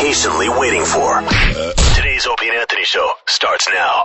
patiently waiting for. Today's Opie and Anthony Show starts now.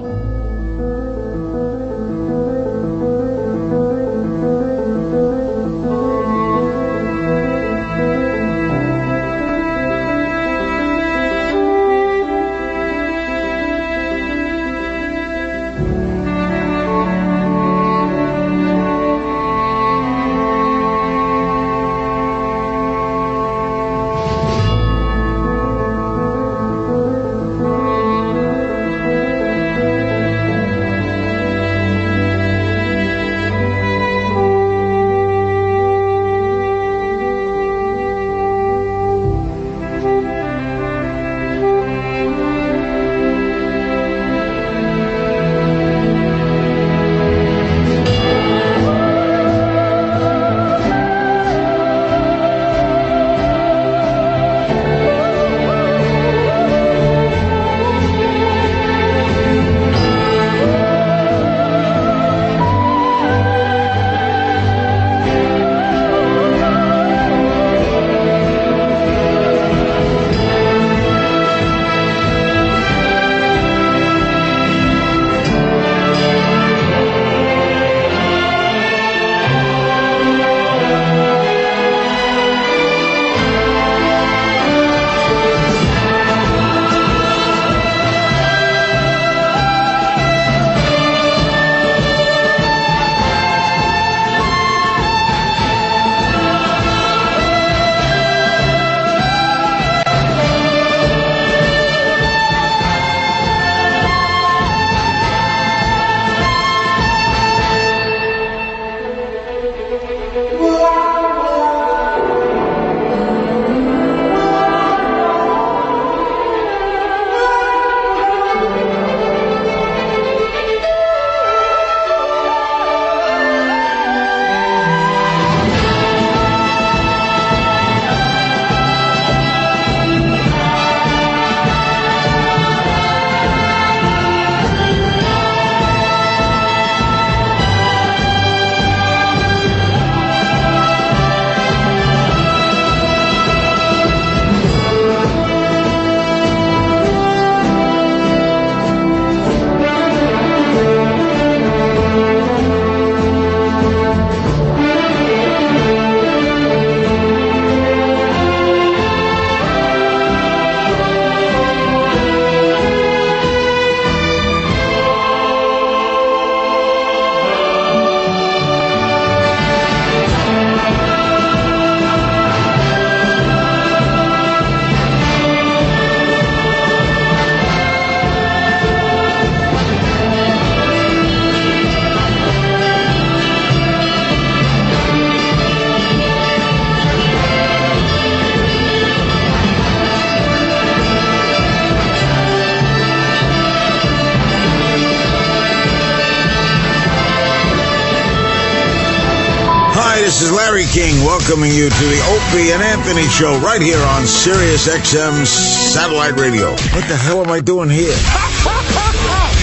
This is Larry King welcoming you to the Opie and Anthony Show right here on SiriusXM Satellite Radio. What the hell am I doing here?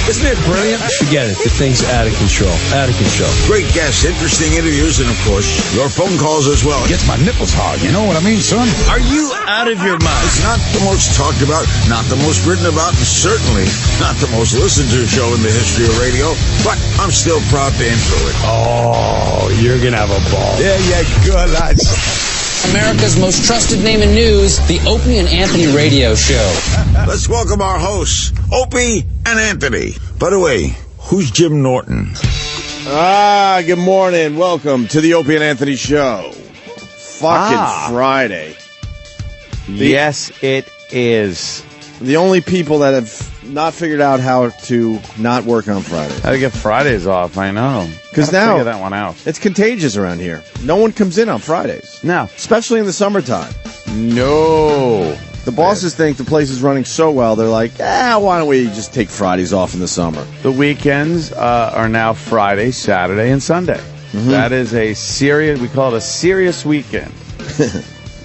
Isn't it brilliant? Forget it. The thing's out of control. Out of control. Great guests, interesting interviews, and, of course, your phone calls as well. Gets my nipples hard. You know what I mean, son? Are you out of your mind? It's not the most talked about, not the most written about, and certainly not the most listened to show in the history of radio, but I'm still proud to intro it. Oh, you're going to have a ball. There you go, lads. America's most trusted name in news, the Opie and Anthony Radio Show. Let's welcome our hosts, Opie and Anthony. By the way, who's Jim Norton? Good morning. Welcome to the Opie and Anthony Show. Fucking Friday. Yes, it is. The only people that have not figured out how to not work on Fridays. How to get Fridays off, I know. Because now, figure that one out. It's contagious around here. No one comes in on Fridays. No. Especially in the summertime. No. The bosses think the place is running so well, they're like, why don't we just take Fridays off in the summer? The weekends are now Friday, Saturday, and Sunday. Mm-hmm. That is a serious, we call it a serious weekend.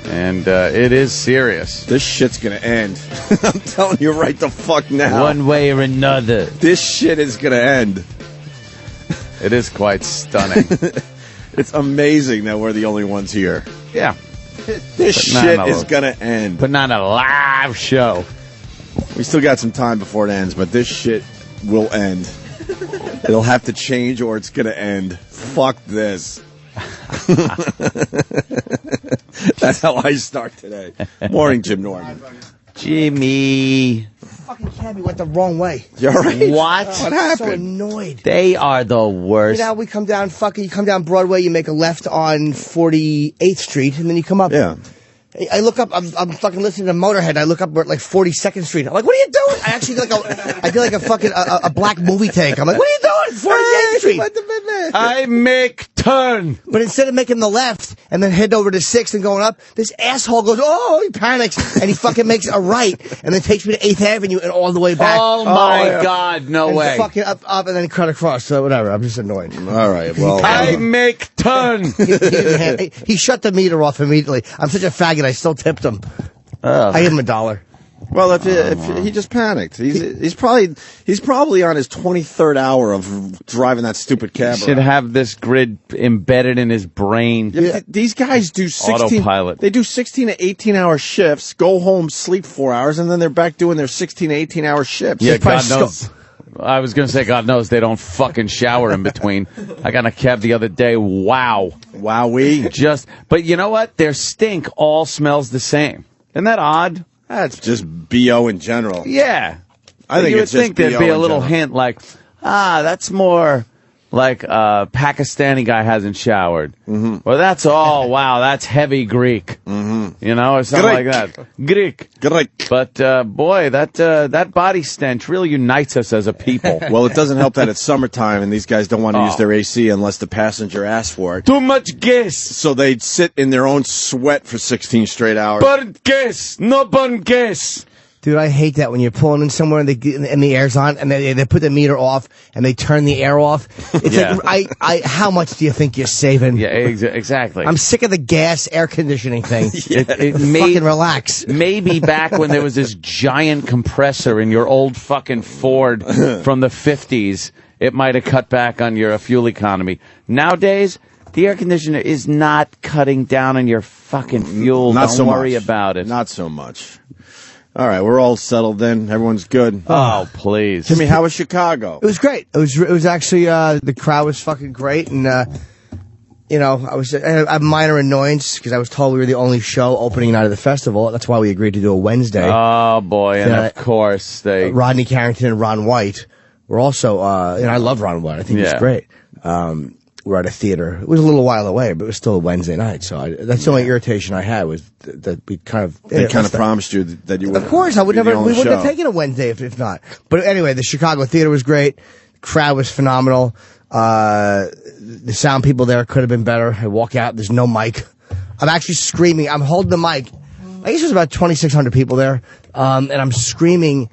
And it is serious. This shit's going to end. I'm telling you right the fuck now. One way or another. This shit is going to end. It is quite stunning. It's amazing that we're the only ones here. Yeah. This shit is going to end. But not a live show. We still got some time before it ends, but this shit will end. It'll have to change or it's going to end. Fuck this. That's how I start today. Morning, Jim Norton. Jimmy. Fucking cabby went the wrong way. You all right? What? What I'm happened? so annoyed. They are the worst. You know, we come down, you come down Broadway, you make a left on 48th Street, and then you come up. Yeah. I look up, I'm fucking listening to Motorhead, I look up, we're at like 42nd Street. I'm like, what are you doing? I actually feel like a fucking, a black movie tank. I'm like, what are you doing? 48th Street. I make turn. But instead of making the left and then heading over to 6th and going up, this asshole goes, oh, he panics, and he fucking makes a right, and then takes me to 8th Avenue and all the way back. Oh my God, no and way. Fucking up, and then he cut across, so whatever, I'm just annoyed. All right, well. I make turn. He shut the meter off immediately. I'm such a faggot, I still tipped him. I gave him $1. Well, if he just panicked, he's probably on his 23rd hour of driving that stupid cab. Should have this grid embedded in his brain. Yeah, these guys do 16. Autopilot. They do 16 to 18-hour shifts, go home, sleep 4 hours, and then they're back doing their 16 to 18-hour shifts. Yeah, God knows. I was going to say, God knows they don't fucking shower in between. I got in a cab the other day. Wow. Wowee. But you know what? Their stink all smells the same. Isn't that odd? That's just B.O. in general. Yeah. I think you would it's just think there'd be B.O. a in little general. hint like, that's more like a Pakistani guy hasn't showered. Mm-hmm. Or that's wow, that's heavy Greek. Mm-hmm. You know, or something like that. Greek. But, boy, that body stench really unites us as a people. Well, it doesn't help that it's summertime and these guys don't want to use their AC unless the passenger asks for it. Too much gas. So they'd sit in their own sweat for 16 straight hours. Burn gas. No burn gas. Dude, I hate that when you're pulling in somewhere and the air's on and they put the meter off and they turn the air off. It's like, how much do you think you're saving? Yeah, exactly. I'm sick of the gas air conditioning thing. Fucking relax. Maybe back when there was this giant compressor in your old fucking Ford from the 50s, it might have cut back on your fuel economy. Nowadays, the air conditioner is not cutting down on your fucking fuel. Don't worry about it. Not so much. All right, we're all settled then. Everyone's good. Oh, please. Jimmy, how was Chicago? It was great. It was actually, the crowd was fucking great. And, you know, I had a minor annoyance because I was told we were the only show opening night of the festival. That's why we agreed to do a Wednesday. Oh, boy. And of course, Rodney Carrington and Ron White were also, and I love Ron White. I think he's great. We're at a theater. It was a little while away, but it was still a Wednesday night. So that's the only irritation I had was that we kind of... They kind of promised you that you would... Of course, we wouldn't have taken a Wednesday if not. But anyway, the Chicago theater was great. The crowd was phenomenal. The sound people there could have been better. I walk out, there's no mic. I'm actually screaming. I'm holding the mic. I guess there's about 2,600 people there. And I'm screaming...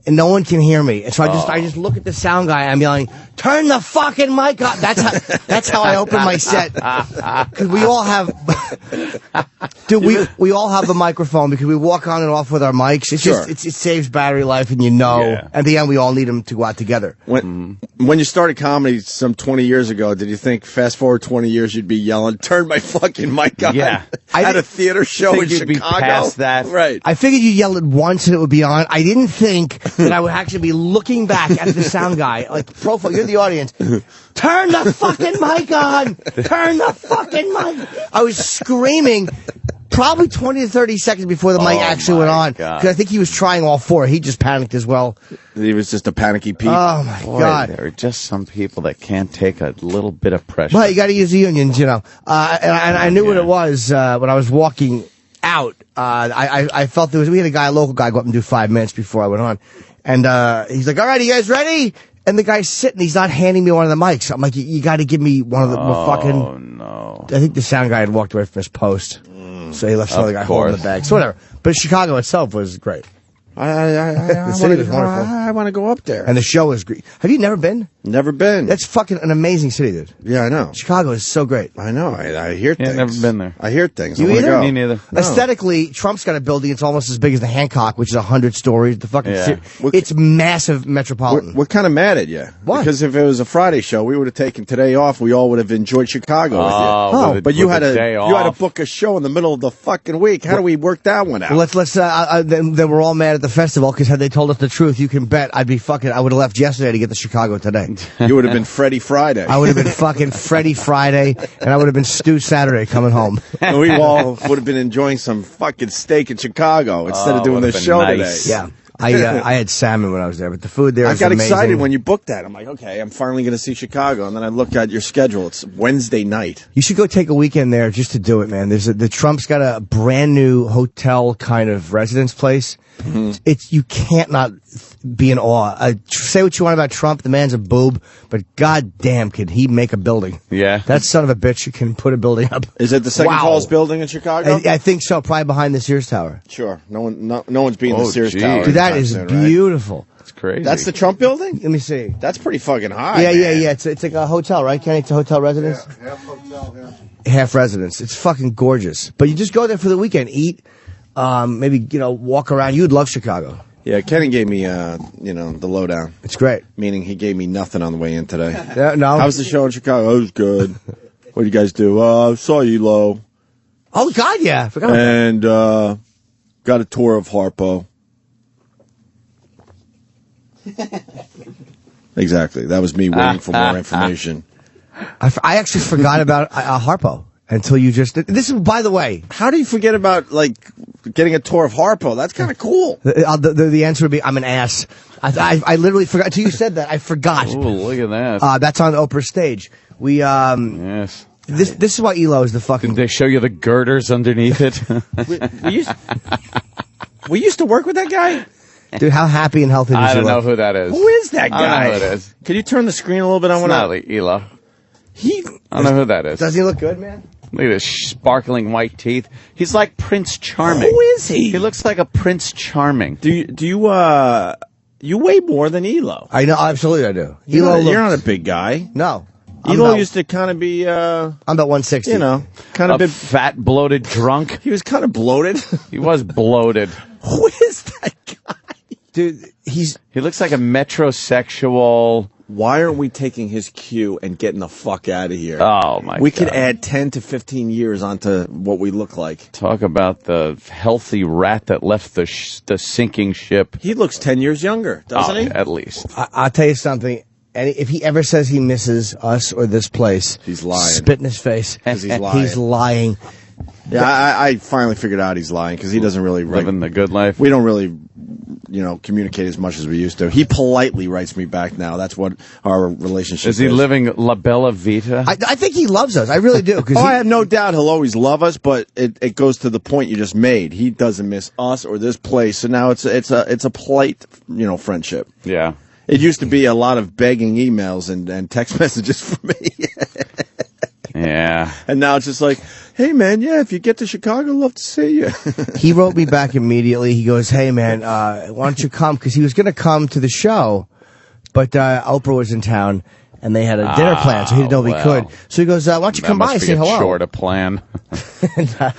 and no one can hear me. And so I just look at the sound guy and I'm yelling, turn the fucking mic up. That's how I open my set. Because we all have, dude, we all have a microphone because we walk on and off with our mics. It's just, it saves battery life and at the end we all need them to go out together. When you started comedy some 20 years ago, did you think fast forward 20 years you'd be yelling, turn my fucking mic on? Yeah. At a theater show in Chicago? Be past that. Right. I figured you'd yell it once and it would be on. I didn't think that I would actually be looking back at the sound guy, like profile, you're the audience. Turn the fucking mic on! Turn the fucking mic! I was screaming probably 20 to 30 seconds before the mic actually went on. Because I think he was trying all four. He just panicked as well. He was just a panicky Pete. Oh my God. There are just some people that can't take a little bit of pressure. Well, you got to use the unions, you know. And I knew what it was when I was walking out. I felt we had a local guy, go up and do 5 minutes before I went on. And he's like, all right, you guys ready? And the guy's sitting, he's not handing me one of the mics. I'm like, you got to give me one of the fucking... Oh, no. I think the sound guy had walked away from his post. So he left some other guy holding the bag. So whatever. But Chicago itself was great. The city was wonderful. I want to go up there. And the show was great. Have you never been? Never been. That's fucking an amazing city, dude. Yeah, I know. Chicago is so great. I know. I hear things. never been there. I hear things. You I wanna either? go. Me neither. No. Aesthetically, Trump's got a building. It's almost as big as the Hancock, which is 100 stories. The fucking it's massive metropolitan. We're kind of mad at you. Why? Because if it was a Friday show, we would have taken today off. We all would have enjoyed Chicago with you. But you had to book a show in the middle of the fucking week. How do we work that one out? Well, let's then we're all mad at the festival because had they told us the truth, you can bet I would have left yesterday to get to Chicago today. You would have been Freddie Friday. I would have been fucking Freddie Friday, and I would have been Stu Saturday coming home. And we all would have been enjoying some fucking steak in Chicago instead of doing this show nice. today. Yeah. I had salmon when I was there, but the food there I is got amazing. excited when you booked that. I'm like, okay, I'm finally going to see Chicago. And then I look at your schedule. It's Wednesday night. You should go take a weekend there just to do it, man. The Trump's got a brand new hotel kind of residence place. Mm-hmm. You can't not be in awe. Say what you want about Trump, the man's a boob, but goddamn, could he make a building? Yeah, that son of a bitch can put a building up. Is it the second tallest building in Chicago? I think so. Probably behind the Sears Tower. Sure, no one's beating the Sears Tower. Dude, that is beautiful. Right? It's crazy. That's the Trump building? Let me see. That's pretty fucking high. Yeah. It's like a hotel, right, Kenny? It's a hotel residence. Yeah, half hotel. Half residence. It's fucking gorgeous. But you just go there for the weekend, eat. Maybe walk around. You'd love Chicago. Yeah, Kenny gave me the lowdown. It's great. Meaning he gave me nothing on the way in today. No. How was the show in Chicago? It was good. What do you guys do? I saw Elo. Oh God, yeah. I forgot. And got a tour of Harpo. Exactly. That was me waiting for more information. I actually forgot about Harpo. Until you just... This is, by the way... How do you forget about, getting a tour of Harpo? That's kind of cool. The answer would be, I'm an ass. I literally forgot. Until you said that, I forgot. Ooh, look at that. That's on Oprah's stage. Yes. This is why Elo is the fucking... Did they show you the girders underneath it? we used to work with that guy? Dude, how happy and healthy does I don't he know look? who that is. Who is that guy? I don't know who it is. Can you turn the screen a little bit? It's not like Elo. I don't know who that is. Does he look good, man? Look at his sparkling white teeth. He's like Prince Charming. Who is he? He looks like a Prince Charming. Do you weigh more than Elo? I know, absolutely I do. You're not a big guy. No. Elo used to kind of be, I'm about 160. Kind of a fat, bloated drunk. He was kind of bloated. He was bloated. Who is that guy? Dude, he looks like a metrosexual. Why aren't we taking his cue and getting the fuck out of here? Oh, my God. We could add 10 to 15 years onto what we look like. Talk about the healthy rat that left the sinking ship. He looks 10 years younger, doesn't he? At least. I'll tell you something. And if he ever says he misses us or this place, he's lying. Spit in his face. Because he's lying. He's lying. Yeah, I finally figured out he's lying because he doesn't really living the good life. We don't really, communicate as much as we used to. He politely writes me back now. That's what our relationship is. Is he living La Bella Vita? I think he loves us. I really do. I have no doubt he'll always love us, but it goes to the point you just made. He doesn't miss us or this place, so now it's a polite, friendship. Yeah. It used to be a lot of begging emails and text messages for me. Yeah. And now it's just like, hey, man, if you get to Chicago, I'd love to see you. He wrote me back immediately. He goes, hey, man, why don't you come? Because he was going to come to the show, but Oprah was in town, and they had a dinner plan, so he didn't know if he could. So he goes, why don't you come by and say hello? Short a plan.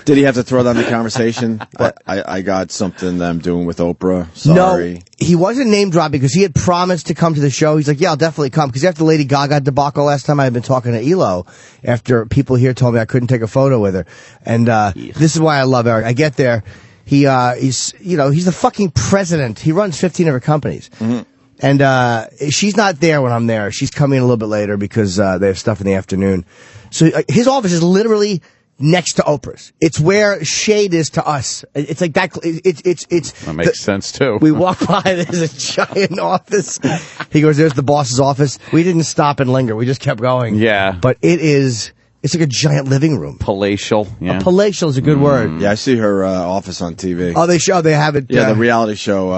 Did he have to throw down the conversation? I got something that I'm doing with Oprah. Sorry. No, he wasn't name dropping because he had promised to come to the show. He's like, yeah, I'll definitely come. Because after Lady Gaga debacle last time, I had been talking to Elo after people here told me I couldn't take a photo with her. And this is why I love Eric. I get there. He's the fucking president. He runs 15 of her companies. Mm-hmm. And she's not there when I'm there. She's coming in a little bit later because they have stuff in the afternoon. So his office is literally next to Oprah's. It's where Shade is to us. It's like that. That makes sense too. We walk by. There's a giant office. He goes, "There's the boss's office." We didn't stop and linger. We just kept going. Yeah. But it's like a giant living room. Palatial. Yeah. Palatial is a good word. Yeah, I see her office on TV. Oh, they have it. Yeah, the reality show,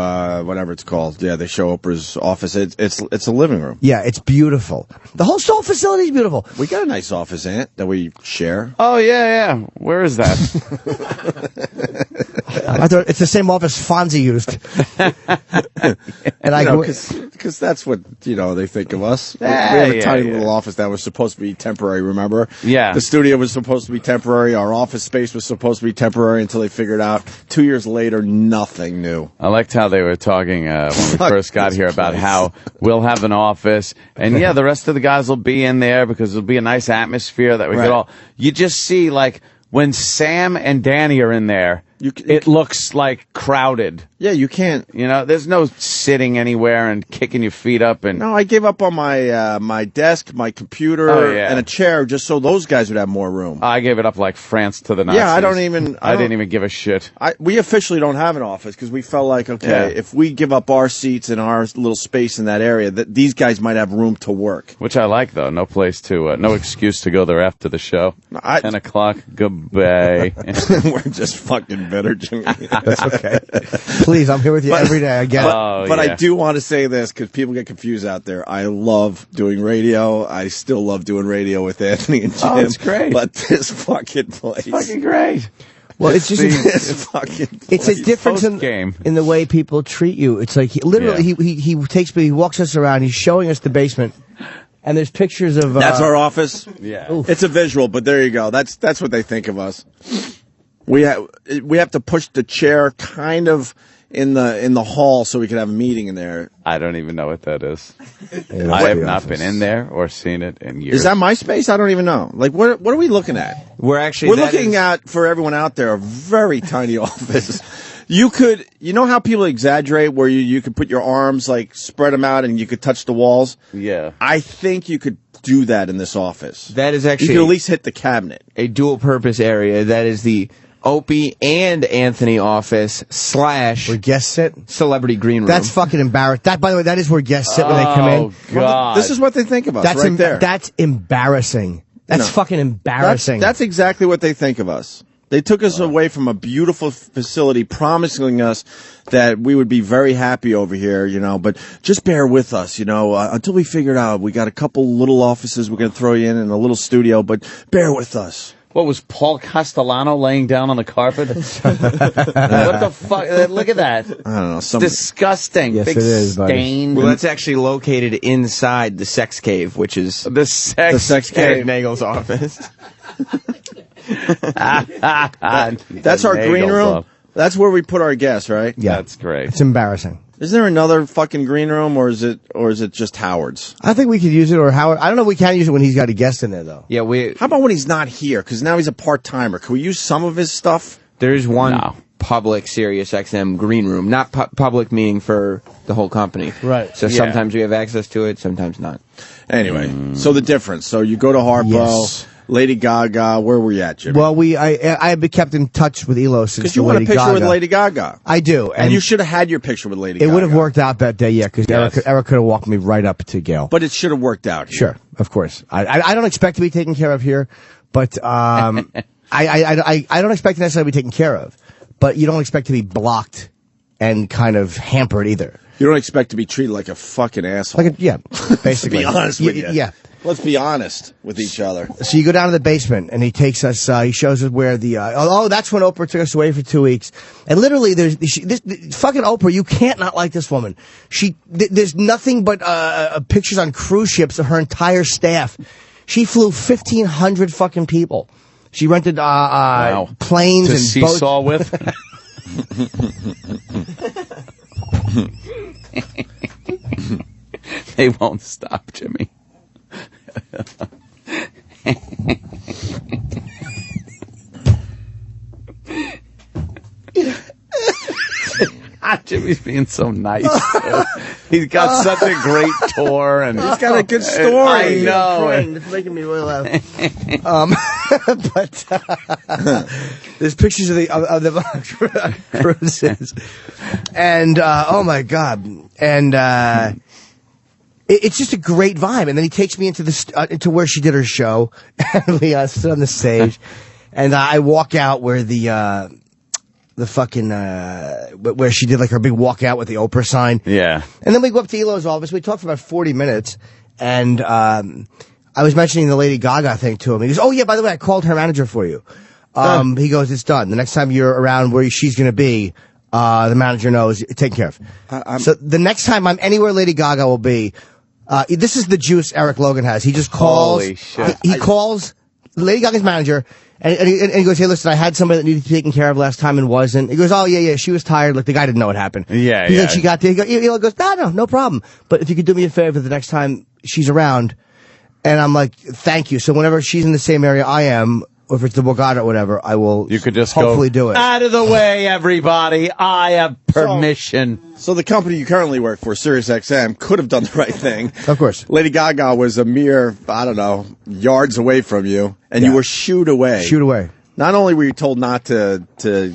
whatever it's called. Yeah, they show Oprah's office. It's a living room. Yeah, it's beautiful. The whole Soul facility is beautiful. We got a nice office, Aunt, that we share. Oh, yeah. Where is that? I thought it's the same office Fonzie used. And because because that's what, they think of us. We Yeah, have a tiny yeah. little office that was supposed to be temporary, remember? Yeah. The studio was supposed to be temporary. Our office space was supposed to be temporary until they figured out 2 years later, nothing new. I liked how they were talking when we Fuck first got this here about place. how we'll have an office, and the rest of the guys will be in there because there'll be a nice atmosphere that we Right. could all. You just see like when Sam and Danny are in there, it looks like crowded. Yeah, you can't. There's no sitting anywhere and kicking your feet up and. No, I gave up on my my desk, my computer, Oh, yeah. and a chair just so those guys would have more room. I gave it up like France to the Nazis. Yeah, I didn't even give a shit. We officially don't have an office because we felt like, if we give up our seats and our little space in that area, that these guys might have room to work. Which I like, though. No place to, no excuse to go there after the show. 10 o'clock, goodbye. We're just fucking bitter, Jimmy. That's okay. Please, I'm here with you every day. I get it. But I do want to say this because people get confused out there. I love doing radio. I still love doing radio with Anthony and Jim. Oh, it's great. But this fucking place. Fucking great. Well, it's just this fucking it's a difference in the way people treat you. It's like he walks us around. He's showing us the basement, and there's pictures of. That's our office. Yeah, it's a visual, but there you go. That's what they think of us. We have to push the chair kind of in the hall so we can have a meeting in there. I don't even know what that is. I have not been in there or seen it in years. Is that my space? I don't even know. Like, what are we looking at? We're looking at, for everyone out there, a very tiny office. You know how people exaggerate where you could put your arms, like, spread them out and you could touch the walls? Yeah. I think you could do that in this office. That is actually... You could at least hit the cabinet. A dual-purpose area. That is the Opie and Anthony office / where guests sit, celebrity green room. That's fucking embarrassing. That, by the way, that is where guests sit when they come in. Oh, God. This is what they think of us right there. That's embarrassing. That's fucking embarrassing. That's exactly what they think of us. They took us away from a beautiful facility, promising us that we would be very happy over here, but just bear with us, until we figure it out. We got a couple little offices we're going to throw you in a little studio, but bear with us. What was Paul Castellano laying down on the carpet? What the fuck? Look at that. I don't know. Disgusting. Yes, Big it is, buddy. stain. Well, that's actually located inside the sex cave, which is The sex Eric cave. Nagel's office. That's our green room. That's where we put our guests, right? Yeah. That's great. It's embarrassing. Is there another fucking green room, or is it just Howard's? I think we could use it, or Howard. I don't know if we can use it when he's got a guest in there, though. Yeah, How about when he's not here? Because now he's a part-timer. Can we use some of his stuff? there is one No. public SiriusXM green room. Not public meaning for the whole company. Right. So sometimes we have access to it, sometimes not. Anyway, so the difference. So you go to Harpo, Yes. Lady Gaga. Where were you at, Jimmy? Well, I have kept in touch with Elo since Because you the want a Lady picture Gaga. with Lady Gaga. I do, And you should have had your picture with Lady It Gaga. would have worked out that day, yeah, because Yes. Eric could have walked me right up to Gail. But it should have worked out. Here. Sure, of course. I don't expect to be taken care of here, but I don't expect to necessarily be taken care of. But you don't expect to be blocked and kind of hampered either. You don't expect to be treated like a fucking asshole. Basically. To be honest with you. Yeah. Let's be honest with each other. So you go down to the basement, and he takes us. He shows us where the. That's when Oprah took us away for 2 weeks. And literally, this fucking Oprah. You can't not like this woman. There's nothing but pictures on cruise ships of her entire staff. She flew 1,500 fucking people. She rented planes to and seesaw boats. with. They won't stop, Jimmy. Jimmy's being so nice. He's got such a great tour, and He's got a good story. I know. It's making me really laugh. But there's pictures of the cruises, and oh my god, and it's just a great vibe. And then he takes me into into where she did her show, and we sit on the stage, and I walk out where the fucking where she did like her big walkout with the Oprah sign. Yeah. And then we go up to Elo's office. We talked for about 40 minutes, and I was mentioning the Lady Gaga thing to him. He goes, "Oh yeah, by the way, I called her manager for you." He goes, "It's done. The next time you're around where she's going to be, The manager knows, taken care of. So the next time I'm anywhere Lady Gaga will be, this is the juice Eric Logan has. He just calls. Holy shit. He calls Lady Gaga's manager, and he goes, hey, listen, I had somebody that needed to be taken care of last time and wasn't. He goes, oh, yeah, she was tired. Like, the guy didn't know what happened. Yeah, He she got there. He goes, no problem. But if you could do me a favor the next time she's around. And I'm like, thank you. So whenever she's in the same area I am, or if it's the Borgata or whatever, I will You could just hopefully go, do it. Out of the way, everybody. I have permission. So the company you currently work for, SiriusXM, could have done the right thing. Of course. Lady Gaga was a mere, I don't know, yards away from you, and you were shooed away. Shoot away. Not only were you told not to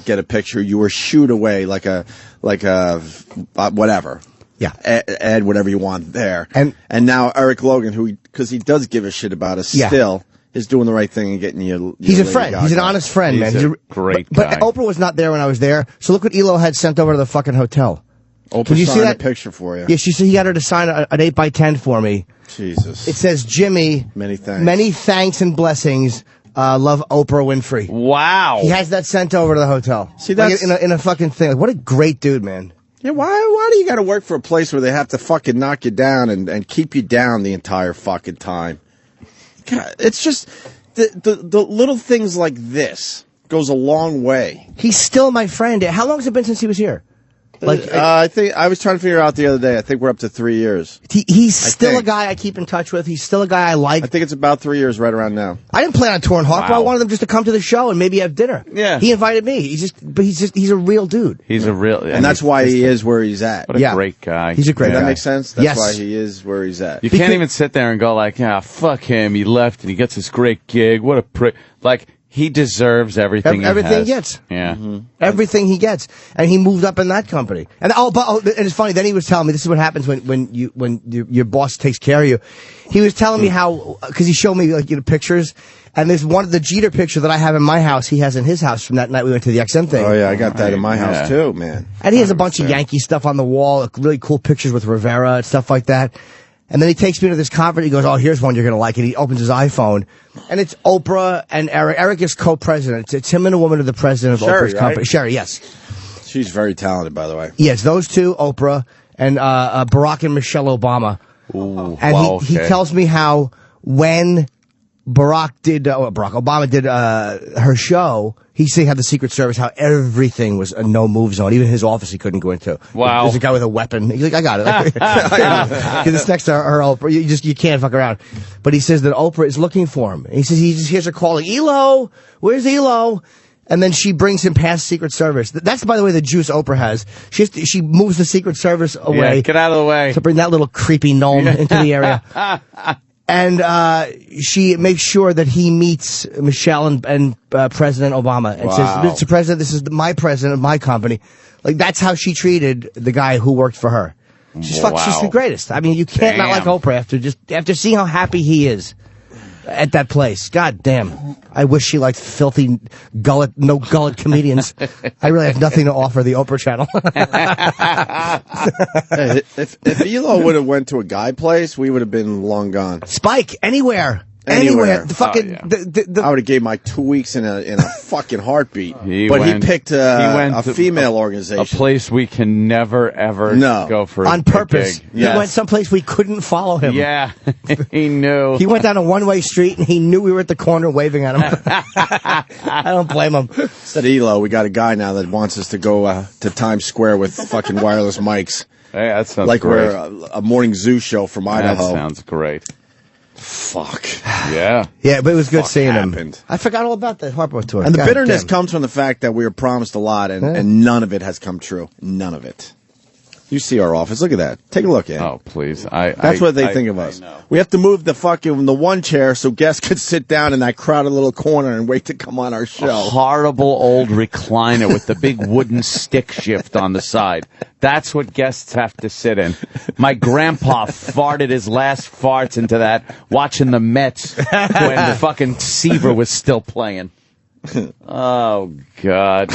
get a picture, you were shooed away like a whatever. Yeah. Add whatever you want there. And now Eric Logan, because he does give a shit about us still, is doing the right thing and getting you. He's a friend. He's an honest friend, man. He's a great guy. But Oprah was not there when I was there. So look what Elo had sent over to the fucking hotel. Oprah Can you see signed that a picture for you. Yeah, she said he got her to sign an 8x10 for me. Jesus. It says, Jimmy. Many thanks. Many thanks and blessings. Love, Oprah Winfrey. Wow. He has that sent over to the hotel. See, that's like in a fucking thing. Like, what a great dude, man. Yeah, why do you got to work for a place where they have to fucking knock you down and keep you down the entire fucking time? God, it's just the little things like this goes a long way. He's still my friend. How long has it been since he was here? Like, I think I was trying to figure out the other day. I think we're up to 3 years. He's still a guy I keep in touch with. He's still a guy I like. I think it's about 3 years right around now. I didn't plan on touring Harpo. Wow. I wanted him just to come to the show and maybe have dinner. Yeah. He invited me. He's a real dude. He's a real... And that's why he is where he's at. What a great guy. He's a great guy. That makes sense? That's Yes. why he is where he's at. You can't even sit there and go like, fuck him. He left and he gets this great gig. What a prick. Like, he deserves everything Everything he he has. gets. Yeah. Mm-hmm. Everything he gets. And he moved up in that company. And and it's funny, then he was telling me, this is what happens when your boss takes care of you. He was telling me how, because he showed me pictures, and there's the Jeter picture that I have in my house, he has in his house from that night we went to the XM thing. Oh, yeah, I got that in my house, too, man. And he has a bunch of Yankee stuff on the wall, really cool pictures with Rivera and stuff like that. And then he takes me to this conference. He goes, oh, here's one you're going to like. And he opens his iPhone. And it's Oprah and Eric. Eric is co-president. It's him and a woman of the president of Sherry, Oprah's company. right? Sherry, yes. She's very talented, by the way. Yes, those two, Oprah, and Barack and Michelle Obama. Ooh, And wow, he tells me how when Barack Obama did her show, he said he had the Secret Service, how everything was a no-move zone. Even his office he couldn't go into. Wow. There's a guy with a weapon. He's like, I got it. Because it's next to her Oprah. You can't fuck around. But he says that Oprah is looking for him. He says he just hears her calling, Elo, where's Elo? And then she brings him past Secret Service. That's, by the way, the juice Oprah has. She moves the Secret Service away. Yeah, get out of the way. To bring that little creepy gnome into the area. And she makes sure that he meets Michelle and President Obama and says, Mr. President, this is my president of my company. Like, that's how she treated the guy who worked for her. She's the greatest. I mean, you can't not like Oprah after seeing how happy he is at that place. God damn. I wish she liked filthy, no gullet comedians. I really have nothing to offer the Oprah channel. Hey, if Elo would have went to a guy place, we would have been long gone. Spike, anywhere. Anywhere. The fucking, I would have gave my 2 weeks in a fucking heartbeat. He picked a female organization. A place we can never, ever go for. On purpose. Gig. He went someplace we couldn't follow him. Yeah, he knew. He went down a one-way street and he knew we were at the corner waving at him. I don't blame him. Said Elo, we got a guy now that wants us to go to Times Square with fucking wireless mics. Hey, that sounds like great. we're a morning zoo show from Idaho. That sounds great. Fuck. Yeah. Yeah, but it was good seeing happened. him. I forgot all about the Harpo tour. And the bitterness damn. comes from the fact that we were promised a lot and none of it has come true. None of it. You see our office. Look at that. Take a look at it. Oh, please. That's what they think of us. We have to move the one chair so guests could sit down in that crowded little corner and wait to come on our show. A horrible old recliner with the big wooden stick shift on the side. That's what guests have to sit in. My grandpa farted his last farts into that watching the Mets when fucking Seaver was still playing. Oh, God.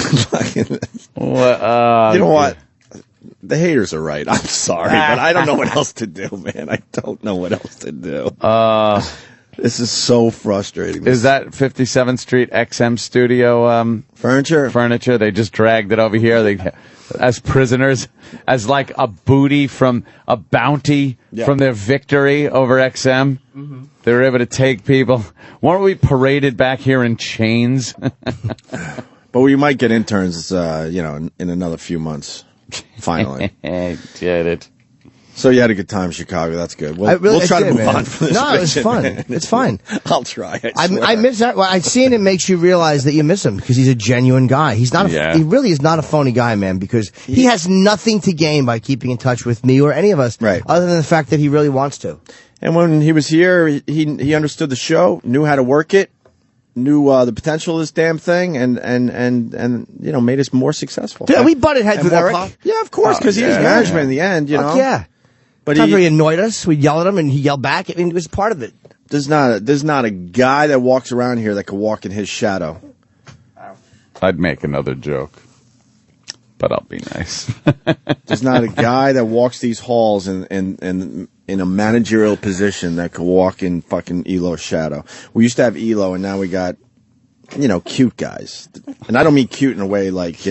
You know what? The haters are right. I'm sorry, but I don't know what else to do, man. I don't know what else to do. This is so frustrating. Is that 57th Street XM studio furniture? They just dragged it over here as prisoners, as like a booty from a bounty from their victory over XM. Mm-hmm. They were able to take people. Weren't we paraded back here in chains? But we might get interns, in another few months. Finally. Did it. So you had a good time in Chicago. That's good. We'll try to move on from this. No, it's fun. It's fine. I'll try. I miss that. Well, seeing it makes you realize that you miss him because he's a genuine guy. He's not. He really is not a phony guy, man. Because he has nothing to gain by keeping in touch with me or any of us, right? Other than the fact that he really wants to. And when he was here, he understood the show, knew how to work it, knew the potential of this damn thing, and made us more successful. Dude, we butted heads with Eric. Yeah, of course, because he was management in the end. Yeah. But he annoyed us. We'd yell at him, and he yelled back. I mean, it was part of it. There's not a guy that walks around here that could walk in his shadow. I'd make another joke, but I'll be nice. There's not a guy that walks these halls in a managerial position that could walk in fucking Elo's shadow. We used to have Elo, and now we got, cute guys. And I don't mean cute in a way like,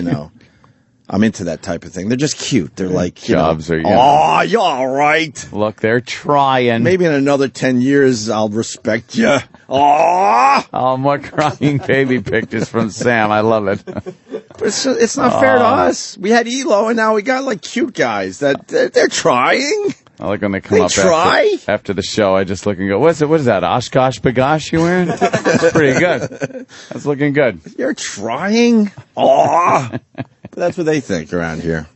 I'm into that type of thing. They're just cute. They're like, jobs are. Oh, you're all right. Look, they're trying. Maybe in another 10 years, I'll respect you. Oh, more crying baby pictures from Sam. I love it. But it's not fair to us. We had Elo, and now we got like cute guys that they're trying. I like when they come up after the show. I just look and go, what is that? Oshkosh bagosh you wearing? That's pretty good. That's looking good. You're trying. That's what they think around here.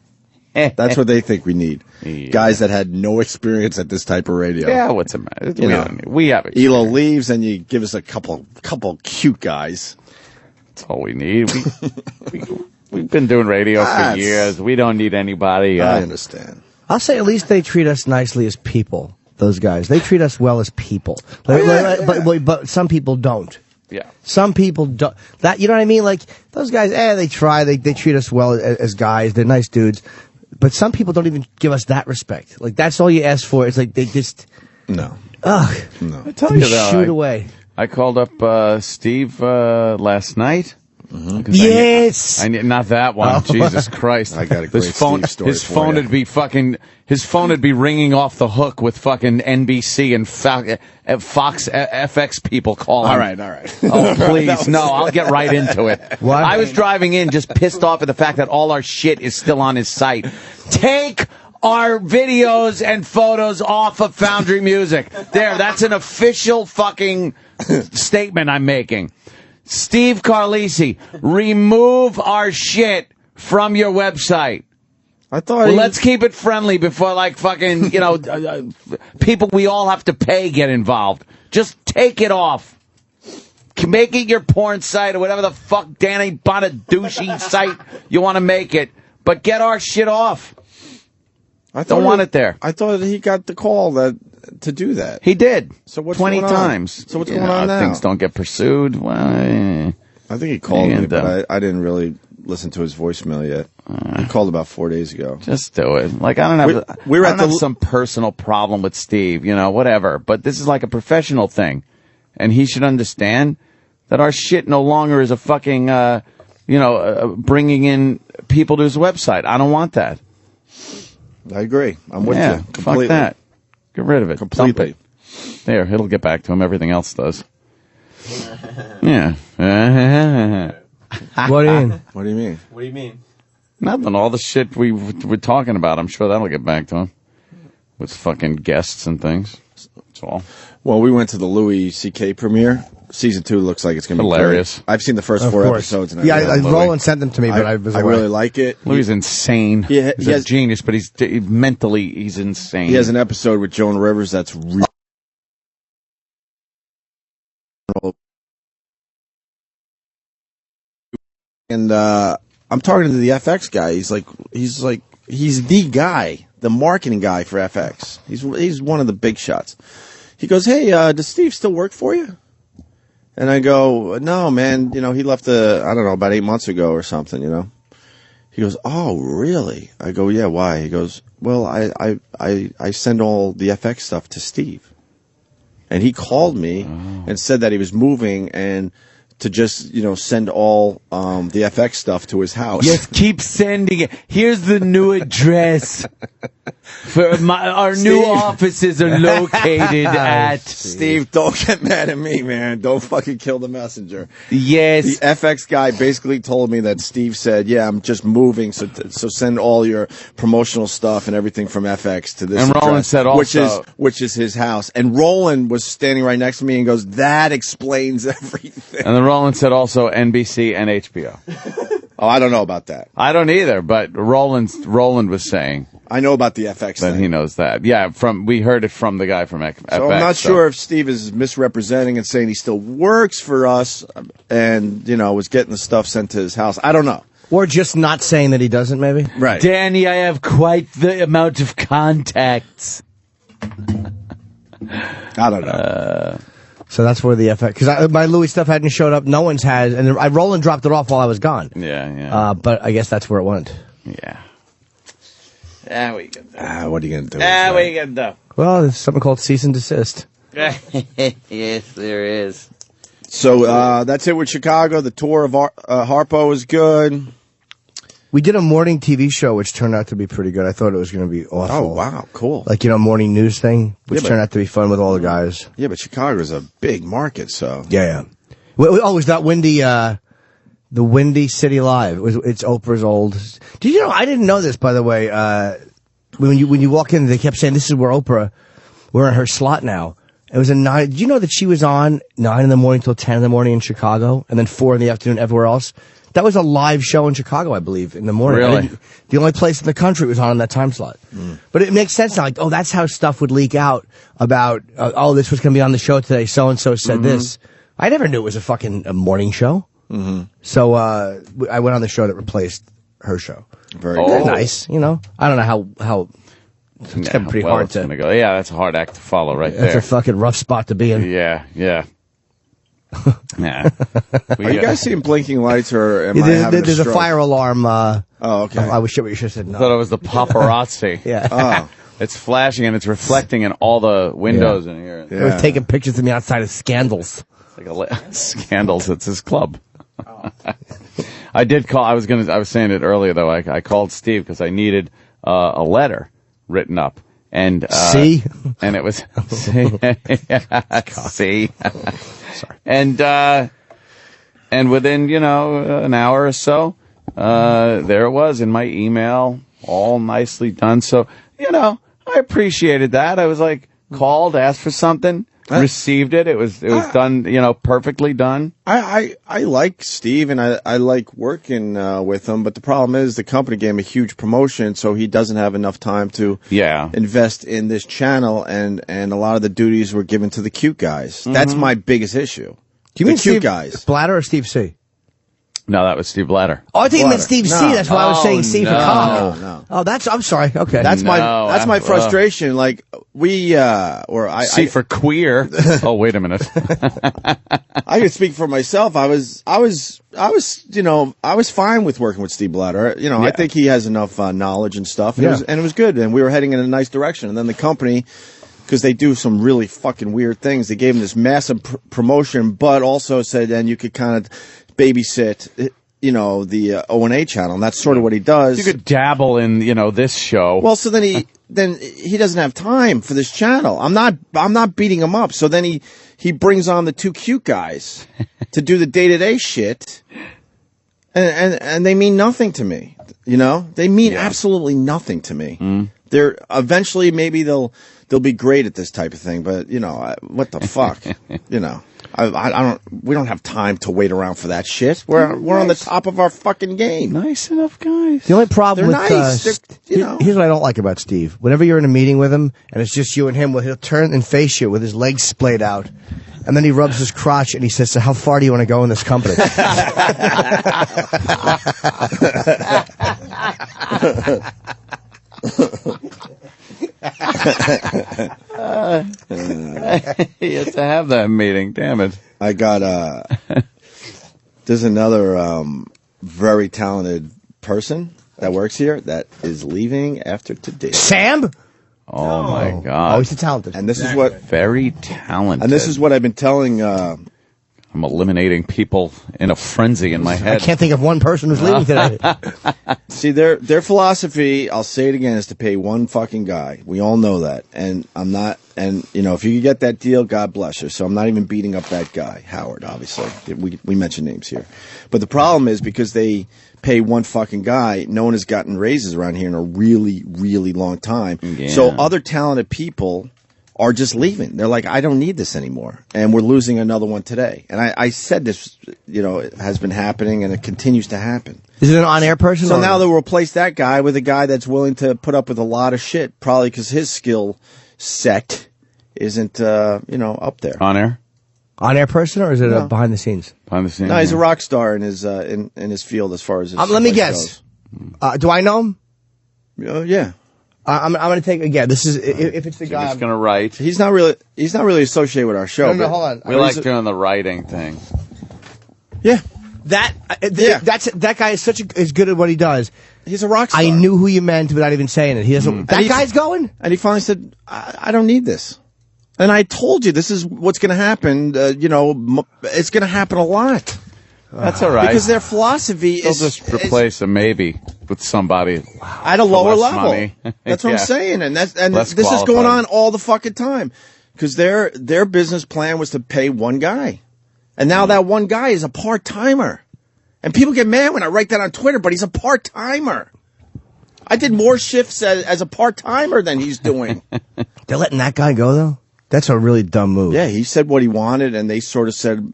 That's what they think we need. Yeah. Guys that had no experience at this type of radio. Yeah, what's the matter? We have it. Elo leaves, and you give us a couple cute guys. That's all we need. We've been doing radio for years. We don't need anybody. I understand. I'll say at least they treat us nicely as people. Those guys, they treat us well as people. But some people don't. Yeah. Some people don't. That, you know what I mean? Like, those guys, they try. They treat us well as guys. They're nice dudes. But some people don't even give us that respect. Like, that's all you ask for. It's like they just... No. Ugh. No. I tell you though, shoot away. I called up Steve last night. Mm-hmm. Yes. I need not that one. Oh. Jesus Christ! I got a great Steve story. His phone would be fucking. His phone would be ringing off the hook with fucking NBC and Fox FX people calling. All right. Oh please, no! I'll get right into it. What? I was driving in, just pissed off at the fact that all our shit is still on his site. Take our videos and photos off of Foundry Music. That's an official fucking statement I'm making. Steve Carlisi, remove our shit from your website. I thought. Let's keep it friendly before, like, fucking, people we all have to pay get involved. Just take it off. Make it your porn site or whatever the fuck Danny Bonaducci site you want to make it. But get our shit off. I don't want it there. I thought he got the call to do that. He did. So what's 20 going on? times. So what's going on now? Things don't get pursued. Well, I think he called me, but I didn't really listen to his voicemail yet. He called about 4 days ago. Just do it. Like, I don't have some personal problem with Steve, whatever. But this is like a professional thing. And he should understand that our shit no longer is a fucking, bringing in people to his website. I don't want that. I agree. I'm with you. Completely. Fuck that. Get rid of it. Completely. There, it'll get back to him. Everything else does. Yeah. What do you mean? What do you mean? What do you mean? Nothing. All the shit we're talking about, I'm sure that'll get back to him. With fucking guests and things. That's all. Well, we went to the Louis C.K. premiere. Season 2 looks like it's going to be hilarious. Great. I've seen the first 4 episodes. And Roland sent them to me, but I was away. I really like it. Louis insane. He's a genius, but he's mentally insane. He has an episode with Joan Rivers that's really... And I'm talking to the FX guy. He's the guy, the marketing guy for FX. He's one of the big shots. He goes, "Hey, does Steve still work for you?" And I go, "No, man. He left about 8 months ago or something. He goes, "Oh, really?" I go, "Yeah. Why?" He goes, "Well, I send all the FX stuff to Steve." And he called me and said that he was moving and to just, send all the FX stuff to his house. Yes, keep sending it. Here's the new address. Our new offices are located at... Steve, don't get mad at me, man. Don't fucking kill the messenger. Yes. The FX guy basically told me that Steve said, yeah, I'm just moving, so send all your promotional stuff and everything from FX to this and address. Roland said also... Which is his house. And Roland was standing right next to me and goes, that explains everything. And then Roland said also NBC and HBO. Oh, I don't know about that. I don't either, but Roland was saying... I know about the FX thing. He knows that. Yeah, we heard it from the guy from FX. So I'm not sure if Steve is misrepresenting and saying he still works for us and, was getting the stuff sent to his house. I don't know. Or just not saying that he doesn't, maybe? Right. Danny, I have quite the amount of contacts. I don't know. So that's where the FX... Because my Louis stuff hadn't showed up. No one's had... And Roland dropped it off while I was gone. Yeah. But I guess that's where it went. Yeah. What are you going to do? What are you going to do? Well, there's something called cease and desist. Yes, there is. So that's it with Chicago. The tour of Harpo was good. We did a morning TV show, which turned out to be pretty good. I thought it was going to be awful. Oh, wow. Cool. Like, morning news thing, which turned out to be fun with all the guys. Yeah, but Chicago's a big market, so. Yeah. Oh, was that the Windy City Live? It's Oprah's old. Did you know? I didn't know this, by the way. When you walk in, they kept saying, this is where Oprah, we're in her slot now. It was a 9. Did you know that she was on 9 in the morning till 10 in the morning in Chicago, and then 4 in the afternoon everywhere else? That was a live show in Chicago, I believe, in the morning. Really? The only place in the country it was on that time slot. But it makes sense now. Like, that's how stuff would leak out about, this was going to be on the show today. So-and-so said this. I never knew it was a morning show. So I went on the show that replaced her show. Very good. Nice. I don't know how it's gonna be pretty hard to go. Yeah, that's a hard act to follow right there. That's a fucking rough spot to be in. Yeah. Yeah. Are you guys seeing blinking lights or am I having there's a stroke? a fire alarm. Oh, okay. I wish you should have said no. I thought it was the paparazzi. Yeah. Oh. It's flashing and it's reflecting in all the windows in here. They were taking pictures of me outside of Scandals. It's like Scandals. It's his club. I did call. I was saying it earlier though. I called Steve because I needed a letter written up. And C? And it was C. C. Sorry. And within an hour or so, there it was in my email, all nicely done. So I appreciated that. I was like called, asked for something. Received it. It was done, perfectly done. I like Steve and I like working with him, but the problem is the company gave him a huge promotion, so he doesn't have enough time to invest in this channel, and a lot of the duties were given to the cute guys. That's my biggest issue. Do you mean cute Steve guys? Blatter or Steve C? No, that was Steve Blatter. Oh, I think you meant Steve C. That's why I was saying C for cock. No. Oh, I'm sorry. Okay. That's my frustration. Like C for queer. Oh, wait a minute. I can speak for myself. I was fine with working with Steve Blatter. I think he has enough knowledge and stuff. And it was good. And we were heading in a nice direction. And then the company, because they do some really fucking weird things, they gave him this massive promotion, but also said, and you could kind of babysit, the O&A channel, and that's sort of what he does. You could dabble in, this show. Well, so then he doesn't have time for this channel. I'm not beating him up. So then he brings on the two cute guys to do the day-to-day shit, and they mean nothing to me. They mean absolutely nothing to me. They're eventually maybe they'll be great at this type of thing, but what the fuck, we don't have time to wait around for that shit. We're on the top of our fucking game. Nice enough guys. The only problem They're with nice. Here's what I don't like about Steve. Whenever you're in a meeting with him and it's just you and him, he'll turn and face you with his legs splayed out. And then he rubs his crotch and he says, so how far do you want to go in this company? He has to have that meeting. Damn it! I got there's another very talented person that works here that is leaving after today. Sam? Oh, my God. Oh, he's talented. And this is what Very talented. And this is what I've been telling. I'm eliminating people in a frenzy in my head. I can't think of one person who's leaving today. See, their philosophy, I'll say it again, is to pay one fucking guy. We all know that. And I'm not, and, you know, if you could get that deal, God bless you. So I'm not even beating up that guy, Howard, obviously. We mentioned names here. But the problem is because they pay one fucking guy, no one has gotten raises around here in a really, really long time. Yeah. So other talented people are just leaving. They're like, I don't need this anymore. And we're losing another one today. And I said this, you know, it has been happening and it continues to happen. Is it an on-air person? So now they'll replace that guy with a guy that's willing to put up with a lot of shit, probably because his skill set isn't, you know, up there. On air? On-air person, or is it behind the scenes? Behind the scenes? No, he's a rock star in his in his field as far as his let me guess. Do I know him? Yeah. I'm going to take again. This is if it's the You're guy. just going to write. He's not really associated with our show. No, hold on. We like doing the writing thing. Yeah. That guy is is good at what he does. He's a rock star. I knew who you meant without even saying it. He doesn't. That guy's going, and he finally said, "I don't need this." And I told you this is what's going to happen. You know, it's going to happen a lot. That's all right. Because their philosophy They'll is just replace a maybe with somebody at a lower level. Money. That's what I'm saying, and this Less is going qualified. on all the fucking time. Because their business plan was to pay one guy, and now that one guy is a part timer, and people get mad when I write that on Twitter. But he's a part timer. I did more shifts as a part timer than he's doing. They're letting that guy go though. That's a really dumb move. Yeah, he said what he wanted, and they sort of said,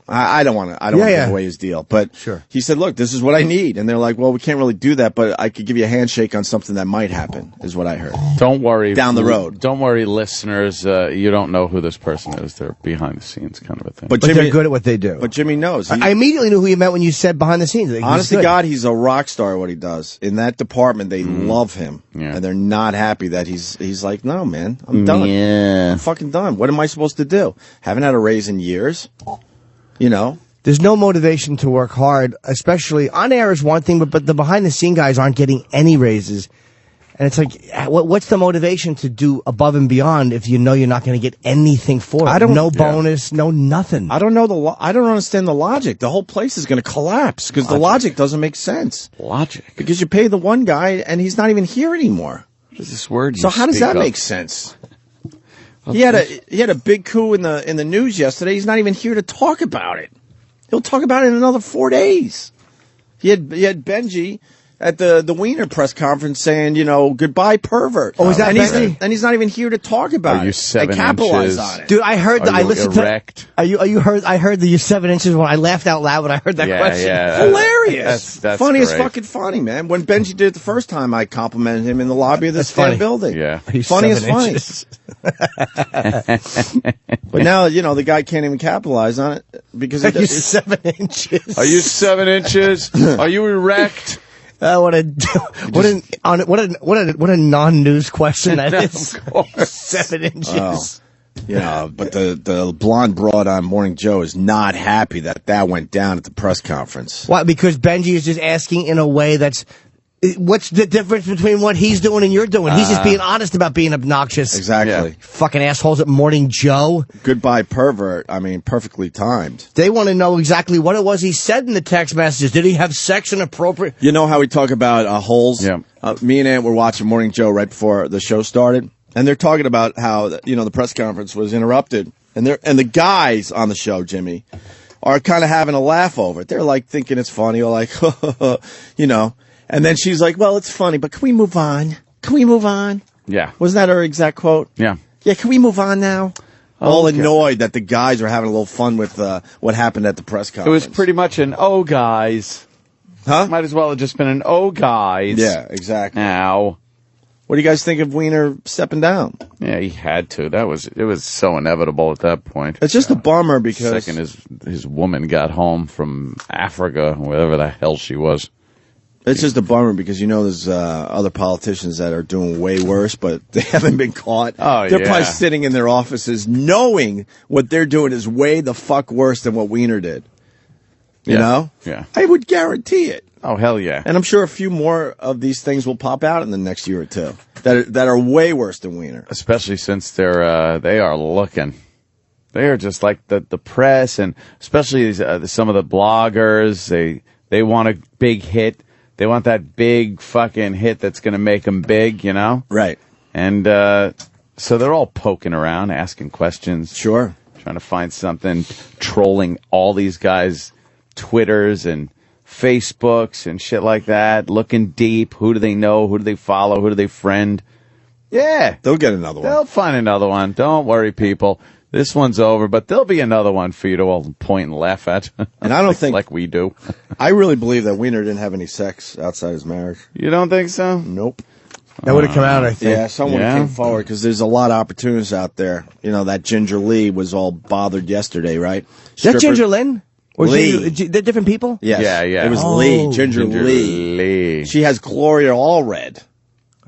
I don't want to give away his deal. But sure. He said, look, this is what I need. And they're like, well, we can't really do that, but I could give you a handshake on something that might happen, is what I heard. Don't worry. Down the road. Don't worry, listeners. You don't know who this person is. They're behind the scenes kind of a thing. But they're good at what they do. But Jimmy knows. I immediately knew who you meant when you said behind the scenes. Honest to God, he's a rock star at what he does. In that department, they love him. Yeah. And they're not happy that he's like, no, man, I'm done. Yeah. I'm fucking done. What am I supposed to do? Haven't had a raise in years. You know? There's no motivation to work hard, especially on air is one thing, but the behind the scene guys aren't getting any raises. And it's like, what's the motivation to do above and beyond if you know you're not going to get anything for it? No bonus, no nothing. I don't know I don't understand the logic. The whole place is going to collapse because the logic doesn't make sense. Logic. Because you pay the one guy and he's not even here anymore. What is this word? So how does that make sense? He had a big coup in the news yesterday. He's not even here to talk about it. He'll talk about it in another 4 days. He had Benji at the Weiner press conference saying, you know, goodbye, pervert. Oh, is that Benji? And he's not even here to talk about Are you it 7 and capitalize inches? on it. Dude, I heard Are I you listened erect? to. I heard the 7 inches one. I laughed out loud when I heard that question. Yeah. Hilarious. That's funny as great. fucking funny, man. When Benji did it the first time, I complimented him in the lobby of this damn building. Yeah. Funny as funny. Inches. But now, you know, the guy can't even capitalize on it because Are you 7 inches? Are you 7 inches? Are you erect? What a non-news question that is. 7 inches. You know, but the blonde broad on Morning Joe is not happy that went down at the press conference. Why? Because Benji is just asking in a way that's. What's the difference between what he's doing and you're doing? He's just being honest about being obnoxious. Exactly. Yeah. Fucking assholes at Morning Joe. Goodbye, pervert. I mean, perfectly timed. They want to know exactly what it was he said in the text messages. Did he have sex inappropriate? You know how we talk about holes? Yeah. Me and Ant were watching Morning Joe right before the show started, and they're talking about how, you know, the press conference was interrupted, and the guys on the show, Jimmy, are kind of having a laugh over it. They're like thinking it's funny, or like, you know. And then she's like, well, it's funny, but can we move on? Can we move on? Yeah. Wasn't that her exact quote? Yeah. Yeah, can we move on now? All Okay. annoyed that the guys are having a little fun with what happened at the press It conference. was pretty much an "oh guys." Huh? Might as well have just been an "oh guys." Yeah, exactly. Now, What do you guys think of Weiner stepping down? yeah, he had to. It was so inevitable at that point. It's just a bummer because Second, his woman got home from Africa, wherever the hell she was. it's just a bummer because you know there's other politicians that are doing way worse, but they haven't been caught. Oh, They're yeah. probably sitting in their offices knowing what they're doing is way the fuck worse than what Weiner did. You know? Yeah. I would guarantee it. Oh, hell yeah. And I'm sure a few more of these things will pop out in the next year or two. that are way worse than Weiner. Especially since they are looking. They are just like the press, and especially some of the bloggers. They want a big hit. They want that big fucking hit that's going to make them big, you know? Right. And so they're all poking around, asking questions. Sure. Trying to find something, trolling all these guys' Twitters and Facebooks and shit like that, looking deep. Who do they know? Who do they follow? Who do they friend? Yeah. They'll get another one. They'll find another one. Don't worry, people. This one's over, but there'll be another one for you to all point and laugh at. And I don't think... like we do. I really believe that Weiner didn't have any sex outside his marriage. You don't think so? Nope. That would have come out, I think. Yeah, someone came forward, because there's a lot of opportunities out there. You know, that Ginger Lee was all bothered yesterday, right? Is that Ginger Lynn? Or Lee. They're different people? Yes. Yeah. It was Lee, Ginger Lee. She has Gloria Allred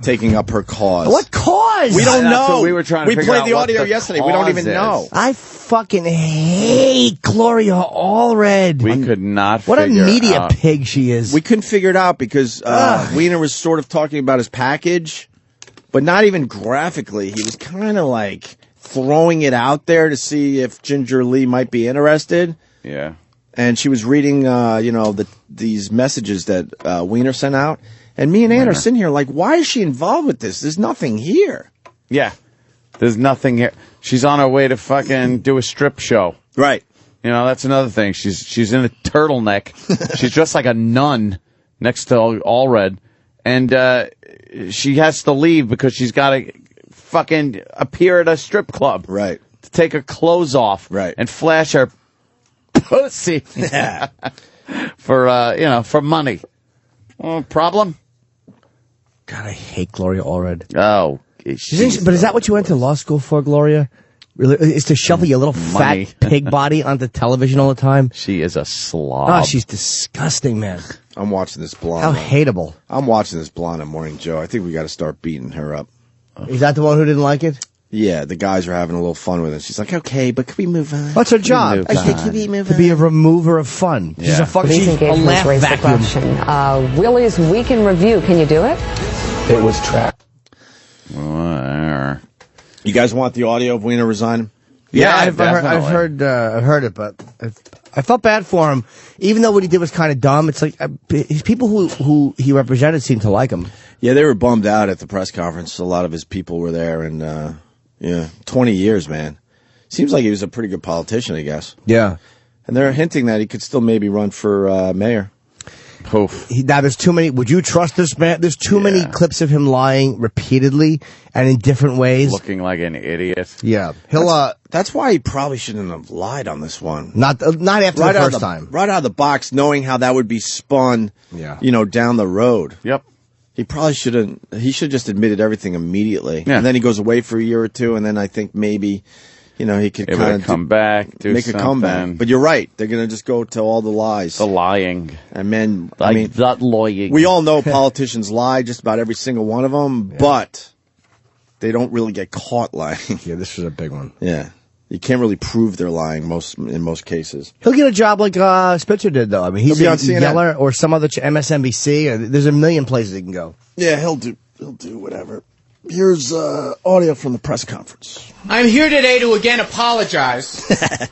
taking up her cause. What cause? We don't know. We were trying to We figure played out the what audio the yesterday. We don't even cause know. is. I fucking hate Gloria Allred. We could not What a figure media out. pig she is. We couldn't figure it out because Weiner was sort of talking about his package, but not even graphically. He was kind of like throwing it out there to see if Ginger Lee might be interested. Yeah. And she was reading, these messages that Weiner sent out. And me and Ann are sitting here like, why is she involved with this? There's nothing here. Yeah. There's nothing here. She's on her way to fucking do a strip show. Right. You know, that's another thing. She's in a turtleneck. She's dressed like a nun next to Allred. And she has to leave because she's got to fucking appear at a strip club. Right. To take her clothes off. Right. And flash her pussy. Yeah. for money. Problem? God, I hate Gloria Allred. Oh. But is that what you went to law school for, Gloria? Really, is to shuffle your little Money. fat pig body onto television all the time? She is a slob. Oh, she's disgusting, man. I'm watching this blonde. How hateable. I'm watching this blonde on Morning Joe. I think we got to start beating her up. Is that the one who didn't like it? Yeah, the guys are having a little fun with it. She's like, okay, but could we move on? What's her job? Move on. To be a remover of fun. She's a fucking These engagements laugh raise the vacuum. question. Willie's Week in Review. Can you do it? It was trapped. You guys want the audio of Weiner resigning? Yeah, I've definitely. heard it, but I felt bad for him. Even though what he did was kind of dumb, it's like his people who he represented seemed to like him. Yeah, they were bummed out at the press conference. A lot of his people were there, and 20 years, man. Seems like he was a pretty good politician, I guess. Yeah. And they're hinting that he could still maybe run for mayor. Poof. Now, there's too many. Would you trust this man? There's too many clips of him lying repeatedly and in different ways. Looking like an idiot. Yeah, he'll. That's why he probably shouldn't have lied on this one. Not after the first time. Right out of the box, knowing how that would be spun. Yeah. Down the road. Yep. He probably shouldn't. He should just admitted everything immediately. Yeah. And then he goes away for a year or two, and then I think maybe, he could It kind would of come back, do make something. a comeback. But you're right. They're going to just go to all the lies. The lying. And men, That lying. we all know politicians lie, just about every single one of them, but they don't really get caught lying. Yeah, this was a big one. Yeah. You can't really prove they're lying in most cases. He'll get a job like Spitzer did, though. I mean, he's He'll be a on CNN. Yeller or some other MSNBC. There's a million places he can go. Yeah, he'll do whatever. Here's audio from the press conference. I'm here today to again apologize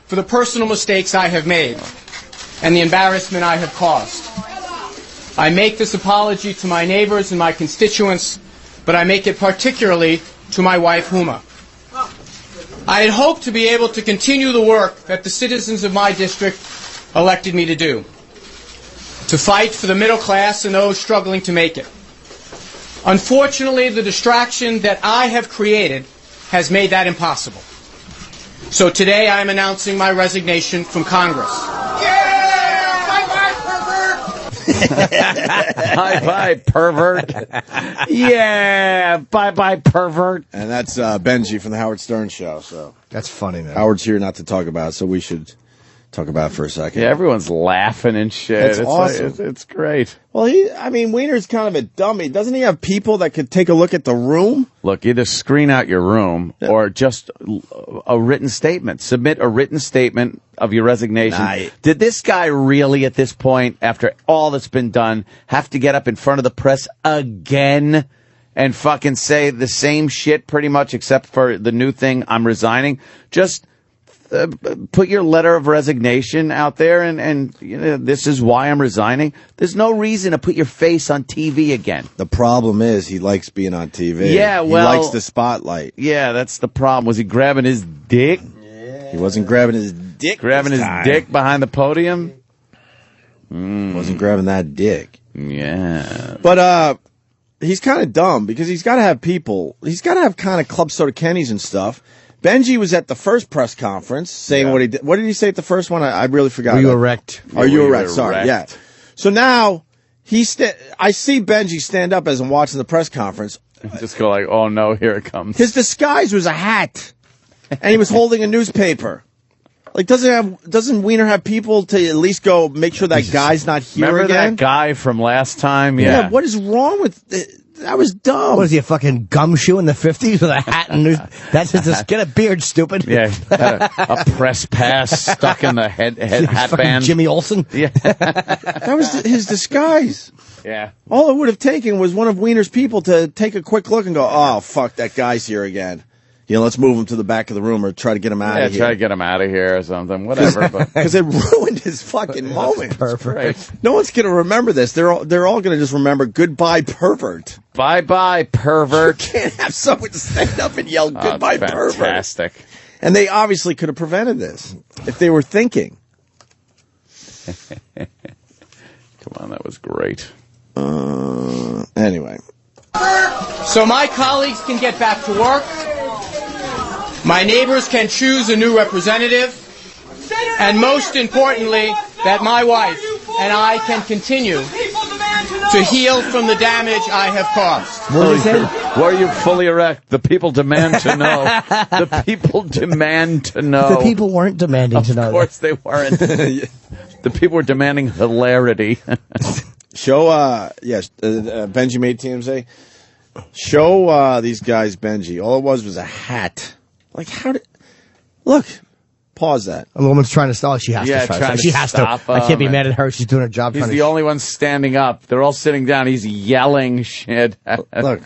for the personal mistakes I have made and the embarrassment I have caused. I make this apology to my neighbors and my constituents, but I make it particularly to my wife, Huma. I had hoped to be able to continue the work that the citizens of my district elected me to do, to fight for the middle class and those struggling to make it. Unfortunately, the distraction that I have created has made that impossible. So today I am announcing my resignation from Congress. Bye-bye, pervert. Yeah, bye-bye, pervert. And that's Benji from the Howard Stern Show. So That's funny, man. Howard's here not to talk about it, so we should talk about it for a second. Yeah, everyone's laughing and shit. It's awesome. It's great. Well, Weiner's kind of a dummy. Doesn't he have people that could take a look at the room? Look, either screen out your room or just a written statement. Submit a written statement of your resignation. Nah. Did this guy really, at this point, after all that's been done, have to get up in front of the press again and fucking say the same shit pretty much, except for the new thing, I'm resigning. Just put your letter of resignation out there, and you know, this is why I'm resigning. There's no reason to put your face on TV again. The problem is he likes being on TV. Yeah, well, he likes the spotlight. Yeah, that's the problem. Was he grabbing his dick? Yeah. He wasn't grabbing his dick. Grabbing his dick behind the podium? Wasn't grabbing that dick. Yeah. But he's kind of dumb because he's got to have people. He's got to have kind of Club Soda Kennys and stuff. Benji was at the first press conference saying what he did. What did he say at the first one? I really forgot. Were you erect? Are you erect? Sorry. Yeah. So now I see Benji stand up as I'm watching the press conference. Just go like, oh no, here it comes. His disguise was a hat, and he was holding a newspaper. Like, doesn't Weiner have people to at least go make sure that guy's not here Remember again? that guy from last time? Yeah. What is wrong with that? Was dumb. What is he, a fucking gumshoe in the 50s with a hat and news? That's just get a beard, stupid. Yeah, had a press pass stuck in the head band. Jimmy Olsen. Yeah, that was his disguise. Yeah. All it would have taken was one of Weiner's people to take a quick look and go, "Oh fuck, that guy's here again." You know, let's move him to the back of the room or try to get him out of here. Yeah, try to get him out of here or something. Whatever. Because it ruined his fucking moment. Perfect. No one's going to remember this. They're all going to just remember goodbye, pervert. Bye-bye, pervert. You can't have someone stand up and yell goodbye, pervert. Fantastic. And they obviously could have prevented this if they were thinking. Come on, that was great. Anyway. So my colleagues can get back to work. My neighbors can choose a new representative. And most importantly, that my wife and I can continue to heal from the damage I have caused. Were you fully erect? The people demand to know. The people demand to know. The people weren't demanding to know. Of course they weren't. The people were demanding hilarity. Show, Benji made TMZ. Show these guys Benji. All it was a hat. Like, look, pause that. A woman's trying to stall. She has to. She has to. I can't be mad at her. She's doing her job. He's the only one standing up. They're all sitting down. He's yelling shit. Look,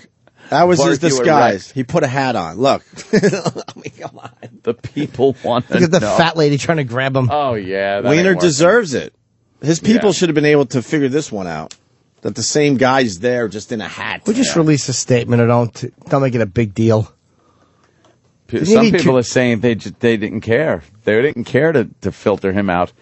that was his disguise. He put a hat on. Look. I mean, come on. The people want to know. Look at the fat lady trying to grab him. Oh, yeah. Weiner deserves it. His people should have been able to figure this one out. That the same guy's there, just in a hat. We just release a statement and don't make it a big deal. Some people are saying they didn't care. They didn't care to filter him out.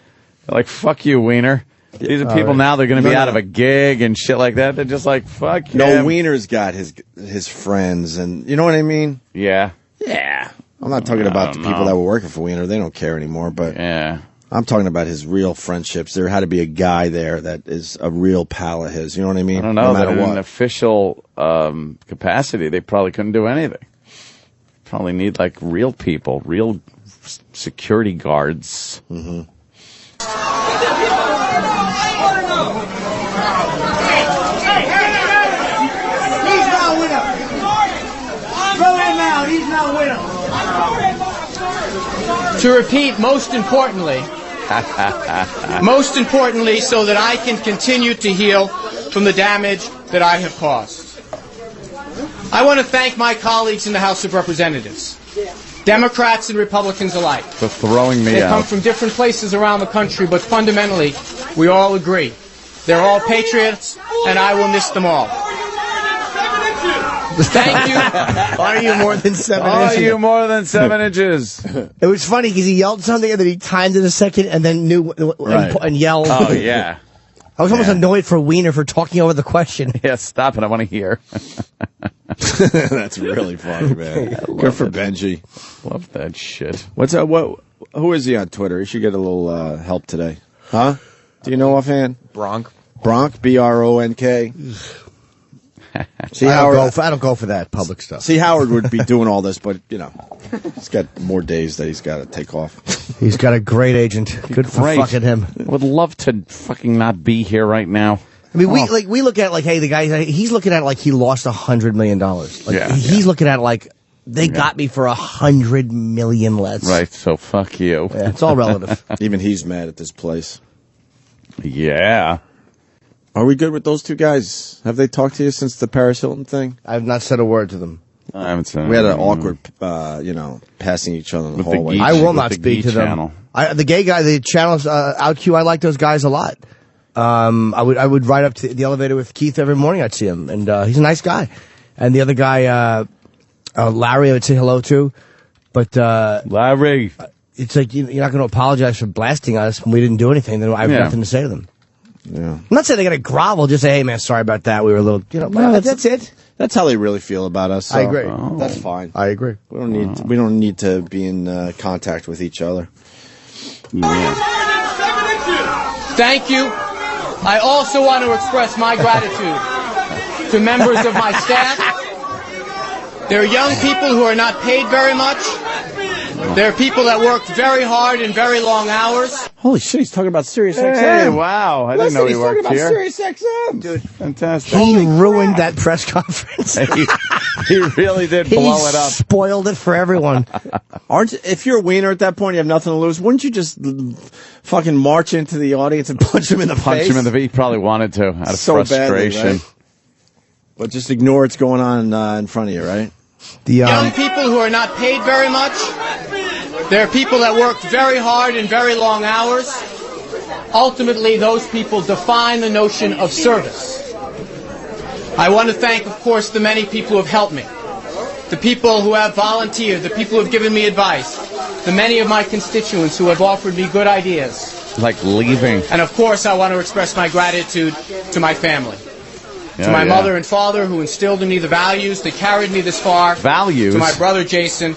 They're like, fuck you, Weiner. These are people now, they're going to be out of a gig and shit like that. They're just like, fuck him. No, Weiner's got his friends, and you know what I mean? Yeah. Yeah. I'm not talking about the people that were working for Weiner. They don't care anymore, but yeah. I'm talking about his real friendships. There had to be a guy there that is a real pal of his. You know what I mean? I don't know. No matter in what. an official capacity, they probably couldn't do anything. Probably need like real people, real security guards. Mm-hmm. He's not with him. Throw him out. He's not with him. To repeat, most importantly, so that I can continue to heal from the damage that I have caused. I want to thank my colleagues in the House of Representatives, Democrats and Republicans alike. For throwing me They out. come from different places around the country, but fundamentally, we all agree. They're all patriots, and I will miss them all. Thank you. Are you more than 7 inches? Are you more than 7 inches? It was funny because he yelled something and then he timed it a second and then knew and yelled. Oh, yeah. I was almost annoyed for Weiner for talking over the question. Yeah, stop it. I want to hear. That's really funny, man. Good for Benji. Love that shit. What's up? Who is he on Twitter? He should get a little help today. Huh? Do you know offhand? Bronk. Bronk? B-R-O-N-K. See, I don't go for that public stuff. See, Howard would be doing all this, but, you know, he's got more days that he's got to take off. He's got a great agent. Good for fucking him. Would love to fucking not be here right now. I mean, we look at it like, hey, the guy, he's looking at it like he lost $100 million. Like, he's looking at it like they got me for $100 million less. Right, so fuck you. Yeah, it's all relative. Even he's mad at this place. Yeah. Are we good with those two guys? Have they talked to you since the Paris Hilton thing? I have not said a word to them. I haven't said We had an awkward, passing each other in the hallway. I will not speak to them. The gay guy, the channels, OutQ, I like those guys a lot. I would ride up to the elevator with Keith every morning. I'd see him, and he's a nice guy. And the other guy, Larry, I would say hello to. But Larry, it's like you're not going to apologize for blasting us when we didn't do anything. Then I have nothing to say to them. Yeah. I'm not saying they got to grovel. Just say, "Hey, man, sorry about that. We were a little, that's it." That's how they really feel about us. So I agree. That's fine. I agree. We don't need to be in contact with each other. Thank you. I also want to express my gratitude to members of my staff. There are young people who are not paid very much. There are people that work very hard and very long hours. Holy shit, he's talking about SiriusXM. Hey, wow. I didn't know he worked here. He's talking about SiriusXM. Dude, fantastic. He ruined that press conference. he really did blow it up. Spoiled it for everyone. If you're a wiener at that point, you have nothing to lose. Wouldn't you just fucking march into the audience and punch him in the face? Punch him in the face. He probably wanted to, out of frustration. Badly, right? But just ignore what's going on in front of you, right? Young people who are not paid very much. There are people that work very hard and very long hours. Ultimately, those people define the notion of service. I want to thank, of course, the many people who have helped me. The people who have volunteered, the people who have given me advice, the many of my constituents who have offered me good ideas. Like leaving. And of course, I want to express my gratitude to my family. To my mother and father who instilled in me the values that carried me this far. Values? To my brother Jason.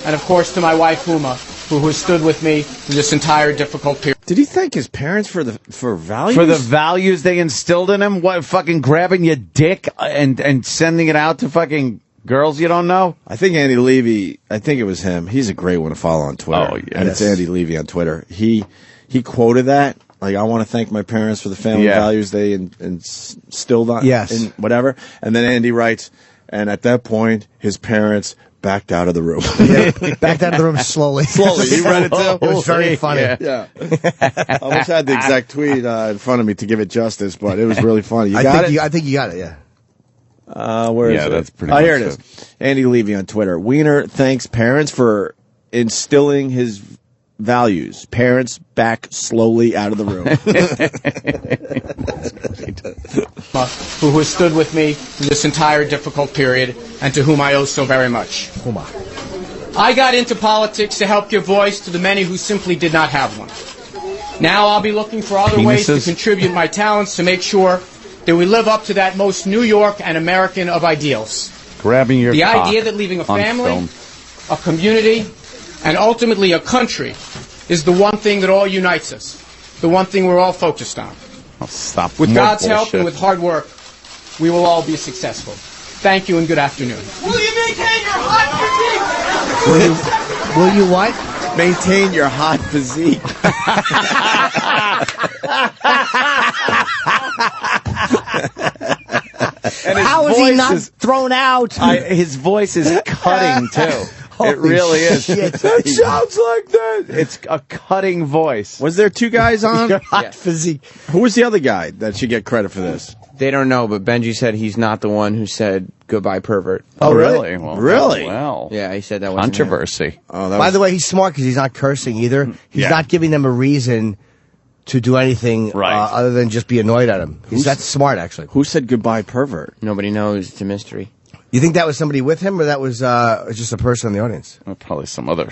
And of course to my wife Huma, who has stood with me through this entire difficult period. Did he thank his parents for values? For the values they instilled in him? What, fucking grabbing your dick and sending it out to fucking girls you don't know? I think Andy Levy, I think it was him. He's a great one to follow on Twitter. Oh, yes. And it's Andy Levy on Twitter. He quoted that. Like, I want to thank my parents for the family values they instilled on, in whatever. And then Andy writes, and at that point, his parents backed out of the room. Backed out of the room slowly. Slowly. You read it too? It was very funny. Yeah. I wish I had the exact tweet in front of me to give it justice, but it was really funny. You got it? I think you got it, yeah. Where is it? That's pretty much here it is. Andy Levy on Twitter. Wiener thanks parents for instilling his values. Parents back slowly out of the room. Who has stood with me through this entire difficult period and to whom I owe so very much. I got into politics to help give voice to the many who simply did not have one. Now I'll be looking for other ways to contribute my talents to make sure that we live up to that most New York and American of ideals. Grabbing your The cock idea that leaving a family, film. a community, and ultimately a country is the one thing that all unites us, the one thing we're all focused on. Stop. With God's help and with hard work, we will all be successful. Thank you and good afternoon. Will you maintain your hot physique? Will you what? Maintain your hot physique. And how is he not thrown out? His voice is cutting, too. It really is. Shit. It sounds like that. It's a cutting voice. Was there two guys on? Your hot physique. Who was the other guy that should get credit for this? They don't know, but Benji said he's not the one who said goodbye, pervert. Oh, really? Well, really? Well, yeah, he said that was controversy. By the way, he's smart because he's not cursing either. He's not giving them a reason to do anything other than just be annoyed at him. That's smart, actually. Who said goodbye, pervert? Nobody knows. It's a mystery. You think that was somebody with him, or that was just a person in the audience? Well, probably some other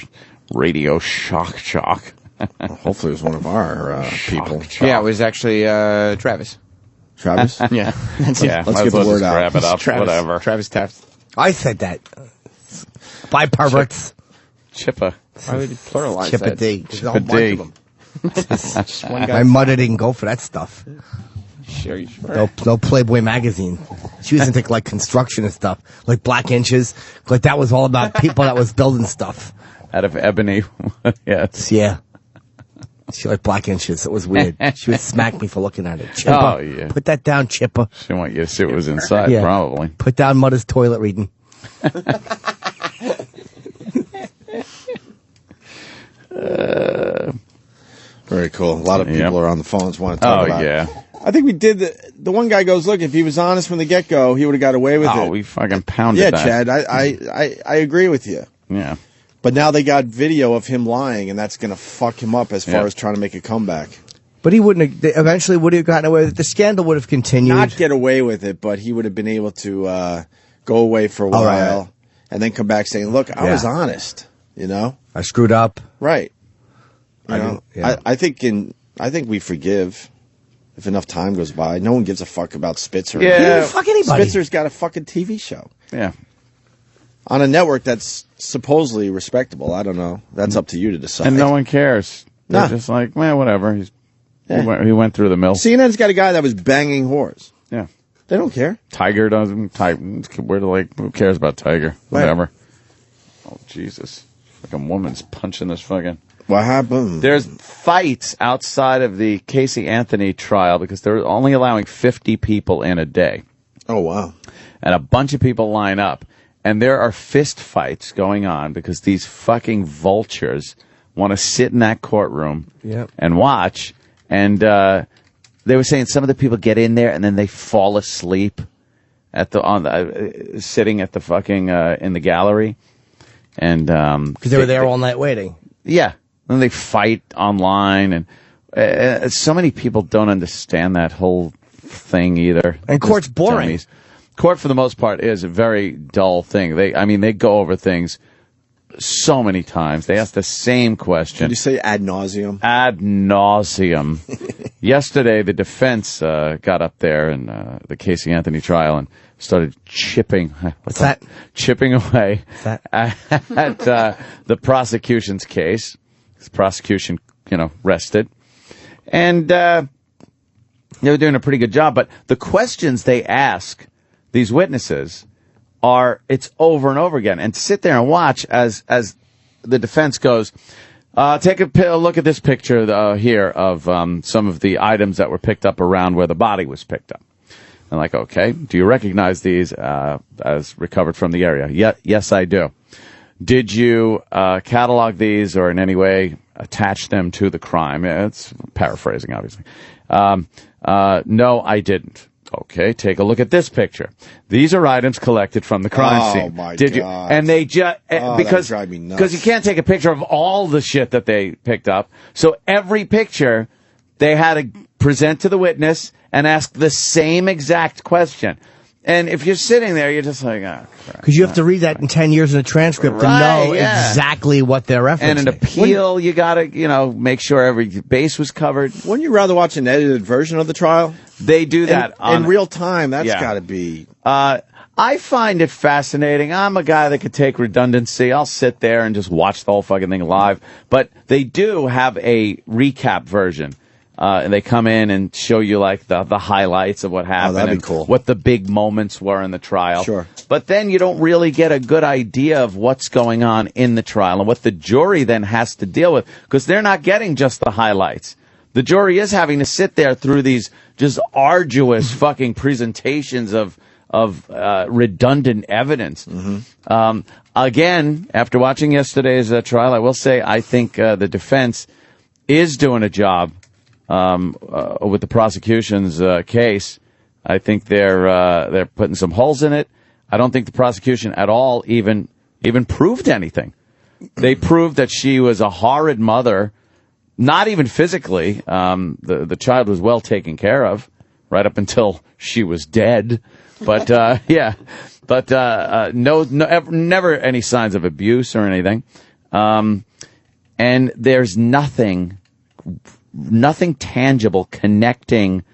radio shock jock. Well, hopefully it was one of our people. Yeah, it was actually Travis. Travis? Yeah. Let's get the word out. Grab it up, Travis, whatever. Travis Taft. I said that. Bye, perverts. Chippa. Why would you pluralize Chippa that? D. There's a Chippa whole bunch D. of them. Just one guy. My mother didn't go for that stuff. Sure. No Playboy magazine. She was into like construction and stuff, like Black Inches. Like that was all about people that was building stuff. Out of ebony. Yes. Yeah. She liked Black Inches. It was weird. She would smack me for looking at it. Chippa, Oh, yeah. put that down, Chippa. She didn't want you to see what was inside, Yeah. probably. Put down Mother's toilet reading. Very cool. A lot of people are on the phones want to talk about I think we did the one guy goes, look, if he was honest from the get-go, he would have got away with it. Oh, we fucking pounded that. Yeah, Chad, I agree with you. Yeah. But now they got video of him lying, and that's going to fuck him up as far as trying to make a comeback. But he wouldn't have, eventually would have gotten away with it. The scandal would have continued. Not get away with it, but he would have been able to go away for a while and then come back saying, look, I was honest, you know? I screwed up. Right. I think we forgive if enough time goes by. No one gives a fuck about Spitzer. Yeah. He didn't fuck anybody. Spitzer's got a fucking TV show. Yeah. On a network that's supposedly respectable. I don't know. That's up to you to decide. And no one cares. They're just like, well, whatever. He went through the mill. CNN's got a guy that was banging whores. Yeah. They don't care. Tiger doesn't. Who cares about Tiger? Whatever. Oh, Jesus. Fucking woman's punching this fucking... What happened? There's fights outside of the Casey Anthony trial because they're only allowing 50 people in a day. Oh, wow. And a bunch of people line up. And there are fist fights going on because these fucking vultures want to sit in that courtroom and watch. And they were saying some of the people get in there and then they fall asleep sitting at the fucking in the gallery. And because they were there all night waiting. Yeah. And they fight online, and so many people don't understand that whole thing either. And court's boring. Dummies. Court, for the most part, is a very dull thing. They go over things so many times. They ask the same question. Did you say ad nauseum? Ad nauseum. Yesterday, the defense got up there in the Casey Anthony trial and started chipping away at the prosecution's case. The prosecution, rested. And they were doing a pretty good job. But the questions they ask these witnesses it's over and over again. And sit there and watch as the defense goes, take a look at this picture here of some of the items that were picked up around where the body was picked up. And like, okay, do you recognize these as recovered from the area? Yes, I do. Did you catalog these or in any way attach them to the crime? It's paraphrasing, obviously. No, I didn't. Okay, take a look at this picture. These are items collected from the crime scene. Oh, my God. You? And they just... because drive me nuts. You can't take a picture of all the shit that they picked up. So every picture, they had to present to the witness and ask the same exact question. And if you're sitting there, you're just like, oh, crap. Because you have to read that in 10 years in a transcript to know exactly what they're referencing. And an appeal, you got to, make sure every base was covered. Wouldn't you rather watch an edited version of the trial? They do that. In real time, that's got to be... I find it fascinating. I'm a guy that could take redundancy. I'll sit there and just watch the whole fucking thing live. But they do have a recap version. And they come in and show you like the highlights of what happened. That'd be cool. What the big moments were in the trial. Sure. But then you don't really get a good idea of what's going on in the trial and what the jury then has to deal with, because they're not getting just the highlights. The jury is having to sit there through these just arduous fucking presentations of redundant evidence. Mm-hmm. Again, after watching yesterday's trial, I will say I think the defense is doing a job with the prosecution's case. I think they're putting some holes in it. I don't think the prosecution at all even proved anything. They proved that she was a horrid mother, not even physically. The child was well taken care of right up until she was dead. But never any signs of abuse or anything. And there's nothing tangible connecting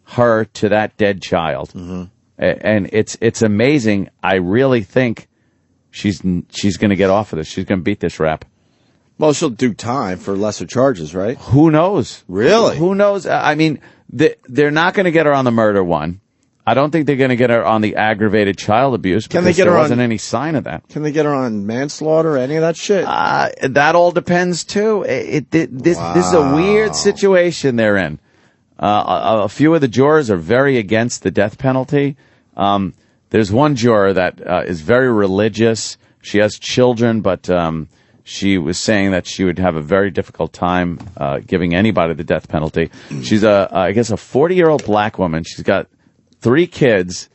her to that dead child. Mm-hmm. And it's amazing. I really think she's going to get off of this. She's going to beat this rap. Well, she'll do time for lesser charges, right? Who knows? Really? Who knows? I mean, they're not going to get her on the murder one. I don't think they're going to get her on the aggravated child abuse because there wasn't any sign of that. Can they get her on manslaughter or any of that shit? That all depends, too. This is a weird situation they're in. A few of the jurors are very against the death penalty. There's one juror that is very religious. She has children, but She was saying that she would have a very difficult time giving anybody the death penalty. She's I guess a 40-year-old black woman. She's got 3 kids,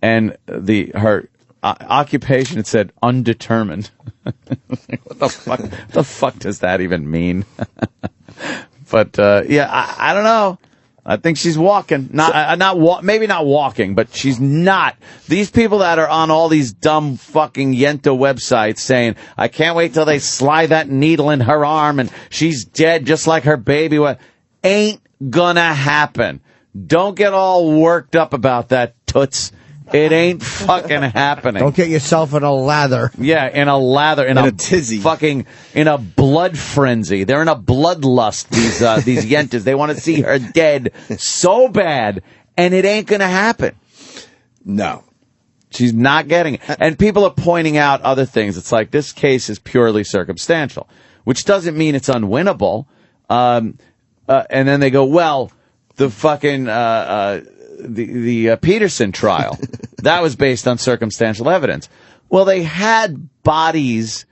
and her occupation, it said undetermined. What the fuck? What the fuck does that even mean? But I don't know. I think she's walking. Maybe not walking, but she's not. These people that are on all these dumb fucking Yenta websites saying, I can't wait till they slide that needle in her arm and she's dead just like her baby was. Ain't gonna happen. Don't get all worked up about that, toots. It ain't fucking happening. Don't get yourself in a lather. Yeah, in a lather, in a tizzy, fucking in a blood frenzy. They're in a bloodlust. These yentas. They want to see her dead so bad, and it ain't gonna happen. No, she's not getting it. And people are pointing out other things. It's like this case is purely circumstantial, which doesn't mean it's unwinnable. And then they go, well, the fucking the Peterson trial, that was based on circumstantial evidence. Well, they had bodies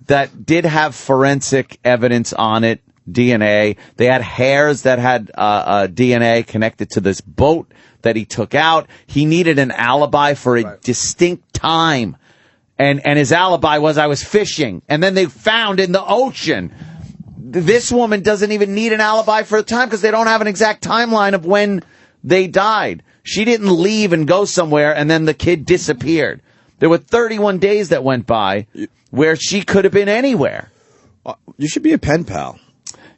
that did have forensic evidence on it, DNA. They had hairs that had DNA connected to this boat that he took out. He needed an alibi for a distinct time. And his alibi was, I was fishing. And then they found in the ocean. This woman doesn't even need an alibi for a time because they don't have an exact timeline of when they died. She didn't leave and go somewhere and then the kid disappeared. There were 31 days that went by where she could have been anywhere. You should be a pen pal.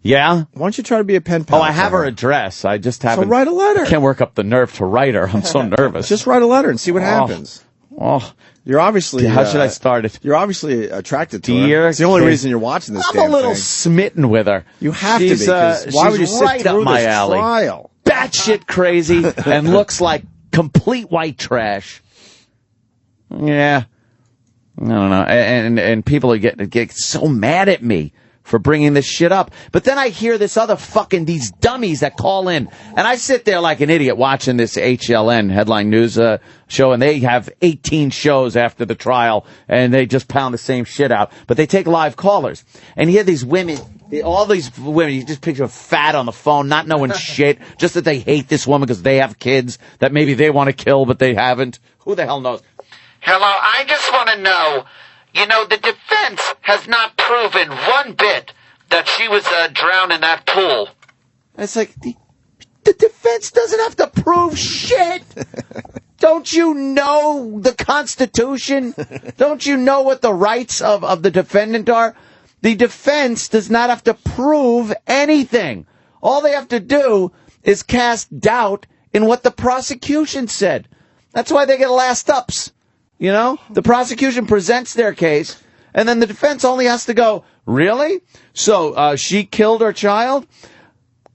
Yeah? Why don't you try to be a pen pal? Oh, I have her address. I just haven't. So write a letter. I can't work up the nerve to write her. I'm so nervous. Just write a letter and see what happens. Oh. You're obviously... How should I start it? You're obviously attracted to her. It's the only reason you're watching this I'm a little smitten with her. You have to be. Why would you sit right through up my this alley. trial? Batshit crazy and looks like complete white trash. Yeah. I don't know. And people are get so mad at me for bringing this shit up. But then I hear this other fucking, these dummies that call in. And I sit there like an idiot watching this HLN headline news show, and they have 18 shows after the trial, and they just pound the same shit out. But they take live callers. And you hear these women, all these women, you just picture fat on the phone, not knowing shit, just that they hate this woman because they have kids that maybe they want to kill, but they haven't. Who the hell knows? Hello, I just want to know, the defense has not proven one bit that she was drowned in that pool. It's like, the defense doesn't have to prove shit. Don't you know the Constitution? Don't you know what the rights of the defendant are? The defense does not have to prove anything. All they have to do is cast doubt in what the prosecution said. That's why they get last ups. The prosecution presents their case, and then the defense only has to go, really? So she killed her child?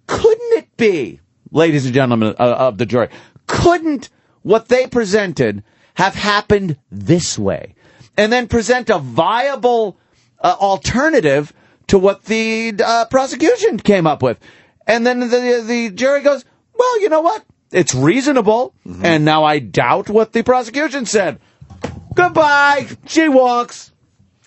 Couldn't it be, ladies and gentlemen of the jury, couldn't what they presented have happened this way? And then present a viable alternative to what the prosecution came up with. And then the jury goes, well, you know what? It's reasonable, and now I doubt what the prosecution said. Goodbye. She walks.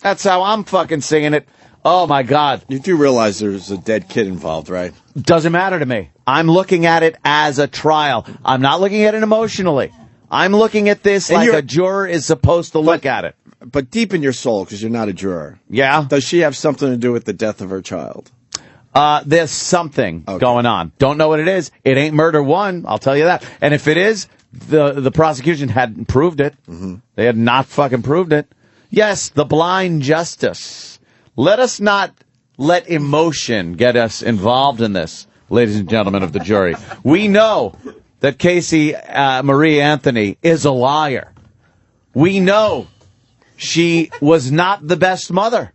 That's how I'm fucking singing it. Oh, my God. You do realize there's a dead kid involved, right? Doesn't matter to me. I'm looking at it as a trial. I'm not looking at it emotionally. I'm looking at this like a juror is supposed to look at it. But deep in your soul, because you're not a juror. Yeah? Does she have something to do with the death of her child? There's something going on. Don't know what it is. It ain't murder one, I'll tell you that. And if it is, the prosecution hadn't proved it. They had not fucking proved it. Yes, the blind justice. Let us not let emotion get us involved in this, ladies and gentlemen of the jury. We know that Casey Marie Anthony is a liar. We know she was not the best mother.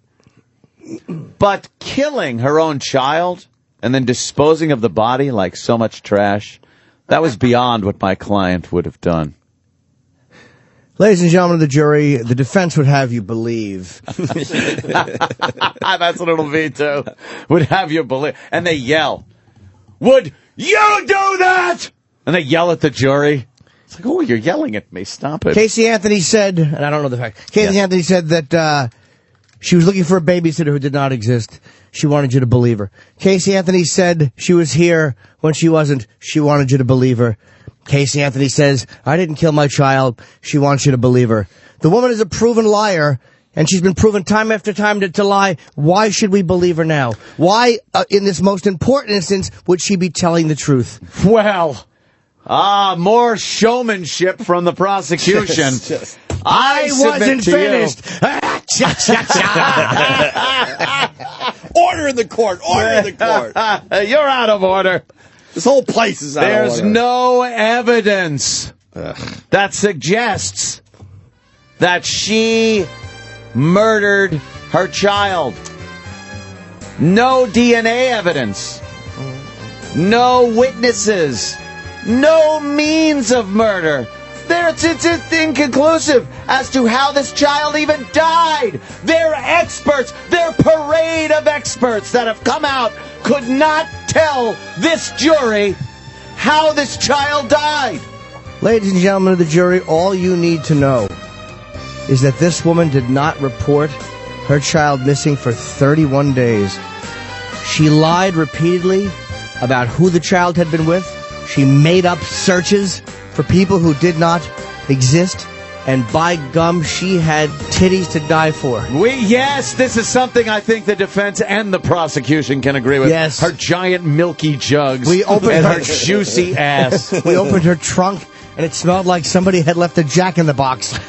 But killing her own child and then disposing of the body like so much trash, that was beyond what my client would have done. Ladies and gentlemen of the jury, the defense would have you believe. That's what it'll be, too. Would have you believe. And they yell, would you do that? And they yell at the jury. It's like, oh, you're yelling at me. Stop it. Casey Anthony said, and I don't know the fact, Casey Anthony said that She was looking for a babysitter who did not exist. She wanted you to believe her. Casey Anthony said she was here when she wasn't. She wanted you to believe her. Casey Anthony says, I didn't kill my child. She wants you to believe her. The woman is a proven liar, and she's been proven time after time to lie. Why should we believe her now? Why, in this most important instance, would she be telling the truth? Well, more showmanship from the prosecution. I wasn't finished. Order in the court. Order in the court. You're out of order. This whole place is out of order. There's no evidence that suggests that she murdered her child. No DNA evidence. No witnesses. No means of murder. It's inconclusive as to how this child even died. They're experts. Their parade of experts that have come out could not tell this jury how this child died. Ladies and gentlemen of the jury, all you need to know is that this woman did not report her child missing for 31 days. She lied repeatedly about who the child had been with. She made up searches for people who did not exist. And by gum, she had titties to die for. Yes, this is something I think the defense and the prosecution can agree with. Yes. Her giant milky jugs and her juicy ass. We opened her trunk, and it smelled like somebody had left a Jack in the Box.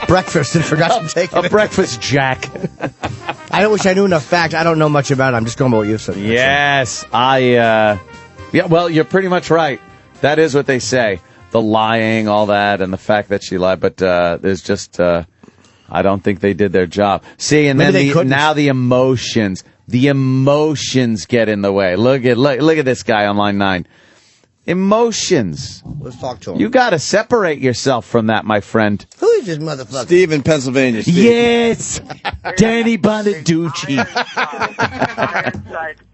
Breakfast and forgot to take it. A breakfast Jack. I wish I knew enough facts. I don't know much about it. I'm just going by what you said. Yes, yeah, well, you're pretty much right. That is what they say. The lying, all that, and the fact that she lied. But there's just, I don't think they did their job. See, and Maybe then now the emotions get in the way. Look at this guy on line 9. Emotions. Let's talk to him. You got to separate yourself from that, my friend. Who is this motherfucker? Steve in Pennsylvania. Steve. Yes, Danny Bonaducci.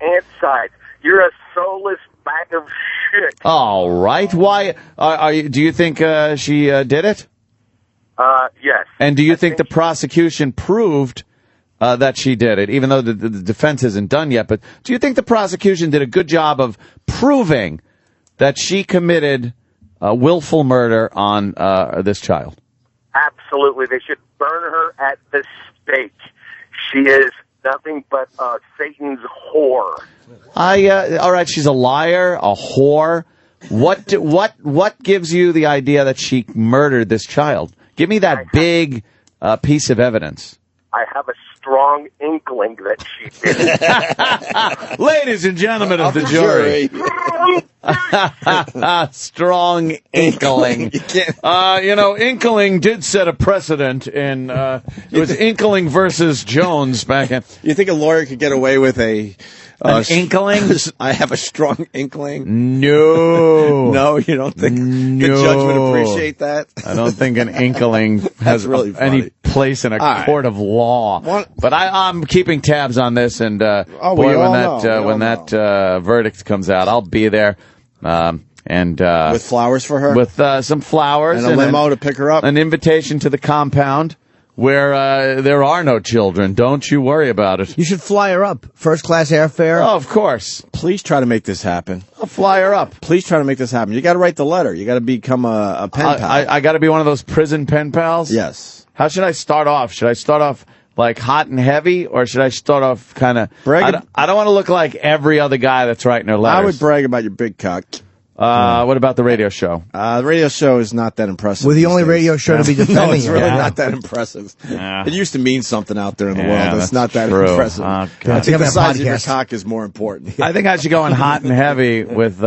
Ant-side. You're a soulless bag of shit. All right. Why? Do you think she did it? Yes. And do you think the prosecution proved that she did it, even though the defense isn't done yet? But do you think the prosecution did a good job of proving that she committed willful murder on this child? Absolutely. They should burn her at the stake. She is nothing but Satan's whore. All right, she's a liar, a whore. What gives you the idea that she murdered this child? Give me that big piece of evidence. I have a strong inkling that she did it. Ladies and gentlemen of the jury. Strong inkling. Inkling did set a precedent in, it was Inkling versus Jones back in. You think a lawyer could get away with an inkling? I have a strong inkling. No. No, you don't think the judge would appreciate that? I don't think an inkling has really any place in a court of law. But I'm keeping tabs on this, and when that verdict comes out, I'll be there. With flowers for her? With some flowers. And a limo to pick her up? An invitation to the compound where there are no children. Don't you worry about it. You should fly her up. First-class airfare. Oh, of course. Please try to make this happen. I'll fly her up. Please try to make this happen. You got to write the letter. You got to become a pen pal. I got to be one of those prison pen pals? Yes. How should I start off? Should I start off like hot and heavy, or should I start off kind of... I don't want to look like every other guy that's writing their letters. I would brag about your big cock. What about the radio show? The radio show is not that impressive. We're the only radio show to be defending No, it's really it. not that impressive. Yeah. It used to mean something out there in the world. It's not that true. impressive. Oh, I think the size of your cock is more important. I think I should go in hot and heavy with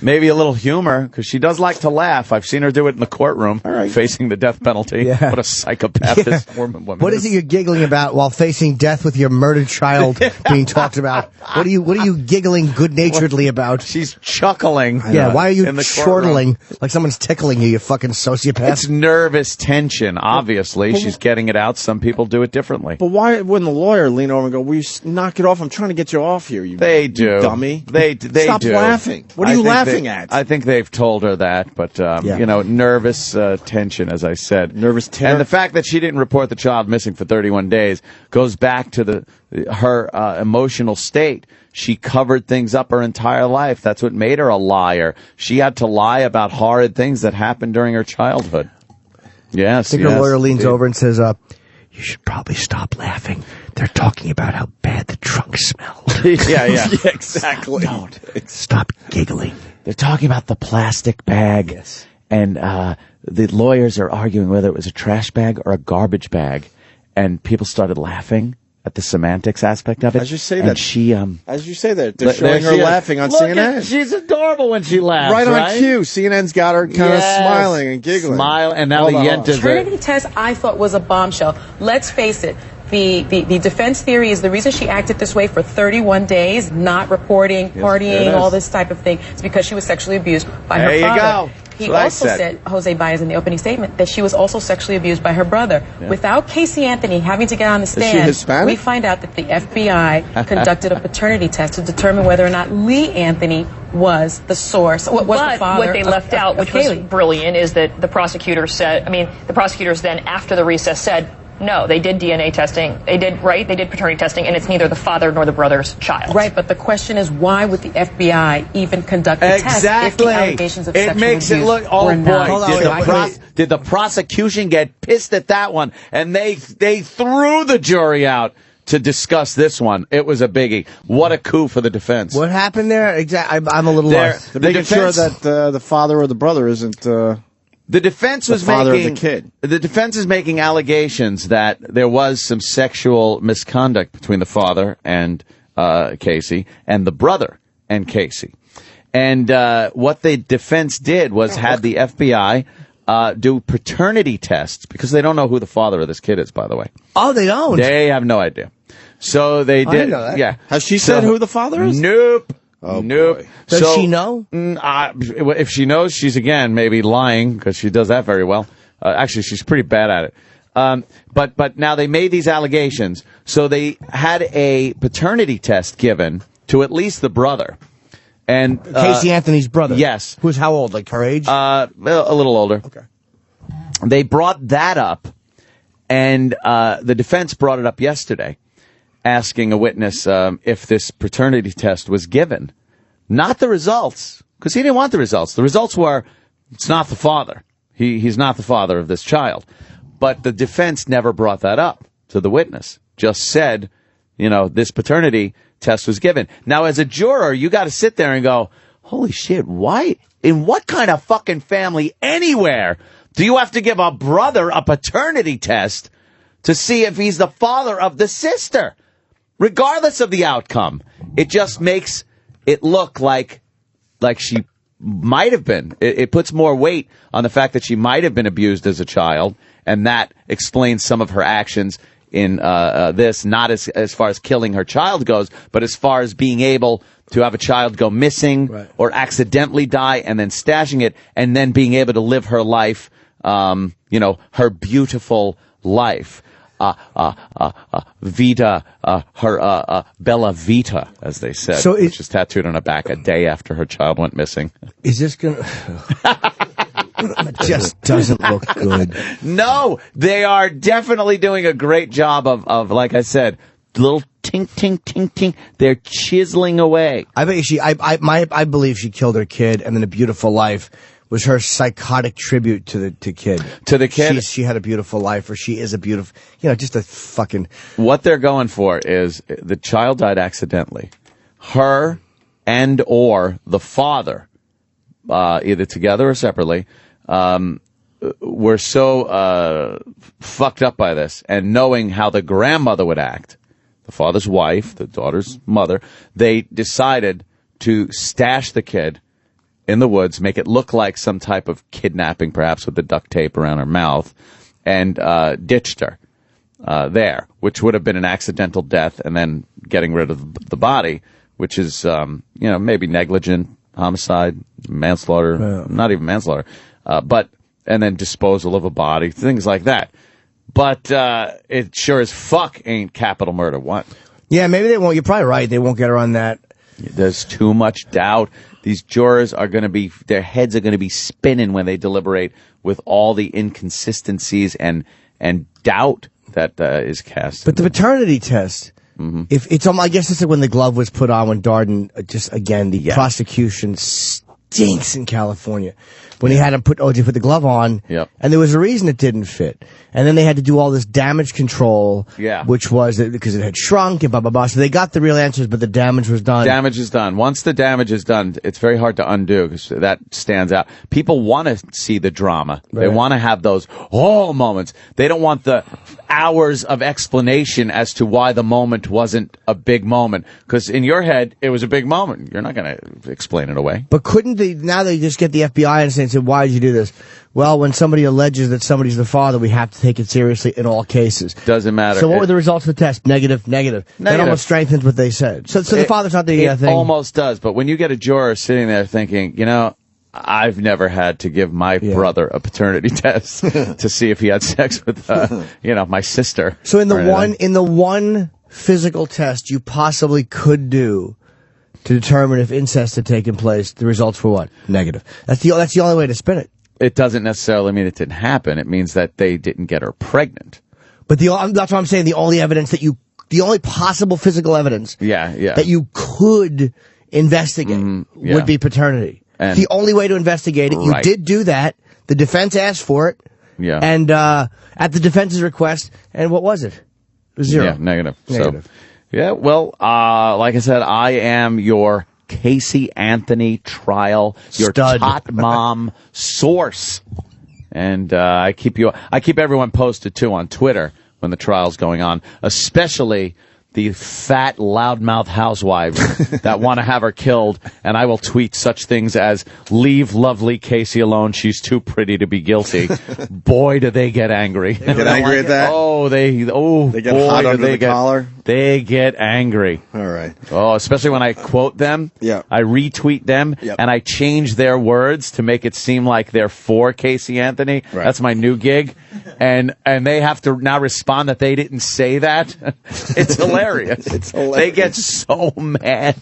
maybe a little humor, because she does like to laugh. I've seen her do it in the courtroom, facing the death penalty. Yeah. What a psychopath this woman What is it you're giggling about while facing death with your murdered child being talked about? What are you giggling good-naturedly about? She's chuckling. Yeah, why are you in the chortling like someone's tickling you, you fucking sociopath? It's nervous tension, obviously. She's getting it out. Some people do it differently. But why wouldn't the lawyer lean over and go, will you knock it off? I'm trying to get you off here, you dummy. They Stop do. laughing. What are you laughing at? I think they've told her that, but, nervous tension, as I said. Nervous terror. And the fact that she didn't report the child missing for 31 days goes back to her emotional state. She covered things up her entire life. That's what made her a liar. She had to lie about horrid things that happened during her childhood. Yes, I think her lawyer leans over and says, you should probably stop laughing. They're talking about how bad the trunk smelled. yeah, exactly. Don't. Stop giggling. They're talking about the plastic bag. Yes. And the lawyers are arguing whether it was a trash bag or a garbage bag. And people started laughing at the semantics aspect of it. As you say and that, as you say that, they're showing her laughing on CNN. She's adorable when she laughs. Right on cue. CNN's got her kind of smiling and giggling. And now the Yent is paternity test I thought was a bombshell. Let's face it. The defense theory is the reason she acted this way for 31 days, not reporting, partying, all this type of thing, is because she was sexually abused by her father. There you go. He also said, Jose Baez, in the opening statement, that she was also sexually abused by her brother. Yeah. Without Casey Anthony having to get on the stand, we find out that the FBI conducted a paternity test to determine whether or not Lee Anthony was the source, was the father. What they left out, which was brilliant, is that the prosecutors then, after the recess, said, no, they did DNA testing. They did paternity testing, and it's neither the father nor the brother's child. Right, but the question is, why would the FBI even conduct the test if the allegations of sexual makes abuse it look, were not? Did the prosecution get pissed at that one? And they threw the jury out to discuss this one. It was a biggie. What a coup for the defense. What happened there? I'm a little lost. They're making sure that the father or the brother isn't... The defense was father making of the kid. The defense is making allegations that there was some sexual misconduct between the father and Casey and the brother and Casey. And what the defense did was had the FBI do paternity tests because they don't know who the father of this kid is, by the way. Oh, they don't? They have no idea. So they did. I didn't know that. Yeah. Has she said who the father is? Nope. Oh, nope. Boy. Does she know? If she knows, she's again maybe lying because she does that very well. Actually, she's pretty bad at it. But now they made these allegations, so they had a paternity test given to at least the brother. And Casey Anthony's brother. Yes. Who's how old? Like her age? A little older. Okay. They brought that up, and the defense brought it up yesterday, asking a witness if this paternity test was given. Not the results, because he didn't want the results. The results were, it's not the father. He's not the father of this child. But the defense never brought that up to the witness. Just said, this paternity test was given. Now, as a juror, you got to sit there and go, holy shit, why? In what kind of fucking family anywhere do you have to give a brother a paternity test to see if he's the father of the sister? Regardless of the outcome, it just makes it look like she might have been. It puts more weight on the fact that she might have been abused as a child, and that explains some of her actions in this, not as far as killing her child goes, but as far as being able to have a child go missing or accidentally die and then stashing it and then being able to live her life, her beautiful life. Vita, her Bella Vita, as they said, which is tattooed on her back a day after her child went missing. Is this gonna? It just doesn't look good. No, they are definitely doing a great job of like I said, little tink, tink, tink, tink. They're chiseling away. I bet I believe she killed her kid, and then A Beautiful Life was her psychotic tribute to the kid. To the kid? She had a beautiful life, or she is a beautiful, just a fucking... What they're going for is the child died accidentally. Her and or the father, either together or separately, were so fucked up by this, and knowing how the grandmother would act, the father's wife, the daughter's mother, they decided to stash the kid in the woods, make it look like some type of kidnapping, perhaps with the duct tape around her mouth, and ditched her there, which would have been an accidental death, and then getting rid of the body, which is, maybe negligent, homicide, manslaughter, not even manslaughter, and then disposal of a body, things like that. But it sure as fuck ain't capital murder 1. Yeah, maybe they won't. You're probably right. They won't get her on that. There's too much doubt. These jurors are going to be, their heads are going to be spinning when they deliberate with all the inconsistencies and doubt that is cast. But the paternity test, if it's I guess it's like when the glove was put on when Darden, just again, the prosecution stinks in California. When he had him put the glove on, and there was a reason it didn't fit. And then they had to do all this damage control, which was because it had shrunk and blah, blah, blah. So they got the real answers, but the damage was done. Damage is done. Once the damage is done, it's very hard to undo because that stands out. People want to see the drama. Right. They want to have those moments. They don't want the hours of explanation as to why the moment wasn't a big moment. Because in your head, it was a big moment. You're not going to explain it away. But couldn't they, now they just get the FBI and say, why did you do this? Well, when somebody alleges that somebody's the father, we have to take it seriously in all cases. Doesn't matter. So what were the results of the test? Negative. That almost strengthens what they said. So the father's not the thing? It almost does. But when you get a juror sitting there thinking, I've never had to give my brother a paternity test to see if he had sex with, my sister. So in the one physical test you possibly could do to determine if incest had taken place, the results were what? Negative. That's the only way to spin it. It doesn't necessarily mean it didn't happen. It means that they didn't get her pregnant. But that's what I'm saying. The only evidence the only possible physical evidence that you could investigate would be paternity. And the only way to investigate it. You did do that. The defense asked for it. Yeah. And at the defense's request, and what was it? It was 0. Yeah, negative. So, like I said, I am your Casey Anthony trial, your tot mom source. And I keep everyone posted too on Twitter when the trial's going on, especially the fat, loudmouth housewives that want to have her killed, and I will tweet such things as, leave lovely Casey alone, she's too pretty to be guilty. Boy, do they get angry. They get angry at that? They get hot under the collar? They get angry. All right. Oh, especially when I quote them. Yeah. I retweet them, and I change their words to make it seem like they're for Casey Anthony. Right. That's my new gig. And they have to now respond that they didn't say that. It's hilarious. It's hilarious. They get so mad.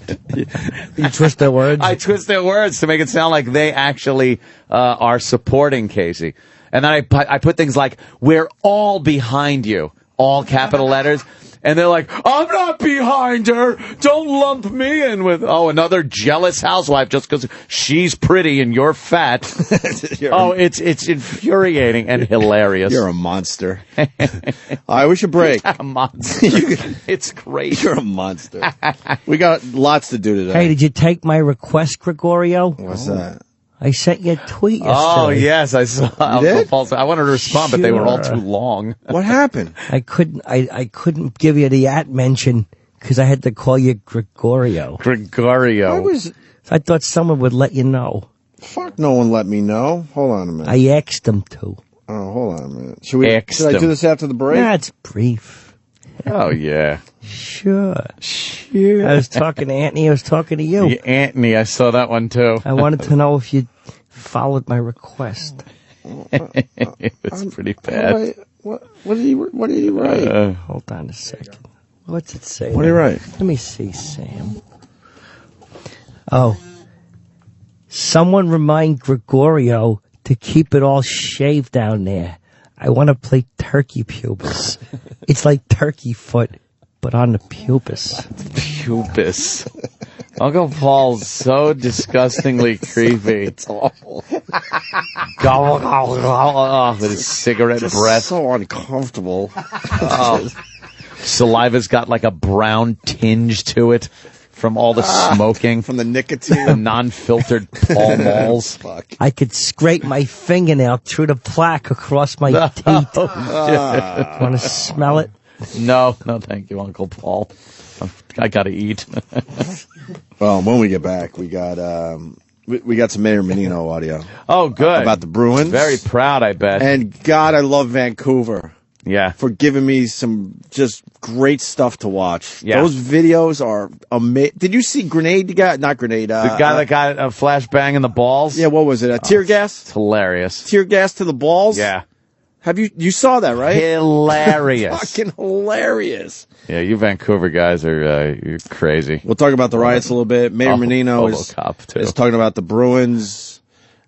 You twist their words? I twist their words to make it sound like they actually are supporting Casey. And then I put things like, we're all behind you, all capital letters. And they're like, I'm not behind her. Don't lump me in with, another jealous housewife just because she's pretty and you're fat. It's infuriating and hilarious. You're a monster. All right, we should break. A monster. It's great. You're a monster. We got lots to do today. Hey, did you take my request, Gregorio? What's that? I sent you a tweet yesterday. Oh, yes, I saw. You did? I wanted to respond, but they were all too long. What happened? I couldn't give you the at mention because I had to call you Gregorio. I thought someone would let you know. Fuck, no one let me know. Hold on a minute. I asked them to. Oh, hold on a minute. Should I do this after the break? Nah, it's brief. Oh, yeah. Sure. I was talking to Anthony. I was talking to you. Anthony, I saw that one, too. I wanted to know if you followed my request. It was pretty bad. What did he write? Hold on a second. What's it say? What did he write? Let me see, Sam. Oh. Someone remind Gregorio to keep it all shaved down there. I want to play turkey pubis. It's like turkey foot, but on the pubis. Pubis. Uncle Paul's so disgustingly creepy. It's awful. Gobble, gobble, gobble, with his cigarette breath. So uncomfortable. Saliva's got like a brown tinge to it from all the smoking. From the nicotine. The non-filtered Pall Malls. Fuck. I could scrape my fingernail through the plaque across my teeth. Want to smell it? No, thank you, Uncle Paul. I gotta eat. Well, when we get back, we got some Mayor Menino audio. Oh, good. About the Bruins. Very proud, I bet. And God, I love Vancouver. Yeah. for giving me some just great stuff to watch. Yeah. Those videos are amazing. Did you see Grenade guy? Not Grenade. The guy that got a flashbang in the balls? Yeah, what was it? Tear gas? It's hilarious. Tear gas to the balls? Yeah. Have you saw that, right? Hilarious. Fucking hilarious. Yeah, you Vancouver guys are you're crazy. We'll talk about the riots a little bit. Mayor Menino is talking about the Bruins.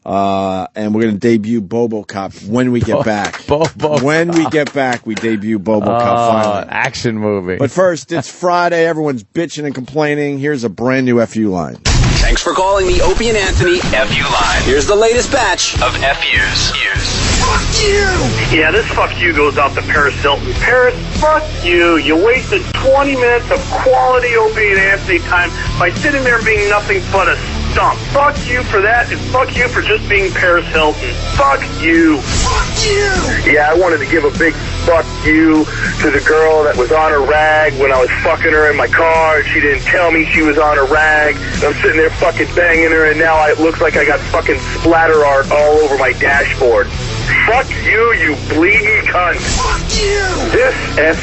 And we're going to debut BoboCop when we get back. When we get back, we debut BoboCop finally. Action movie. But first, it's Friday. Everyone's bitching and complaining. Here's a brand new FU line. Thanks for calling the Opie and Anthony FU line. Here's the latest batch of FUs. Fuck you! Yeah, this fuck you goes out to Paris Hilton. Paris, fuck you. You wasted 20 minutes of quality Opie and Anthony time by sitting there being nothing but a stump. Fuck you for that, and fuck you for just being Paris Hilton. Fuck you. Fuck you! Yeah, I wanted to give a big fuck you to the girl that was on her rag when I was fucking her in my car. She didn't tell me she was on a rag. I'm sitting there fucking banging her, and now it looks like I got fucking splatter art all over my dashboard. Fuck you, you bleeding cunt. Fuck you! This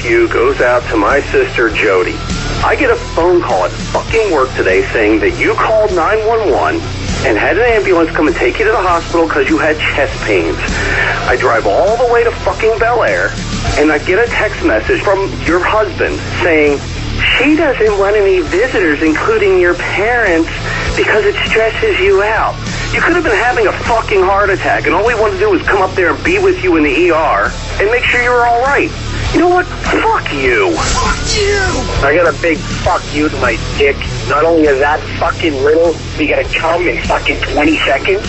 FU goes out to my sister Jody. I get a phone call at fucking work today saying that you called 911 and had an ambulance come and take you to the hospital because you had chest pains. I drive all the way to fucking Bel Air, and I get a text message from your husband saying she doesn't want any visitors, including your parents, because it stresses you out. You could have been having a fucking heart attack, and all we wanted to do was come up there and be with you in the ER and make sure you were all right. You know what? Fuck you. Fuck you. I got a big fuck you to my dick. Not only is that fucking little, we gotta come in fucking 20 seconds.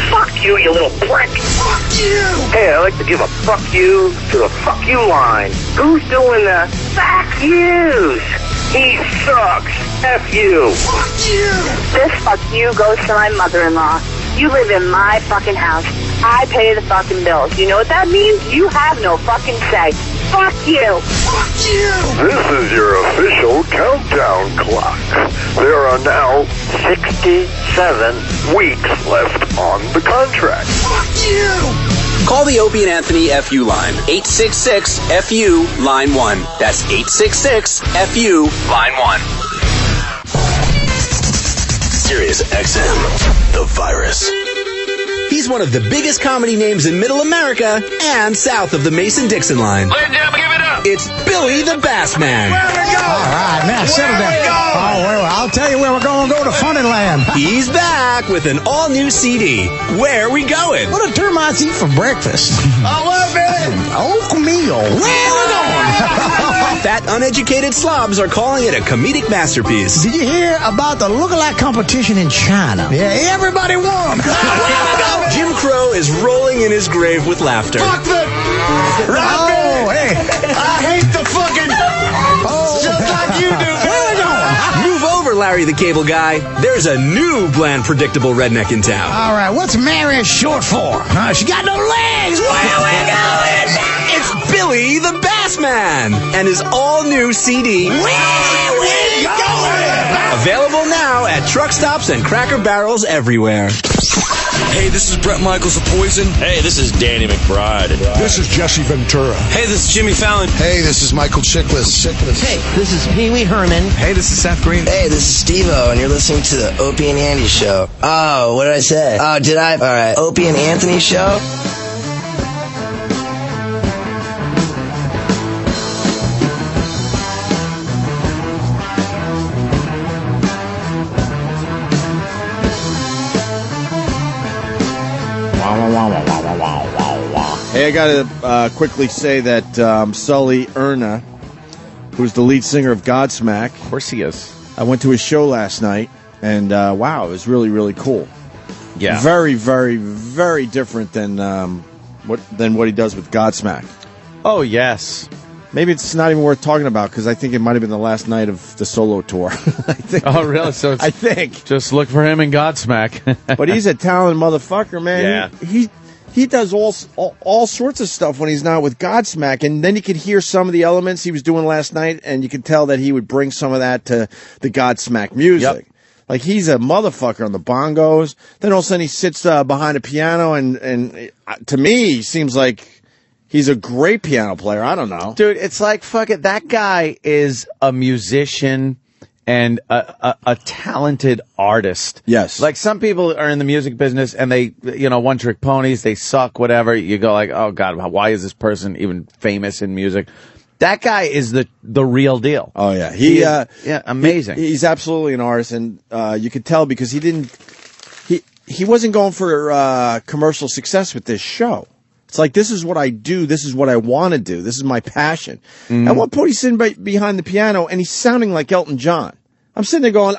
Fuck you, you little prick. Fuck you. Hey, I like to give a fuck you to the fuck you line. Who's doing the fuck yous? He sucks. F you. Fuck you. This fuck you goes to my mother-in-law. You live in my fucking house. I pay the fucking bills. You know what that means? You have no fucking say. Fuck you. Fuck you. This is your official countdown clock. There are now 67 weeks left on the contract. Fuck you! Call the Opie and Anthony FU line. 866-FU, line 1. That's 866-FU, line 1. SiriusXM, the virus. He's one of the biggest comedy names in Middle America and south of the Mason-Dixon line. Ladies and gentlemen, give it up. It's Billy the Bass Man. Where we go? All right, now settle down. Oh, well, I'll tell you where we're going to go to Funnyland. He's back with an all-new CD. Where we going? What do termites eat for breakfast? I love it. Oatmeal. Where we going? Fat, uneducated slobs are calling it a comedic masterpiece. Did you hear about the lookalike competition in China? Yeah, everybody won. Jim Crow is rolling in his grave with laughter. Fuck the... Oh, hey. I hate the fucking... Oh, just like you do. Where we going? Move over, Larry the Cable Guy. There's a new bland, predictable redneck in town. All right, what's Mary short for? She got no legs. Where we going? It's Billy the Bass Man and his all-new CD. Where we going? Available now at truck stops and Cracker Barrels everywhere. Hey, this is Bret Michaels of Poison. Hey, this is Danny McBride. This is Jesse Ventura. Hey, this is Jimmy Fallon. Hey, this is Michael Chiklis. Hey, this is Pee Wee Herman. Hey, this is Seth Green. Hey, this is Steve-O, and you're listening to the Opie and Andy Show. Oh, what did I say? Oh, did I? All right, Opie and Anthony Show. Hey, I got to quickly say that Sully Erna, who's the lead singer of Godsmack. Of course he is. I went to his show last night, and wow, it was really, really cool. Yeah. Very, very, very different than what he does with Godsmack. Oh, yes. Maybe it's not even worth talking about because I think it might have been the last night of the solo tour. I think. Oh, really? So I think. Just look for him in Godsmack. But he's a talented motherfucker, man. Yeah. He does all sorts of stuff when he's not with Godsmack, and then you could hear some of the elements he was doing last night, and you could tell that he would bring some of that to the Godsmack music. Yep. Like, he's a motherfucker on the bongos. Then all of a sudden he sits behind a piano, and to me, he seems like He's a great piano player. I don't know. Dude, it's like, fuck it. That guy is a musician and a talented artist. Yes. Like, some people are in the music business and they, one trick ponies, they suck, whatever. You go like, oh God, why is this person even famous in music? That guy is the real deal. Oh yeah. Amazing. He's absolutely an artist, and you could tell because he wasn't going for commercial success with this show. It's like, this is what I do. This is what I want to do. This is my passion. Mm-hmm. At one point, he's sitting behind the piano, and he's sounding like Elton John. I'm sitting there going,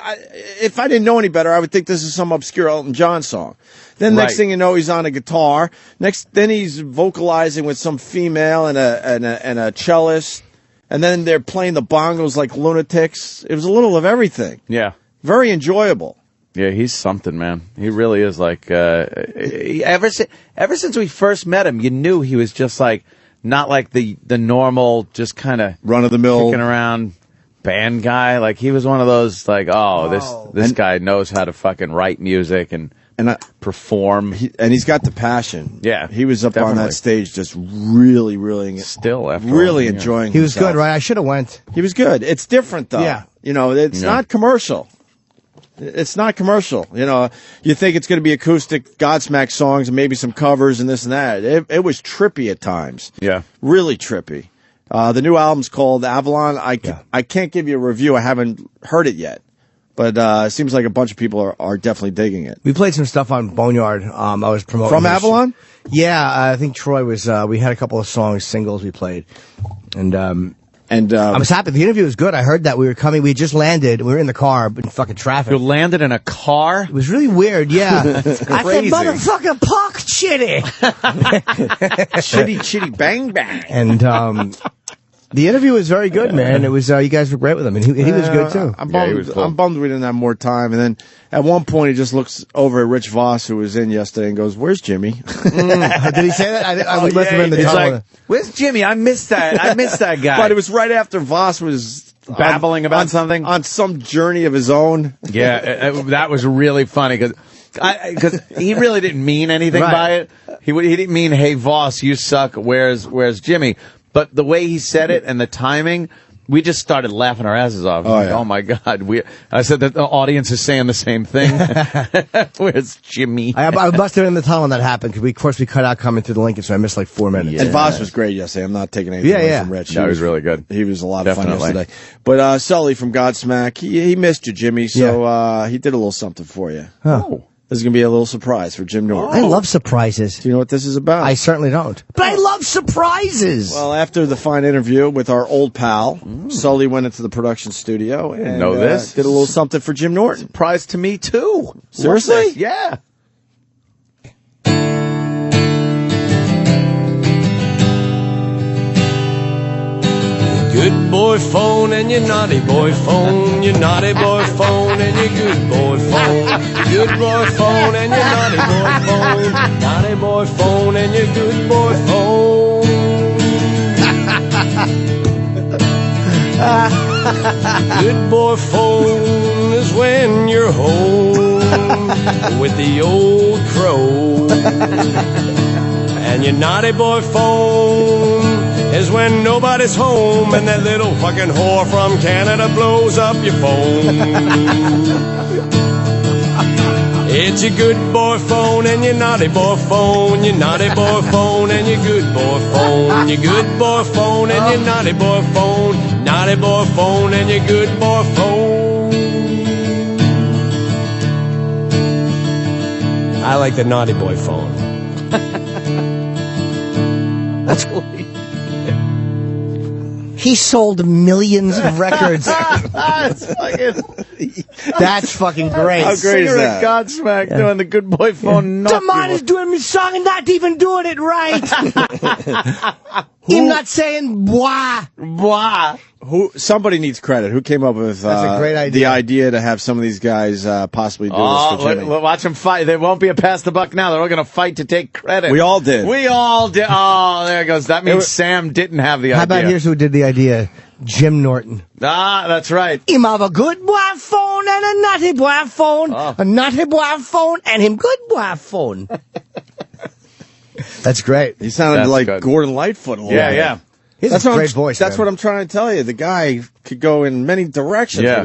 if I didn't know any better, I would think this is some obscure Elton John song. Then next thing you know, he's on a guitar. Then he's vocalizing with some female and a cellist. And then they're playing the bongos like lunatics. It was a little of everything. Yeah. Very enjoyable. Yeah, he's something, man. He really is. Like, ever since we first met him, you knew he was just like, not like the normal, just kind of run-of-the-mill, kicking around band guy. Like, he was one of those, like, this guy knows how to fucking write music and perform. And he's got the passion. Yeah. He was up on that stage just really, really, really enjoying himself. He was good, right? I should have went. He was good. It's different, though. Yeah. It's not commercial. It's not commercial. You think it's going to be acoustic Godsmack songs and maybe some covers and this and that. It was trippy at times. Yeah. Really trippy. The new album's called Avalon. I can't give you a review. I haven't heard it yet. But it seems like a bunch of people are definitely digging it. We played some stuff on Boneyard. I was promoting. From Avalon? Yeah, I think Troy was, we had a couple of singles we played. And I was happy. The interview was good. I heard that we were coming. We had just landed. We were in the car in fucking traffic. You landed in a car? It was really weird, yeah. I said, motherfucker, park chitty. Chitty, bang, bang. And the interview was very good, man. It was you guys were great with him, and he was good too. I'm bummed we didn't have more time. And then at one point, he just looks over at Rich Voss, who was in yesterday, and goes, "Where's Jimmy?" Did he say that? I must have been in the tunnel. He's like, "Where's Jimmy? I missed that. I missed that guy." But it was right after Voss was babbling about something on some journey of his own. Yeah, that was really funny because he really didn't mean anything by it. He didn't mean, "Hey Voss, you suck. Where's Jimmy?" But the way he said it and the timing, we just started laughing our asses off. Oh my God. I said that the audience is saying the same thing. Where's Jimmy? I must have been in the tunnel when that happened, because of course we cut out coming through the Lincoln, so I missed like 4 minutes. Yeah. And Voss was great yesterday. I'm not taking anything away from Rich. No, he was really good. He was a lot of fun yesterday. But Sully from Godsmack, he missed you, Jimmy, so he did a little something for you. Oh. This is going to be a little surprise for Jim Norton. I love surprises. Do you know what this is about? I certainly don't. But I love surprises! Well, after the fine interview with our old pal, Sully went into the production studio and know this. Did a little something for Jim Norton. Surprise to me, too. Seriously? Yeah. Good boy phone and your naughty boy phone, your naughty boy phone and your good boy phone. Good boy phone and your naughty boy phone, naughty boy phone and your good boy phone. Good boy phone is when you're home with the old crow. And your naughty boy phone is when nobody's home and that little fucking whore from Canada blows up your phone. It's your good boy phone and your naughty boy phone, your naughty boy phone and your good boy phone, your good boy phone and your naughty boy phone, naughty boy phone and your good boy phone. I like the naughty boy phone. That's cool. He sold millions of records. That's fucking great. How great is that? Godsmack doing the good boy phone. Damon is doing his song and not even doing it right. Him not saying blah. Blah. Somebody needs credit. Who came up with That's a great idea. the idea to have some of these guys possibly do this for Jimmy? Watch them fight. There won't be a pass the buck now. They're all going to fight to take credit. We all did. Oh, there it goes. That means Sam didn't have the idea. How about here's who did the idea? Jim Norton. Ah, that's right. Him have a good boy phone and a naughty boy phone. A naughty boy phone and him good boy phone. That's great. He sounded That's like good. Gordon Lightfoot a little Yeah, bit. yeah. He's That's a what great I'm, voice. That's man. what I'm trying to tell you. The guy could go in many directions Yeah.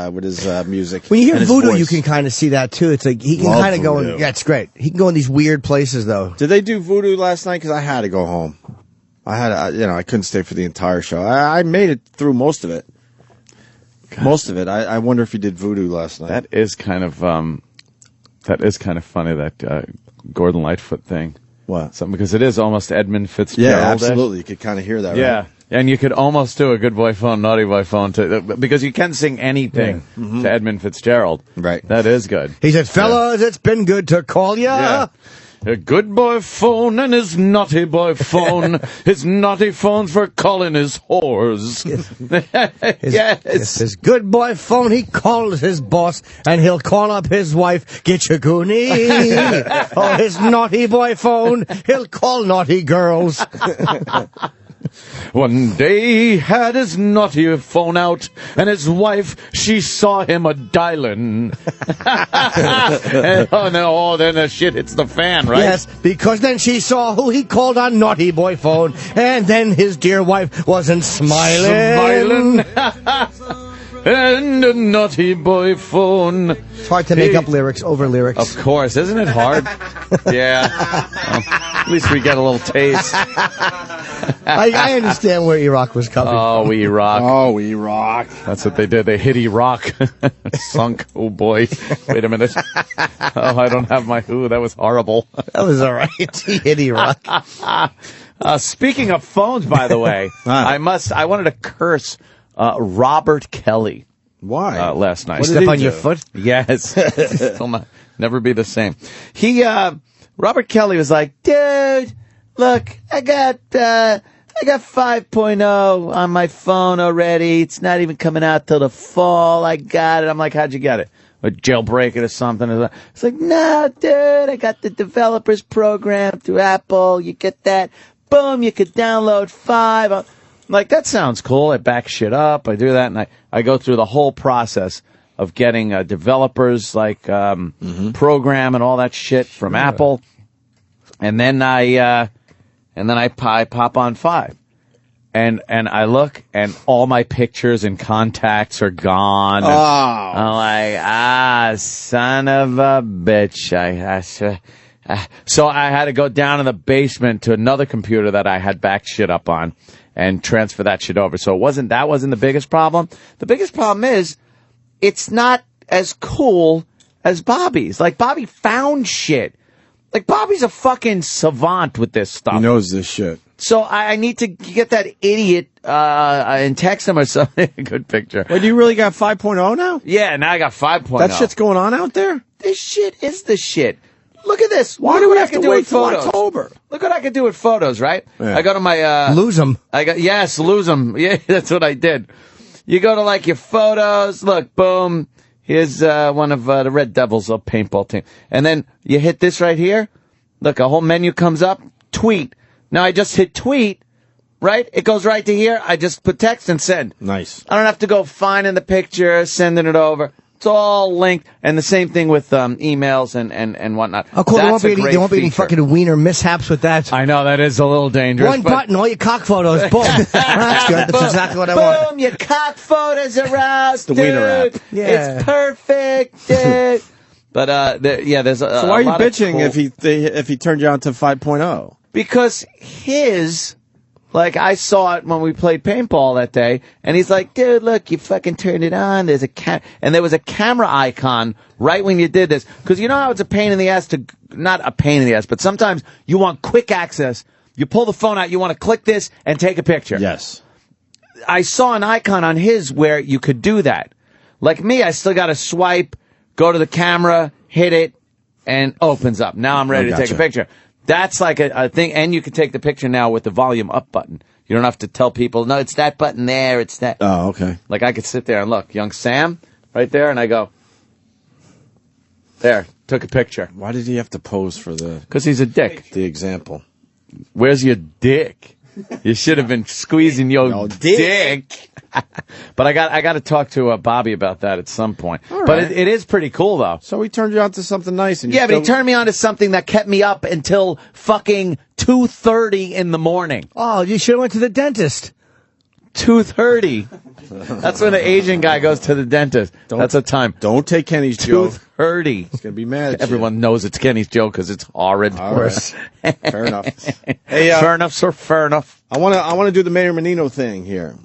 with his music. When you hear and his voodoo, voice. you can kind of see that too. It's like he can Love kind of go in. voodoo. Yeah, it's great. He can go in these weird places though. Did they do voodoo last night? Because I had to go home. I couldn't stay for the entire show. I made it through most of it. God. Most of it. I wonder if he did voodoo last night. That is kind of funny. That Gordon Lightfoot thing. What? Something because it is almost Edmund Fitzgerald. Yeah, absolutely. You could kind of hear that. Yeah. Right? And you could almost do a good boy phone, naughty boy phone too, because you can sing anything to Edmund Fitzgerald. Right. That is good. He said, "Fellas, it's been good to call ya." Yeah. A good boy phone and his naughty boy phone. His naughty phone's for calling his whores. Yes. His good boy phone, he calls his boss, and he'll call up his wife, "Get your goonie." Oh, his naughty boy phone, he'll call naughty girls. One day he had his naughty phone out, and his wife, she saw him a-dialing. Then the shit hits the fan, right? Yes, because then she saw who he called on naughty boy phone, and then his dear wife wasn't smiling. And a naughty boy phone. It's hard to make up lyrics over lyrics. Of course, isn't it hard? Yeah. Well, at least we get a little taste. I understand where Iraq was coming from. Oh, Iraq. Oh, Iraq. That's what they did. They hit Iraq. Sunk. Oh, boy. Wait a minute. Oh, I don't have my who. That was horrible. That was all right. He hit Iraq. Speaking of phones, by the way, I wanted to curse Robert Kelly. Why? Last night. Step on your foot? Yes. Still never be the same. Robert Kelly was like, dude, look, I got 5.0 on my phone already. It's not even coming out till the fall. I got it. I'm like, how'd you get it? A jailbreak it or something? It's like, no, dude, I got the developers program through Apple. You get that. Boom, you could download 5. I'm like, that sounds cool. I back shit up. I do that, and I go through the whole process of getting developers program and all that shit from Apple, and then I pop on 5, and I look, and all my pictures and contacts are gone. Oh. I'm like, son of a bitch! So I had to go down in the basement to another computer that I had backed shit up on and transfer that shit over. So wasn't the biggest problem. The biggest problem is it's not as cool as Bobby's. Like, Bobby found shit. Like, Bobby's a fucking savant with this stuff. He knows this shit. So I need to get that idiot and text him or something. Good picture. Wait, do you really got 5.0 now? Yeah, now I got 5.0. That shit's going on out there? This shit is the shit. Look at this. Why do we have to wait till October? Look what I can do with photos, right? Yeah. I go to my... lose them. Lose them. Yeah, that's what I did. You go to, like, your photos. Look, boom. Here's one of the Red Devils, a paintball team. And then you hit this right here. Look, a whole menu comes up. Tweet. Now I just hit tweet, right? It goes right to here. I just put text and send. Nice. I don't have to go finding the picture, sending it over. It's all linked, and the same thing with emails and whatnot. Oh, cool. There That's won't be any fucking wiener mishaps with that. I know, that is a little dangerous. One button, all your cock photos. Boom. That's good. That's exactly what I want. Boom, your cock photos are out, the wiener app. Yeah. It's perfect, dude. But, there's a So why are you lot of bitching cool- if he turned you on to 5.0? Because I saw it when we played paintball that day, and he's like, dude, look, you fucking turned it on. There's and there was a camera icon right when you did this. Because you know how it's a pain in the ass not a pain in the ass, but sometimes you want quick access. You pull the phone out, you want to click this and take a picture. Yes. I saw an icon on his where you could do that. Like me, I still got to swipe, go to the camera, hit it, and opens up. Now I'm ready to take a picture. That's like a thing, and you can take the picture now with the volume up button. You don't have to tell people, no, it's that button there, it's that. Oh, okay. Like, I could sit there and look, young Sam, right there, and I go, there, took a picture. Why did he have to pose for the... Because he's a dick. The example. Where's your dick? You should have been squeezing your dick. But I got to talk to Bobby about that at some point. All But right. it is pretty cool, though. So he turned you on to something nice. And Yeah, but he turned me on to something that kept me up until fucking 2:30 in the morning. Oh, you should have went to the dentist. 2:30. That's when the Asian guy goes to the dentist. That's a time. Don't take Kenny's joke. 2:30. He's gonna be mad at Everyone knows it's Kenny's joke because it's horrid. All right. Fair enough. Hey, fair enough, sir. Fair enough. I wanna do the Mayor Menino thing here.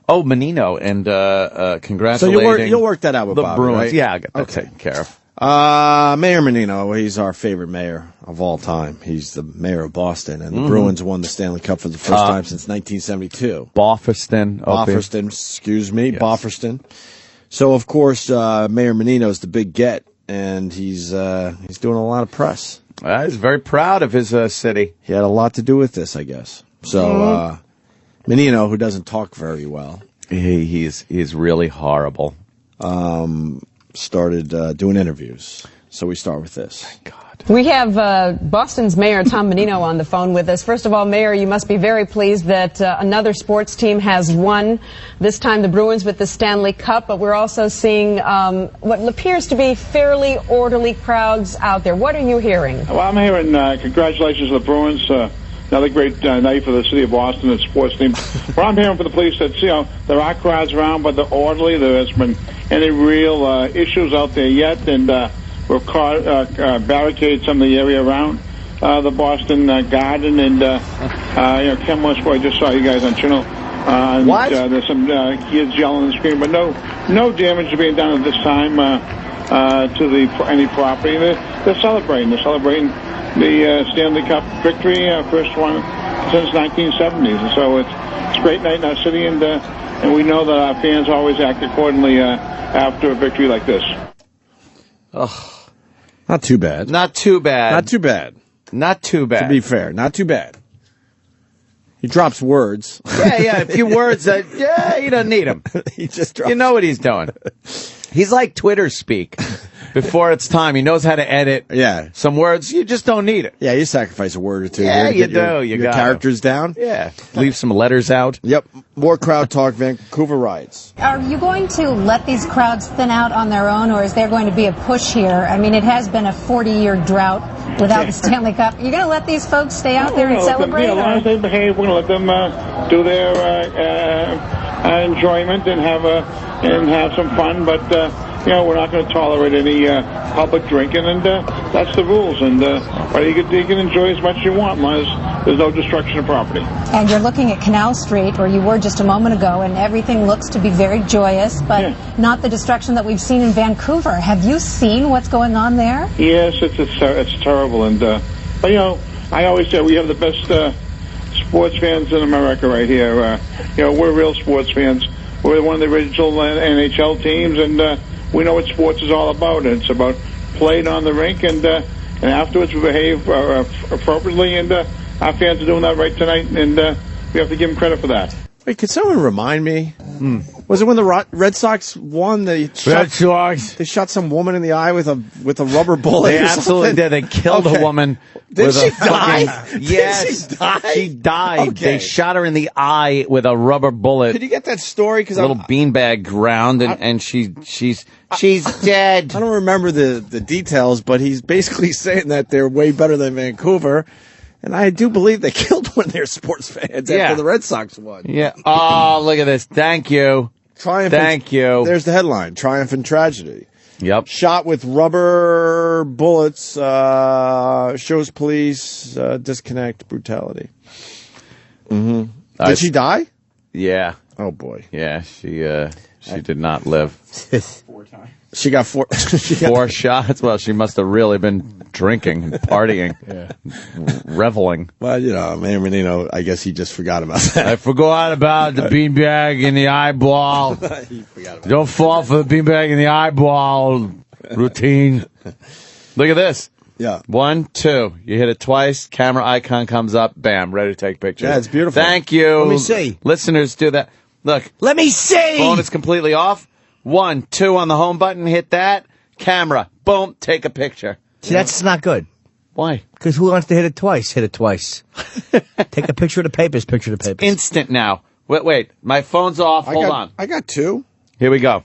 Oh, Menino, and So congratulating you'll work that out with the Bobby, Bruins. right? Yeah, I got that taken care of. Mayor Menino, he's our favorite mayor of all time. He's the mayor of Boston, and the Bruins won the Stanley Cup for the first time since 1972. Bofferston. Excuse me, Bofferston. So, of course, Mayor Menino is the big get, and he's doing a lot of press. He's very proud of his city. He had a lot to do with this, I guess. So, Menino, who doesn't talk very well, he's really horrible. Started doing interviews. So we start with this. Thank God. We have Boston's Mayor Tom Menino on the phone with us. First of all, Mayor, you must be very pleased that another sports team has won, this time the Bruins with the Stanley Cup, but we're also seeing what appears to be fairly orderly crowds out there. What are you hearing? Well, I'm hearing congratulations to the Bruins. Another great night for the city of Boston and sports team. What I'm hearing from the police that, there are crowds around, but they're orderly. There hasn't been any real issues out there yet, and we've barricaded some of the area around the Boston Garden, and Ken Westboy, I just saw you guys on channel. What? There's some kids yelling and screaming, but no damage being done at this time to any property. They're celebrating. They're celebrating the Stanley Cup victory, first one since 1970s. And so it's a great night in our city, and we know that our fans always act accordingly after a victory like this. Oh, not too bad. Not too bad. Not too bad. Not too bad. To be fair, not too bad. He drops words. Yeah, a few words that, he doesn't need them. He just drops. You know what he's doing. He's like Twitter speak. Before it's time, he knows how to edit. Yeah, some words you just don't need it. Yeah, you sacrifice a word or two. Yeah, you get do. Your characters down. Yeah, leave some letters out. Yep. More crowd talk. Vancouver riots. Are you going to let these crowds thin out on their own, or is there going to be a push here? I mean, it has been a 40-year drought without the Stanley Cup. You're going to let these folks stay out there and celebrate? As long as they behave, we're going to let them do their enjoyment and have some fun. But we're not going to tolerate any public drinking, and that's the rules. And you can enjoy as much as you want, as long as there's no destruction of property. And you're looking at Canal Street, where you were just a moment ago, and everything looks to be very joyous, but not the destruction that we've seen in Vancouver. Have you seen what's going on there? Yes, it's terrible. And but I always say we have the best sports fans in America right here. We're real sports fans. We're one of the original NHL teams, and we know what sports is all about. It's about playing on the rink, and afterwards we behave appropriately, and our fans are doing that right tonight, and we have to give them credit for that. Wait, could someone remind me? Was it when the Red Sox won? They shot some woman in the eye with a rubber bullet. They absolutely did. They killed a woman. Did she die? Yes, Did she die? She died. Okay. They shot her in the eye with a rubber bullet. Did you get that story? Because a little beanbag round, and she's dead. I don't remember the details, but he's basically saying that they're way better than Vancouver. And I do believe they killed one of their sports fans after the Red Sox won. Yeah. Oh, look at this. Thank you. Thank you. There's the headline. Triumph and Tragedy. Yep. Shot with rubber bullets, shows police disconnect brutality. Mm-hmm. Did she die? Yeah. Oh, boy. Yeah, she did not live. 4 times. She got 4 4 shots. Well, she must have really been drinking and partying, reveling. Well, Mayor Menino, I guess he just forgot about that. I forgot about the beanbag in the eyeball. Don't fall for the beanbag in the eyeball routine. Look at this. Yeah. 1, 2. You hit it twice. Camera icon comes up. Bam. Ready to take pictures. Yeah, it's beautiful. Thank you. Let me see. Listeners, do that. Look. Let me see. Phone is completely off. 1, 2 on the home button. Hit that. Camera. Boom. Take a picture. See, that's not good. Why? Because who wants to hit it twice? Hit it twice. Take a picture of the papers. Picture of the papers. Instant now. Wait. My phone's off. Hold on. I got 2. Here we go.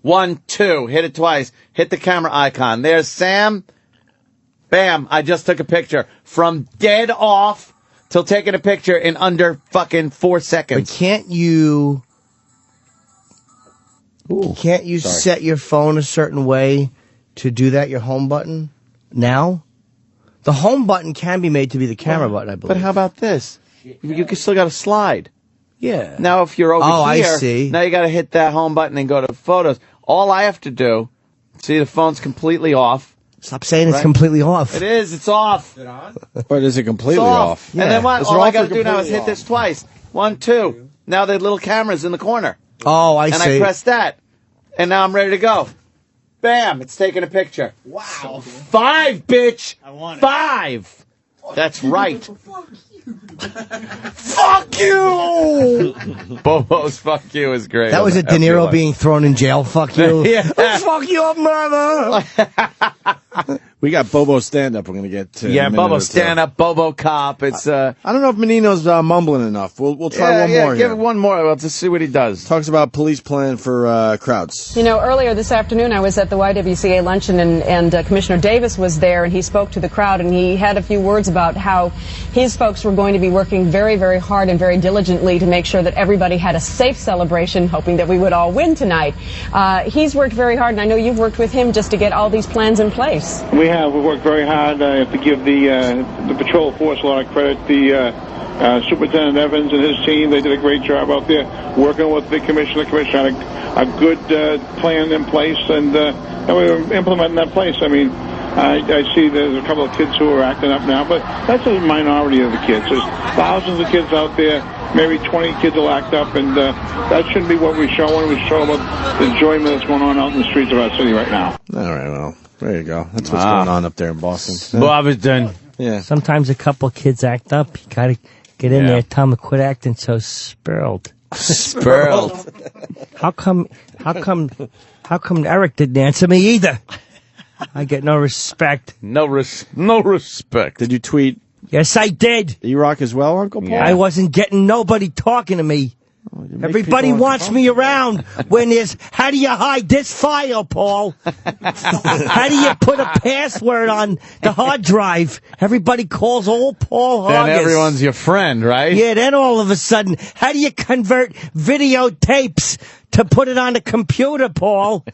1, 2. Hit it twice. Hit the camera icon. There's Sam. Bam. I just took a picture. From dead off till taking a picture in under fucking 4 seconds. But can't you set your phone a certain way to do that, your home button? Now? The home button can be made to be the camera button, I believe. But how about this? You still got to slide. Yeah. Now if you're over here, I see. Now you got to hit that home button and go to photos. All I have to do, see the phone's completely off. Stop saying it's completely off. It is. It's off. But is it completely It's off? Yeah. And then what? It's All I off got or to do now is completely hit this twice. 1, 2. Now the little camera's in the corner. Oh, I see. And I press that. And now I'm ready to go. Bam! It's taking a picture. Wow. 5, bitch! I want it. 5! That's right. Fuck you! Bobo's fuck you is great. That was a De Niro being thrown in jail. Fuck you. Yeah. Fuck you up, mother. We got Bobo stand-up we're going to get to. Yeah, Bobo stand-up, BoboCop. It's, I don't know if Menino's mumbling enough. We'll try one more give here. it one more. Let's just see what he does. Talks about police plan for crowds. You know, earlier this afternoon I was at the YWCA luncheon and Commissioner Davis was there and he spoke to the crowd and he had a few words about how his folks were going to be working very, very hard and very diligently to make sure that everybody had a safe celebration, hoping that we would all win tonight. He's worked very hard and I know you've worked with him just to get all these plans in place. We worked very hard. I have to give the patrol force a lot of credit. The Superintendent Evans and his team, they did a great job out there working with the commissioner. The commissioner had a good plan in place, and we were implementing that place. I mean, I see there's a couple of kids who are acting up now, but that's a minority of the kids. There's thousands of kids out there. Maybe 20 kids will act up, and that shouldn't be what we show when we show about the enjoyment that's going on out in the streets of our city right now. All right, well, there you go. That's what's going on up there in Boston. Boston. Yeah. Sometimes a couple kids act up. You gotta get in there, tell them to quit acting so spurled. Spurled. How come Eric didn't answer me either? I get no respect. No respect. Did you tweet? Yes, I did. E-Rock as well, Uncle Paul? I wasn't getting nobody talking to me. Everybody wants me around when there's, how do you hide this file, Paul? How do you put a password on the hard drive? Everybody calls old Paul Hoggis. Then everyone's your friend, right? Yeah, then all of a sudden, how do you convert videotapes to put it on the computer, Paul?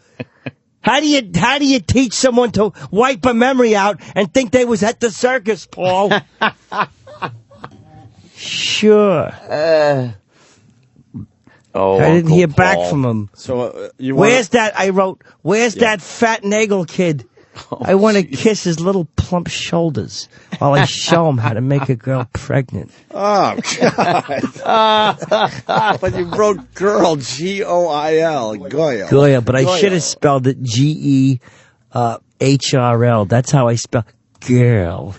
How do you teach someone to wipe a memory out and think they was at the circus, Paul? Sure. I didn't hear back from him. So where's that? I wrote, where's that fat Nagel kid? I want to kiss his little plump shoulders while I show him how to make a girl pregnant. Oh, God. But you wrote girl, G-O-I-L, Goya. Goya, but I should have spelled it G-E-H-R-L. That's how I spell girl.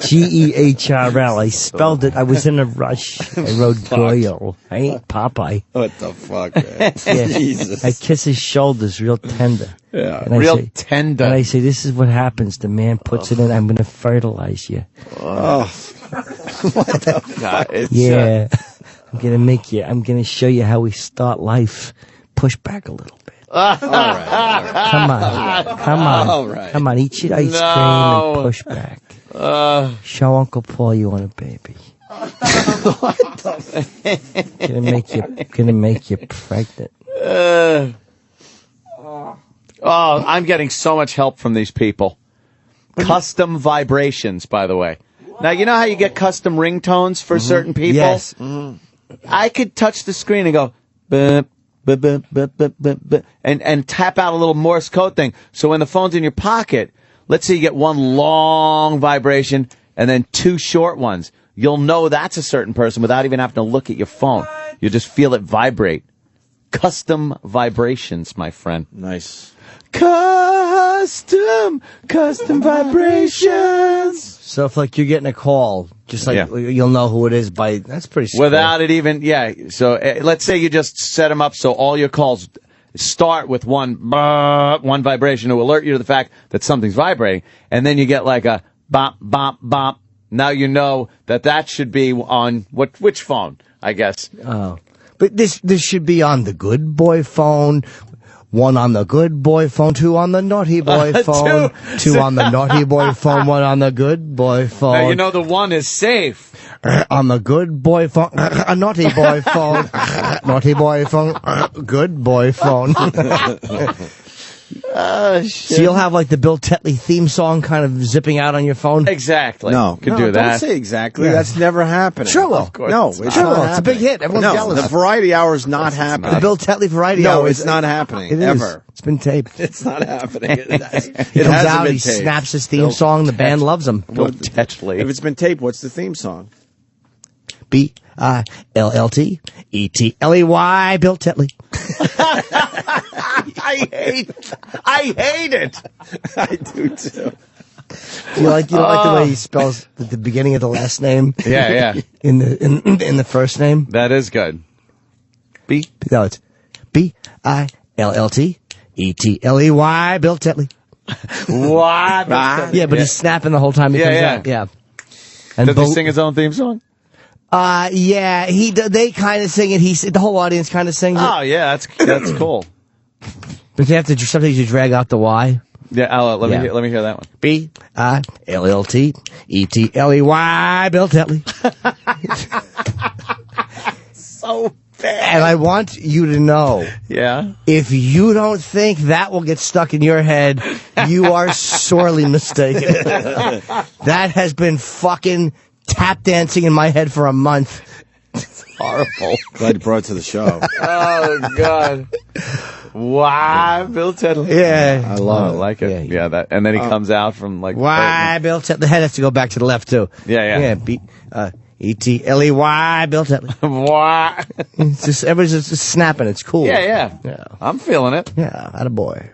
G-E-H-R-L. I spelled it. I was in a rush. I wrote Goyle. I ain't Popeye. What the fuck, man? Yeah. Jesus. I kiss his shoulders real tender. Yeah. And Real tender. And I say, this is what happens. The man puts it in. I'm going to fertilize you. Oh. What the fuck? Yeah. I'm going to show you how we start life. Push back a little bit. All right. Come on. All right. Come on, eat your ice cream and push back. Show Uncle Paul you want a baby. What the Gonna make you pregnant. I'm getting so much help from these people. Custom vibrations, by the way. Now, you know how you get custom ringtones for certain people? Yes. I could touch the screen and go, bup, bup, bup, bup, bup, bup, bup, and tap out a little Morse code thing. So when the phone's in your pocket, let's say you get one long vibration and then two short ones. You'll know that's a certain person without even having to look at your phone. You just feel it vibrate. Custom vibrations, my friend. Nice. Custom vibrations. So if like you're getting a call, just like you'll know who it is that's pretty cool. Without it even, So let's say you just set them up so all your calls start with one vibration to alert you to the fact that something's vibrating, and then you get like a bop, bop, bop. Now you know that should be on which phone, I guess. Oh. But this should be on the good boy phone. One on the good boy phone, two on the naughty boy phone, two on the naughty boy phone, one on the good boy phone. Now you know the one is safe. On the good boy phone, a naughty boy phone, naughty boy phone, good boy phone. Shit. So you'll have like the Bill Tetley theme song kind of zipping out on your phone? Exactly. No, could do that. Don't say exactly. Yeah. That's never happening. Sure will. Of course. No, it's sure not will. It's a big hit. Everyone's jealous. The Variety Hour is not happening. The Bill Tetley Variety Hour. No, it's not happening. It ever. It's been taped. It's not happening. He comes out, he snaps his theme song, the band loves him. Bill Tetley. If it's been taped, what's the theme song? B-I-L-L-T-E-T-L-E-Y, Bill Tetley. I hate it. I do too. You don't like the way he spells the beginning of the last name? Yeah. in the first name? That is good. No, it's B-I-L-L-T-E-T-L-E-Y, Bill Tetley. Why? Yeah, but he's snapping the whole time he comes out. Yeah. And does he sing his own theme song? Yeah, they kind of sing it. The whole audience kind of sings it. Oh yeah, that's cool. But you have to sometimes you drag out the Y. Yeah, let me hear that one. B-I-L-L-T-E-T-L-E-Y, Bill Tetley. So bad. And I want you to know, if you don't think that will get stuck in your head, you are sorely mistaken. That has been fucking tap dancing in my head for a month. It's horrible. Glad you brought it to the show. Oh God. Why, Bill Tetley? Yeah. I love it. I like it. Yeah, that, and then he comes out from like. Why, Bill Tetley? The head has to go back to the left too. Yeah. E-T-L-E-Y, Bill Tetley. Why? Everybody's just snapping. It's cool. Yeah. I'm feeling it. Yeah, attaboy.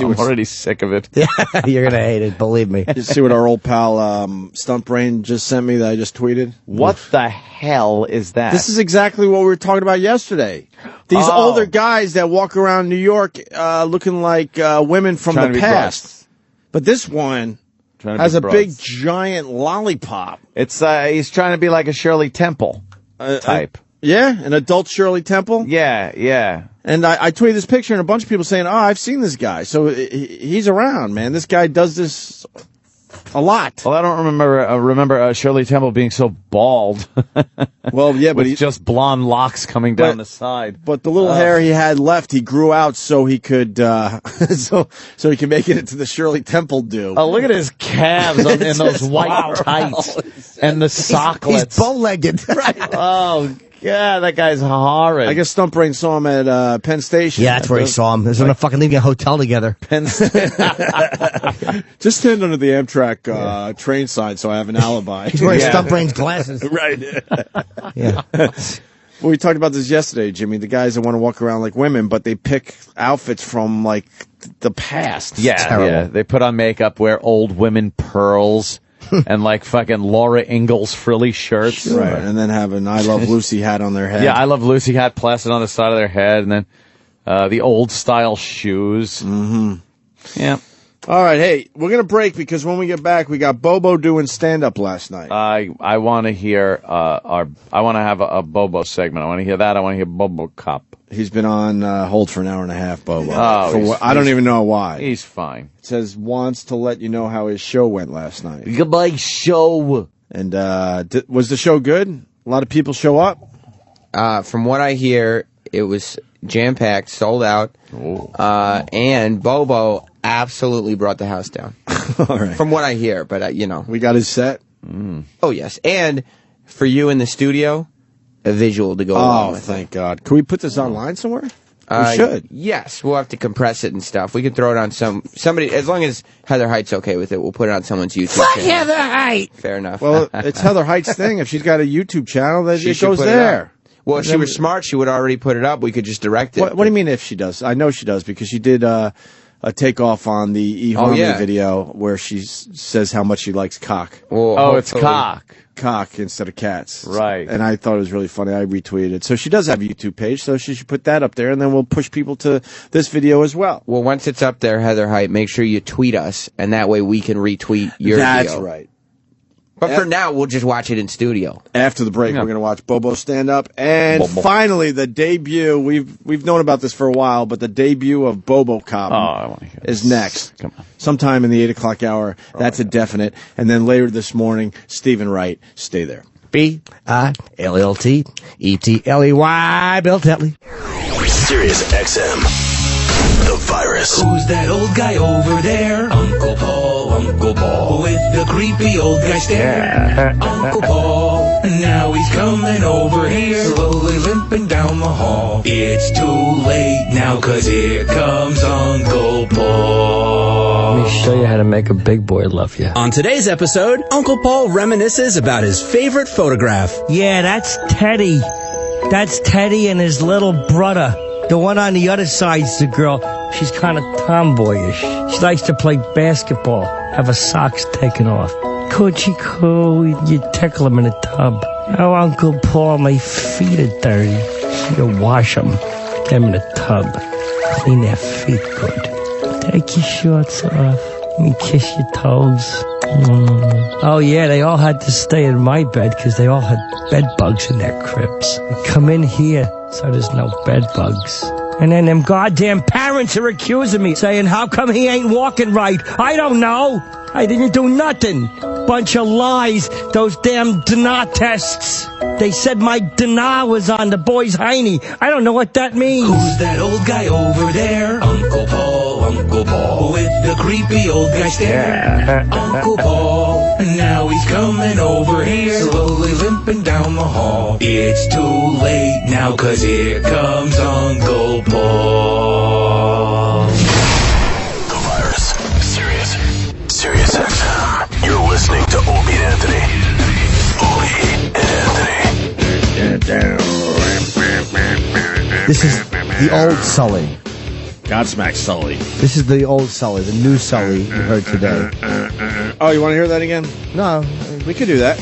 I'm already sick of it. Yeah, you're gonna hate it. Believe me. You see what our old pal Stunt Brain just sent me that I just tweeted? What the hell is that? This is exactly what we were talking about yesterday. These older guys that walk around New York looking like women from the past. But this one has a big giant lollipop. It's he's trying to be like a Shirley Temple type. An adult Shirley Temple? Yeah. And I tweeted this picture and a bunch of people saying, I've seen this guy. So he's around, man. This guy does this a lot. Well, I don't remember Shirley Temple being so bald. Well, yeah, but he's just blonde locks coming down the side. But the little hair he had left, he grew out so he could so he could make it into the Shirley Temple do. Oh, look at his calves in those white tights and the socklets. He's bow-legged. Right. Oh. Yeah, that guy's horrid. I guess Stump Brain saw him at Penn Station. Yeah, that's where he saw him. They're going to fucking leave a hotel together. Just stand under the Amtrak train sign so I have an alibi. He's wearing Stump Brain's glasses. Right. Yeah. Well, we talked about this yesterday, Jimmy. The guys that want to walk around like women, but they pick outfits from, like, the past. Yeah. They put on makeup, wear old women pearls. And like fucking Laura Ingalls frilly shirts. Sure. Right. And then have an I Love Lucy hat on their head. Yeah, I Love Lucy hat plastered on the side of their head. And then the old style shoes. Mm-hmm. Yeah. All right, hey, we're going to break because when we get back, we got Bobo doing stand-up last night. I want to hear I want to have a Bobo segment. I want to hear that. I want to hear BoboCop. He's been on hold for an hour and a half, Bobo. Oh, I don't even know why. He's fine. It says wants to let you know how his show went last night. Goodbye, show. And was the show good? A lot of people show up? From what I hear, it was jam-packed, sold out. And Bobo absolutely brought the house down. All right. From what I hear, but we got his set. Oh yes, and for you in the studio, a visual to go along with. Oh, thank God! Can we put this online somewhere? We should. Yes, we'll have to compress it and stuff. We can throw it on somebody as long as Heather Height's okay with it. We'll put it on someone's YouTube Fuck channel. Heather Height. Fair enough. Well, it's Heather Height's thing. If she's got a YouTube channel, then it goes there. Well, if she was smart, she would already put it up. We could just direct it. What do you mean if she does? I know she does because she did a takeoff on the eHarmony video where she says how much she likes cock. Well, it's cock. cock instead of cats. Right. And I thought it was really funny. I retweeted it. So she does have a YouTube page, so she should put that up there, and then we'll push people to this video as well. Well, once it's up there, Heather Height, make sure you tweet us, and that way we can retweet your That's video. right. But for now, we'll just watch it in studio. After the break, we're going to watch Bobo stand up, and finally the debut. We've known about this for a while, but the debut of BoboCop is next. Come on. Sometime in the 8 o'clock hour. That's a definite. And then later this morning, Stephen Wright. Stay there. BILLTETLEY, Bill Tetley. SiriusXM. The virus. Who's that old guy over there? Uncle Paul, with the creepy old guy stare. Uncle Paul, now he's coming over here, slowly limping down the hall. It's too late now, 'cause here comes Uncle Paul. Let me show you how to make a big boy love you. On today's episode, Uncle Paul reminisces about his favorite photograph. Yeah, that's Teddy. That's Teddy and his little brother. The one on the other side's the girl. She's kind of tomboyish. She likes to play basketball, have her socks taken off. Coochie coo, you tickle him in a tub. Oh, Uncle Paul, my feet are dirty. You wash them, get them in a tub. Clean their feet good. Take your shorts off. Let me kiss your toes. Oh, yeah, they all had to stay in my bed because they all had bed bugs in their cribs. They come in here so there's no bed bugs. And then them goddamn parents are accusing me, saying, how come he ain't walking right? I don't know. I didn't do nothing. Bunch of lies. Those damn DNA tests. They said my DNA was on the boy's hiney. I don't know what that means. Who's that old guy over there? Uncle Paul, with the creepy old guy stare. Uncle Paul, now he's coming over here, slowly limping down the hall. It's too late now, 'cause here comes Uncle Paul. The virus. SiriusXM. You're listening to Opie and Anthony. Opie and Anthony. This is the old Sully. Godsmack Sully. This is the old Sully, the new Sully you heard today. Oh, you want to hear that again? No. We could do that.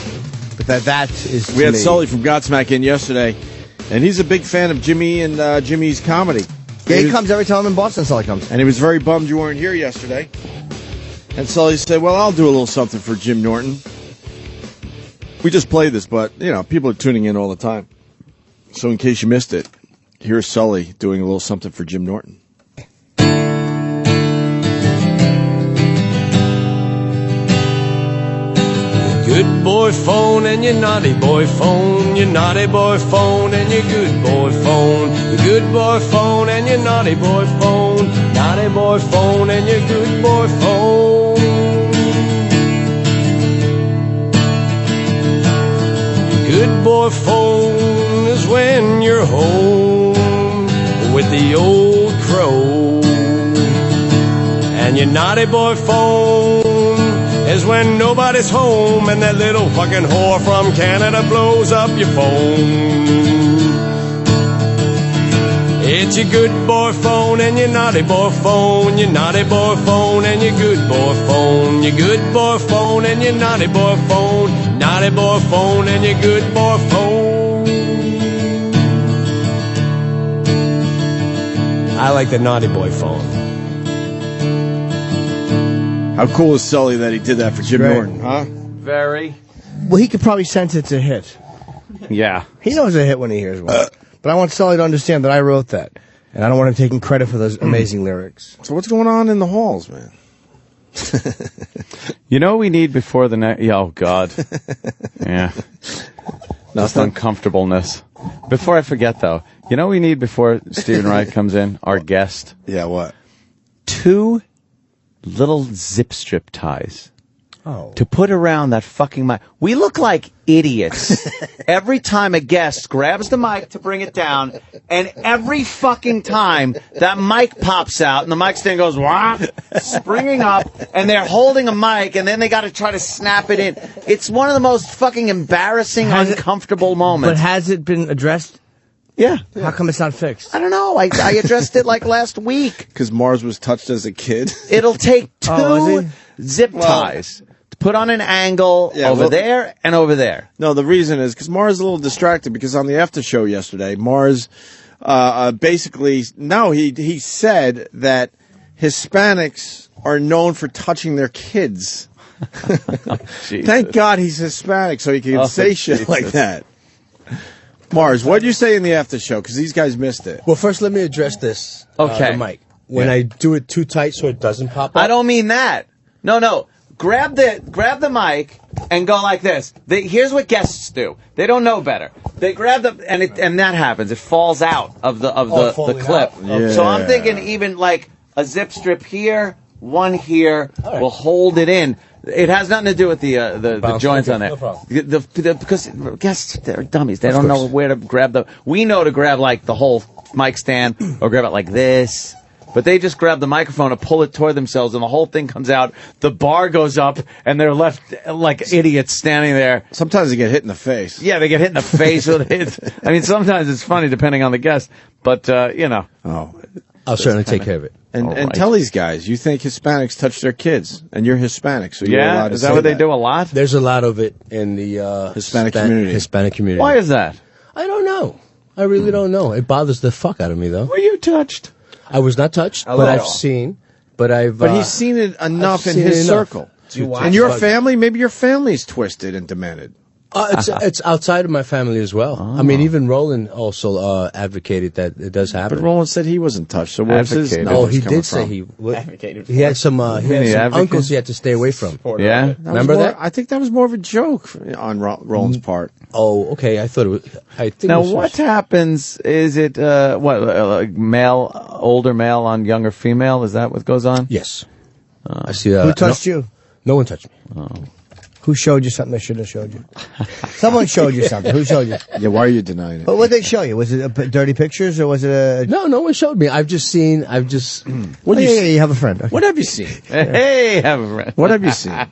But that is We had me. Sully from Godsmack in yesterday, and he's a big fan of Jimmy and Jimmy's comedy. Yeah, he comes every time in Boston, Sully comes. And he was very bummed you weren't here yesterday. And Sully said, well, I'll do a little something for Jim Norton. We just played this, but, you know, people are tuning in all the time. So in case you missed it, here's Sully doing a little something for Jim Norton. Good boy phone and your naughty boy phone, your naughty boy phone and your good boy phone, your good boy phone and your naughty boy phone, naughty boy phone and your good boy phone. Your good boy phone is when you're home with the old crow, and your naughty boy phone is when nobody's home and that little fucking whore from Canada blows up your phone. It's your good boy phone and your naughty boy phone, your naughty boy phone and your good boy phone, your good boy phone and your naughty boy phone, naughty boy phone and your good boy phone. I like the naughty boy phone. How cool is Sully that he did that for Jim Norton, huh? Very. Well, he could probably sense it's a hit. Yeah. He knows a hit when he hears one. But I want Sully to understand that I wrote that. And I don't want him taking credit for those amazing lyrics. So what's going on in the halls, man? You know what we need before the next... Yeah, oh, God. Yeah. Just uncomfortableness. Before I forget, though, you know what we need before Stephen Wright comes in? Our guest. Yeah, what? 2 little zip strip ties. Oh. To put around that fucking mic. We look like idiots every time a guest grabs the mic to bring it down, and every fucking time that mic pops out and the mic stand goes, wah, springing up, and they're holding a mic, and then they got to try to snap it in. It's one of the most fucking embarrassing, uncomfortable moments. But has it been addressed? Yeah. How come it's not fixed? I don't know. I addressed it like last week. Because Mars was touched as a kid. It'll take 2 zip ties to put on an angle over there and over there. No, the reason is because Mars is a little distracted because on the after show yesterday, Mars basically, he said that Hispanics are known for touching their kids. Thank God he's Hispanic so he can say shit like that. Mars, what did you say in the after show? Because these guys missed it. Well, first let me address this. Okay. The mic. When I do it too tight so it doesn't pop up. I don't mean that. No. Grab the mic and go like this. Here's what guests do. They don't know better. They grab and that happens. It falls out of the clip. Yeah. So I'm thinking even like a zip strip here, one here, will hold it in. It has nothing to do with the joints on there. No problem. Because guests, they're dummies. They don't know where to grab we know to grab like the whole mic stand or grab it like this. But they just grab the microphone and pull it toward themselves, and the whole thing comes out. The bar goes up, and they're left like idiots standing there. Sometimes they get hit in the face. Yeah, they get hit in the face with it. I mean, sometimes it's funny depending on the guest, but you know. Oh, I'll certainly take care of it. And tell these guys, you think Hispanics touch their kids, and you're Hispanic, so you're allowed to is that what they do a lot? There's a lot of it in the Hispanic community. Hispanic community. Why is that? I don't know. I really don't know. It bothers the fuck out of me, though. Were you touched? I was not touched, but I've seen. But he's seen it enough in his circle. And your family, maybe your family's twisted and demented. It's outside of my family as well. Oh. I mean, even Roland also advocated that it does happen. But Roland said he wasn't touched. So where's his knowledge he coming did say from? he advocated. He had some uncles he had to stay away from. Yeah, remember that? I think that was more of a joke on Roland's part. Oh, okay. I thought it was. I think. Now, what happens? Is it older male on younger female? Is that what goes on? Yes. I see that. Who touched you? No one touched me. Oh. Who showed you something they shouldn't have showed you? Someone showed you something. Who showed you? Yeah, why are you denying it? But what did they show you? Was it dirty pictures or was it a... No one showed me. I've just seen. What do you have a friend. Okay. What have you seen? Hey, have a friend. What have you seen?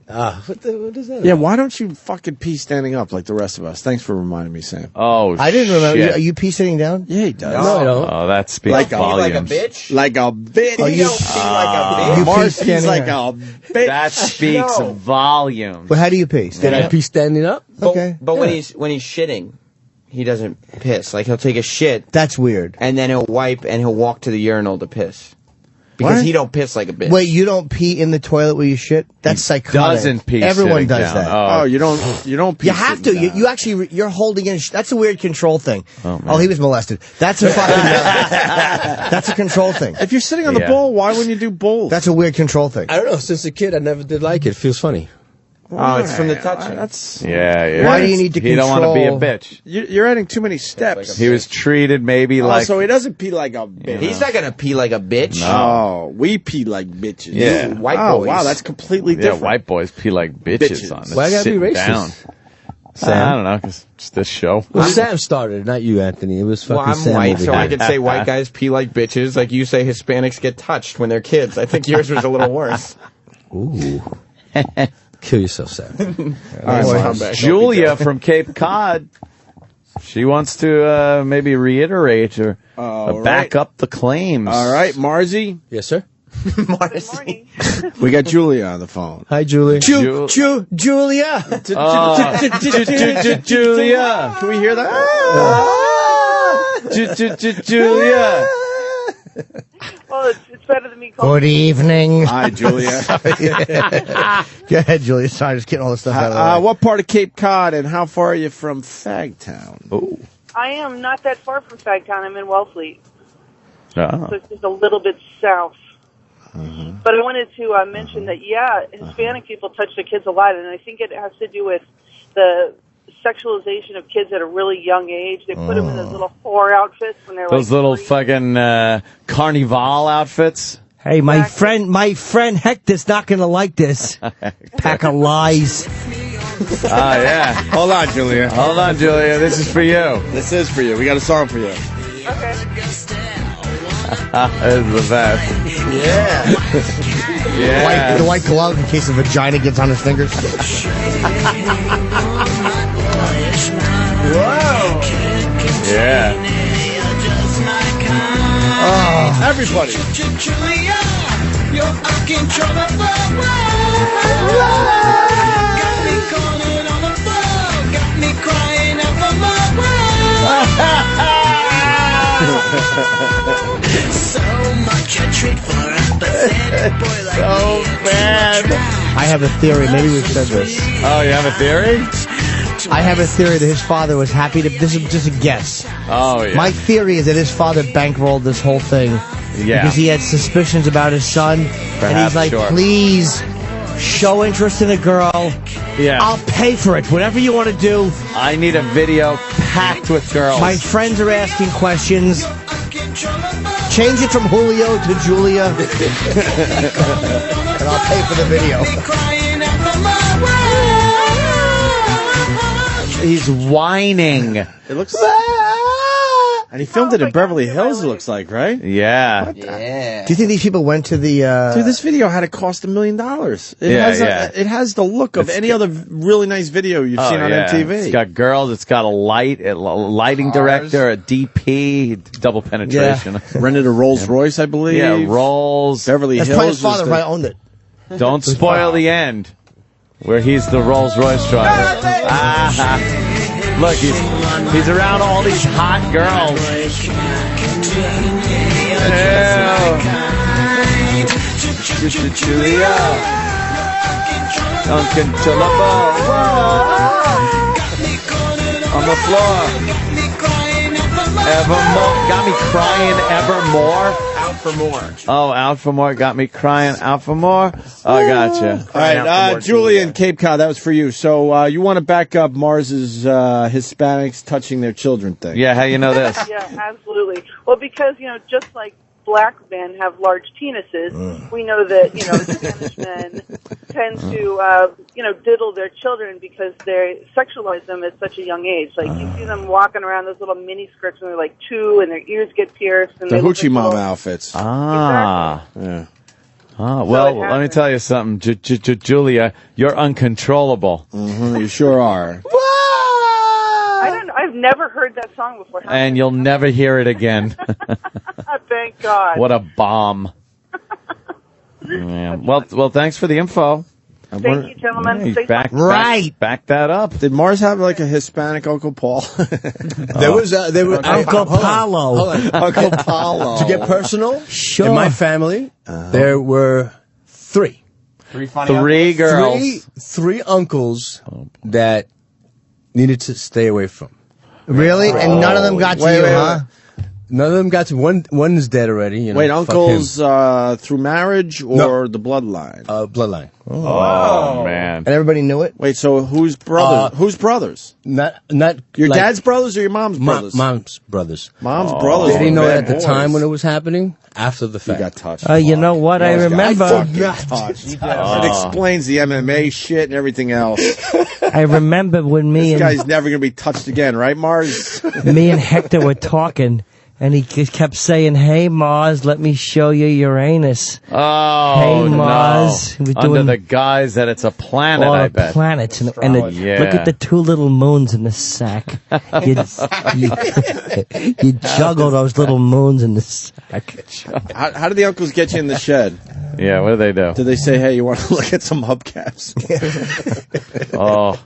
What is that? Yeah, why don't you fucking pee standing up like the rest of us? Thanks for reminding me, Sam. Oh, I didn't remember. shit. Are you pee sitting down? Yeah, he does. No, I don't. Oh, that speaks Like volumes. a bitch? Like a bitch. Oh, you don't pee like a bitch? You pee Mars standing pees like up. a bitch. That speaks volumes. Well, how do you pee? Did I pee standing up? Okay. But when he's shitting, he doesn't piss. Like he'll take a shit That's weird. and then he'll wipe and he'll walk to the urinal to piss. Because What? he don't piss like a bitch. Wait, you don't pee in the toilet where you shit? That's psychotic. doesn't pee Everyone sitting does down. that. Oh, you don't pee. You have to. sitting down. You actually, you're holding in. That's a weird control thing. Oh, man. Oh, he was molested. That's a fucking. That's a control thing. If you're sitting on the Yeah. bowl, why wouldn't you do both? That's a weird control thing. I don't know. Since a kid, I never did like it. It feels funny. Oh, it's from the touching. That's Yeah. Why do you need to He don't want to be a control- bitch. you're adding too many steps. He was treated maybe like. so he doesn't pee like a bitch. He's not gonna pee like a bitch. Oh, we pee like bitches. Yeah. White oh, boys. wow, that's completely Yeah, different. white boys pee like bitches, Bitches. on us. Why I gotta be sitting racist? down. Sam? I don't know, because it's this show. Well, Sam started, not you, Anthony. It was fucking Well, I'm Sam white, over so here. I could say white guys pee like bitches. Like you say Hispanics get touched when they're kids. I think yours was a little worse. Ooh. Kill yourself, Sam. All right, back. Julia from Cape Cod. She wants to maybe reiterate or back up the claims. All right, Marzi. Yes, sir. Marcy. We got Julia on the phone. Hi, Julie. Ju- Julia. Julia. Can we hear that? Julia. Well, it's better than me calling. Good evening. Hi, Julia. Go ahead, Julia. Sorry, just getting all this stuff out of the way. What part of Cape Cod and how far are you from Fagtown? Oh. I am not that far from Fagtown. I'm in Wellfleet, Oh. so it's just a little bit south. But I wanted to mention that, Hispanic people touch their kids a lot, and I think it has to do with the sexualization of kids at a really young age. They put them in those little whore outfits when they're Those like little 3. fucking carnival outfits. Hey, my friend Hector's not gonna like this. Pack of lies. Oh, yeah. Hold on, Julia. Hold on, Julia. This is for you. This is for you. We got a song for you. Okay. This is the best. Yeah. Yeah. The white glove in case the vagina gets on his fingers. Whoa. Yeah. Oh, everybody. You're uncontrollable. Got me calling on the phone. Got me crying out for more. So much a treat for a pathetic boy like So bad. I have a theory. Maybe we've said this. Oh, you have a theory? I have a theory that his father was happy to... This is just a guess. Oh, yeah. My theory is that his father bankrolled this whole thing. Yeah. Because he had suspicions about his son. And Perhaps, he's like, sure. please, show interest in a girl. Yeah. I'll pay for it. Whatever you want to do. I need a video packed with girls. My friends are asking questions. Change it from Julio to Julia. And I'll pay for the video. He's whining. It looks... And he filmed it in Beverly Hills, it looks like, right? Yeah. Yeah. Do you think these people went to the... Dude, this video had to cost $1 million. It has the look of any other really nice video you've seen on MTV. It's got girls, it's got a lighting director, a DP, double penetration. Yeah. Rented a Rolls Royce, I believe. Yeah, Rolls. Beverly That's Hills. probably his father probably owned it. Don't spoil the end, where he's the Rolls Royce driver. Look, he's around all these hot girls. Julia. Uncontrollable. On the floor. Evermore. Got me crying evermore. Out for more. Oh, out for more. Got me crying out for more. Oh, I gotcha. All right, Julia in Cape Cod, that was for you. So you want to back up Mars's Hispanics touching their children thing? Yeah, how you know this? Yeah, absolutely. Well, because, just like black men have large penises, we know that, Spanish men tend to, diddle their children because they sexualize them at such a young age. Like, you see them walking around those little mini skirts when they're like 2 and their ears get pierced. And The they look Hoochie like Mama little- outfits. Ah. Yeah. Oh, well, let me tell you something, Julia, you're uncontrollable. Mm-hmm, you sure are. I've never heard that song before. And you'll never hear it again. Thank God. What a bomb. Yeah. Well, thanks for the info. Thank you, gentlemen. Stay Back that up. Did Mars have like a Hispanic Uncle Paul? There was Uncle Paulo. Hold on. Uncle Paulo. To get personal, Sure. in my family, there were 3. Three girls. Three uncles that needed to stay away from. Really? And none of them got to you, huh? None of them got to. One is dead already. Wait, uncles through marriage or the bloodline? Bloodline. Oh, man. And everybody knew it? Wait, so whose brothers? Whose brothers? Not your like, dad's brothers or your mom's brothers? Mom's broers. Mom's brothers. They didn't know it at the boys. time when it was happening. After the fact, You got touched. You know what? I remember. It explains the MMA shit and everything else. I remember when This guy's never going to be touched again, right, Mars? me and Hector were talking, and he just kept saying, "Hey, Mars, let me show you Uranus." Oh, Hey, Mars. no. We're Under doing the guise that it's a planet, all I the bet. planets, and Yeah. look at the 2 little moons in the sack. You juggle those little moons in the sack. How did the uncles get you in the shed? Yeah, what do they do? Did they say, "Hey, you want to look at some hubcaps"? Oh,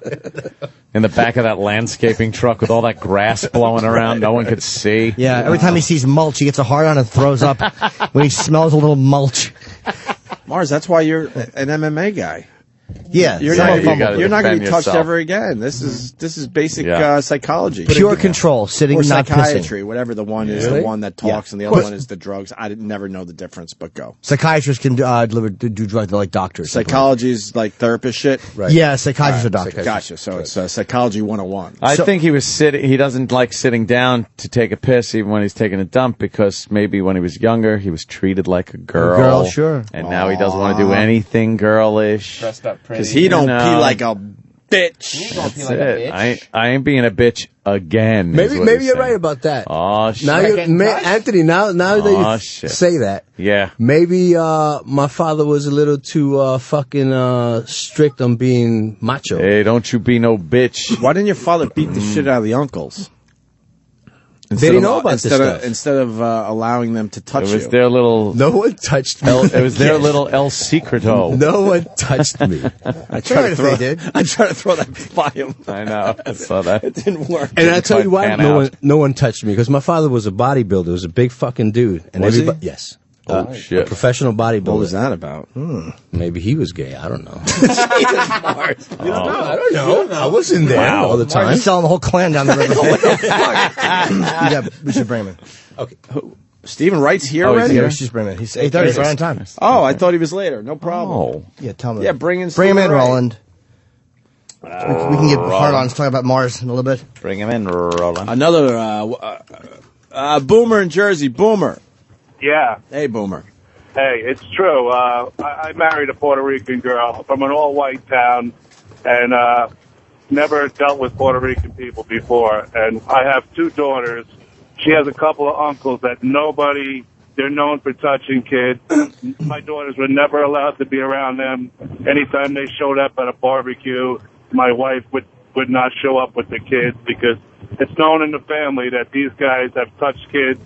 in the back of that landscaping truck with all that grass blowing around, no one could see. Yeah, every time he sees mulch, he gets a hard on and throws up when he smells a little mulch. Mars, that's why you're an MMA guy. Yeah, You're some not, of them- you're not going to defend be touched yourself. ever again. This is basic psychology. Pure control, sitting, or not psychiatry, pissing. whatever the one is, Really? the one that talks, Yeah. and the Of other course. one is the drugs. I never know the difference, but go. Psychiatrists can do drugs like doctors. Psychology is like therapist shit. Right. Yeah, psychiatrists are doctors. Gotcha. So it's psychology 101. I think he was he doesn't like sitting down to take a piss even when he's taking a dump because maybe when he was younger he was treated like a girl. girl, sure. And now he doesn't want to do anything girlish. Dressed up pretty. Because he don't pee like a bitch. That's it. I ain't being a bitch again. maybe you're right about that. Oh shit. Now Anthony, now that you shit. say that, Yeah. maybe my father was a little too fucking strict on being macho. Hey, don't you be no bitch. Why didn't your father beat the shit out of the uncles? They didn't know about this stuff. Instead of allowing them to touch you. It was their little... No one touched me. It was their little El Secreto. No one touched me. I tried to throw that by him. I know. I saw that. It didn't work. And I tell you why no one touched me, because my father was a bodybuilder. He was a big fucking dude. And Was he? Yes. Shit. A professional bodybuilder. What was that about? Maybe he was gay. I don't know. I don't know. I wasn't there all the time. He's selling the whole clan down the river. What the fuck? We should bring him in. Okay. Stephen Wright's here Oh, already? he's here. Just bring him in. He's 8:30. Right on time. Oh, I thought he was later. No problem. Oh. Yeah, tell him. Yeah, bring in Bring him in, Stephen Wright. Roland. We can get hard-ons talking about Mars in a little bit. Bring him in, Roland. Another Boomer in Jersey. Boomer. Yeah. Hey, Boomer. Hey, it's true. I married a Puerto Rican girl from an all-white town and never dealt with Puerto Rican people before. And I have 2 daughters. She has a couple of uncles that they're known for touching kids. My daughters were never allowed to be around them. Anytime they showed up at a barbecue, my wife would not show up with the kids because it's known in the family that these guys have touched kids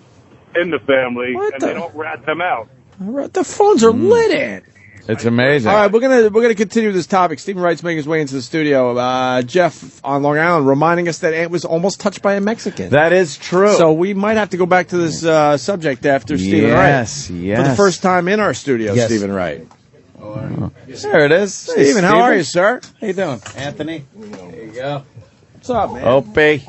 in the family, they don't rat them out. The phones are lit in. It's amazing. All right, we're gonna continue this topic. Stephen Wright's making his way into the studio. Jeff on Long Island reminding us that Ant was almost touched by a Mexican. That is true. So we might have to go back to this subject after Stephen Wright. Yes. For the first time in our studio, Stephen Wright. There it is. Hey, Stephen, how are you, sir? How you doing? Anthony? There you go. What's up, man? Opie.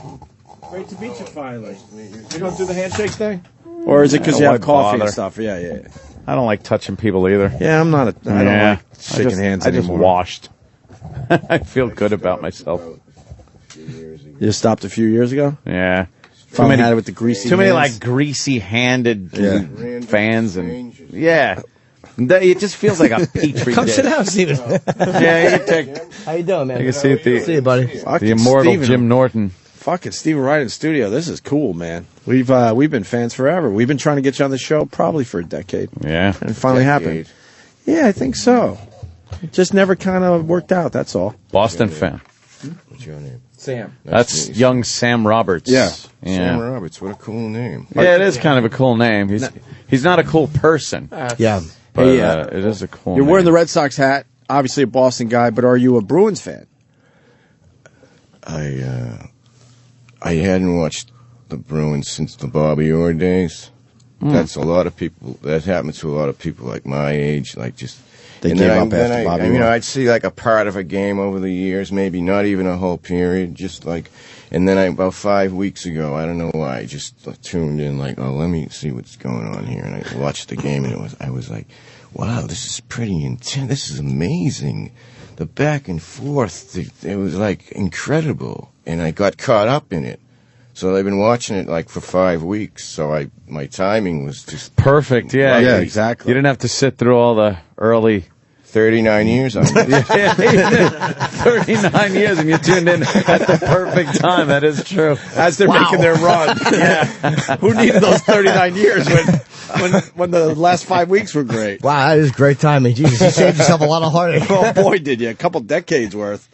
Great to meet you finally. You don't do the handshake thing? Or is it because you have coffee and stuff? Yeah. I don't like touching people either. Yeah, I don't like shaking hands I anymore. just washed. I feel good about myself. You just stopped a few years ago? Yeah. Too many had it with the greasy Too many hands? like greasy-handed fans and it just feels like a petri Come dish. sit down, Stephen. Yeah, you can take. How you doing, man? You can see it. See you, buddy. The immortal Jim Norton. Fucking Stephen Wright in the studio. This is cool, man. We've been fans forever. We've been trying to get you on the show probably for a decade. Yeah. And it finally happened. Yeah, I think so. It just never kind of worked out, that's all. Boston fan. What's your name? Sam. That's young Sam Roberts. Yeah. Sam Roberts. What a cool name. Yeah, it is kind of a cool name. He's not a cool person. Yeah. But it is a cool You're name. wearing the Red Sox hat, obviously a Boston guy, but are you a Bruins fan? I hadn't watched the Bruins since the Bobby Orr days. That's a lot of people. That happens to a lot of people like my age. Like just They gave up after Bobby Orr. I'd see like a part of a game over the years, maybe not even a whole period. Just like, and then about 5 weeks ago, I don't know why, I just tuned in. Like, oh, let me see what's going on here, and I watched the game, and I was like, wow, this is pretty intense. This is amazing. The back and forth, it was like incredible, and I got caught up in it. So I've been watching it like for 5 weeks. So my timing was just perfect. Yeah, lovely. yeah, exactly. You didn't have to sit through all the early 39 years. 39 years, and you tuned in at the perfect time. That is true. As they're making their run. Yeah. Who needed those 39 years when the last 5 weeks were great? Wow, that is great timing. Jesus, you saved yourself a lot of heartache. Oh, boy, did you. A couple decades worth.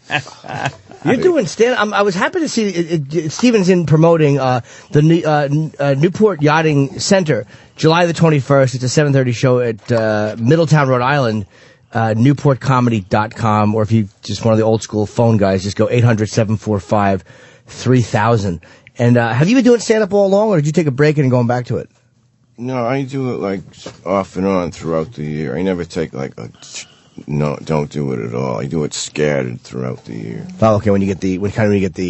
You're doing stand. I was happy to see Stephen's in promoting the Newport Yachting Center, July the 21st. It's a 7:30 show at Middletown, Rhode Island. NewportComedy.com, or if you just one of the old school phone guys, just go 800-745-3000. And have you been doing stand up all along, or did you take a break and going back to it? No, I do it like off and on throughout the year. I never take like don't do it at all. I do it scattered throughout the year. Oh, okay. When you get the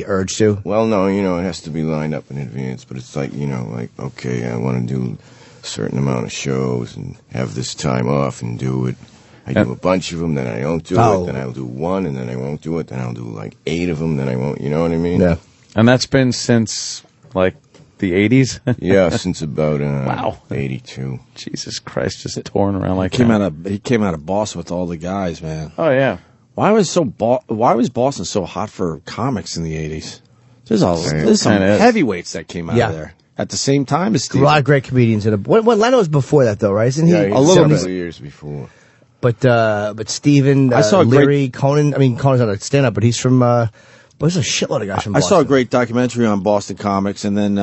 urge to? Well, no, it has to be lined up in advance. But it's like okay, I want to do a certain amount of shows and have this time off and do it. I do a bunch of them, then I don't do it, then I'll do one, and then I won't do it, then I'll do like 8 of them, then I won't, you know what I mean? Yeah. And that's been since, like, the 80s? Yeah, since about 82. Jesus Christ, just touring around like He came out of Boston with all the guys, man. Oh, yeah. Why was Boston so hot for comics in the 80s? There's some heavyweights that came out of there. At the same time as Steve. A lot of great comedians in it. When Leno's before that, though, right? Isn't he? Yeah, a little years before. But Stephen, I saw Leary, Conan. I mean, Conan's not a stand-up, but he's from There's a shitload of guys from I Boston. saw a great documentary on Boston comics, and then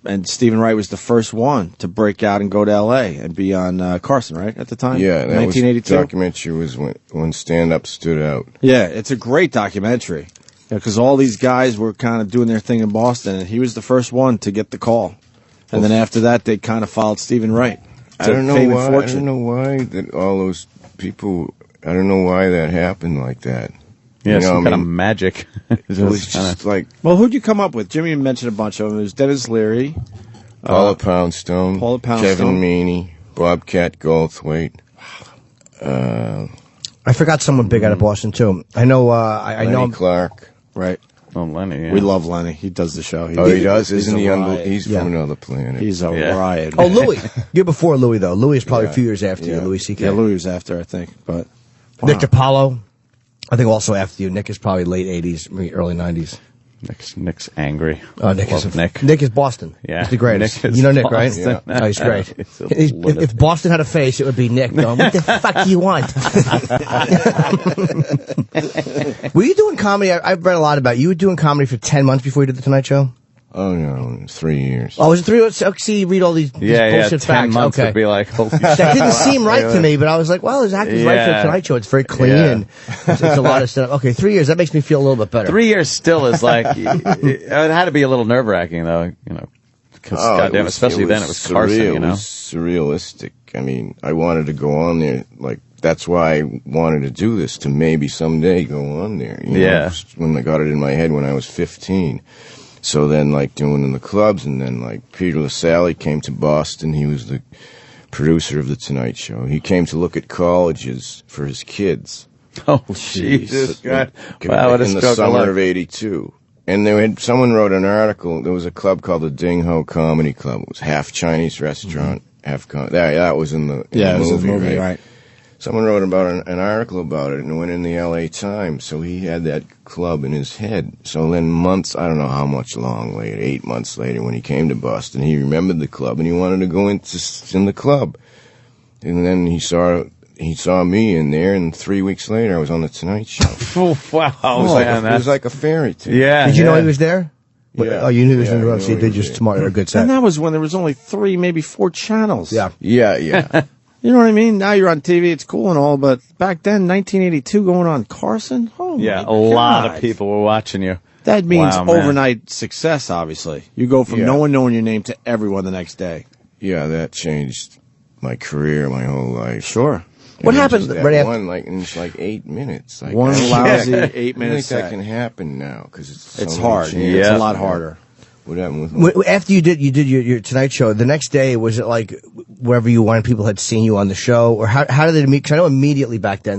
and Stephen Wright was the first one to break out and go to L.A. and be on Carson, right, at the time? Yeah, that 1982. documentary was when stand-up stood out. Yeah, it's a great documentary because all these guys were kind of doing their thing in Boston, and he was the first one to get the call. And then after that, they kind of followed Stephen Wright. I don't know why that all those people. I don't know why that happened like that. Yeah, you know, some kind of magic. It was just like... Well, who'd you come up with? Jimmy mentioned a bunch of them. There's Dennis Leary. Paula Poundstone. Kevin Meaney. Bobcat Goldthwait. I forgot someone big out of Boston, too. I know... I know Lenny Clark. Right. Oh, Lenny, yeah. We love Lenny. He does the show. He does? Isn't he? He's from another planet. He's a riot. Oh, Louis. You're before Louis, though. Louis is probably a few years after you, Louis C.K. Yeah, Louis was after, I think. But Nick DiPaolo, I think also after you. Nick is probably late 80s, early 90s. Nick's angry. Oh, Nick is Boston. Yeah. He's the greatest. Nick is You know Nick, right? Boston. Yeah. Oh, he's great. He's a If Boston had a face, it would be Nick going, what the fuck do you want? Were you doing comedy? I've read a lot about you. You were doing comedy for 10 months before you did The Tonight Show? Oh, no, 3 years. Oh, was it 3 years? See, you read all these bullshit 10 facts. months Okay. would be like, holy shit. That didn't seem right to me, but I was like, well, there's actors right for The Tonight Show. It's very clean and it's a lot of stuff. Okay, 3 years. That makes me feel a little bit better. 3 years still is like, it had to be a little nerve-wracking, though, because goddamn, especially then it was Carson, It was surrealistic. I mean, I wanted to go on there, like, that's why I wanted to do this, to maybe someday go on there. You know, when I got it in my head when I was 15. So then, like, doing in the clubs, and then, like, Peter LaSalle came to Boston. He was the producer of The Tonight Show. He came to look at colleges for his kids. Oh, Jesus. God. Wow, what a in the stroke of summer luck. of '82. And someone wrote an article. There was a club called the Ding Ho Comedy Club. It was half Chinese restaurant, half that was in the movie, right? Someone wrote about an article about it, and it went in the L.A. Times. So he had that club in his head. So then months, I don't know how much long later, 8 months later, when he came to Boston, he remembered the club, and he wanted to go in the club. And then he saw me in there, and 3 weeks later, I was on The Tonight Show. Oh, wow. It was like a fairy tale. Yeah. Did you know he was there? Yeah. Oh, you knew he was in the room, so you did just smart or a good set. And that was when there was only 3, maybe 4 channels. Yeah. Yeah. You know what I mean? Now you're on TV, it's cool and all, but back then, 1982, going on Carson? Oh, Yeah, my a lot God. of people were watching you. That means Wow, man. overnight success, obviously. You go from no one knowing your name to everyone the next day. Yeah, that changed my career, my whole life. Sure. What happened That right after? one, like, in just like 8 minutes. Like, One I don't lousy think 8 minutes I think set. that can happen now because it's It's so hard. many It's a chances. lot harder. What happened with After you did your Tonight Show, the next day, was it like wherever you went, people had seen you on the show? Or how did they meet? Because I know immediately back then,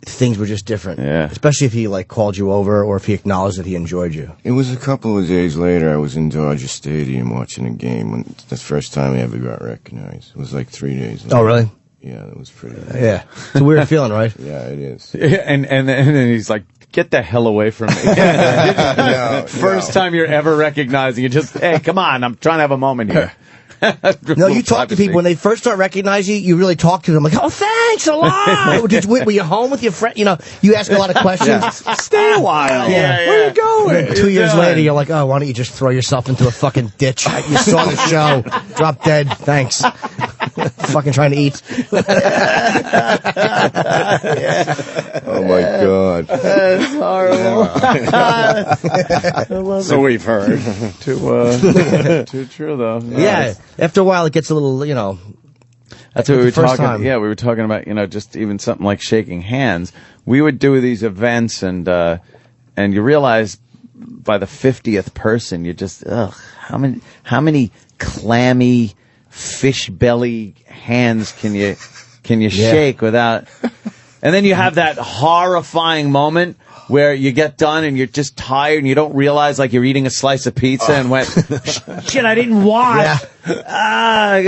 things were just different. Yeah. Especially if he, like, called you over or if he acknowledged that he enjoyed you. It was a couple of days later. I was in Dodger Stadium watching a game. When the first time I ever got recognized. It was like 3 days later. Oh, really? Yeah, that was pretty. Yeah. It's a weird feeling, right? Yeah, it is. And then he's like, get the hell away from me. First time you're ever recognizing you, just, hey, come on, I'm trying to have a moment here. No, you talk to people when they first start recognizing you. You really talk to them like, "Oh, thanks a lot." Were you home with your friend? You know, you ask a lot of questions. Stay a while. Where are you going? 2 years later, you're like, "Oh, why don't you just throw yourself into a fucking ditch? You saw the show, drop dead. Thanks." Fucking trying to eat. Oh my God. That's horrible. I love So it. we've heard. Too true though. Yeah. After a while, it gets a little, That's what we were first talking. time. Yeah, we were talking about. Just even something like shaking hands. We would do these events, and you realize by the 50th person, you just how many clammy fish belly hands can you shake without? And then you have that horrifying moment where you get done and you're just tired and you don't realize like you're eating a slice of pizza and went, shit, I didn't watch. I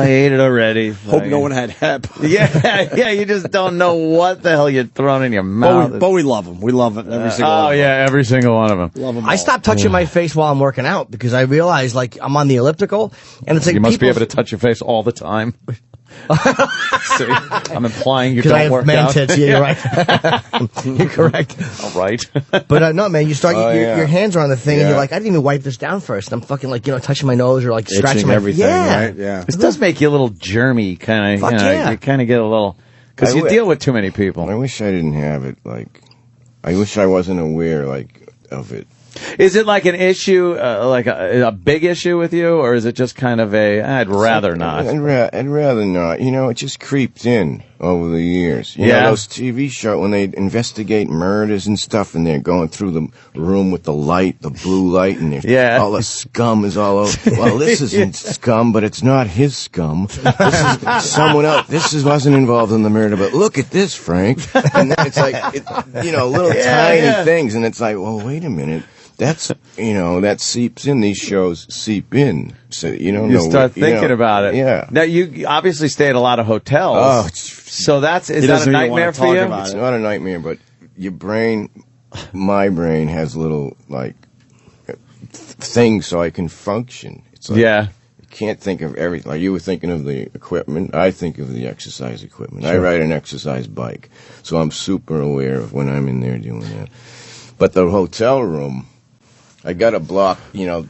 ate it already. Hope no one had hep. Yeah, you just don't know what the hell you're throwing in your mouth. But we love them. We love it. Every single one. Oh, yeah, every single one of them. Love them I all. stopped touching my face while I'm working out because I realized, like, I'm on the elliptical, and it's like You must be people's- able to touch your face all the time. See, I'm implying you Because I don't have work man out. tits. Yeah, you're right. You're correct. All right. But no, man, you start, yeah. your hands are on the thing, and Yeah. you're like, I didn't even wipe this down first. I'm fucking like, touching my nose or like scratching Itching my everything, yeah. right? Yeah. This does make you a little germy, kind of. Fuck yeah. You kind of get a little because you deal with too many people. I wish I didn't have it. Like, I wish I wasn't aware, like, of it. Is it like an issue, like a big issue with you, or is it just kind of I'd rather not? I'd rather not. It just creeps in over the years. You know, those TV shows, when they investigate murders and stuff, and they're going through the room with the light, the blue light, and all the scum is all over. Well, this isn't scum, but it's not his scum. This is someone else. This wasn't involved in the murder, but look at this, Frank. And then it's like, little tiny things, and it's like, well, wait a minute. That's, that seeps in. These shows seep in. So you start thinking about it. Yeah. Now, you obviously stay at a lot of hotels. Oh, so is that a nightmare for you? It's not a nightmare, but your brain, my brain has little, like, things so I can function. It's like, I can't think of everything. Like you were thinking of the equipment. I think of the exercise equipment. Sure. I ride an exercise bike, so I'm super aware of when I'm in there doing that. But the hotel room, I got a block,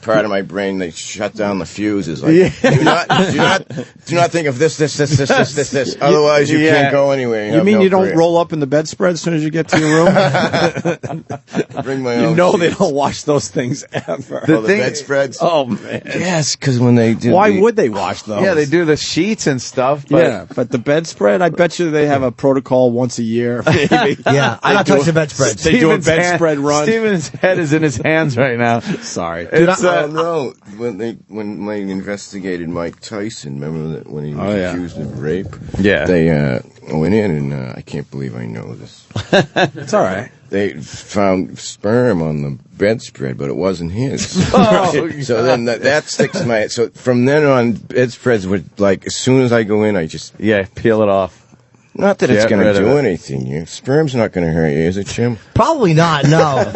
part of my brain, they shut down the fuses. Like, do not think of this. Otherwise, you can't go anywhere. You mean you don't roll up in the bedspread as soon as you get to your room? Bring my own they don't wash those things ever. The bedspreads? Oh, man. Yes, because when they do... Why would they wash those? Yeah, they do the sheets and stuff. But but the bedspread, I bet you they have a protocol once a year, maybe. Yeah, I don't touch the bedspread. They do a bedspread run. Steven's head is in his hands right now. Sorry. Dude, I don't know. When they investigated Mike Tyson, remember that when he was accused of rape? Yeah. They went in, and I can't believe I know this. It's all right. They found sperm on the bedspread, but it wasn't his. So then that sticks in my head. So from then on, bedspreads would, like, as soon as I go in, I just... peel it off. Not that it's going to do anything. Sperm's not going to hurt you, is it, Jim? Probably not, no.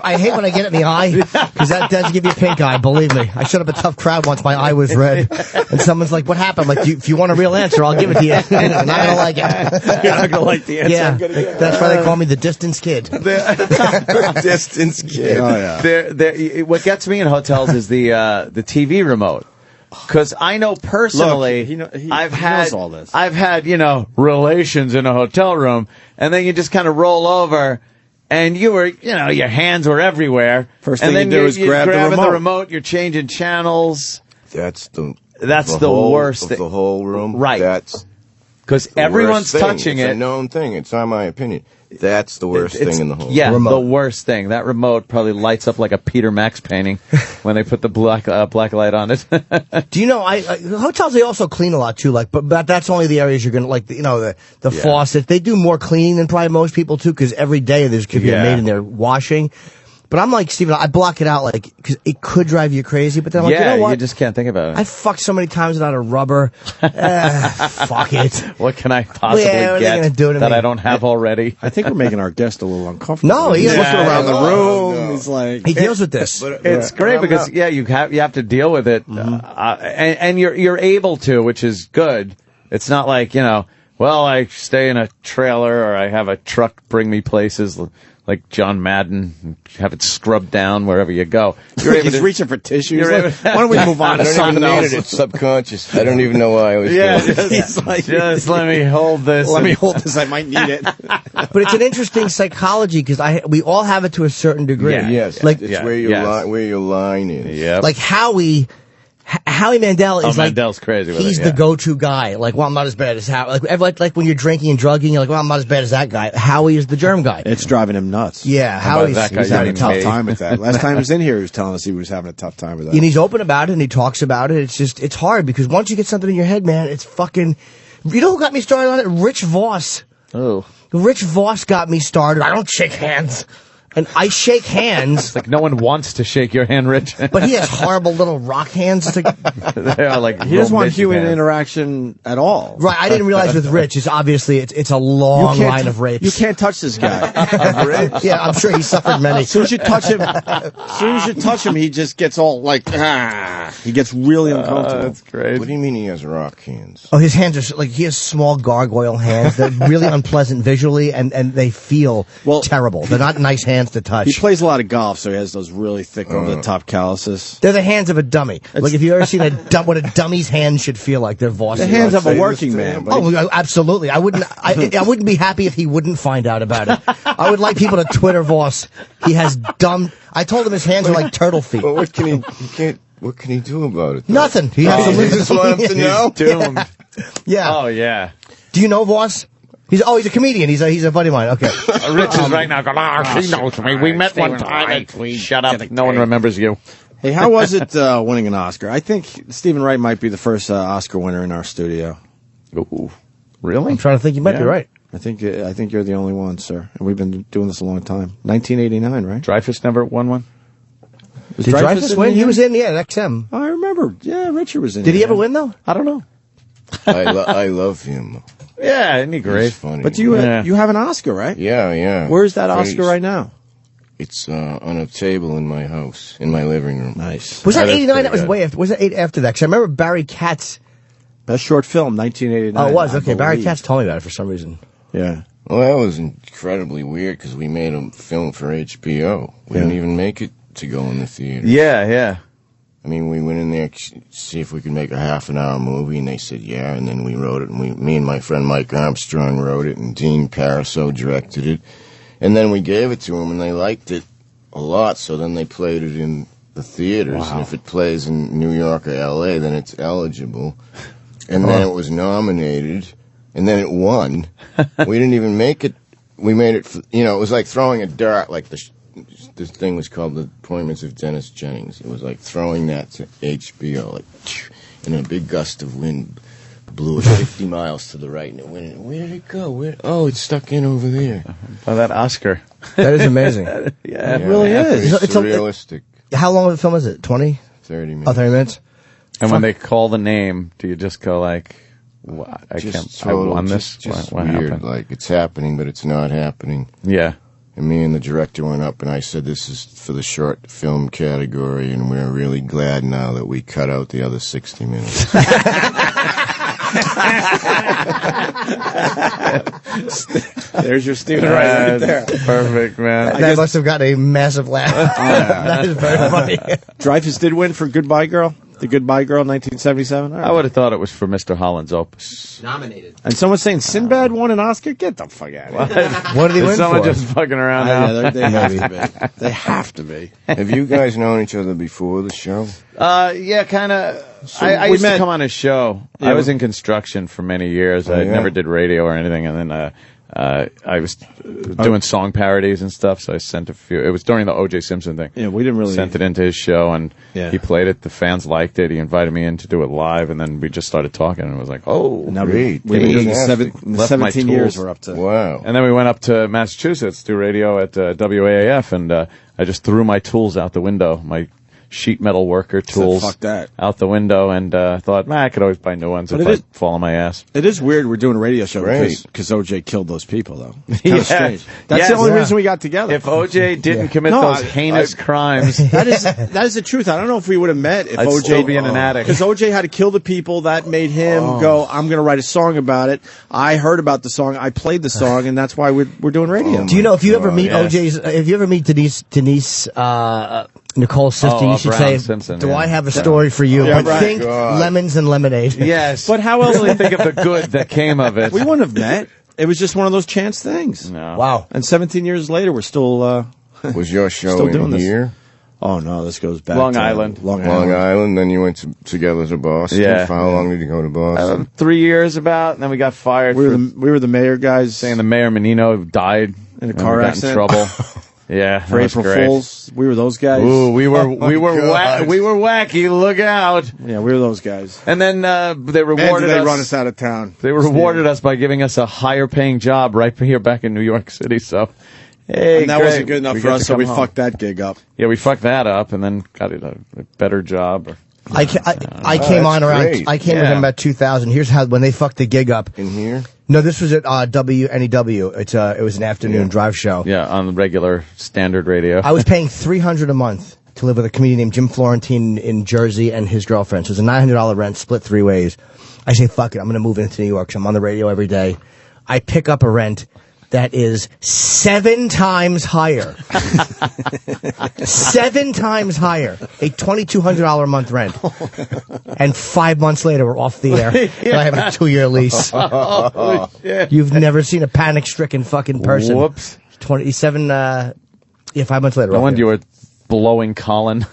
I hate when I get it in the eye, because that does give you a pink eye, believe me. I shut up a tough crowd once, my eye was red, and someone's like, what happened? I'm like, if you want a real answer, I'll give it to you. You're not going to like it. You're not going to like the answer yeah, I'm going to get. That's why they call me the distance kid. Distance kid. Oh, yeah. What gets me in hotels is the TV remote. Because I know personally, Look, he I've knows all this. I've had, relations in a hotel room, and then you just kind of roll over, and your hands were everywhere. First thing and then you do is grab the remote. You're changing channels. That's the worst thing. The whole room. Right. That's because everyone's touching it's it. It's a known thing. It's not my opinion. That's the worst thing in the whole remote. The worst thing. That remote probably lights up like a Peter Max painting when they put the black light on it. Do you know, hotels, they also clean a lot, too, but that's only the areas you're going to, like, the faucet. They do more cleaning than probably most people, too, because every day there's could be a maid in there washing. But I'm like, Steven, I block it out, because it could drive you crazy, but then I'm like, you know what? You just can't think about it. I fucked so many times without a rubber. Fuck it. What can I possibly get that I don't have already? I think we're making our guest a little uncomfortable. No, he's looking around the room. No. He's like, he deals with this. It's great because you have to deal with it, and you're able to, which is good. It's not like I stay in a trailer or I have a truck bring me places. Like John Madden, have it scrubbed down wherever you go. He's reaching for tissues. Why don't we move on to something else? It's subconscious. I don't even know why I was doing it. He's like, just let me hold this. Let me hold this. I might need it. But it's an interesting psychology because we all have it to a certain degree. Yeah, yes. Like, it's where your line is. Yep. Like Howie Mandel is Mandel's crazy with he's it, the go-to guy. Like, well, I'm not as bad as Howie. Like when you're drinking and drugging, you're like, well, I'm not as bad as that guy. Howie is the germ guy. It's driving him nuts. Yeah, Howie's having a tough time with that. Last time he was in here, he was telling us he was having a tough time with that. And he's open about it and he talks about it. It's hard because once you get something in your head, man, it's fucking... You know who got me started on it? Rich Voss. Oh. Rich Voss got me started. I don't shake hands. And I shake hands. It's like no one wants to shake your hand, Rich. But he has horrible little rock hands. They are like He doesn't want midget human hands. interaction at all. Right, I didn't realize with Rich, it's obviously it's a long line of rapes. You can't touch this guy. Yeah, I'm sure he suffered many. As soon as you touch him, he just gets all like, he gets really uncomfortable. That's great. What do you mean he has rock hands? Oh, his hands are like, he has small gargoyle hands. They're really unpleasant visually, and they feel terrible. They're not nice hands to touch. He plays a lot of golf, so he has those really thick over-the-top calluses. They're the hands of a dummy. Like if you ever seen what a dummy's hands should feel like, they're Voss. The hands of a working man. Oh, absolutely. I wouldn't be happy if he wouldn't find out about it. I would like people to Twitter Voss. He has dumb. I told him his hands are like turtle feet. But what can what can he do about it? Though? Nothing. He has to You live. just want him to know? He's doomed. Yeah. Oh, yeah. Do you know Voss? He's a comedian. He's a buddy of mine. Okay. Rich is right now going, she knows me. We met one time. Shut up. No one remembers you. Hey, how was it winning an Oscar? I think Stephen Wright might be the first Oscar winner in our studio. Ooh. Really? I'm trying to think. You might be right. I think you're the only one, sir. And we've been doing this a long time. 1989, right? Dreyfuss never won one? Did Dreyfuss win? He was in, XM. I remember. Yeah, Richard was in. Did he ever win, though? I don't know. I love him. Yeah, isn't he great? He's funny. But you have an Oscar, right? Yeah. Where's that Oscar right now? It's on a table in my house, in my living room. Nice. Was that 89? That was way after. Was that 8 after that? Because I remember Barry Katz. Best short film, 1989. Oh, it was? Okay, I Barry believe. Katz told me about it for some reason. Yeah. Well, that was incredibly weird because we made a film for HBO. We didn't even make it to go in the theater. Yeah. I mean, we went in there to see if we could make a half-an-hour movie, and they said yeah, and then we wrote it, and me and my friend Mike Armstrong wrote it, and Dean Pariseau directed it, and then we gave it to them, and they liked it a lot, so then they played it in the theaters, and if it plays in New York or L.A., then it's eligible, and then it was nominated, and then it won. We didn't even make it. We made it, it was like throwing a dart, like this thing was called The Appointments of Dennis Jennings. It was like throwing that to HBO, like, and a big gust of wind blew it 50 miles to the right, and it went. Where did it go? It's stuck in over there. Oh, that Oscar. That is amazing. Yeah, it really is. It's realistic. How long of a film is it? 20? 30 minutes. Oh, 30 minutes? And when they call the name, do you just go like, I won this? Just what weird. happened? Like, it's happening, but it's not happening. Yeah. And me and the director went up, and I said, this is for the short film category, and we're really glad now that we cut out the other 60 minutes. There's your Stephen Wright right there. Perfect, man. That must have got a massive laugh. That is very funny. Dreyfuss did win for Goodbye Girl. The Goodbye Girl, 1977. Right. I would have thought it was for Mr. Holland's Opus. Nominated. And someone's saying Sinbad won an Oscar? Get the fuck out of here. What did he win Is someone for? just fucking around now? Yeah, they have to be. They have to be. Have you guys known each other before the show? Yeah, kind of. I used to come on his show. Yeah, I was in construction for many years. I never did radio or anything, and then I was doing song parodies and stuff, so I sent a few. It was during the O.J. Simpson thing. Yeah, we didn't really... Sent it into his show, and he played it. The fans liked it. He invited me in to do it live, and then we just started talking, and it was like, oh, Now Great. we've been doing this Left my 17 years tools. we're up to. Wow. And then we went up to Massachusetts to do radio at WAAF, and I just threw my tools out the window, my sheet metal worker tools fuck that. out the window, and thought, I could always buy new ones if I fall on my ass. It is weird we're doing a radio show Great. because O.J. killed those people, though. It's kind of strange. That's Yes. the only reason we got together. If O.J. didn't commit No, those heinous crimes, that is the truth. I don't know if we would have met if I'd O.J. still be in an attic. Because O.J. had to kill the people that made him go, I'm going to write a song about it. I heard about the song. I played the song, and that's why we're doing radio. Do you know if you ever meet OJ's, if you ever meet Denise Nicole sister, you should Brown say, Simpson, do yeah. I have a story for you? Yeah, but right. think God. lemons and lemonade. yes. But how else- Really think of the good that came of it? We wouldn't have met. It was just one of those chance things. No. Wow. And 17 years later, we're still Was your show still doing in this. here? Oh, no, this goes back Long to Island. Long Long Island. Island, then you went together to Boston. Yeah. For how long did you go to Boston? 3 years about, and then we got fired We for were the mayor guys saying the mayor Menino died in a and car we got accident. in trouble. Yeah, For that was April great. Fools. We were those guys. Ooh, we were God. we were wacky. Look out! Yeah, we were those guys. And then they And rewarded did they us. run us out of town? They rewarded us by giving us a higher paying job right here back in New York City. So Hey, and that great. wasn't good enough We for get us, to so come we home. fucked that gig up. Yeah, we fucked that up, and then got a better job. I came on around. great. I came with them about 2000. Here's how when they fucked the gig up. In here? No, this was at WNEW. It was an afternoon drive show. Yeah, on the regular standard radio. I was paying $300 a month to live with a comedian named Jim Florentine in Jersey and his girlfriend. So it was a $900 rent, split 3 ways. I say, fuck it, I'm going to move into New York. So I'm on the radio every day. I pick up a rent that is 7 times higher. 7 times higher. A $2,200 a month rent. And 5 months later, we're off the air. And I have a 2-year lease. Oh, shit. You've never seen a panic-stricken fucking person. Whoops. 27, 5 months later. No off wonder the you air. were blowing Colin.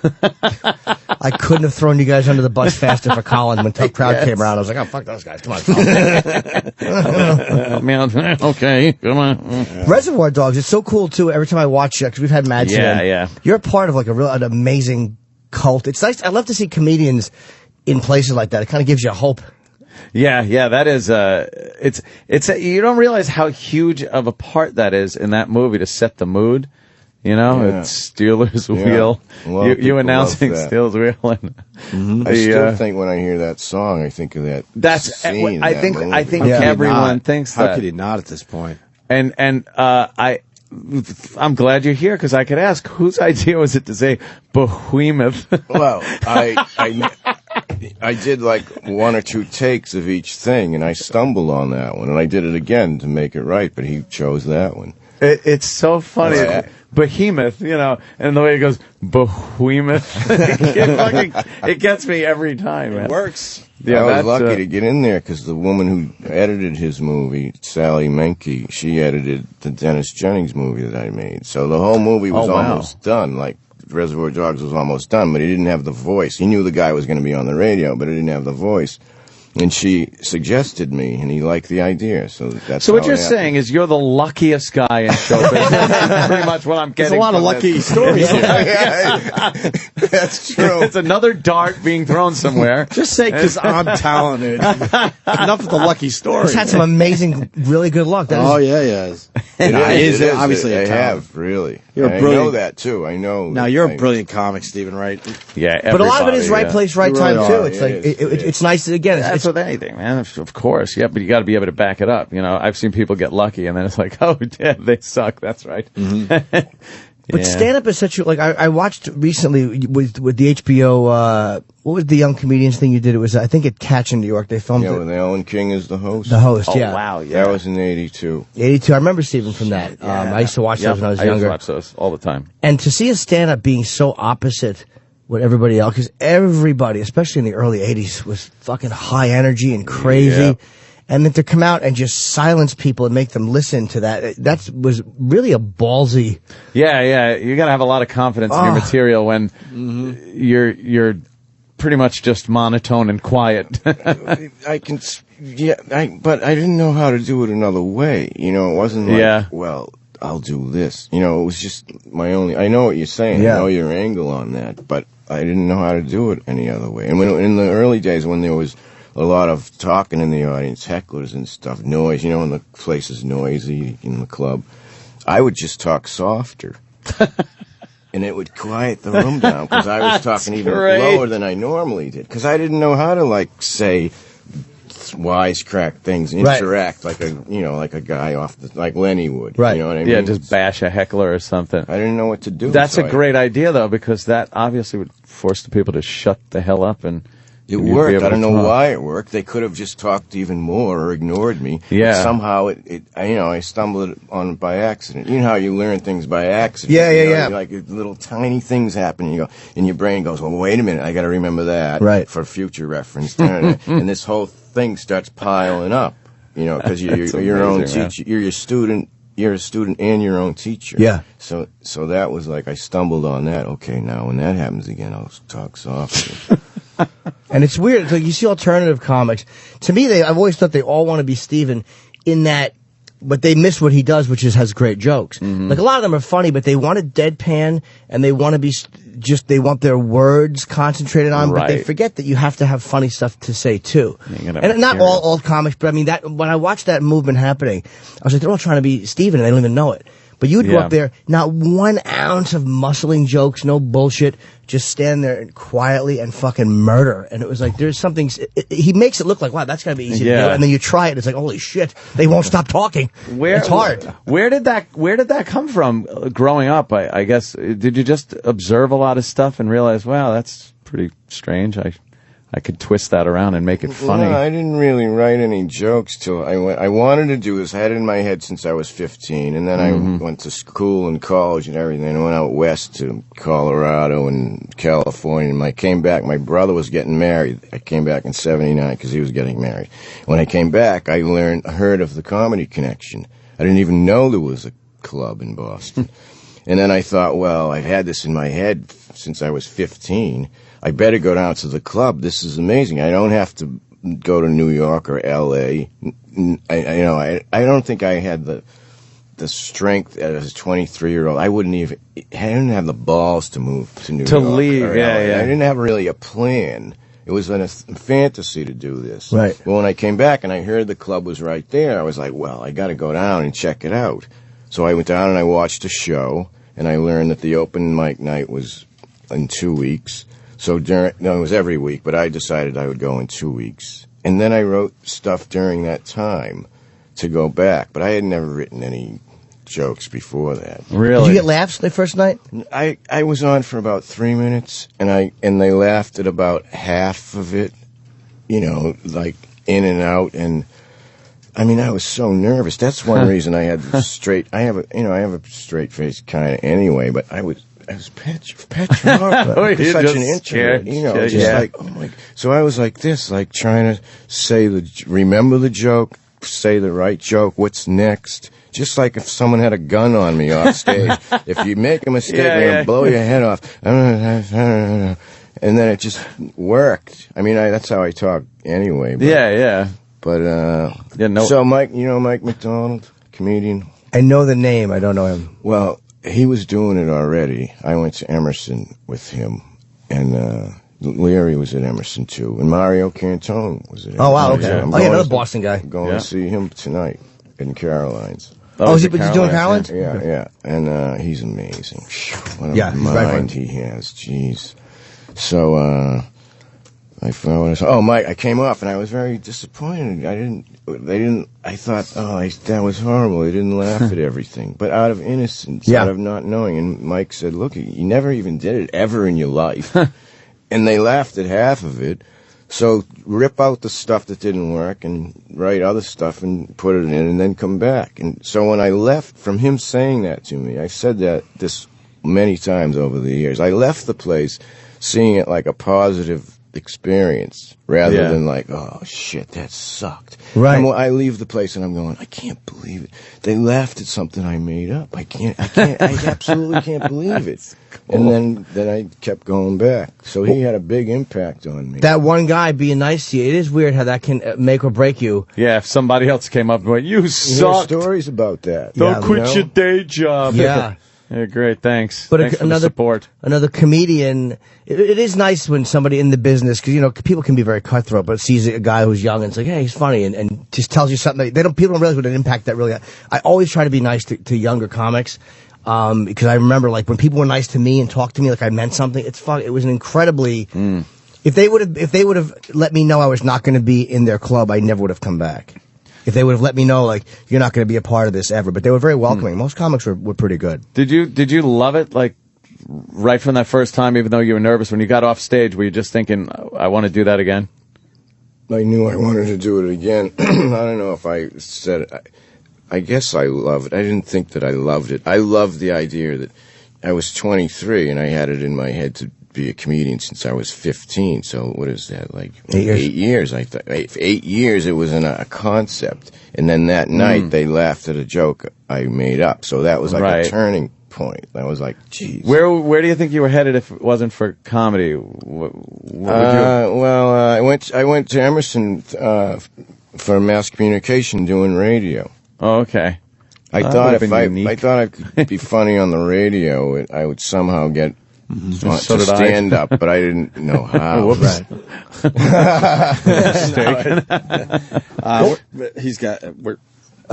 I couldn't have thrown you guys under the bus faster for Colin. When Tough Crowd came around, I was like, oh, fuck those guys. Come on, Colin. Okay, come on. Reservoir Dogs, it's so cool, too, every time I watch it, because we've had Madsen. Yeah. You're a part of, like, an amazing cult. It's nice. I love to see comedians in places like that. It kind of gives you hope. Yeah, that is, it's you don't realize how huge of a part that is in that movie to set the mood. You know, Yeah. it's Steelers Yeah. Wheel. A lot of You people announcing love that. Steelers Wheel. And I still think when I hear that song, I think of that. That's scene in I that think movie. I think everyone thinks that. How could he not at this point? And I'm glad you're here because I could ask whose idea was it to say behemoth? Well, I did like 1 or 2 takes of each thing, and I stumbled on that one, and I did it again to make it right, but he chose that one. It's so funny. Yeah. Behemoth, you know, and the way it goes, behemoth. It gets me every time, man. It works. Yeah, I was lucky to get in there because the woman who edited his movie, Sally Menke, she edited the Dennis Jennings movie that I made. So the whole movie was almost done. Like Reservoir Dogs was almost done, but he didn't have the voice. He knew the guy was going to be on the radio, but he didn't have the voice. And she suggested me, and he liked the idea. So that's So what how you're it happened. saying is you're the luckiest guy in show business. That's pretty much what I'm getting. There's a lot of from lucky this. stories here. That's true. It's another dart being thrown somewhere. Just say because I'm talented. Enough of the lucky story. He's had some amazing, really good luck. That is, yes. It is is. obviously a I talent. have, really. You're a I brilliant- know that, too. I know. Now, you're a brilliant comic, Stephen Wright. Yeah, but a lot of it is right place, right You time, really too. are. It's like, it's nice to, again, That's it's, with anything, man. Of course, yeah, but you got to be able to back it up. You know, I've seen people get lucky, and then it's like, oh, yeah, they suck. That's right. But stand-up is such a, like, I watched recently with the HBO, what was the young comedians thing you did? It was, I think at Catch in New York. They filmed Yeah, it. with Alan King as the host. The host, yeah. Wow, yeah. That was in 82. 82. I remember Stephen from that. I used to watch those when I was used to younger. watch those all the time. And to see a stand-up being so opposite what everybody else, because everybody, especially in the early 80s, was fucking high energy and crazy. Yeah. And then to come out and just silence people and make them listen to that was really a ballsy. Yeah, you got to have a lot of confidence in your material when you're pretty much just monotone and quiet. I can, but I didn't know how to do it another way. You know, it wasn't like, well, I'll do this. You know, it was just my only. I know what you're saying. Yeah. I know your angle on that, but I didn't know how to do it any other way. And when in the early days when there was a lot of talking in the audience, hecklers and stuff, noise, you know, when the place is noisy in the club, I would just talk softer. And it would quiet the room down because I was talking even lower than I normally did because I didn't know how to, like, say wisecrack things, interact like a guy off like Lenny would. Right. You know what I mean? Yeah, just bash a heckler or something. I didn't know what to do. That's so a great idea, though, because that obviously would force the people to shut the hell up and. It you'd be worked. able I don't to know talk. why it worked. They could have just talked even more or ignored me. Yeah. But somehow I stumbled on it by accident. You know how you learn things by accident. Yeah, you know, yeah. Like little tiny things happen, and you go, and your brain goes, well, wait a minute, I got to remember that Right. for future reference. And this whole thing starts piling up. You know, because you're your own amazing, man. teacher. You're your student. You're a student and your own teacher. Yeah. So that was like I stumbled on that. Okay, now when that happens again, I'll talk softly. And it's weird. It's like you see alternative comics. To me, I've always thought they all want to be Stephen in that, but they miss what he does, which is has great jokes. Mm-hmm. Like a lot of them are funny, but they want to deadpan and they want to be they want their words concentrated on, but they Right. forget that you have to have funny stuff to say too. You gotta And not material. all comics, but I mean that when I watched that movement happening, I was like, they're all trying to be Stephen and they don't even know it. But you would go up there, not 1 ounce of muscling jokes, no bullshit, just stand there and quietly and fucking murder. And it was like, there's something, he makes it look like, wow, that's gotta be easy to do. And then you try it, and it's like, holy shit, they won't stop talking. It's hard. Where did that come from growing up? I guess, did you just observe a lot of stuff and realize, wow, that's pretty strange. I could twist that around and make it funny. Well, I didn't really write any jokes till I wanted to do this. I had it in my head since I was 15, and then I went to school and college and everything. I went out west to Colorado and California, and I came back. My brother was getting married. I came back in '79 because he was getting married. When I came back, I heard of the Comedy Connection. I didn't even know there was a club in Boston. And then I thought, well, I've had this in my head since I was 15. I better go down to the club. This is amazing. I don't have to go to New York or L.A. I don't think I had the strength as a 23-year-old. I didn't have the balls to move to New York. To leave, yeah. I didn't have really a plan. It was a fantasy to do this. Right. But when I came back and I heard the club was right there, I was like, well, I got to go down and check it out. So I went down and I watched a show, and I learned that the open mic night was in 2 weeks. So it was every week, but I decided I would go in 2 weeks. And then I wrote stuff during that time to go back, but I had never written any jokes before that. Really? Did you get laughs the first night? I was on for about 3 minutes, and they laughed at about half of it, like in and out, and I mean, I was so nervous. That's one reason I had I have a straight face kind of anyway, but I was petrified. Such an introvert, like, oh my. So I was like this, like trying to remember the joke, say the right joke, what's next. Just like if someone had a gun on me off stage. If you make a mistake, I'm going to blow your head off. And then it just worked. I mean, that's how I talk anyway. But, yeah. But, so Mike, Mike McDonald, comedian? I know the name. I don't know him. Well, he was doing it already. I went to Emerson with him, and Larry was at Emerson too, and Mario Cantone was at Emerson. Oh, wow, okay. Another Boston guy. I'm going to see him tonight in Caroline's. Oh, is he doing Caroline's? Yeah. And he's amazing. What a he's mind he has. Jeez. So, Mike, I came off and I was very disappointed. I thought, that was horrible. They didn't laugh at everything. But out of innocence, out of not knowing. And Mike said, look, you never even did it ever in your life. And they laughed at half of it. So rip out the stuff that didn't work and write other stuff and put it in and then come back. And so when I left, from him saying that to me, I've said this many times over the years, I left the place seeing it like a positive experience rather than like, oh shit, that sucked. Right. I leave the place and I'm going, I can't believe it. They laughed at something I made up. I absolutely can't believe it. Cool. And then I kept going back. So he had a big impact on me. That one guy being nice to you, it is weird how that can make or break you. Yeah, if somebody else came up and went, you suck. Stories about that. Don't quit your day job. Yeah. Yeah, great, thanks. But thanks for the support. Another comedian, it is nice when somebody in the business, because, people can be very cutthroat, but sees a guy who's young and it's like, hey, he's funny, and just tells you something. People don't realize what an impact that really has. I always try to be nice to younger comics, because I remember, like, when people were nice to me and talked to me like I meant something, it was an incredibly... If they would have let me know I was not going to be in their club, I never would have come back. If they would have let me know, like, you're not going to be a part of this ever. But they were very welcoming. Most comics were pretty good. Did you love it, like, right from that first time, even though you were nervous? When you got off stage, were you just thinking, I want to do that again? I knew I wanted to do it again. I don't know if I said it. I guess I love it. I didn't think that I loved it. I loved the idea that I was 23 and I had it in my head to be a comedian since I was 15. So what is that, like 8 years? I thought 8 years it was a concept, and then that night they laughed at a joke I made up. So that was like a turning point. I was like, geez. Where do you think you were headed if it wasn't for comedy? I went to Emerson for mass communication doing radio. Oh, okay. I thought I could be funny on the radio, I would somehow get to stand up, but I didn't know how. Whoops. He's got.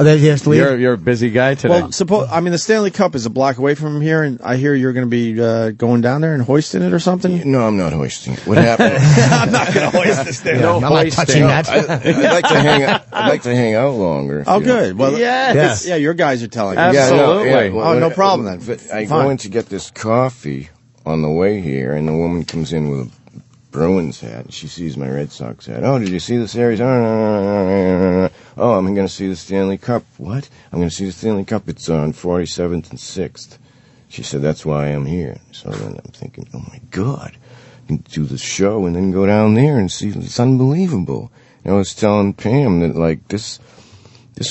Oh, they have to leave? You're a busy guy today. Well, the Stanley Cup is a block away from here, and I hear you're going to be going down there and hoisting it or something. No, I'm not hoisting it. What happened? I'm not going to hoist this thing. I'm not touching that. I'd like to hang out longer. Oh, good. Well, yes. Yeah, your guys are telling me. Absolutely. No problem then. I go in to get this coffee on the way here, and the woman comes in with a Bruins hat, and she sees my Red Sox hat. Oh, did you see the series? Oh, I'm going to see the Stanley Cup. What? I'm going to see the Stanley Cup. It's on 47th and 6th. She said, that's why I'm here. So then I'm thinking, oh, my God. I can do the show and then go down there and see. It's unbelievable. And I was telling Pam that, like, this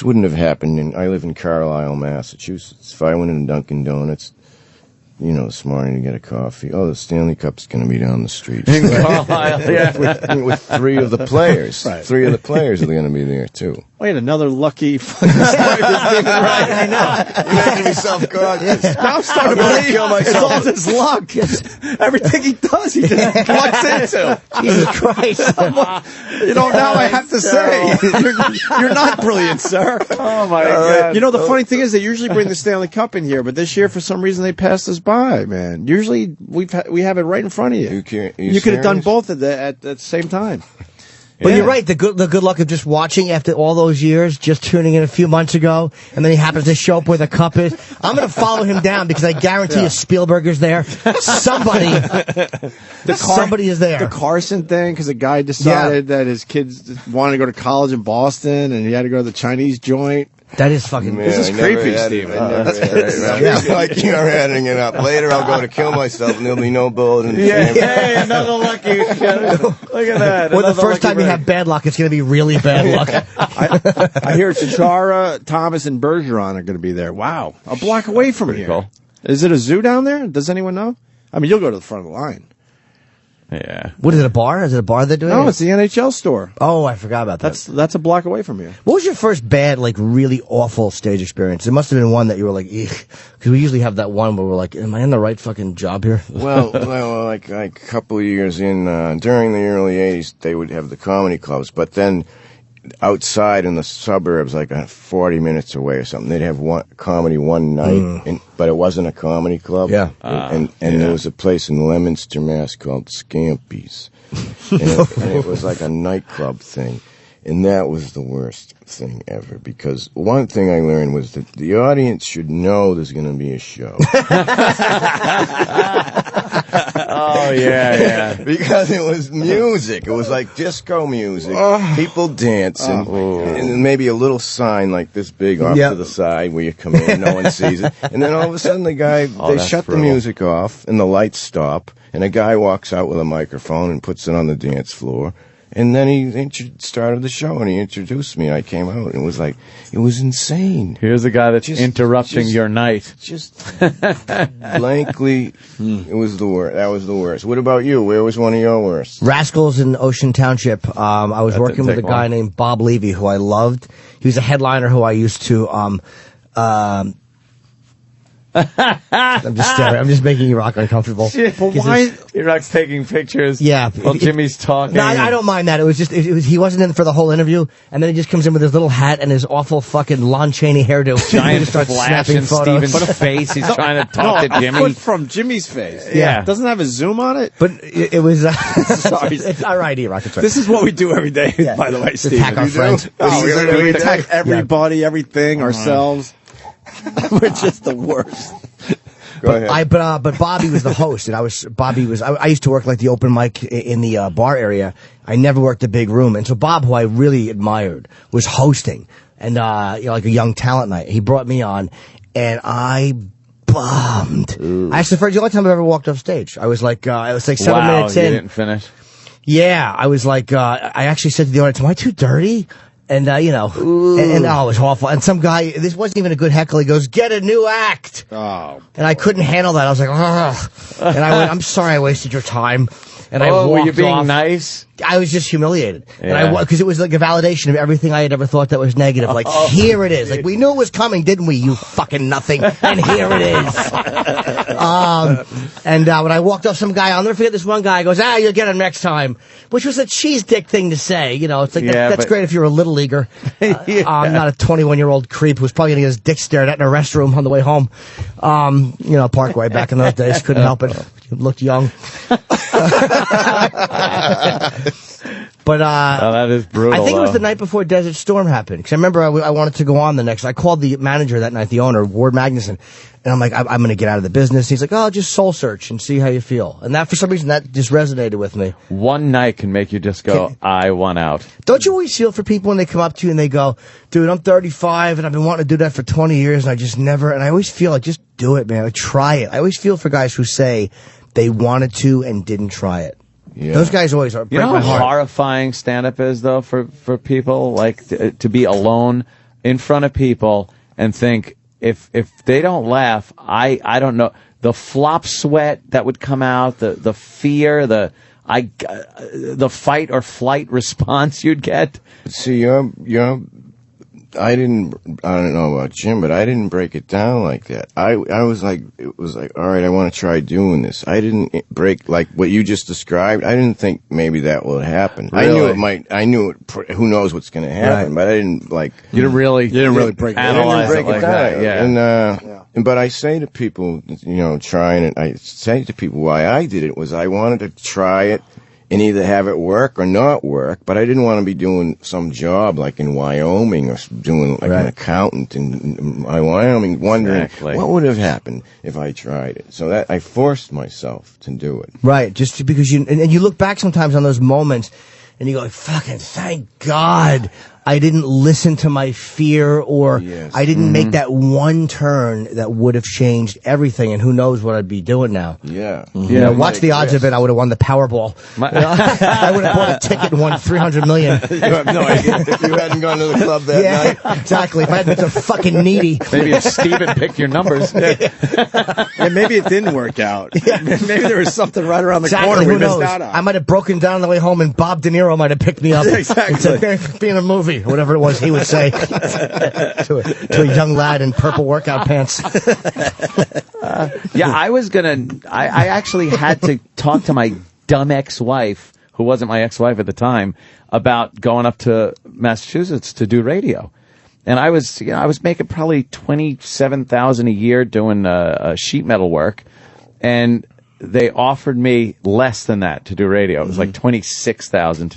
wouldn't have happened. And I live in Carlisle, Massachusetts. If I went in Dunkin' Donuts, this morning to get a coffee. Oh, the Stanley Cup's going to be down the street. In Carlisle, yeah. with three of the players. Right. 3 of the players are going to be there, too. Wait, another lucky fucking story. I know. You're making me self-conscious. Now I'm starting to believe kill myself. it's all his luck. Everything he does, he just lucks into. Jesus Christ. Now I have to say, you're not brilliant, sir. Oh, my God. The funny thing is, they usually bring the Stanley Cup in here, but this year, for some reason, they passed us by, man. Usually, we have it right in front of you. You could have done both at the same time. But you're right. The good luck of just watching after all those years, just tuning in a few months ago, and then he happens to show up where the cup is. I'm going to follow him down because I guarantee you Spielberger's there. Somebody is there. The Carson thing, because a guy decided that his kids wanted to go to college in Boston, and he had to go to the Chinese joint. That is fucking... This is creepy, Stephen. Like you're adding it up. Later I'll go to kill myself and there'll be no bullet in the chamber. Hey, another lucky. Look at that. Well, the first time you have bad luck, it's going to be really bad luck. I hear Chara, Thomas, and Bergeron are going to be there. Wow. A block away from here. Cool. Is it a zoo down there? Does anyone know? I mean, you'll go to the front of the line. Yeah. What is it, a bar? Is it a bar they're doing? No, it's the NHL store. Oh, I forgot about that. That's a block away from here. What was your first bad, really awful stage experience? It must have been one that you were like, because we usually have that one where we're like, am I in the right fucking job here? Well, like a couple of years in, during the early 80s, they would have the comedy clubs, but then outside in the suburbs, like 40 minutes away or something, they'd have comedy one night, but it wasn't a comedy club. Yeah. And there was a place in Leominster, Mass. called Scampy's. and it was like a nightclub thing. And that was the worst thing ever, because one thing I learned was that the audience should know there's going to be a show. Oh, yeah. Because it was music. It was like disco music. People dancing. And maybe a little sign like this big off to the side where you come in and no one sees it. And then all of a sudden they shut the music off and the lights stop. And a guy walks out with a microphone and puts it on the dance floor. And then he started the show, and he introduced me, and I came out, and it was insane. Here's a guy that's interrupting your night. Just blankly, it was the worst. That was the worst. What about you? Where was one of your worst? Rascals in Ocean Township. I was working with a guy named Bob Levy, who I loved. He was a headliner who I used to... I'm just staring. I'm just making E-Rock uncomfortable. But why? E-Rock's taking pictures. Yeah. While Jimmy's talking. No, I don't mind that. It was just, he wasn't in for the whole interview, and then he just comes in with his little hat and his awful fucking Lon Chaney hairdo. Giant starts flash snapping in photos. Stephen's face. He's trying to talk to Jimmy. Foot from Jimmy's face. Yeah. Doesn't have a zoom on it? But it was... Sorry. It's all right, E-Rock. It's right. This is what we do every day, by the way, Steve. Attack our friends. We attack everybody, everything, ourselves. We're just the worst. Go ahead. But Bobby was the host, and I used to work like the open mic in the bar area. I never worked a big room, and so Bob, who I really admired, was hosting, and like a young talent night. He brought me on, and I bombed. I actually, the only time I've ever walked off stage. I was like 7 minutes in. You didn't finish. Yeah, I was like, I actually said to the audience, "Am I too dirty?" And, and it was awful. And some guy, this wasn't even a good heckle. He goes, "Get a new act." Oh. And I couldn't handle that. I was like, ugh. And I went, "I'm sorry I wasted your time." And I walked were you being off. Nice? I was just humiliated. Yeah. And because it was like a validation of everything I had ever thought that was negative. Like, here it is. Like, we knew it was coming, didn't we, you fucking nothing? And here it is. When I walked off, some guy, I'll never forget this one guy, goes, "You'll get him next time." Which was a cheese dick thing to say. It's like, that's great if you're a little leaguer. I'm not a 21-year-old creep who's probably going to get his dick stared at in a restroom on the way home. Parkway back in those days. Couldn't help it. Looked young. But that is brutal. I think it was the night before Desert Storm happened. Because I remember I wanted to go on the next. I called the manager that night, the owner, Ward Magnuson, and I'm like, I'm going to get out of the business. He's like, oh, just soul search and see how you feel. And that, for some reason, that just resonated with me. One night can make you just go, I want out. Don't you always feel for people when they come up to you and they go, dude, I'm 35 and I've been wanting to do that for 20 years and I just never, and I always feel like, just do it, man. Like, try it. I always feel for guys who say they wanted to and didn't try it. Yeah. Those guys always are. You know how horrifying stand-up is, though, for people? Like, to be alone in front of people and think, if they don't laugh, I don't know. The flop sweat that would come out, the fear, the fight or flight response you'd get. See, I don't know about Jim, but I didn't break it down like that. I was like, it was like, all right, I want to try doing this. I didn't break, like what you just described. I didn't think maybe that would happen. Really? I knew it might, who knows what's going to happen, but I didn't like. You didn't really break it analyze it like that. Yeah. But I say to people, trying it, I say to people why I did it was I wanted to try it and either have it work or not work, but I didn't want to be doing some job like in Wyoming or doing like an accountant in Wyoming, wondering what would have happened if I tried it. So that I forced myself to do it. Right, just because and you look back sometimes on those moments and you go, fucking thank God I didn't listen to my fear, or I didn't make that one turn that would have changed everything, and who knows what I'd be doing now. Yeah. Watch the odds of it, I would have won the Powerball. I would have bought a ticket and won $300 million. You have no idea if you hadn't gone to the club that night. Exactly. If I hadn't been so fucking needy. Maybe if Stephen picked your numbers. Yeah, maybe it didn't work out. Maybe there was something right around the corner we missed out on. I might have broken down on the way home, and Bob De Niro might have picked me up. Exactly. And said, be in a movie. Or whatever it was he would say to a young lad in purple workout pants. I actually had to talk to my dumb ex-wife, who wasn't my ex-wife at the time, about going up to Massachusetts to do radio. And I was making probably $27,000 a year doing sheet metal work, and they offered me less than that to do radio. It was like $26,000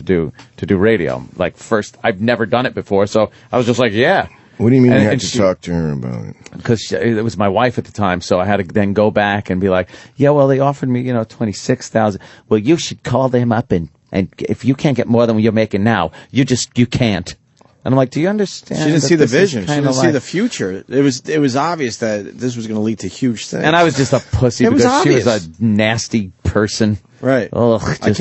to do radio. Like, first, I've never done it before, so I was just like, yeah. What do you mean you had to talk to her about it? Because it was my wife at the time, so I had to then go back and be like, yeah, well, they offered me, $26,000. Well, you should call them up, and if you can't get more than you're making now, you can't. And I'm like, do you understand? She didn't see the vision. She didn't see the future. It was obvious that this was going to lead to huge things. And I was just a pussy because she was a nasty person. Right. Ugh, I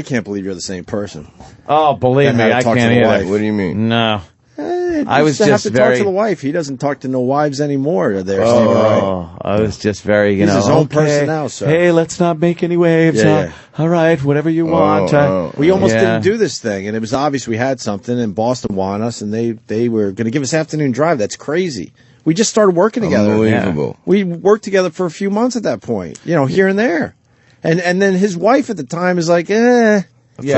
can't believe you're the same person. Oh, believe me, I can't either. What do you mean? No. I was just have to talk to the wife. He doesn't talk to no wives anymore. There, I was just very, He's his own person now, sir. Hey, let's not make any waves. All right, whatever you want. We almost didn't do this thing, and it was obvious we had something, and Boston wanted us, and they were going to give us afternoon drive. That's crazy. We just started working together. Unbelievable. We worked together for a few months at that point, here and there. And then his wife at the time is like, Yeah.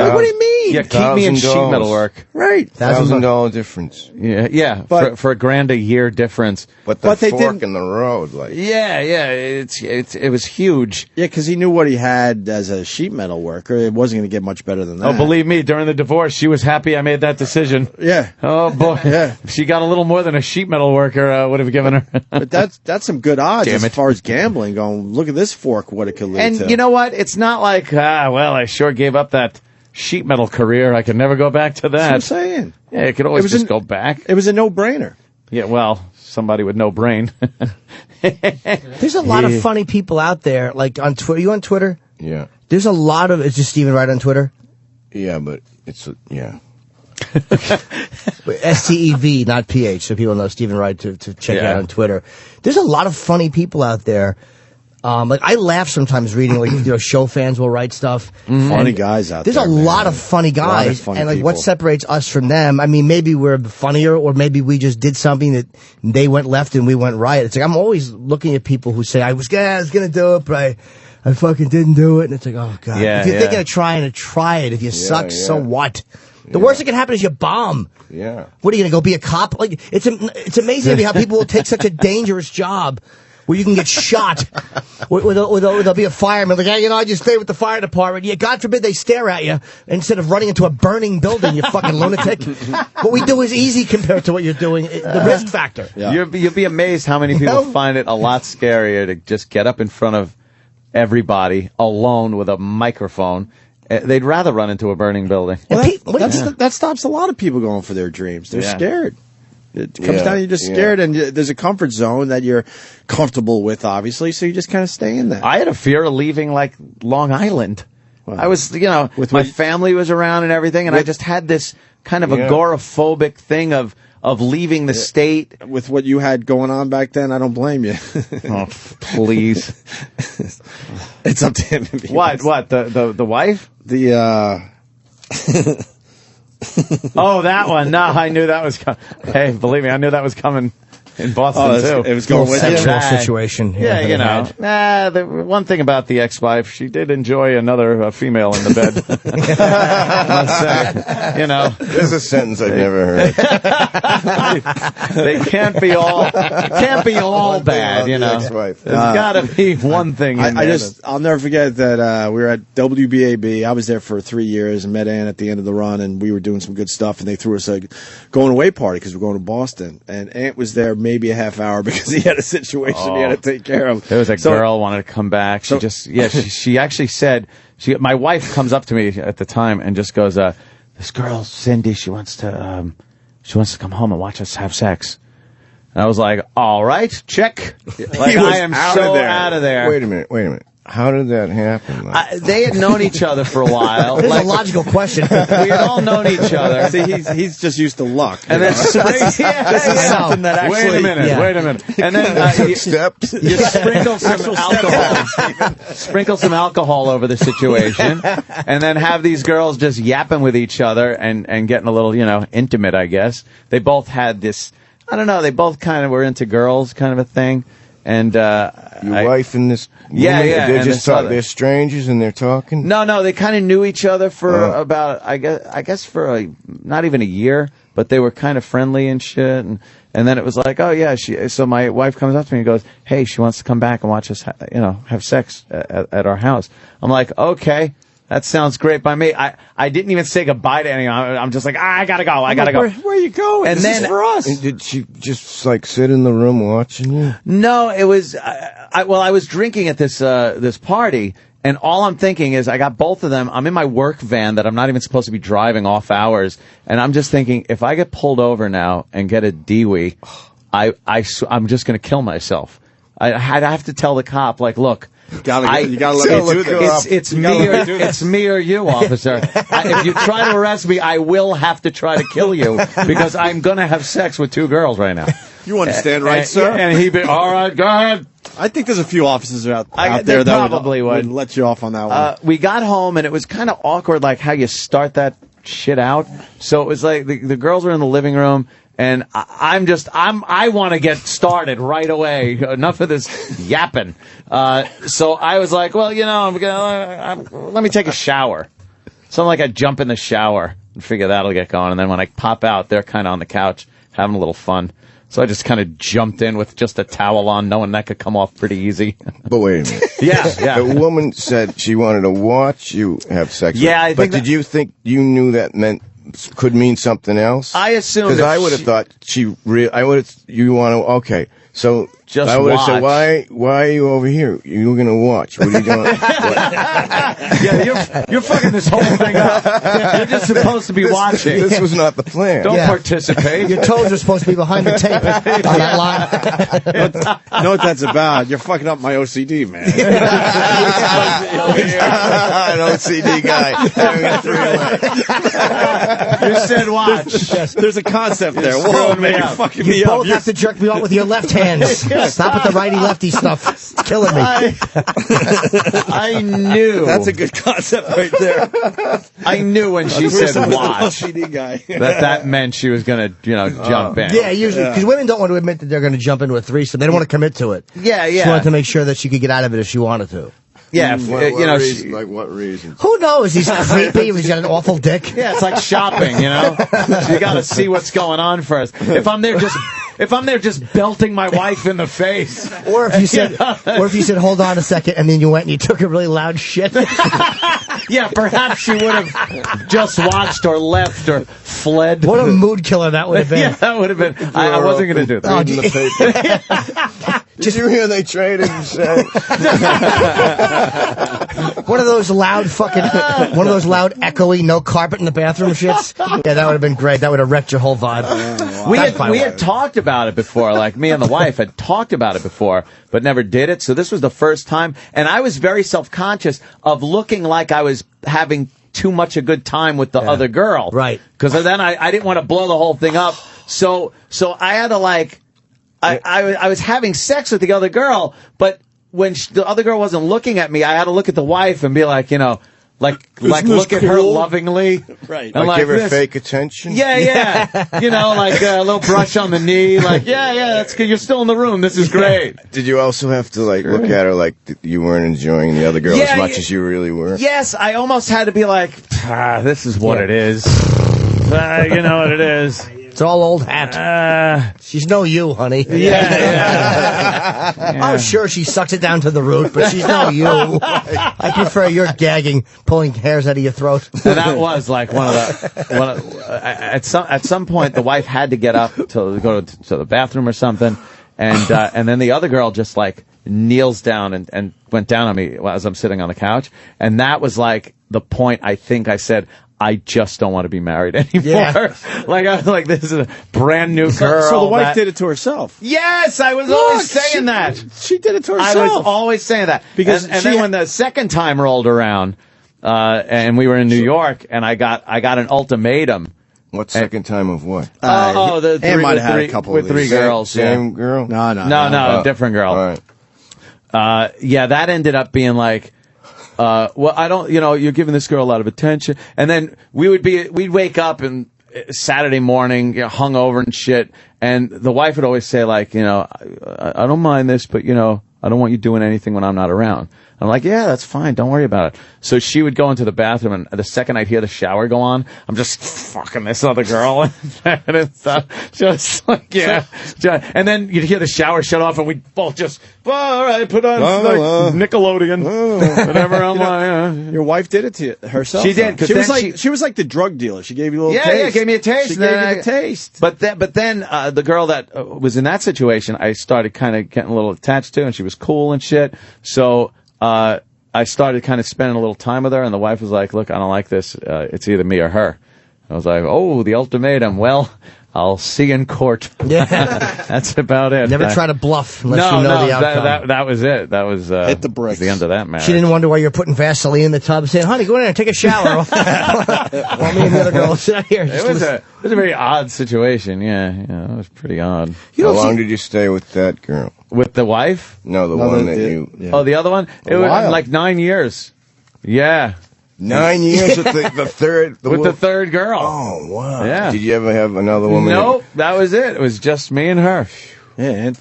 Like, what do you mean? Yeah, keep me in sheet metal work. Right. $1,000 difference. Yeah. But for $1,000 a year difference. But they fork in the road, like. Yeah. It was huge. Yeah, because he knew what he had as a sheet metal worker. It wasn't going to get much better than that. Oh, believe me, during the divorce, she was happy I made that decision. Yeah. Oh boy. Yeah. She got a little more than a sheet metal worker would have given her. But that's some good odds as far as gambling going. Look at this fork, what it could lead to. And you know what? It's not like, I sure gave up that sheet metal career. I could never go back to that. That's what I'm saying. Yeah, you could always just go back. It was a no-brainer. Yeah, well, somebody with no brain. There's a lot of funny people out there, like on Twitter. You on Twitter? Yeah. There's a lot of, it's just Stephen Wright on Twitter? Yeah, but it's, yeah. STEV, not PH, so people know Stephen Wright to check out on Twitter. There's a lot of funny people out there. Like I laugh sometimes reading, like show fans will write stuff. Funny guys out there. There's a lot of funny guys, and like what separates us from them? I mean, maybe we're funnier, or maybe we just did something that they went left and we went right. It's like I'm always looking at people who say I was gonna do it, but I fucking didn't do it, and it's like, oh god. If you're thinking of trying to try it, if you suck, so what? The worst that can happen is you bomb. Yeah. What are you going to go be a cop? Like, it's amazing to me how people will take such a dangerous job where you can get shot. Where there'll be a fireman, like, hey, I just stay with the fire department. Yeah, God forbid they stare at you instead of running into a burning building, you fucking lunatic. What we do is easy compared to what you're doing. The risk factor. Yeah. You'll be amazed how many people find it a lot scarier to just get up in front of everybody alone with a microphone. They'd rather run into a burning building. Well, that stops a lot of people going for their dreams. They're scared. It comes down, you're just scared, and there's a comfort zone that you're comfortable with, obviously, so you just kind of stay in that. I had a fear of leaving, like, Long Island. Wow. I was, my family was around and everything, and I just had this kind of agoraphobic thing of leaving the state. With what you had going on back then, I don't blame you. Oh, please. It's up to him. What, the wife? Oh, that one. No, I knew that was coming. Hey, believe me, I knew that was coming in Boston, too. It was going with you. Sexual situation. Yeah, the one thing about the ex-wife, she did enjoy another female in the bed. Must say, There's a sentence I've never heard. They can't be all bad, There's got to be one thing in there. I'll never forget that we were at WBAB. I was there for 3 years and met Ann at the end of the run, and we were doing some good stuff, and they threw us a going away party because we're going to Boston. And Ant was there maybe a half hour because he had a situation he had to take care of. There was a girl wanted to come back. She actually said, my wife comes up to me at the time and just goes, this girl, Cindy, she wants to come home and watch us have sex. And I was like, all right, check. Like, I am so out of there. Wait a minute. How did that happen? They had known each other for a while. This is a logical question. We had all known each other. See, he's just used to luck. And then this is something that actually. Wait a minute. And then you sprinkle some alcohol over the situation, and then have these girls just yapping with each other and getting a little, intimate. I guess they both had this. I don't know. They both kind of were into girls, kind of a thing. And your wife and this woman, they're just talking. They're strangers and they're talking. No, they kind of knew each other for about I guess for not even a year, but they were kind of friendly and shit. And then it was like, oh yeah, so my wife comes up to me and goes, hey, she wants to come back and watch us, have sex at our house. I'm like, okay. That sounds great by me. I didn't even say goodbye to anyone. I'm just like, I gotta go. Where are you going? And this is for us. And did she just sit in the room watching you? No, it was. I was drinking at this party, and all I'm thinking is, I got both of them. I'm in my work van that I'm not even supposed to be driving off hours, and I'm just thinking, if I get pulled over now and get a DWI, I'm just gonna kill myself. I have to tell the cop, like, look. You gotta let me do this. It's me or you, officer. If you try to arrest me, I will have to try to kill you because I'm going to have sex with two girls right now. You understand, right, sir? And he'd be, all right, go ahead. I think there's a few officers out there that probably would let you off on that one. We got home, and it was kind of awkward, like how you start that shit out. So it was like the girls were in the living room. And I want to get started right away. Enough of this yapping. So I was like, well, let me take a shower. So I'm like, I jump in the shower and figure that'll get going. And then when I pop out, they're kind of on the couch having a little fun. So I just kind of jumped in with just a towel on, knowing that could come off pretty easy. But wait a minute. Yeah. The woman said she wanted to watch you have sex. Yeah, but did you think you knew that could mean something else? I assumed because I would have thought you want to. Okay, so just I would have said, why are you over here? You were gonna watch. What are you doing? Yeah, you're fucking this whole thing up. You're just supposed to be watching. This was not the plan. Don't participate. Your toes are supposed to be behind the tape on that line. You know what that's about? You're fucking up my OCD, man. An OCD guy. You said watch. There's a concept there. Whoa, man, you're fucking me up. You both have to jerk me off with your left hands. Stop with the righty-lefty stuff. It's killing me. I knew. That's a good concept right there. I knew when she said watch OCD guy. that meant she was going to, jump in. Yeah, usually. Because women don't want to admit that they're going to jump into a threesome. They don't want to commit to it. Yeah. She wanted to make sure that she could get out of it if she wanted to. Yeah, reason, like what reason? Who knows? He's creepy. He's got an awful dick. Yeah, it's like shopping, you know. So you got to see what's going on first. If I'm there just belting my wife in the face, or if you said, hold on a second, and then you went and you took a really loud shit. Yeah, perhaps she would have just watched or left or fled. What a mood killer that would have been. Yeah, that would have been. I wasn't going to do that. Did you hear they traded? One of those loud echoey, no carpet in the bathroom shits. Yeah, that would have been great. That would have wrecked your whole vibe. We had talked about it before. Like, me and the wife had talked about it before, but never did it. So this was the first time, and I was very self-conscious of looking like I was having too much a good time with the other girl. Right. Because then I didn't want to blow the whole thing up. So I had to, like, I was having sex with the other girl, but when the other girl wasn't looking at me, I had to look at the wife and be like, you know, like look at her lovingly. Right. And give her this. fake attention? Yeah. You know, like a little brush on the knee. Like, yeah, that's good. You're still in the room. This is great. Did you also have to, like, look at her like you weren't enjoying the other girl as much as you really were? Yes, I almost had to be like, this is what it is. You know what it is. It's all old hat. She's no you, honey. Yeah. Oh, sure, she sucks it down to the root, but she's no you. I prefer your gagging, pulling hairs out of your throat. And that was like at some point the wife had to get up to go to the bathroom or something, and then the other girl just like kneels down and went down on me as I'm sitting on the couch, and that was like the point I think I said, I just don't want to be married anymore. Yeah. Like, I was like, this is a brand new girl. So the wife did it to herself. Yes, I was always saying that. She did it to herself. I was always saying that. Because and then when the second time rolled around, and we were in New York, and I got an ultimatum. What second time of what? The three, might have had a couple with of three these. girls. Same girl? No, different girl. All right. That ended up being like, well, I don't, you know, you're giving this girl a lot of attention. And then we'd wake up and Saturday morning, you know, hungover and shit. And the wife would always say, like, you know, I don't mind this, but, you know, I don't want you doing anything when I'm not around. I'm like, yeah, that's fine. Don't worry about it. So she would go into the bathroom, and the second I'd hear the shower go on, I'm just fucking this other girl. And stuff. Just like, yeah. And then you'd hear the shower shut off, and we'd both just, all right, put on like, Nickelodeon. Whatever. I'm like, Your wife did it to herself. She did. She was like the drug dealer. She gave you a little taste. Yeah, gave me a taste. She gave you the taste. But then the girl that was in that situation, I started kind of getting a little attached to, and she was cool and shit. So I started kind of spending a little time with her, and the wife was like, look, I don't like this. It's either me or her. I was like, oh, the ultimatum. Well, I'll see you in court. Yeah. That's about it. Never try to bluff unless you know the outcome. That was it. That was hit the bricks. The end of that marriage. She didn't wonder why you're putting Vaseline in the tub, saying, honey, go in there and take a shower. While me and the other girl sit out here. It was a very odd situation. Yeah, it was pretty odd. How long did you stay with that girl? With the wife? No, the one that you... Yeah. Oh, the other one? It was like 9 years. Yeah. 9 years with the third... the third girl. Oh, wow. Yeah. Did you ever have another woman? Nope, that was it. It was just me and her. Yeah,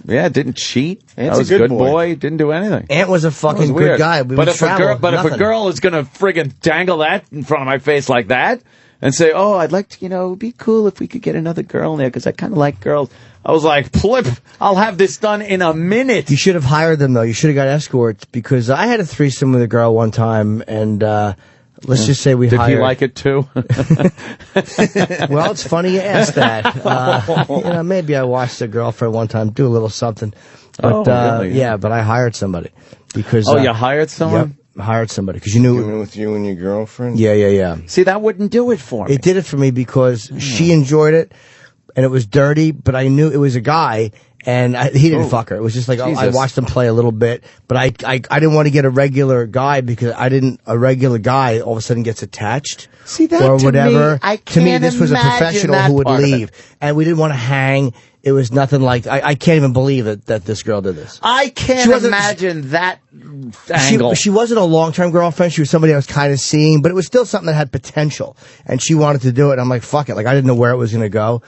Yeah, didn't cheat. Ant's I was a good boy. Didn't do anything. Ant was a fucking good guy. But if a girl is going to friggin' dangle that in front of my face like that and say, oh, I'd like to, it'd be cool if we could get another girl in there because I kind of like girls. I was like, flip, I'll have this done in a minute. You should have hired them, though. You should have got escorts because I had a threesome with a girl one time, and let's just say we hired... Did he like it, too? Well, it's funny you asked that. Maybe I watched a girlfriend one time do a little something. But, really? Yeah, but I hired somebody. Because, you hired someone? Yep, hired somebody. Because you knew... Even with you and your girlfriend? Yeah. See, that wouldn't do it for me. It did it for me because she enjoyed it. And it was dirty, but I knew it was a guy, and he didn't fuck her. It was just like, I watched him play a little bit, but I didn't want to get a regular guy because a regular guy all of a sudden gets attached. See, that or whatever. To me, this was a professional who would leave, and we didn't want to hang. It was nothing like, I can't even believe that this girl did this. I can't imagine that angle. She wasn't a long-term girlfriend. She was somebody I was kind of seeing, but it was still something that had potential, and she wanted to do it. And I'm like, fuck it. Like, I didn't know where it was going to go.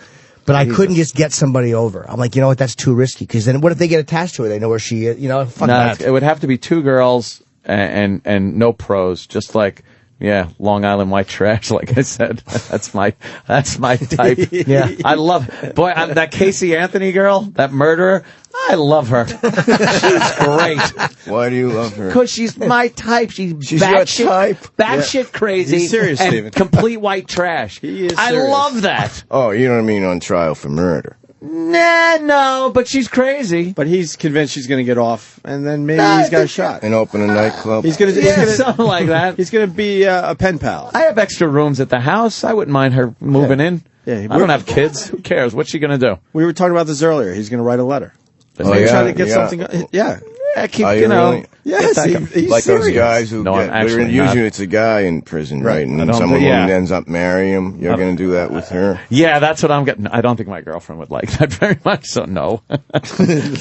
But I couldn't just get somebody over. I'm like, you know what? That's too risky. Because then what if they get attached to her? They know where she is. Fuck that. It would have to be two girls and no pros, just like. Yeah, Long Island white trash. Like I said, that's my type. Yeah, I love that Casey Anthony girl, that murderer. I love her. She's great. Why do you love her? Because she's my type. She's your type. batshit crazy. He's serious, and Stephen. complete white trash. He is I serious. love that. Oh, you know what I mean? On trial for murder. Nah, no, but she's crazy. But he's convinced she's going to get off, and then maybe he's got a shot. And open a nightclub. He's going to Something like that. He's going to be a pen pal. I have extra rooms at the house. I wouldn't mind her moving in. Yeah, I don't have kids. Who cares? What's she going to do? We were talking about this earlier. He's going to write a letter. Oh, yeah, Try to get something. Yeah. Keep, Are you really? Yes, he's like serious. those guys who No, get, I'm actually usually not. it's a guy in prison, Right. right? And I then don't some think- woman yeah. ends up marrying him. You're going to do that with her? Yeah, that's what I'm getting. I don't think my girlfriend would like that very much, so no. I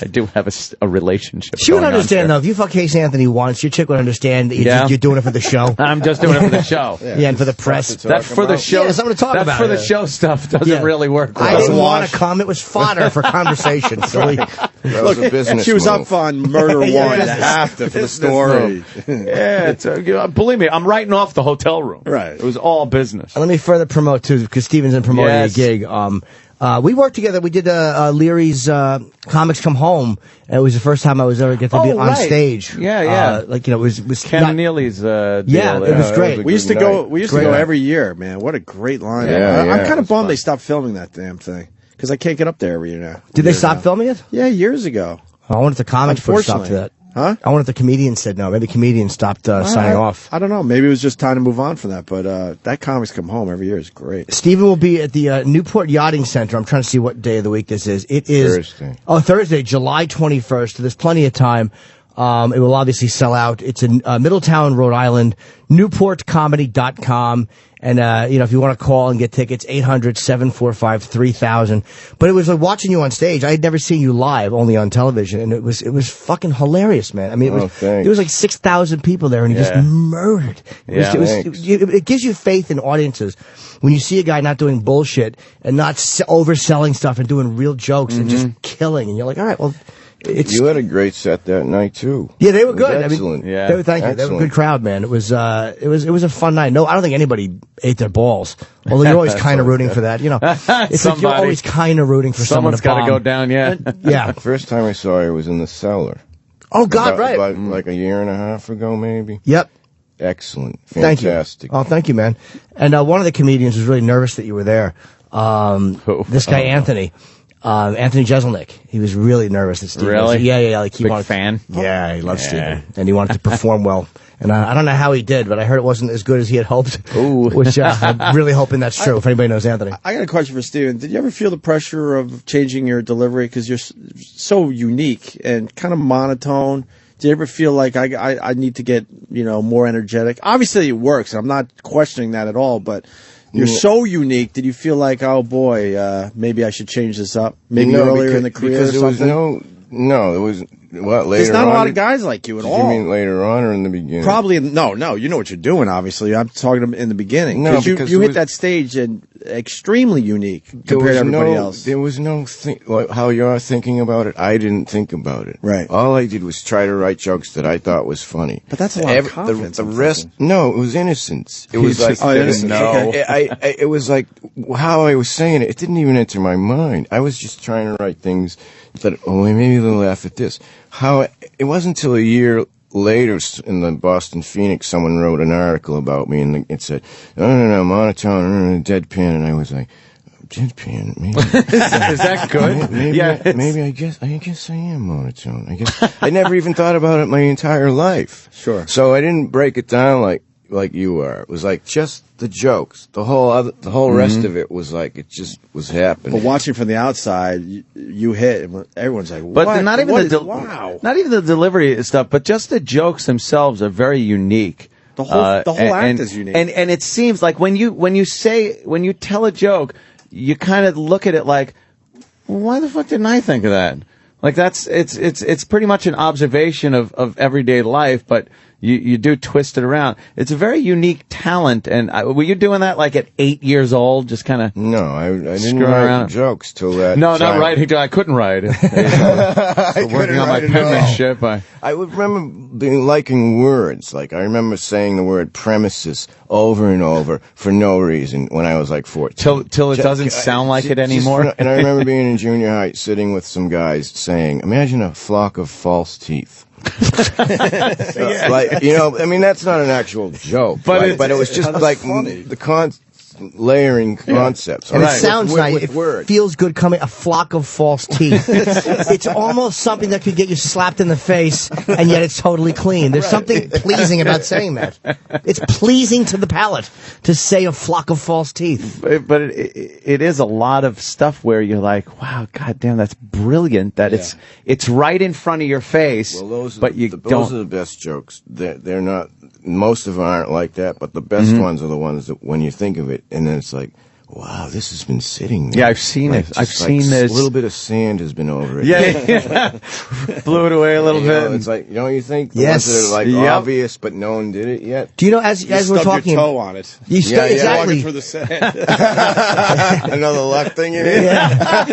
do have a relationship. She would going on understand, here. though. If you fuck Casey Anthony once, your chick would understand that you're doing it for the show. I'm just doing it for the show. Yeah, and for the press. That for the show. Yeah, something to talk that about. for the show stuff doesn't really work. I well. didn't want to come. It was fodder for conversation. Silly. That was a business She was move. up on Murder One. You have to for the story. Yeah, it's, believe me, I'm writing off the hotel room. Right. It was all business. Let me further promote, too, because Steven's in promoting Yes. a gig. We worked together. We did Leary's Comics Come Home. And it was the first time I was ever get to be on stage. Yeah. It was Ken not- Neely's deal. Yeah, it was great. We used to go. We used to Great go night. every year, man. What a great line! Yeah, I'm yeah, kind it of was bummed fun. they stopped filming that damn thing because I can't get up there every year now. Did they stop filming it? Yeah, years ago. I wanted the comics put a stop to that. Huh? I wanted the comedians said no. Maybe comedians stopped signing off. I don't know. Maybe it was just time to move on from that. But that Comics Come Home every year is great. Steven will be at the Newport Yachting Center. I'm trying to see what day of the week this is. It is Thursday. Oh, Thursday, July 21st. So there's plenty of time. It will obviously sell out. It's in Middletown, Rhode Island. NewportComedy.com. And, if you want to call and get tickets, 800-745-3000. But it was like watching you on stage. I had never seen you live, only on television. And it was fucking hilarious, man. I mean, there was like 6,000 people there and he just murdered. It gives you faith in audiences when you see a guy not doing bullshit and not overselling stuff and doing real jokes and just killing. And you're like, all right, well, You had a great set that night too. Yeah, they were It was good. Excellent. Thank you. They were a good crowd, man. It was a fun night. No, I don't think anybody ate their balls. Although you're always kind of rooting for that. You know, it's like you're always kind of rooting for someone to bomb. Someone's got to go down. Yeah. Yeah. The first time I saw her was in the cellar. Oh God, right. About like a year and a half ago, maybe. Yep. Excellent. Thank you. Fantastic. Oh, thank you, man. And one of the comedians was really nervous that you were there. This guy, Anthony. Anthony Jeselnik. He was really nervous that Steve Really? Yeah. Like he Big wanted, fan? Yeah, he loves Steven. And he wanted to perform well. And I don't know how he did, but I heard it wasn't as good as he had hoped. Ooh. Which I'm really hoping that's true, if anybody knows Anthony. I got a question for Steven. Did you ever feel the pressure of changing your delivery because you're so unique and kind of monotone? Did you ever feel like I need to get more energetic? Obviously, it works. I'm not questioning that at all, but. You're so unique. Did you feel like, oh boy, maybe I should change this up? Maybe earlier in the career or something? No, it was later. There's not a lot of guys like you at all. You mean later on or in the beginning? Probably no. You know what you're doing. Obviously, I'm talking in the beginning. No, because you hit that stage and extremely unique compared to everybody else. There was no like how you're thinking about it. I didn't think about it. Right. All I did was try to write jokes that I thought was funny. But that's a lot of confidence. The rest, no, it was innocence. It was like innocence. No, it was like how I was saying it. It didn't even enter my mind. I was just trying to write things that maybe they'll laugh at this. It wasn't until a year later in the Boston Phoenix, someone wrote an article about me, and it said, no, monotone, deadpan, and I was like, deadpan, maybe. Is that good? Maybe I guess I am monotone. I guess I never even thought about it my entire life. Sure. So I didn't break it down like you are. It was like just the jokes. The whole rest of it was like it just was happening. But watching from the outside, you hit, and everyone's like, But what? not even wow. not even the delivery stuff, but just the jokes themselves are very unique. The whole act is unique. And it seems like when you tell a joke, you kind of look at it like, why the fuck didn't I think of that? Like it's pretty much an observation of everyday life, but You do twist it around. It's a very unique talent. And were you doing that like at 8 years old? Just kind of No, I didn't write jokes till that No, time. not writing. I couldn't write. Working on my penmanship. I would remember liking words. Like, I remember saying the word premises over and over for no reason when I was like 14. Till it doesn't sound like it anymore? And I remember being in junior high, sitting with some guys saying, imagine a flock of false teeth. Like, you know, I mean, that's not an actual joke, but it was just like the layering concepts. And it sounds nice. It feels good coming. A flock of false teeth. It's almost something that could get you slapped in the face, and yet it's totally clean. There's something pleasing about saying that. It's pleasing to the palate to say a flock of false teeth. But it is a lot of stuff where you're like, wow, goddamn, that's brilliant. That it's right in front of your face. Well, those but those are the best jokes. They're not. Most of them aren't like that, but the best ones are the ones that when you think of it, and then it's like, wow, this has been sitting there. Yeah, I've seen it. I've seen this. A little bit of sand has been over it. Yeah. Blew it away a little bit. It's like, you think the ones that are like obvious, but no one did it yet? Do you know, as we're talking, your toe on it. You exactly. Walking through the sand. Another luck thing you did? Yeah.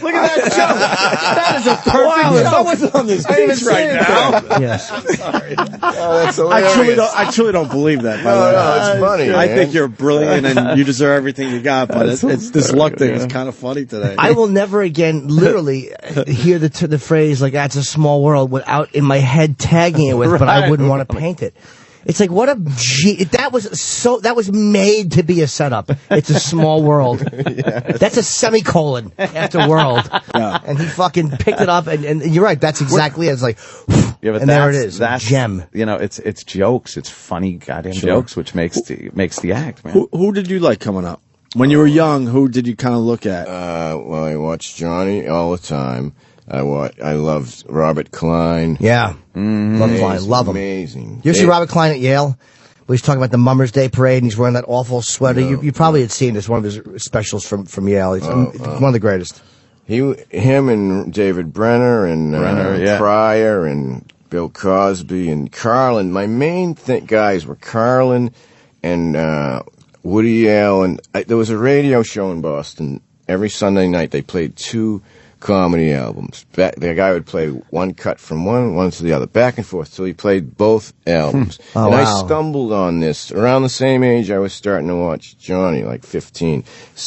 Look at that joke. That is a perfect joke. Someone's on this beach right now. Yes. I'm sorry. Oh, that's hilarious. I truly don't believe that. No, it's funny. I man. think you're brilliant and you deserve everything you got, but it's this luck thing is kind of funny today. I will never again, literally, hear the phrase like "that's a small world" without in my head tagging it with, but I wouldn't want to paint it. It's like what that was made to be a setup. It's a small world. That's a semicolon after world. Yeah. And he fucking picked it up, and you're right. That's exactly it. It's like, and there it is. That's gem. You know, it's jokes. It's funny goddamn jokes, which makes the act, man. Who did you like coming up? When you were young, who did you kind of look at? Well, I watched Johnny all the time. I loved Robert Klein. Yeah. Love Klein. Love him. Amazing. You ever see Robert Klein at Yale? Where he's talking about the Mummers Day Parade and he's wearing that awful sweater. No, you probably had seen this, one of his specials from Yale. He's one of the greatest. Him and David Brenner and Pryor and Bill Cosby and Carlin. My main guys were Carlin and Woody Allen. There was a radio show in Boston. Every Sunday night they played 2 comedy albums. The guy would play one cut from one to the other, back and forth, till he played both albums. Oh, and wow. I stumbled on this around the same age I was starting to watch Johnny, like 15.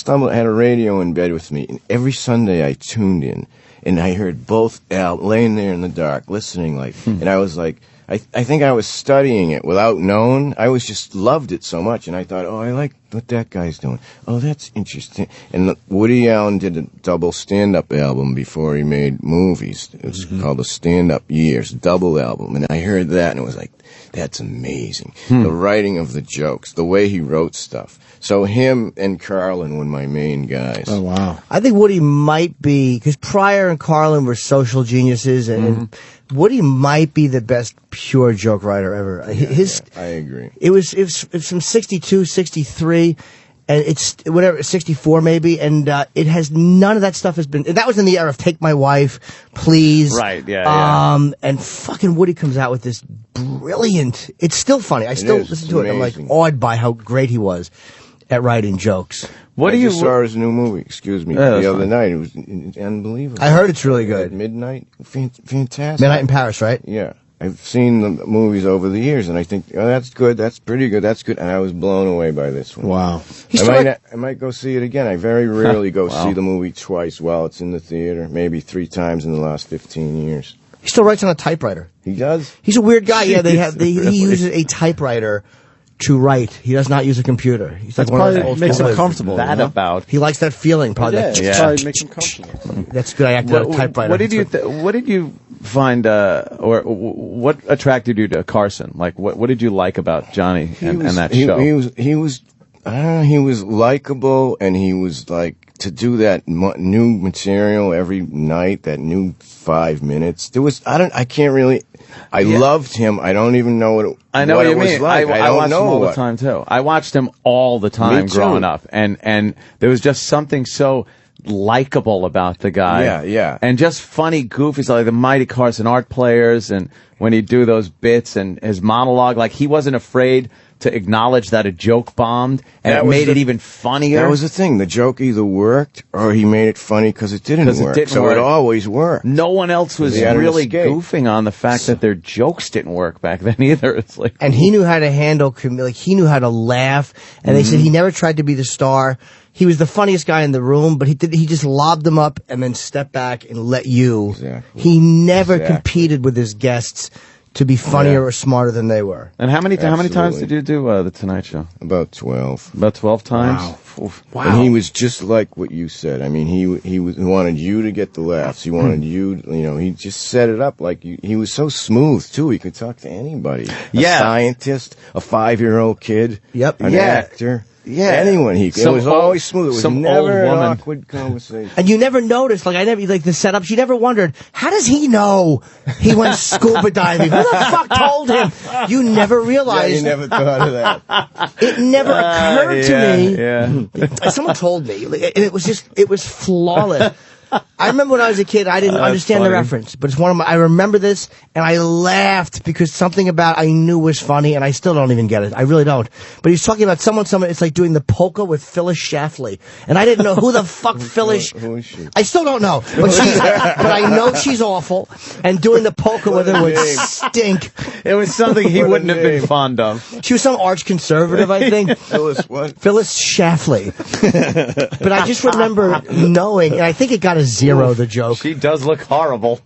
I had a radio in bed with me, and every Sunday I tuned in, and I heard both albums, laying there in the dark, listening, and I was like, I think I was studying it without knowing. I just loved it so much, and I thought, I like what that guy's doing. Oh, that's interesting. And Woody Allen did a double stand-up album before he made movies. It was called The Stand-Up Years, double album. And I heard that, and it was like, that's amazing. The writing of the jokes, the way he wrote stuff. So him and Carlin were my main guys. Oh, wow. I think Woody might be, because Pryor and Carlin were social geniuses, and Woody might be the best pure joke writer ever. I agree. It was from 62, 63, and it's whatever, 64 maybe, and it has none of that stuff has been. That was in the era of Take My Wife, Please. Right, yeah. And fucking Woody comes out with this brilliant. It's still funny. I still listen to it. I'm like awed by how great he was at writing jokes. I just saw his new movie, the other night. It was unbelievable. I heard it's really good. At midnight. Fantastic. Midnight in Paris, right? Yeah. I've seen the movies over the years, and I think, that's good, that's pretty good, that's good, and I was blown away by this one. Wow. I might go see it again. I very rarely go see the movie twice while it's in the theater, maybe 3 times in the last 15 years. He still writes on a typewriter. He does? He's a weird guy. Yeah, he uses a typewriter to write. He does not use a computer. He's like one of those old makes him comfortable. He likes that feeling. Probably. Probably makes him comfortable. That's good. I act on a typewriter. What did you find, or what attracted you to Carson? Like, what did you like about Johnny and that show? He was likable, and he was like, to do that new material every night, that new 5 minutes. I can't really. I loved him. I don't even know what it was like. I watched him all the time too. I watched him all the time growing up, and there was just something so likable about the guy. Yeah. And just funny, goofy, like the Mighty Carson Art Players, and when he'd do those bits and his monologue. Like, he wasn't afraid to acknowledge that a joke bombed, and it made it even funnier. That was the thing. The joke either worked or he made it funny because it didn't work. It always worked. No one else was really goofing on the fact that their jokes didn't work back then either. It's like, and he knew how to handle, like, he knew how to laugh. And they said he never tried to be the star. He was the funniest guy in the room, but he just lobbed them up and then stepped back and let you. Exactly. He never competed with his guests to be funnier or smarter than they were. And how many times did you do The Tonight Show? About 12. About 12 times? Wow. And he was just like what you said. I mean, he wanted you to get the laughs. He wanted you, he just set it up like he was so smooth, too. He could talk to anybody. A scientist, a 5-year-old kid, an actor. Yeah, anyone. It was always smooth. It was never an awkward conversation. And you never noticed, like the setups. You never wondered, how does he know he went scuba diving? Who the fuck told him? You never realized. Yeah, you never thought of that. It never occurred to me. Yeah. Someone told me, and it was flawless. I remember when I was a kid, I didn't understand the reference, but it's I remember this, and I laughed because something about I knew was funny, and I still don't even get it. I really don't. But he's talking about someone, it's like doing the polka with Phyllis Schlafly, and I didn't know who the fuck Phyllis. Who is she? I still don't know, but I know she's awful, and doing the polka with her would stink. It was something he wouldn't have been fond of. She was some arch conservative, I think. Phyllis what? Phyllis Schlafly. But I just remember knowing, and I think it got a 0, the joke. She does look horrible.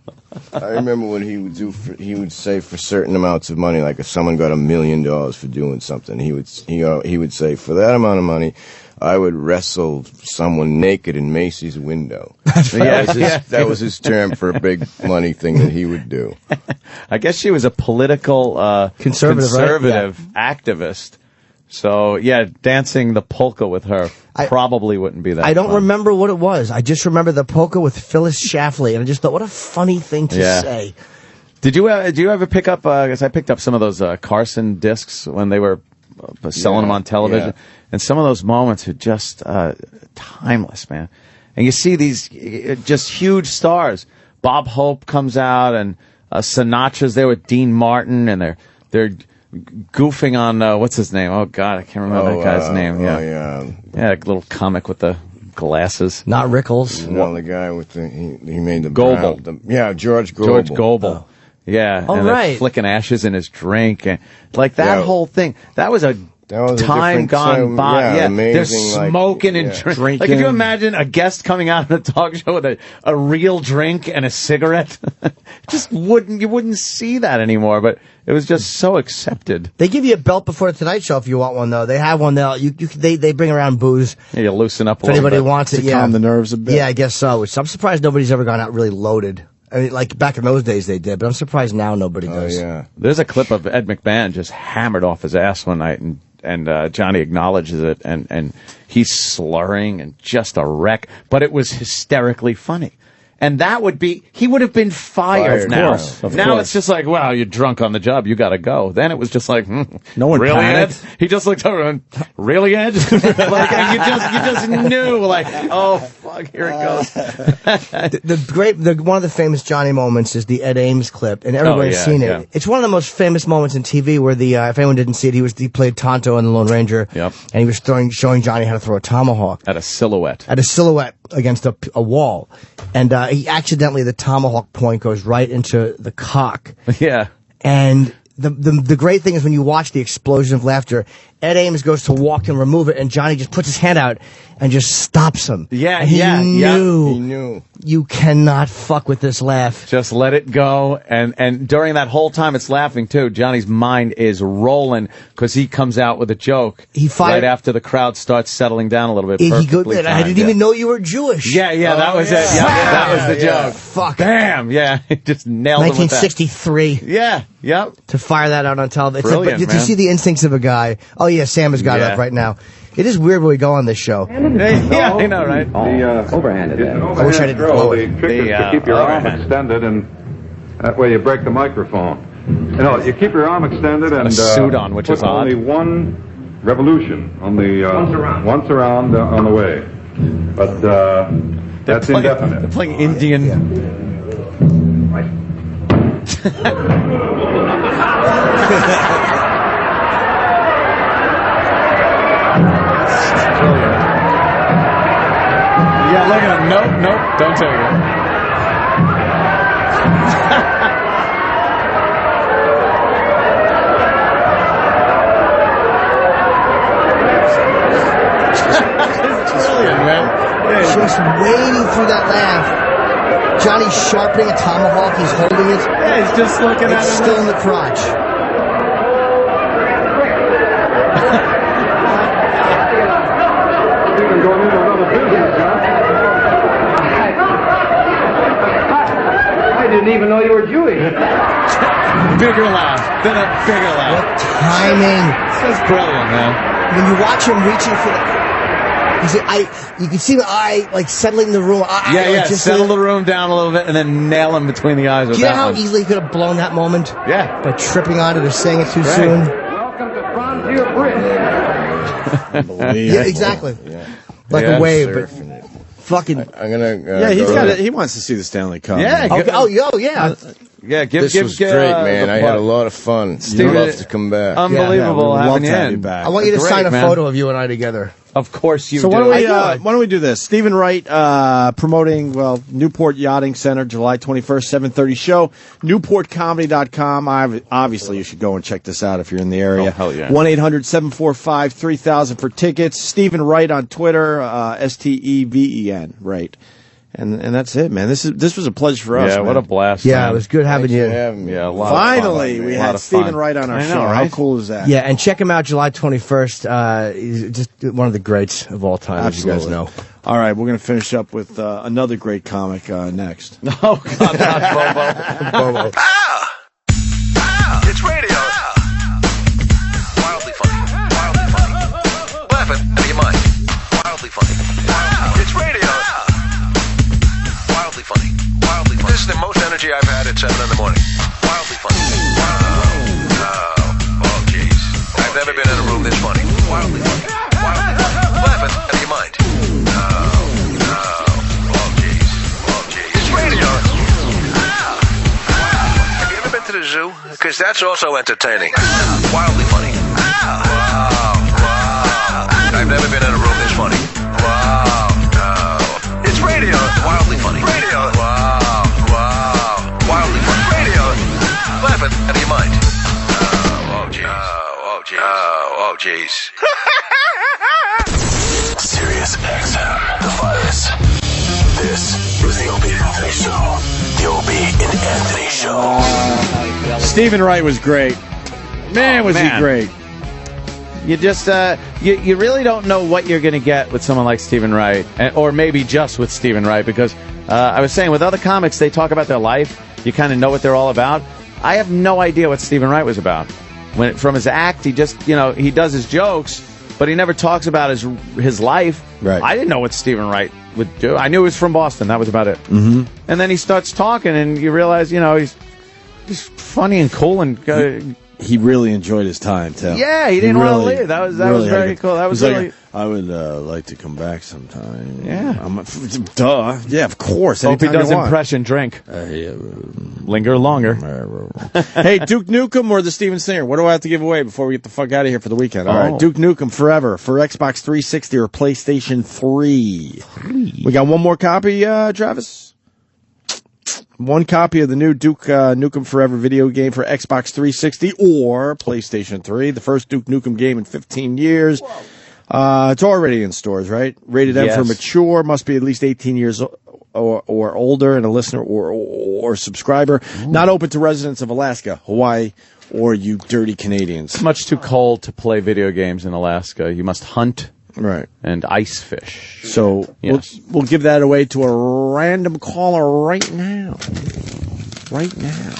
I remember when he would say for certain amounts of money, like if someone got $1 million for doing something, he would say, for that amount of money, I would wrestle someone naked in Macy's window. That was his term for a big money thing that he would do. I guess she was a political conservative activist. So, yeah, dancing the polka with her probably wouldn't be that I don't fun. remember what it was. I just remember the polka with Phyllis Schlafly, and I just thought, what a funny thing to say. Did you ever pick up, because I picked up some of those Carson discs when they were selling them on television, and some of those moments are just timeless, man. And you see these just huge stars. Bob Hope comes out, and Sinatra's there with Dean Martin, and they're goofing on what's his name? Oh God, I can't remember that guy's name. Yeah, a little comic with the glasses. Not Rickles. No, the guy with he made the Goebel. George Goebel. George Goebel. Yeah, and they're flicking ashes in his drink, and like that whole thing. That was a time gone by. Yeah, they're smoking and drinking. Like, could you imagine a guest coming out on a talk show with a real drink and a cigarette? You wouldn't see that anymore, but it was just so accepted. They give you a belt before the Tonight Show if you want one, though. They have one now. They bring around booze. Yeah, you loosen up a if little anybody bit. wants it, to calm the nerves a bit. Yeah, I guess so. Which I'm surprised nobody's ever gone out really loaded. I mean, like back in those days they did, but I'm surprised now nobody does. Yeah. There's a clip of Ed McMahon just hammered off his ass one night, and Johnny acknowledges it, and he's slurring and just a wreck, but it was hysterically funny. And he would have been fired now. Of course. It's just like, well, you're drunk on the job, you gotta go. Then it was just like, no one really, panicked. Ed? He just looked over and, really, Ed? Like, you just knew, like, oh, fuck, here it goes. One of the famous Johnny moments is the Ed Ames clip, and everybody's seen it. Yeah. It's one of the most famous moments in TV where if anyone didn't see it, he played Tonto in The Lone Ranger. Yep. And he was showing Johnny how to throw a tomahawk. At a silhouette Against a wall. And the tomahawk point goes right into the cock. Yeah. And the great thing is when you watch the explosion of laughter, Ed Ames goes to walk and remove it, and Johnny just puts his hand out and just stops him. Yeah, and he knew. You cannot fuck with this laugh. Just let it go. And during that whole time it's laughing, too, Johnny's mind is rolling because he comes out with a joke right after the crowd starts settling down a little bit. I didn't even know you were Jewish. Yeah, that was it. Yeah, that was the joke. Fuck. Bam. Yeah, he just nailed it with that. 1963. Yeah, yep. To fire that out on television. Brilliant, Did you see the instincts of a guy? Oh, yeah, Sam has got it up right now. It is weird when we go on this show. Yeah, I know, right? Overhanded. I wish I didn't know. The trick is to keep your arm extended, and that way you break the microphone. You keep your arm extended and suit on, which is only one revolution on the once around on the way. But that's indefinite. They're playing Indian. Yeah, look at him. Nope, don't take it. It's brilliant, man. Just waiting for that laugh. Johnny's sharpening a tomahawk. He's holding it. Yeah, he's just looking at it. It's still in the crotch. I didn't even know you were Jewish. Bigger laugh. Then a bigger laugh. What timing. This is brilliant, man. When you watch him reaching for the... You can see the eye, like, settling the room. Just settle the room down a little bit and then nail him between the eyes with Do you know that how one. easily he could have blown that moment? Yeah. By tripping on it or saying it too soon? Welcome to Frontier Bridge. Yeah, exactly. Like a wave, but fucking... I'm gonna. He wants to see the Stanley Cup. Yeah. Yeah. Yeah, This was great, man. I had a lot of fun. You'd love to come back. Unbelievable having you have you in. back. I want you to Great, sign a man. photo of you and I together. Of course you So do. why don't we do this? Stephen Wright promoting Newport Yachting Center, July 21st, 7:30 show. NewportComedy.com. Obviously, you should go and check this out if you're in the area. Oh, hell yeah. 1-800-745-3000 for tickets. Stephen Wright on Twitter, Steven, right. And that's it, man. This was a pleasure for us. Yeah, man. what a blast. Yeah, man. it was good having you. Yeah, a lot Finally, of fun. we A lot had of Stephen fun. Wright on our I know, show. right? How cool is that? Yeah, and check him out July 21st. He's just one of the greats of all time, as you guys know. All right, we're going to finish up with another great comic next. Oh, God, not Bobo. Bobo. It's radio. Wildly funny. Wildly funny. Laughing out of your mind. Wildly funny. It's radio. Wildly funny. Wildly funny. This is the most energy I've had at 7 in the morning. Wildly funny. Oh, jeez. I've never been in a room this funny. Wildly funny. Wildly funny. Laughing out of your mind. Oh, jeez. It's radio. Have you ever been to the zoo? Because that's also entertaining. Wildly funny. Wow. I've never been in a room this funny. Wow. It's radio. Wildly funny. Radio. Wow. Wildly funny. Radio. Laughing out of your mind. Oh, jeez. Oh, jeez. SiriusXM. The virus. This is the Opie and Anthony Show. The Opie and Anthony Show. Stephen Wright was great. Man, was he great. You just, you really don't know what you're going to get with someone like Stephen Wright, or maybe just with Stephen Wright, because I was saying with other comics, they talk about their life. You kind of know what they're all about. I have no idea what Stephen Wright was about. From his act, he just, he does his jokes, but he never talks about his life. Right. I didn't know what Stephen Wright would do. I knew he was from Boston. That was about it. Mm-hmm. And then he starts talking, and you realize, he's funny and cool and. He really enjoyed his time, too. Yeah, he didn't want to leave. That was very cool. That was really. I would like to come back sometime. Yeah. Duh. Yeah, of course. Hope he does you want. impression drink. Linger longer. Hey, Duke Nukem or the Steven Singer? What do I have to give away before we get the fuck out of here for the weekend? All right, Duke Nukem forever for Xbox 360 or PlayStation 3. We got one more copy, Travis? One copy of the new Duke Nukem Forever video game for Xbox 360 or PlayStation 3. The first Duke Nukem game in 15 years. It's already in stores, right? Rated M for mature. Must be at least 18 years or older and a listener or subscriber. Not open to residents of Alaska, Hawaii, or you dirty Canadians. It's much too cold to play video games in Alaska. You must hunt. Right. And ice fish. So we'll give that away to a random caller right now. Right now.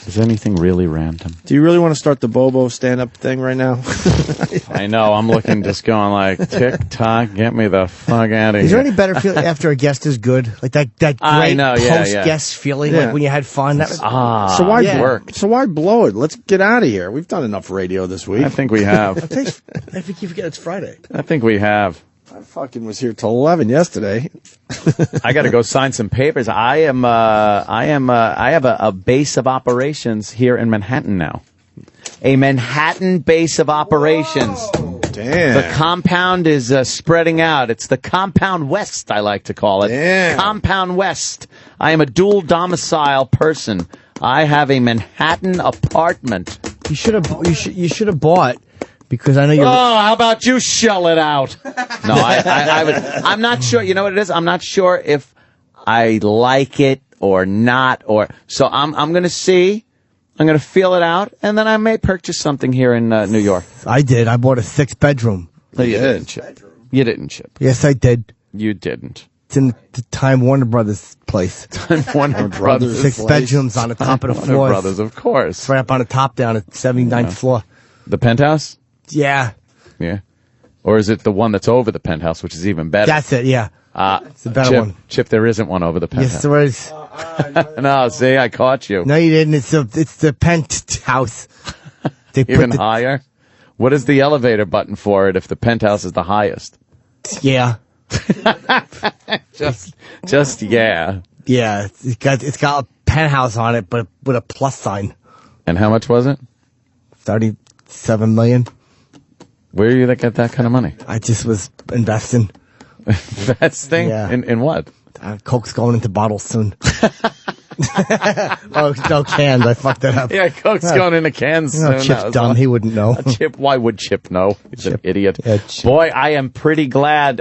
Is anything really random? Do you really want to start the Bobo stand-up thing right now? I know. I'm looking, just going like, tick-tock, get me the fuck out of here. Is there any better feeling after a guest is good? Like that great post-guest feeling, like when you had fun? That was, so why blow it? Let's get out of here. We've done enough radio this week. I think we have. I think you forget it's Friday. I think we have. I fucking was here till 11 yesterday. I got to go sign some papers. I have a base of operations here in Manhattan now. a Manhattan base of operations. Damn. The compound is spreading out. It's the Compound West, I like to call it. Damn. Compound West. I am a dual domicile person. I have a Manhattan apartment. You should have bought, because I know you're. Oh, how about you shell it out? No, I'm not sure. You know what it is? I'm not sure if I like it or not, so I'm going to see. I'm going to feel it out, and then I may purchase something here in New York. I did. I bought a 6-bedroom. No, you didn't, Chip. You didn't, Chip. Yes, I did. You didn't. It's in the Time Warner Brothers place. Time Warner Brothers. 6 bedrooms on the top of the floor. Warner Brothers, of course. It's right up on the top down at 79th floor. The penthouse? Yeah. Yeah. Or is it the one that's over the penthouse, which is even better? That's it, yeah. It's the better Chip, one. Chip, there isn't one over the penthouse. Yes, there is. No, see, I caught you. No, you didn't. It's the penthouse. They Even higher? What is the elevator button for it if the penthouse is the highest? Yeah. Just yeah. Yeah, it's got a penthouse on it, but with a plus sign. And how much was it? $37 million. Where do you get that kind of money? I just was investing. Investing? Yeah. In what? Coke's going into bottles soon. Oh, no, cans. I fucked that up. Yeah, Coke's going into cans soon. Chip's dumb. He wouldn't know. Chip, why would Chip know? He's an idiot. Yeah, Boy, I am pretty glad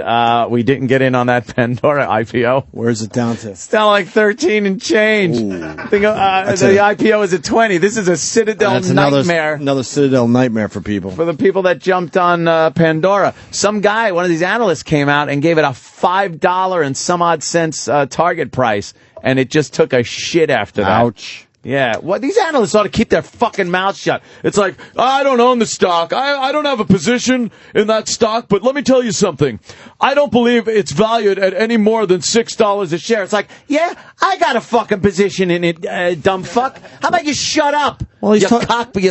we didn't get in on that Pandora IPO. Where's it down to? It's down like 13 and change. The IPO is at 20. This is a Citadel nightmare. Another Citadel nightmare for people. For the people that jumped on Pandora. Some guy, one of these analysts, came out and gave it a $5 and some odd cents target price, and it just took a shit after that. Ouch. Yeah, well, these analysts ought to keep their fucking mouths shut. It's like, I don't own the stock. I don't have a position in that stock, but let me tell you something. I don't believe it's valued at any more than $6 a share. It's like, yeah, I got a fucking position in it, dumb fuck. How about you shut up? Well, you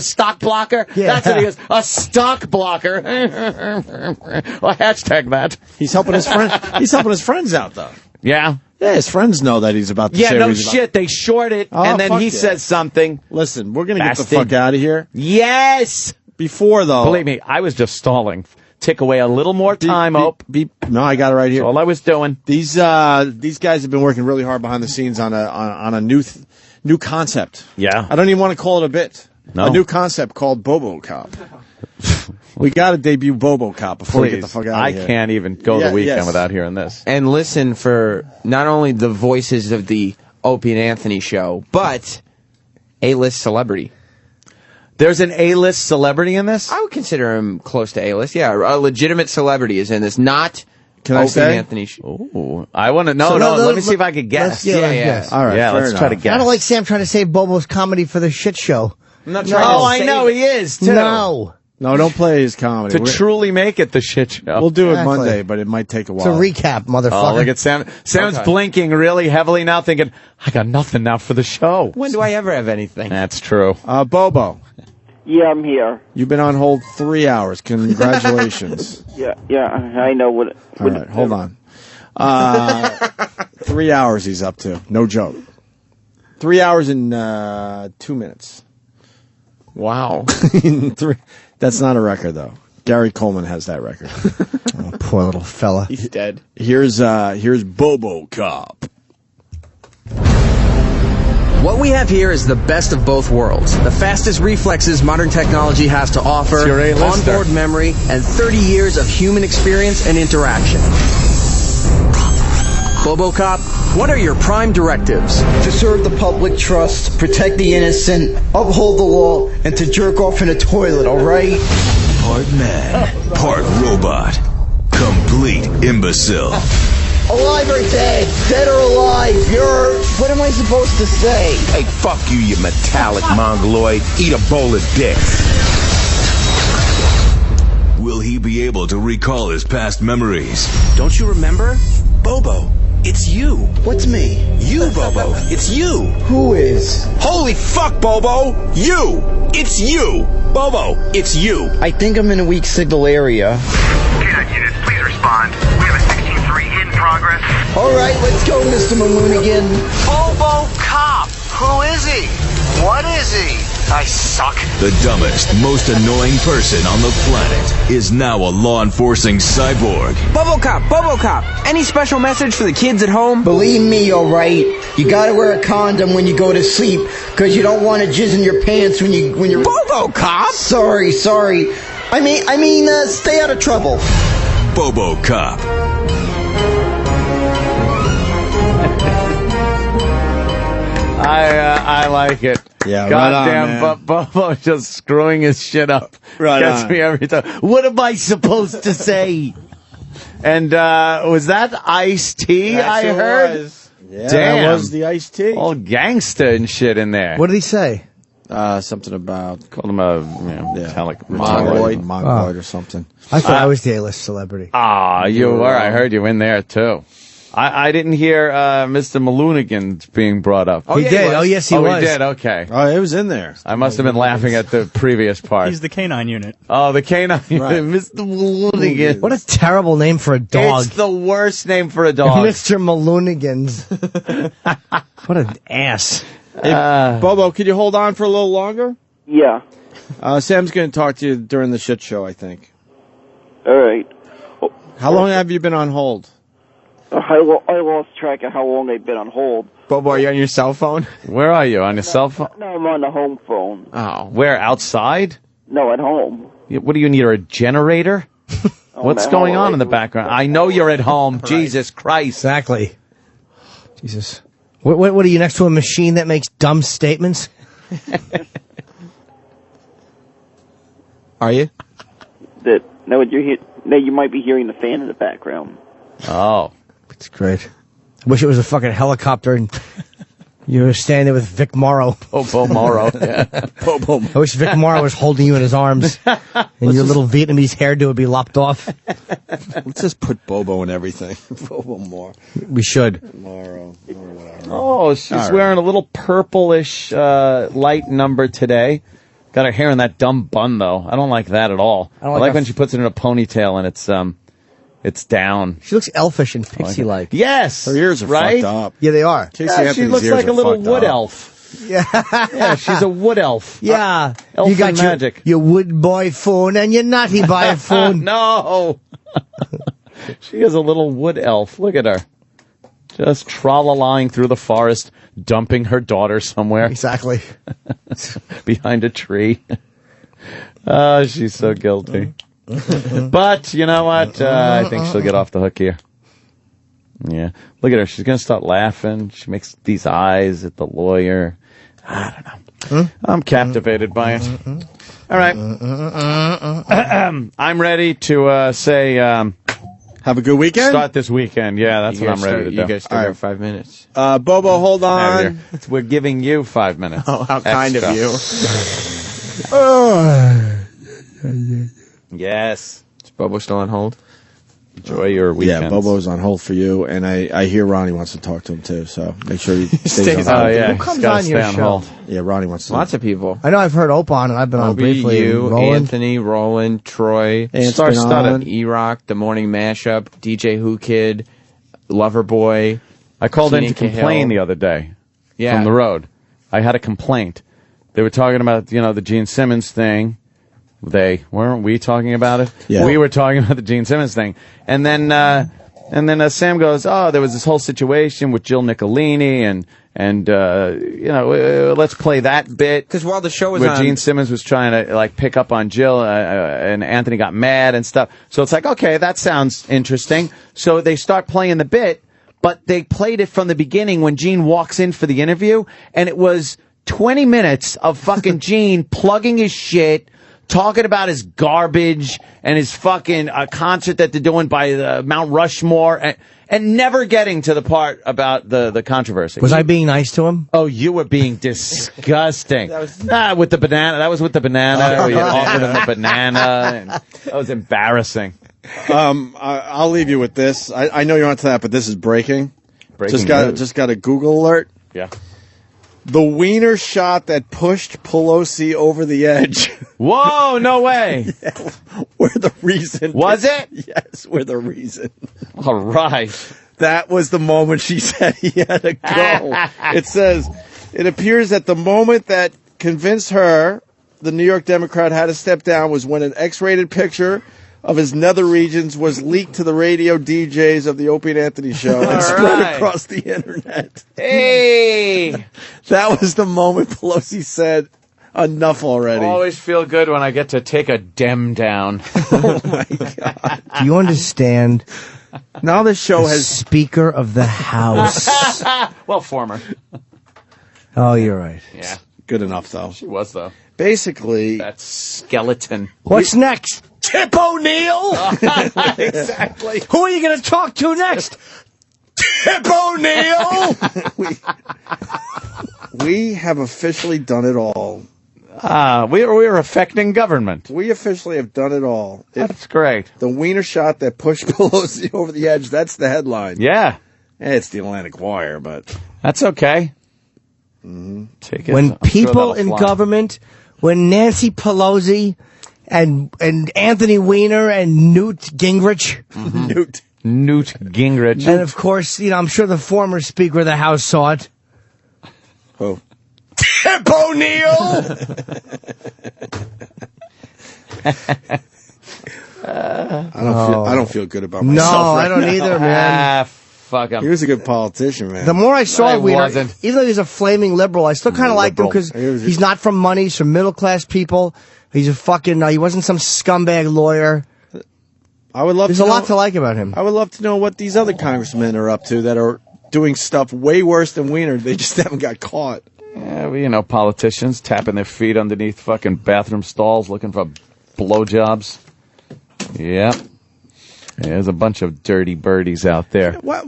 stock blocker? Yeah. That's what he is, a stock blocker. Well, hashtag that. He's helping his friend. He's helping his friends out, though. Yeah. Yeah, his friends know that he's about to say Yeah, no what he's about. shit. They short it, Oh, and then fuck he yeah. says something. Listen, we're going to get the Bastard. fuck out of here. Yes! Before, though. Believe me, I was just stalling. Tick away a little more time, Ope. No, I got it right here. That's all I was doing. These guys have been working really hard behind the scenes on a new concept. Yeah. I don't even want to call it a bit. No. A new concept called BoboCop. We got to debut BoboCop before we get the fuck out of here. I can't even go the weekend without hearing this. And listen for not only the voices of the Opie and Anthony show, but A-list celebrity. There's an A-list celebrity in this? I would consider him close to A-list. Yeah, a legitimate celebrity is in this, not Can I Opie say? and Anthony show. Ooh, I want to know. Let me see if I could guess. Let's All right, yeah, fair let's enough. try to guess. I don't like Sam trying to save Bobo's comedy for the shit show. I'm not trying to Oh, I save know it. he is, too. No, don't play his comedy. To truly make it the shit show. We'll do it Exactly. Monday, but it might take a It's a while. recap, motherfucker. Oh, look at Sam. Sam's Okay. blinking really heavily now, thinking, I got nothing now for the show. When do I ever have anything? That's true. Bobo, Yeah, I'm here. you've been on hold 3 hours. Congratulations. Yeah, I know what. All right, hold on. 3 hours he's up to. No joke. 3 hours and 2 minutes. Wow. That's not a record, though. Gary Coleman has that record. Oh, poor little fella. He's dead. Here's BoboCop. What we have here is the best of both worlds. The fastest reflexes modern technology has to offer, It's your A-lister. onboard memory, and 30 years of human experience and interaction. BoboCop, what are your prime directives? To serve the public trust, protect the innocent, uphold the law, and to jerk off in a toilet, all right? Part man, part robot. Complete imbecile. Alive or dead? Dead or alive? What am I supposed to say? Hey, fuck you, you metallic mongoloid. Eat a bowl of dicks. Will he be able to recall his past memories? Don't you remember? Bobo, it's you. What's me? You, Bobo. It's you. Who is? Holy fuck, Bobo! You! It's you! Bobo, it's you! I think I'm in a weak signal area. K-9 units, please respond. We have a 16-3 in progress. All right, let's go, Mr. Mamoonigan. BoboCop! Who is he? What is he? I suck. The dumbest, most annoying person on the planet is now a law-enforcing cyborg. BoboCop. Any special message for the kids at home? Believe me, you're right. You gotta wear a condom when you go to sleep, because you don't want to jizz in your pants when you're... BoboCop? Sorry. I mean, stay out of trouble. BoboCop. I like it. Yeah, goddamn, right on, Bobo just screwing his shit up. Right Gets on. me every time. What am I supposed to say? And was that iced tea? I heard. Was. Yeah, Damn, that was the iced tea. All gangster and shit in there. What did he say? Something about called him a mongoloid or something. I thought I was the A-list celebrity. You were. I heard you in there too. I didn't hear Mr. Maloonigan being brought up. He did. Oh, yes, he was. He did. Okay. Oh, it was in there. I must have been laughing at the previous part. He's the canine unit. Oh, the canine unit. Right. Mr. Maloonigan. What a terrible name for a dog. It's the worst name for a dog. Mr. Maloonigans. What an ass. Hey, Bobo, could you hold on for a little longer? Yeah. Sam's going to talk to you during the shit show, I think. All right. How long have you been on hold? I lost track of how long they've been on hold. Bobo, are you on your cell phone? Where are you? On your cell phone? No, I'm on the home phone. Oh. Where? Outside? No, at home. What do you need? A generator? What's at going home. on in the background? I know you're at home. Jesus Christ. Exactly. Jesus. What are you, next to a machine that makes dumb statements? Are you? Now you might be hearing the fan in the background. Oh. It's great. I wish it was a fucking helicopter and you were standing there with Vic Morrow. Bobo Morrow. Yeah. Bobo. I wish Vic Morrow was holding you in his arms and your little Vietnamese hairdo would be lopped off. Let's just put Bobo in everything. Bobo more. We should. Morrow. Or whatever. Oh, she's All right. wearing a little purplish light number today. Got her hair in that dumb bun, though. I don't like that at all. I like when she puts it in a ponytail and it's down. She looks elfish and pixie-like. Yes. Her ears are right? fucked up. Yeah, they are. Casey Yeah, she Anthony's looks ears like a are little fucked wood up. elf. Yeah. Yeah, she's a wood elf. Yeah. Elf you got and magic. your wood boy phone and your naughty boy phone. No. She is a little wood elf. Look at her. Just tra-la-lying through the forest, dumping her daughter somewhere. Exactly. Behind a tree. Oh, she's so guilty. But, you know what? I think she'll get off the hook here. Yeah. Look at her. She's going to start laughing. She makes these eyes at the lawyer. I don't know. I'm captivated by it. All right. I'm ready to say... have a good weekend? Start this weekend. Yeah, that's what I'm ready to do. You guys still have 5 minutes. Bobo, hold on. We're giving you 5 minutes. Oh, how kind of you. Yes. Is Bobo still on hold? Enjoy your weekend. Yeah, Bobo's on hold for you, and I hear Ronnie wants to talk to him too, so make sure he stays on hold. Oh, yeah. Who comes He's gotta on your stay on show? hold. Yeah, Ronnie wants to. Lots of people. I know I've heard Oprah on, and I've been on Opie, briefly. you, Roland. Anthony, Roland, Troy, Ant's Star been on. Studded, E-Rock, The Morning Mashup, DJ Who Kid, Loverboy. I called in Keenan to complain Cahill. the other day Yeah. from the road. I had a complaint. They were talking about, the Gene Simmons thing. Weren't we talking about it? Yeah. We were talking about the Gene Simmons thing. And then Sam goes, there was this whole situation with Jill Nicolini and let's play that bit. Because while the show was where on... Gene Simmons was trying to pick up on Jill, and Anthony got mad and stuff. So it's like, okay, that sounds interesting. So they start playing the bit, but they played it from the beginning when Gene walks in for the interview, and it was 20 minutes of fucking Gene plugging his shit, talking about his garbage and his fucking concert that they're doing by Mount Rushmore, and never getting to the part about the controversy. Was I being nice to him? Oh, you were being disgusting. With the banana. That was with the banana. You offered him a banana. And that was embarrassing. I'll leave you with this. I know you're onto that, but this is breaking. Breaking Just got a Google alert. Yeah. The wiener shot that pushed Pelosi over the edge. Whoa, no way. Yeah, we're the reason. Was it? Yes, we're the reason. All right. That was the moment she said he had to go. It says, it appears that the moment that convinced her the New York Democrat had to step down was when an X-rated picture of his nether regions was leaked to the radio DJs of the Opie and Anthony show and spread across the internet. Hey! That was the moment Pelosi said, enough already. Always feel good when I get to take a dem down. Oh, my God. Do you understand? Now the show has... Speaker of the House. Well, former. Oh, you're right. Yeah. Good enough, though. She was, though. Basically... That skeleton. What's next? Tip O'Neill? Exactly. Who are you going to talk to next? Tip O'Neill? We have officially done it all. We are affecting government. We officially have done it all. That's great. The wiener shot that pushed Pelosi over the edge, that's the headline. Yeah. It's the Atlantic Wire, but... That's okay. Take it. When people in government, when Nancy Pelosi and Anthony Weiner and Newt Gingrich. Newt Gingrich. And, of course, I'm sure the former Speaker of the House saw it. Who? Tip O'Neill! I don't feel good about myself. No, right I don't now. either, man. Fuck him. He was a good politician, man. The more I saw Weiner, wasn't. even though he's a flaming liberal, I still kind of liked him because he's not from money. He's from middle-class people. He's a fucking, he wasn't some scumbag lawyer. I would love. There's a lot to like about him. I would love to know what these other congressmen are up to that are doing stuff way worse than Weiner. They just haven't got caught. Yeah, well, politicians tapping their feet underneath fucking bathroom stalls looking for blowjobs. Yep. There's a bunch of dirty birdies out there. What?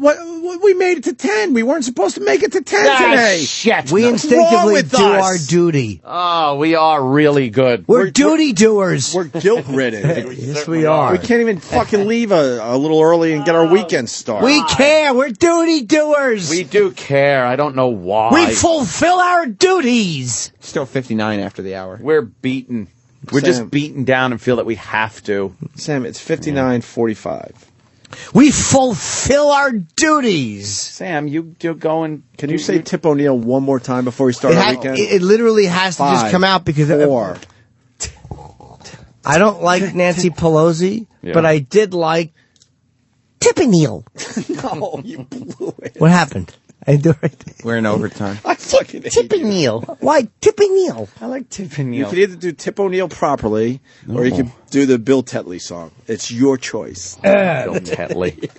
We made it to 10. We weren't supposed to make it to 10 today. Shit. We instinctively do our duty. Oh, we are really good. We're duty doers. We're guilt-ridden. Yes, we are. We can't even fucking leave a little early and get our weekend started. We care. We're duty doers. We do care. I don't know why. We fulfill our duties. Still 59 after the hour. We're beaten. We're just beaten down and feel that we have to. Sam, it's 59:45. We fulfill our duties. Sam, you're going... Can you say Tip O'Neill one more time before we start our weekend? It literally has to just come out because... 4. I don't like Nancy Pelosi, but I did like Tip O'Neill. No, you blew it. What happened? I do right. We're in overtime. I fucking hate Tip O'Neill. Why Tip O'Neill? I like Tip You O'Neill. could either do Tip O'Neill properly, or you could do the Bill Tetley song. It's your choice. Bill Tetley.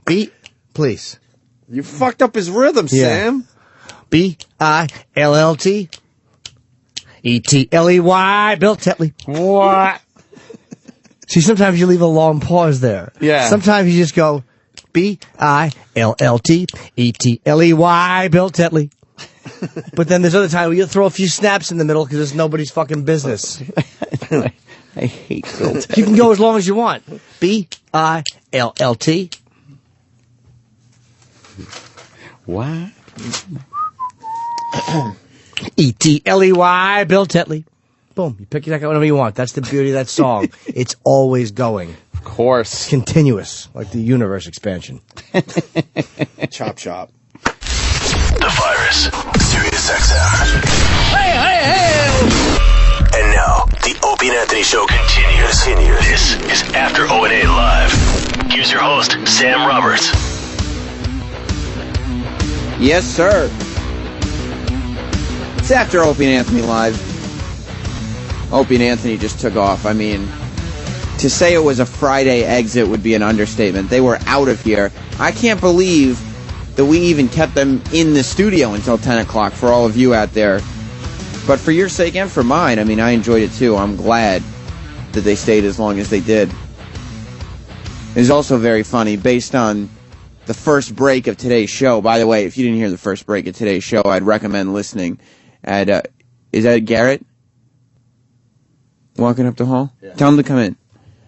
Beat, please. You fucked up his rhythm, Sam. B-I-L-L-T E-T-L-E-Y, Bill Tetley. What? See, sometimes you leave a long pause there. Yeah. Sometimes you just go B-I-L-L-T E-T-L-E-Y, Bill Tetley. But then there's other time where you'll throw a few snaps in the middle because it's nobody's fucking business. I hate Bill Tetley. You can go as long as you want. B-I-L-L-T. What? E-T-L-E-Y, Bill Tetley. Boom. You pick that out whenever you want. That's the beauty of that song. It's always going. Of course. Continuous, like the universe expansion. Chop, chop. The Virus. SiriusXM. Hey, hey, hey! And now, the Opie and Anthony Show continues. This is After O&A Live. Here's your host, Sam Roberts. Yes, sir. It's After Opie and Anthony Live. Opie and Anthony just took off. I mean, to say it was a Friday exit would be an understatement. They were out of here. I can't believe that we even kept them in the studio until 10 o'clock for all of you out there. But for your sake and for mine, I mean, I enjoyed it too. I'm glad that they stayed as long as they did. It's also very funny, based on the first break of today's show. By the way, if you didn't hear the first break of today's show, I'd recommend listening at, is that Garrett? Walking up the hall? Yeah. Tell him to come in.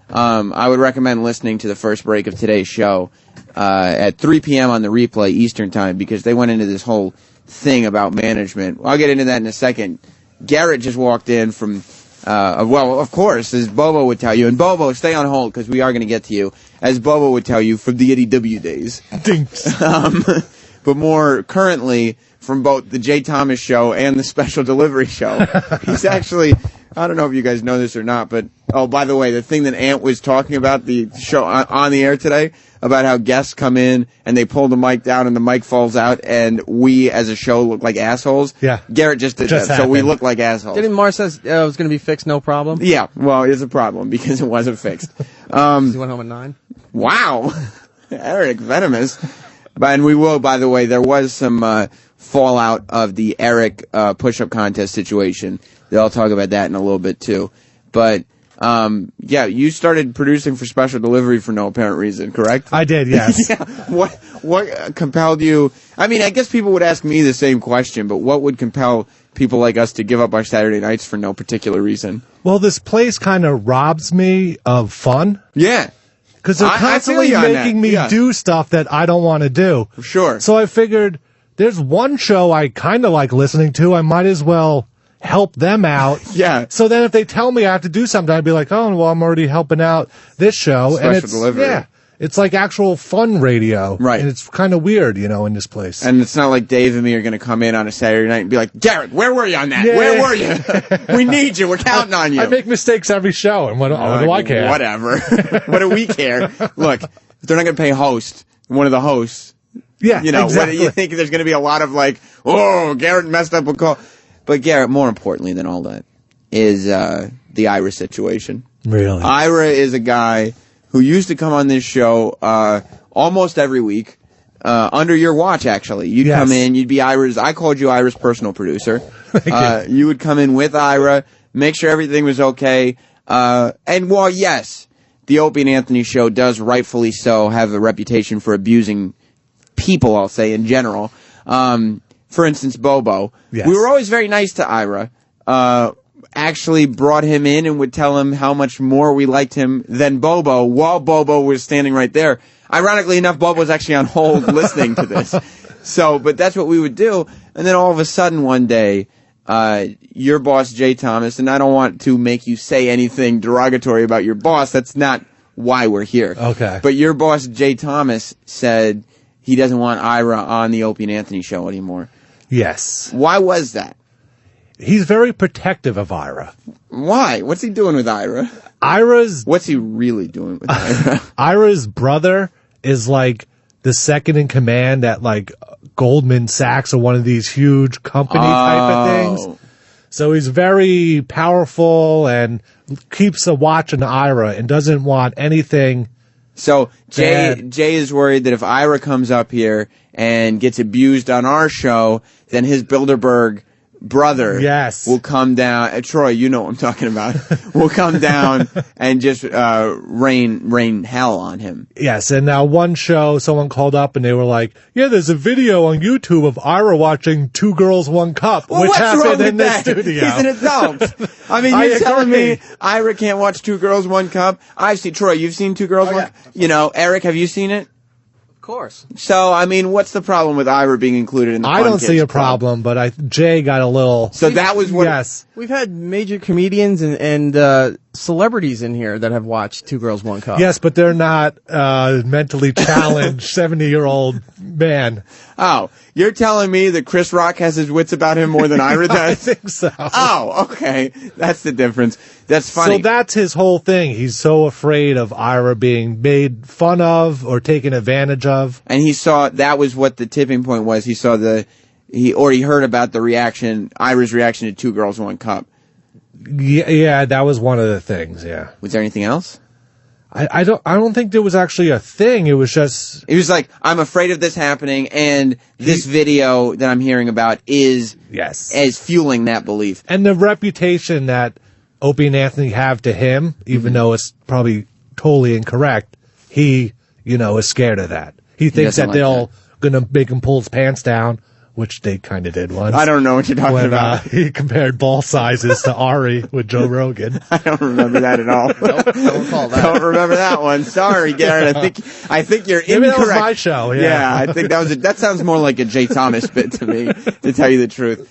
I would recommend listening to the first break of today's show at 3 p.m. on the replay Eastern Time, because they went into this whole thing about management. I'll get into that in a second. Garrett just walked in from, well, of course, as Bobo would tell you, and Bobo, stay on hold because we are going to get to you, as Bobo would tell you, from the Eddie W days. Dinks. but more currently from both the Jay Thomas show and the Special Delivery show. He's actually, I don't know if you guys know this or not, but, oh, by the way, the thing that Ant was talking about, the show on the air today, about how guests come in and they pull the mic down and the mic falls out and we as a show look like assholes. Yeah. Garrett just did that, so we look like assholes. Didn't Mars says it was going to be fixed, no problem? Yeah, well, it's a problem because it wasn't fixed. He went home at 9? Wow. Eric, venomous. And we will, by the way, there was some fallout of the Eric push-up contest situation. I'll talk about that in a little bit, too. But, yeah, you started producing for Special Delivery for no apparent reason, correct? I did, yes. Yeah. What compelled you? I mean, I guess people would ask me the same question, but what would compel people like us to give up our Saturday nights for no particular reason? Well, this place kind of robs me of fun. Yeah. Because they're constantly making me do stuff that I don't want to do. For sure. So I figured there's one show I kind of like listening to. I might as well help them out. Yeah. So then if they tell me I have to do something, I'd be like, oh, well, I'm already helping out this show. Special and it's, Delivery. Yeah. It's like actual fun radio. Right. And it's kind of weird, you know, in this place. And it's not like Dave and me are going to come in on a Saturday night and be like, Garrett, where were you on that? Yeah. Where were you? We need you. We're counting on you. I make mistakes every show, and what do I care? Whatever. What do we care? Look, if they're not going to pay one of the hosts, yeah, you know, exactly. What do you think there's going to be a lot of like, oh, Garrett messed up a call. But Garrett, more importantly than all that, is the Ira situation. Really? Ira is a guy who used to come on this show almost every week, under your watch, actually. You'd come in, you'd be Ira's, I called you Ira's personal producer. You would come in with Ira, make sure everything was okay. And while, yes, the Opie and Anthony show does rightfully so have a reputation for abusing people, I'll say, in general. For instance, Bobo. Yes. We were always very nice to Ira. Actually brought him in and would tell him how much more we liked him than Bobo while Bobo was standing right there. Ironically enough, Bobo was actually on hold listening to this. So, but that's what we would do. And then all of a sudden one day, your boss, Jay Thomas, and I don't want to make you say anything derogatory about your boss. That's not why we're here. Okay. But your boss, Jay Thomas, said he doesn't want Ira on the Opie and Anthony show anymore. Yes. Why was that? He's very protective of Ira. Why? What's he doing with Ira? What's he really doing with Ira? Ira's brother is like the second in command at like Goldman Sachs or one of these huge company type of things. So he's very powerful and keeps a watch on Ira and doesn't want anything. So Jay is worried that if Ira comes up here and gets abused on our show, then his Bilderberg brother will come down. Troy, you know what I'm talking about. Will come down and just rain hell on him. Yes, and now one show, someone called up and they were like, yeah, there's a video on YouTube of Ira watching Two Girls, One Cup, well, which what's happened wrong with in the that? studio. He's an adult. I mean, you're telling me Ira can't watch Two Girls, One Cup? I've seen, Troy, you've seen Two Girls, One Cup? You know, Eric, have you seen it? Of course. So, I mean, what's the problem with Ira being included in the I don't see a problem, but Jay got a little... So that was what... Yes. We've had major comedians and celebrities in here that have watched Two Girls, One Cup. Yes, but they're not mentally challenged 70-year-old man. Oh, you're telling me that Chris Rock has his wits about him more than Ira does? I think so. Oh, okay. That's the difference. That's funny. So that's his whole thing. He's so afraid of Ira being made fun of or taken advantage of. And he saw, that was what the tipping point was. He saw he heard about the reaction, Ira's reaction to Two Girls, One Cup. Yeah, that was one of the things, yeah. Was there anything else? I don't think there was actually a thing. It was just... It was like, I'm afraid of this happening, and this video that I'm hearing about is fueling that belief. And the reputation that Opie and Anthony have to him, even though it's probably totally incorrect, he, is scared of that. He thinks that they're going to make him pull his pants down, which they kind of did once. I don't know what you're talking about. He compared ball sizes to Ari with Joe Rogan. I don't remember that at all. Don't recall that. Don't remember that one. Sorry, Garrett. I think you're incorrect. Maybe that was my show. Yeah, I think that sounds more like a Jay Thomas bit to me, to tell you the truth.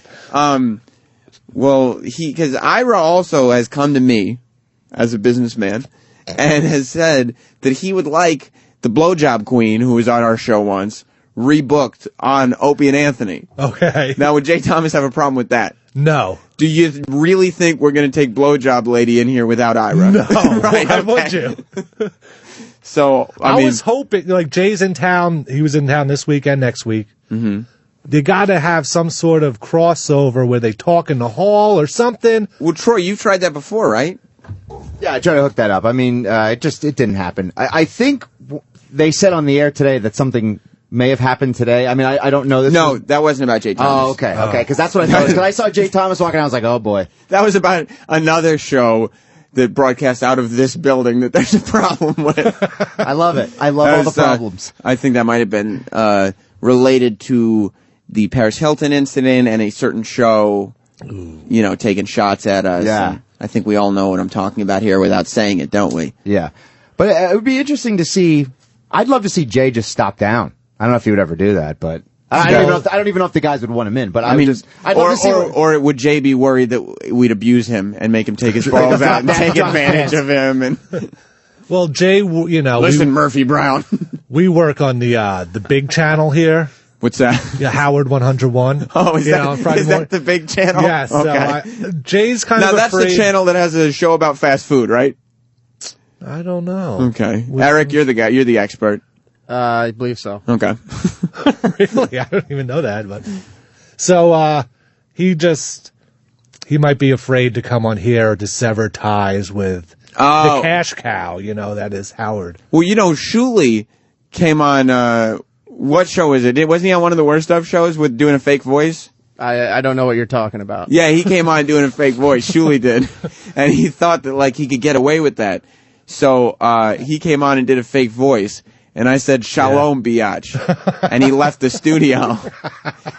Well, because Ira also has come to me as a businessman and has said that he would like the blowjob queen who was on our show once, rebooked on Opie and Anthony. Okay. Now, would Jay Thomas have a problem with that? No. Do you really think we're going to take Blowjob Lady in here without Ira? No. Right, Why okay. would you? So, I mean, was hoping, like, Jay's in town. He was in town this weekend, next week. Mm-hmm. They got to have some sort of crossover where they talk in the hall or something. Well, Troy, you've tried that before, right? Yeah, I tried to hook that up. I mean, it didn't happen. I think they said on the air today that something may have happened today. I mean, I don't know this. No, that wasn't about Jay Thomas. Oh, okay, because that's what I thought. Because I saw Jay Thomas walking, I was like, oh boy. That was about another show that broadcasts out of this building that there's a problem with. I love it. I love all the problems. I think that might have been related to the Paris Hilton incident and a certain show, taking shots at us. Yeah. And I think we all know what I'm talking about here without saying it, don't we? Yeah. But it would be interesting to see. I'd love to see Jay just stop down. I don't know if he would ever do that, but I don't even know if the guys would want him in. But I'd love to see or would Jay be worried that we'd abuse him and make him take his balls out and take advantage of him? And well, Jay, listen, Murphy Brown. We work on the big channel here. What's that? Yeah, Howard 101. Oh, is that the big channel? Yes. Okay. So Jay's kind of Now, that's the channel that has a show about fast food, right? I don't know. Okay. Eric, you're the guy. You're the expert. I believe so. Okay. Really? I don't even know that. But so he might be afraid to come on here to sever ties with the cash cow, that is Howard. Well, Shuley came on, what show is it? Wasn't he on one of the Worst Of shows with doing a fake voice? I don't know what you're talking about. Yeah, he came on doing a fake voice. Shuley did. And he thought that, he could get away with that. So, he came on and did a fake voice. And I said, Shalom, biatch. And he left the studio.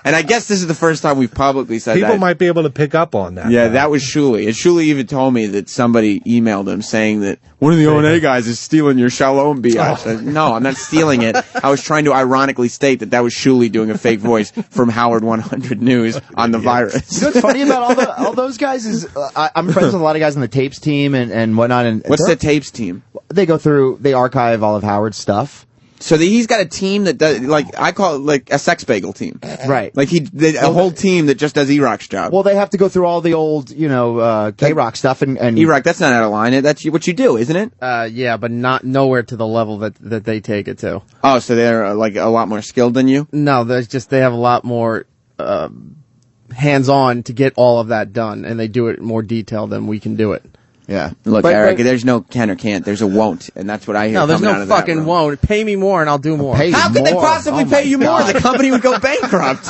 And I guess this is the first time we've publicly said that. People might be able to pick up on that. Yeah, that was Shuley. And Shuley even told me that somebody emailed him saying that one of the O&A guys is stealing your Shalom, biatch. I said, no, I'm not stealing it. I was trying to ironically state that was Shuley doing a fake voice from Howard 100 News on the virus. You know what's funny about all those guys is I'm friends with a lot of guys on the tapes team and whatnot. And what's the tapes team? They archive all of Howard's stuff. So he's got a team that does, I call it a sex bagel team. Right. A whole team that just does E-Rock's job. Well, they have to go through all the old, K-Rock stuff and E-Rock, that's not out of line. That's what you do, isn't it? Yeah, but nowhere to the level that they take it to. Oh, so they're a lot more skilled than you? No, they have a lot more, hands-on to get all of that done, and they do it in more detail than we can do it. Yeah. Look, Eric, there's no can or can't. There's a won't, and that's what I hear. No, there's coming out no of that fucking room. won't. Pay me more, and I'll do more. How could they possibly pay you more? The company would go bankrupt.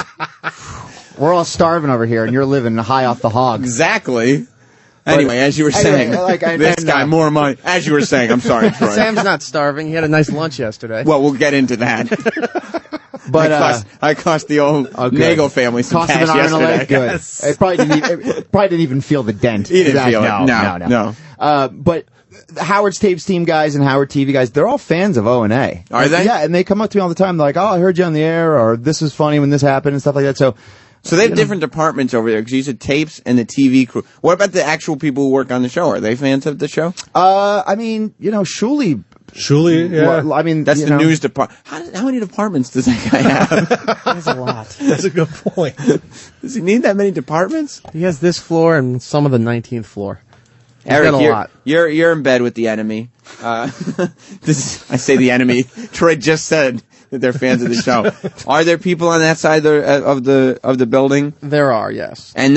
We're all starving over here, and you're living high off the hog. Exactly. Anyway, as you were saying, this guy, more money. As you were saying, I'm sorry, Troy. Sam's not starving. He had a nice lunch yesterday. Well, we'll get into that. But I cost the old Nagel family some cash yesterday. Good. Yes. It probably didn't even feel the dent. He didn't feel it. No. But Howard's tapes team guys and Howard TV guys, they're all fans of O&A. Are they? Yeah, and they come up to me all the time. They're like, "Oh, I heard you on the air," or "This is funny when this happened," and stuff like that. So they have different departments over there because you said tapes and the TV crew. What about the actual people who work on the show? Are they fans of the show? I mean, Shuley, yeah. Well, I mean, that's the news department. How many departments does that guy have? There's a lot. That's a good point. Does he need that many departments? He has this floor and some of the 19th floor. Eric, you're in bed with the enemy. I say the enemy. Troy just said that they're fans of the show. Are there people on that side of the building? There are, yes. And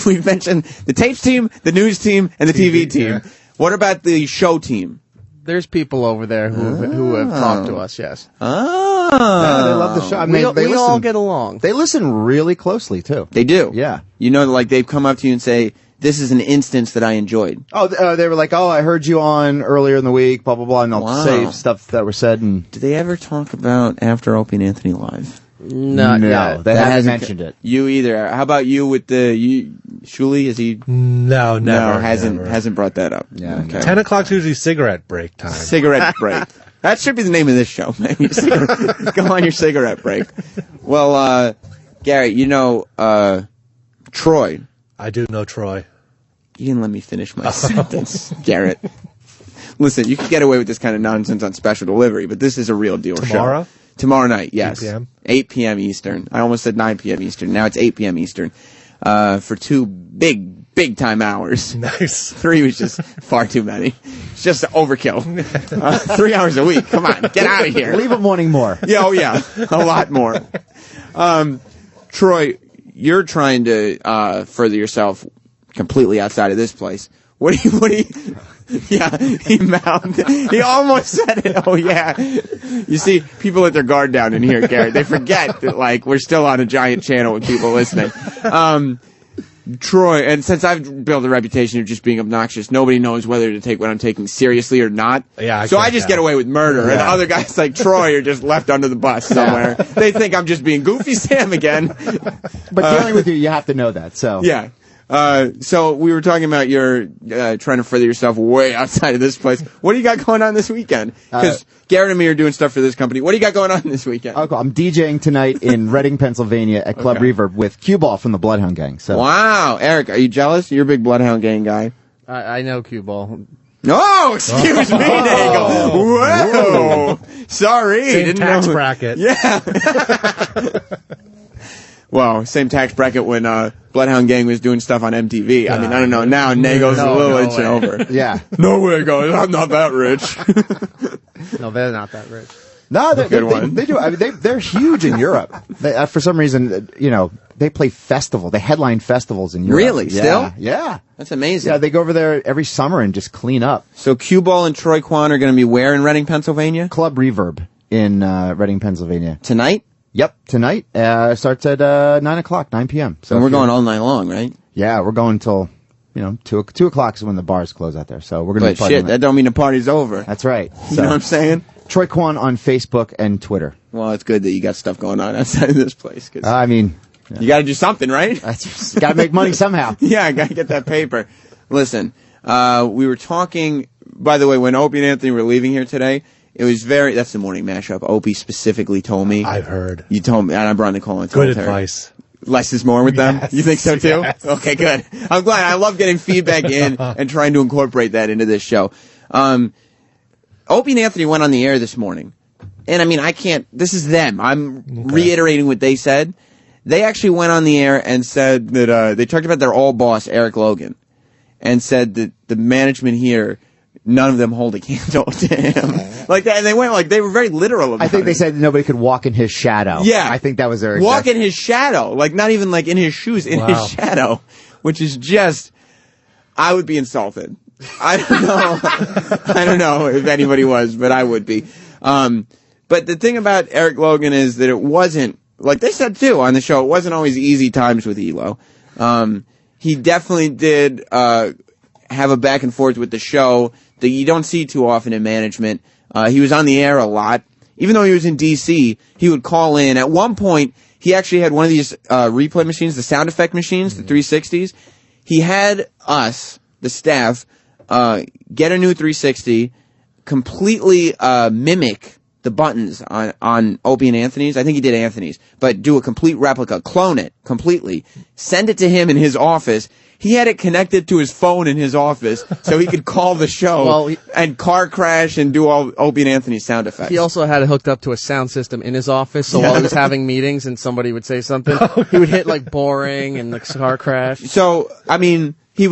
we've mentioned the tapes team, the news team, and the TV team. Yeah. What about the show team? There's people over there who have talked to us, yes. Oh. Yeah, they love the show. I mean, we all get along. They listen really closely, too. They do? Yeah. They've come up to you and say, this is an instance that I enjoyed. Oh, they were like, "Oh, I heard you on earlier in the week, blah, blah, blah," and they'll say stuff that were said. And do they ever talk about After Opie and Anthony Live? No, they haven't mentioned it. You either. How about you with Shuley? Is he? No, never. Hasn't brought that up. Yeah. Okay. 10 o'clock's usually cigarette break time. Cigarette break. That should be the name of this show, man. Go on your cigarette break. Well, Gary, Troy. I do know Troy. You didn't let me finish my sentence, Garrett. Listen, you can get away with this kind of nonsense on special delivery, but this is a real deal Tomorrow? show. Tomorrow night, yes. 8 p.m.? 8 p.m. Eastern. I almost said 9 p.m. Eastern. Now it's 8 p.m. Eastern. For 2 big time hours. Nice. 3 was just far too many. It's just overkill. 3 hours a week. Come on, get out of here. Leave them wanting more. Yeah, oh yeah, a lot more. Troy, you're trying to further yourself completely outside of this place. What do you? Yeah, he mouthed. He almost said it. Oh yeah. You see, people let their guard down in here, Garrett. They forget that like we're still on a giant channel with people listening. Troy, and since I've built a reputation of just being obnoxious, nobody knows whether to take what I'm taking seriously or not. Yeah, so I just get away with murder, and other guys like Troy are just left under the bus somewhere. They think I'm just being Goofy Sam again. But dealing with you have to know that. So yeah. So we were talking about your trying to further yourself way outside of this place. What do you got going on this weekend? Because Garrett and me are doing stuff for this company. What do you got going on this weekend? Okay, I'm DJing tonight in Reading, Pennsylvania at Club Reverb with Cue Ball from the Bloodhound Gang. So wow, Eric, are you jealous? You're a big Bloodhound Gang guy. I know Cue Ball. No, excuse me, Nagel. Whoa, sorry, Same didn't tax know. bracket. Yeah. Well, same tax bracket when Bloodhound Gang was doing stuff on MTV. I mean, I don't know. Now Nagel's a little inching over. Yeah. No way, guys. I'm not that rich. No, they're not that rich. No, they do. I mean, they're huge in Europe. For some reason, they play festival. They headline festivals in Europe. Really? Yeah. Still? Yeah. That's amazing. Yeah, they go over there every summer and just clean up. So Cue Ball and Troy Kwan are going to be where in Reading, Pennsylvania? Club Reverb in Reading, Pennsylvania. Tonight? Yep, tonight. Starts at 9 p.m. So we're going all night long, right? Yeah, we're going till 2 o'clock is when the bars close out there. So we're going to be But shit, that don't mean the party's over. That's right. You know what I'm saying? Troy Kwan on Facebook and Twitter. Well, it's good that you got stuff going on outside of this place. Cause I mean, you got to do something, right? Got to make money somehow. Yeah, I got to get that paper. Listen, we were talking, by the way, when Opie and Anthony were leaving here today, it was that's the morning mashup. Opie specifically told me. I've heard. You told me, and I brought Nicole and told Good her. Advice. Less is more with them? Yes, You think so too? yes. Okay, good. I'm glad. I love getting feedback in and trying to incorporate that into this show. Opie and Anthony went on the air this morning. And I mean, this is them. I'm reiterating what they said. They actually went on the air and said that, they talked about their old boss, Eric Logan, and said that the management here, none of them hold a candle to him. Like that, and they were very literal about it. I think they said nobody could walk in his shadow. Yeah. I think that was their Walk in his shadow. Like, not even like in his shoes, in his shadow. Which is just, I would be insulted. I don't know if anybody was, but I would be. But the thing about Eric Logan is that it wasn't, like they said too on the show, it wasn't always easy times with Elo. He definitely did, have a back and forth with the show that you don't see too often in management. He was on the air a lot. Even though he was in D.C., he would call in. At one point, he actually had one of these replay machines, the sound effect machines, the 360s. He had us, the staff, get a new 360, completely mimic the buttons on Opie and Anthony's. I think he did Anthony's, but do a complete replica, clone it completely, send it to him in his office. He had it connected to his phone in his office so he could call the show and car crash and do all Opie and Anthony's sound effects. He also had it hooked up to a sound system in his office, so while he was having meetings and somebody would say something, he would hit like boring and the car crash. So, I mean, he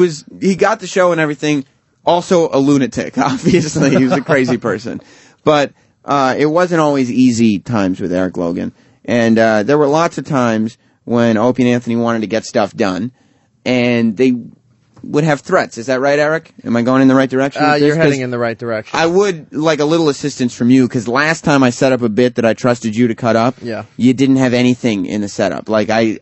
got the show and everything. Also a lunatic, obviously. He was a crazy person. But it wasn't always easy times with Eric Logan. And there were lots of times when Opie and Anthony wanted to get stuff done, and they would have threats. Is that right, Eric? Am I going in the right direction? You're heading in the right direction. I would like a little assistance from you, because last time I set up a bit that I trusted you to cut up, you didn't have anything in the setup. Like I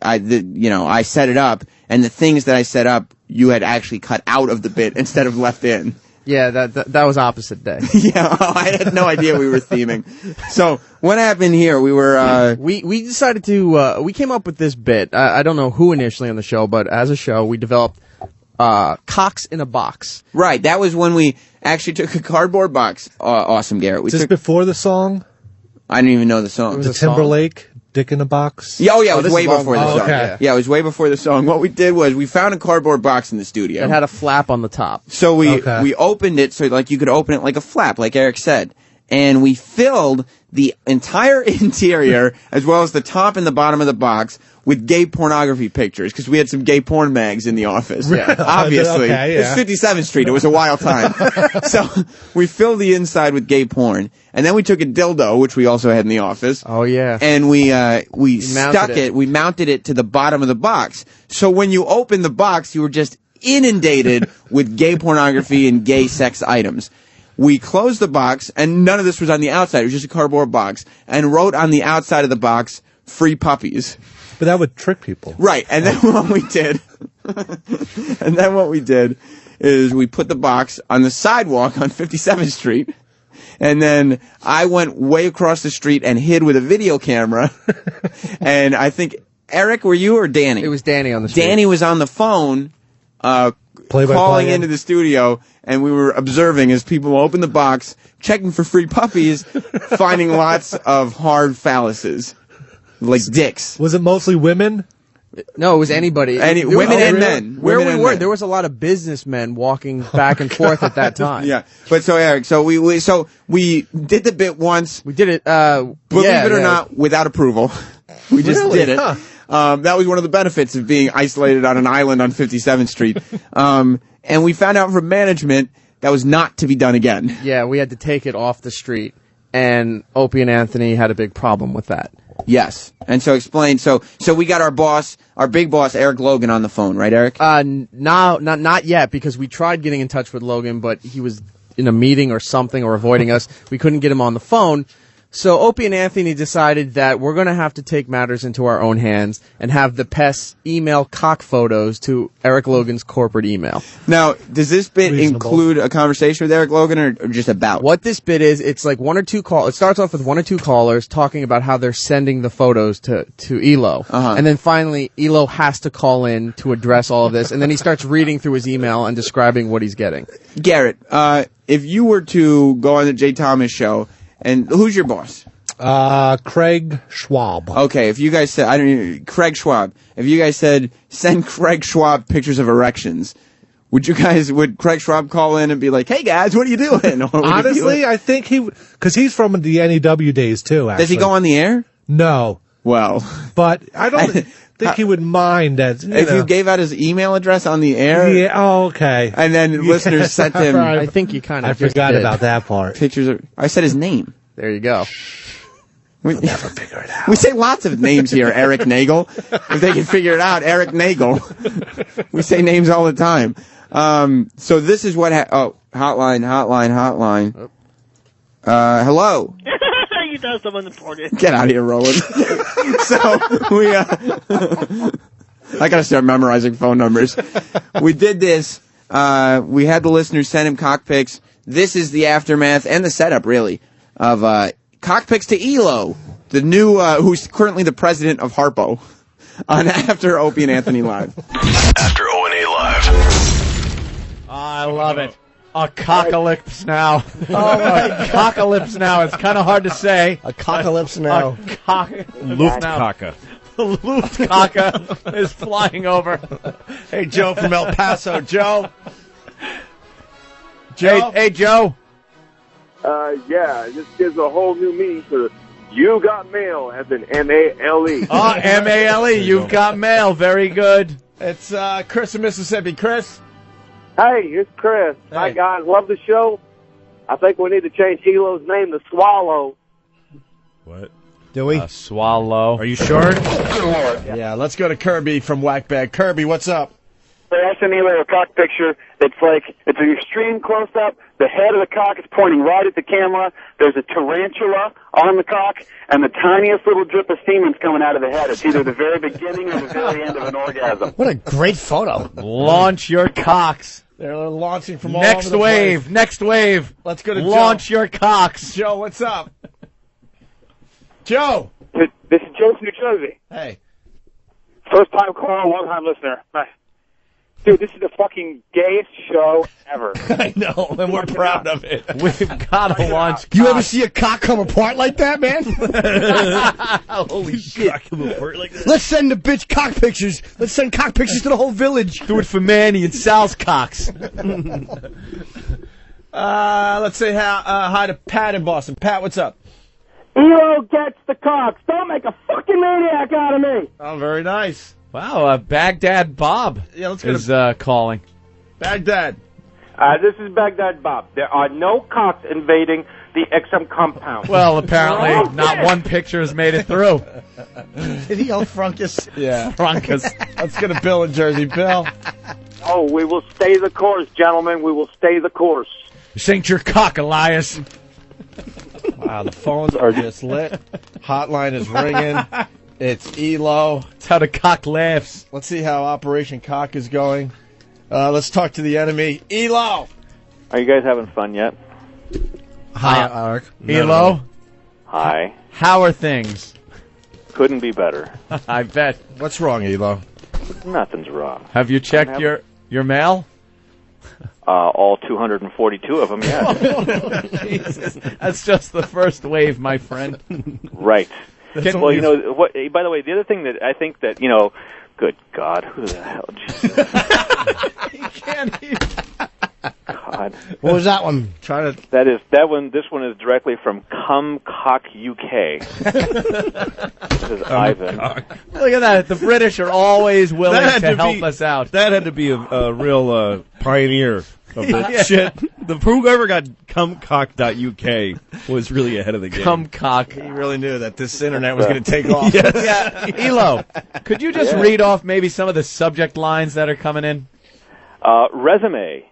set it up, and the things that I set up, you had actually cut out of the bit instead of left in. Yeah, that was opposite day. Yeah, I had no idea we were theming. So what happened here? We were we decided to we came up with this bit. I don't know who initially on the show, but as a show we developed cocks in a box. Right, that was when we actually took a cardboard box. Awesome, Garrett. Is this before the song? I didn't even know the song. The Timberlake, Dick in a Box? Yeah, it was way before the song. Okay. Yeah, it was way before the song. What we did was we found a cardboard box in the studio. It had a flap on the top. So we opened it so like you could open it like a flap, like Eric said. And we filled the entire interior, as well as the top and the bottom of the box, with gay pornography pictures, because we had some gay porn mags in the office. Yeah. Obviously. Okay, yeah. It was 57th Street. It was a wild time. So we filled the inside with gay porn, and then we took a dildo, which we also had in the office. Oh, yeah. And we mounted it to the bottom of the box. So when you opened the box, you were just inundated with gay pornography and gay sex items. We closed the box, and none of this was on the outside. It was just a cardboard box, and wrote on the outside of the box, "Free puppies." But that would trick people. Right. And then what we did is we put the box on the sidewalk on 57th Street. And then I went way across the street and hid with a video camera. And I think, Eric, were you or Danny? It was Danny on the street. Danny was on the phone, calling into the studio, and we were observing as people opened the box, checking for free puppies, finding lots of hard phalluses. Like dicks. Was it mostly women? No, it was anybody. Women and men. Where we were, there was a lot of businessmen walking back and forth at that time. Yeah. But so, Eric, we did the bit once. We did it, believe it or not, without approval. We just did it. Huh. That was one of the benefits of being isolated on an island on 57th Street. And we found out from management that was not to be done again. Yeah, we had to take it off the street. And Opie and Anthony had a big problem with that. Yes. And so explain. So we got our big boss, Eric Logan, on the phone, right, Eric? No, not yet, because we tried getting in touch with Logan, but he was in a meeting or something or avoiding us. We couldn't get him on the phone. So Opie and Anthony decided that we're going to have to take matters into our own hands and have the pests email cock photos to Eric Logan's corporate email. Now, does this bit include a conversation with Eric Logan or just about? What this bit is, it's like one or two callers. It starts off with one or two callers talking about how they're sending the photos to Elo. And then finally, Elo has to call in to address all of this. And then he starts reading through his email and describing what he's getting. Garrett, if you were to go on the Jay Thomas show, and who's your boss? Craig Schwab. Okay, if you guys said, Craig Schwab. If you guys said, send Craig Schwab pictures of erections, would Craig Schwab call in and be like, hey guys, what are you doing? Honestly, I think because he's from the NEW days too, actually. Does he go on the air? No. Well. But I don't think he would mind that. You gave out his email address on the air? Yeah, oh, okay. And then listeners sent him. I think you kind of I forgot about that part. Pictures of. I said his name. There you go. We'll never figure it out. We say lots of names here. Eric Nagel. If they can figure it out, Eric Nagel. We say names all the time. So this is what. Hotline. Hello. You know someone important. Get out of here, Roland. So we. I gotta start memorizing phone numbers. We did this. We had the listeners send him cock pics. This is the aftermath and the setup, really, of cock pics to Elo, the new who's currently the president of Harpo, on After Opie and Anthony Live. After O&A Live. I love it. A cockalypse now. Oh, my cockalypse now. It's kind of hard to say. A cockalypse now. Luftcaca. Luftcaca is flying over. Hey, Joe from El Paso. Joe? Hey, Joe? Yeah, this gives a whole new meaning to You Got Mail, as in M-A-L-E. Oh, M-A-L-E. You've got mail. Very good. It's Chris in Mississippi. Chris? Hey, it's Chris. Hey. Hi, guys. Love the show. I think we need to change Elo's name to Swallow. What? Do we? Swallow. Are you sure? Yeah, let's go to Kirby from Whackbag. Kirby, what's up? I sent Elo a cock picture. It's an extreme close-up. The head of the cock is pointing right at the camera. There's a tarantula on the cock, and the tiniest little drip of semen's coming out of the head. It's either the very beginning or the very end of an orgasm. What a great photo. Launch your cocks. They're launching from all over the place. Next wave. Let's go to Launch your cocks. Joe, what's up? Joe. This is Joe from New Jersey. Hey. First-time caller, long-time listener. Dude, this is the fucking gayest show ever. I know, and we're proud of it. We've got to launch You ever see a cock come apart like that, man? Holy shit. Come apart like that. Let's send the bitch cock pictures. Let's send cock pictures to the whole village. Do it for Manny and Sal's cocks. Let's say hi to Pat in Boston. Pat, what's up? Elo gets the cocks. Don't make a fucking maniac out of me. Oh, very nice. Wow, Baghdad Bob is calling. Baghdad. This is Baghdad Bob. There are no cocks invading the XM compound. Well, apparently not one picture has made it through. Did he yell Frunkus? Yeah. Frunkus. Let's get a Bill in Jersey. Bill. Oh, we will stay the course, gentlemen. We will stay the course. This ain't your cock, Elias. Wow, the phones are just lit. Hotline is ringing. It's Elo. It's how the cock laughs. Let's see how Operation Cock is going. Let's talk to the enemy. Elo! Are you guys having fun yet? Hi, Eric. Elo? Hi. How are things? Couldn't be better. I bet. What's wrong, Elo? Nothing's wrong. Have you checked your mail? All 242 of them, yeah. Oh, Jesus. That's just the first wave, my friend. Right. Well, you know, what? By the way, the other thing that I think that, you know, good God, who the hell? He can't even. God. What was that one? This one is directly from Cock UK. This is Ivan. Look at that. The British are always willing to help us out. That had to be a real pioneer of that shit. Whoever got cumcock.uk was really ahead of the game. Cumcock. He really knew that this internet was going to take off. Yeah. Elo, could you just read off maybe some of the subject lines that are coming in? Resume.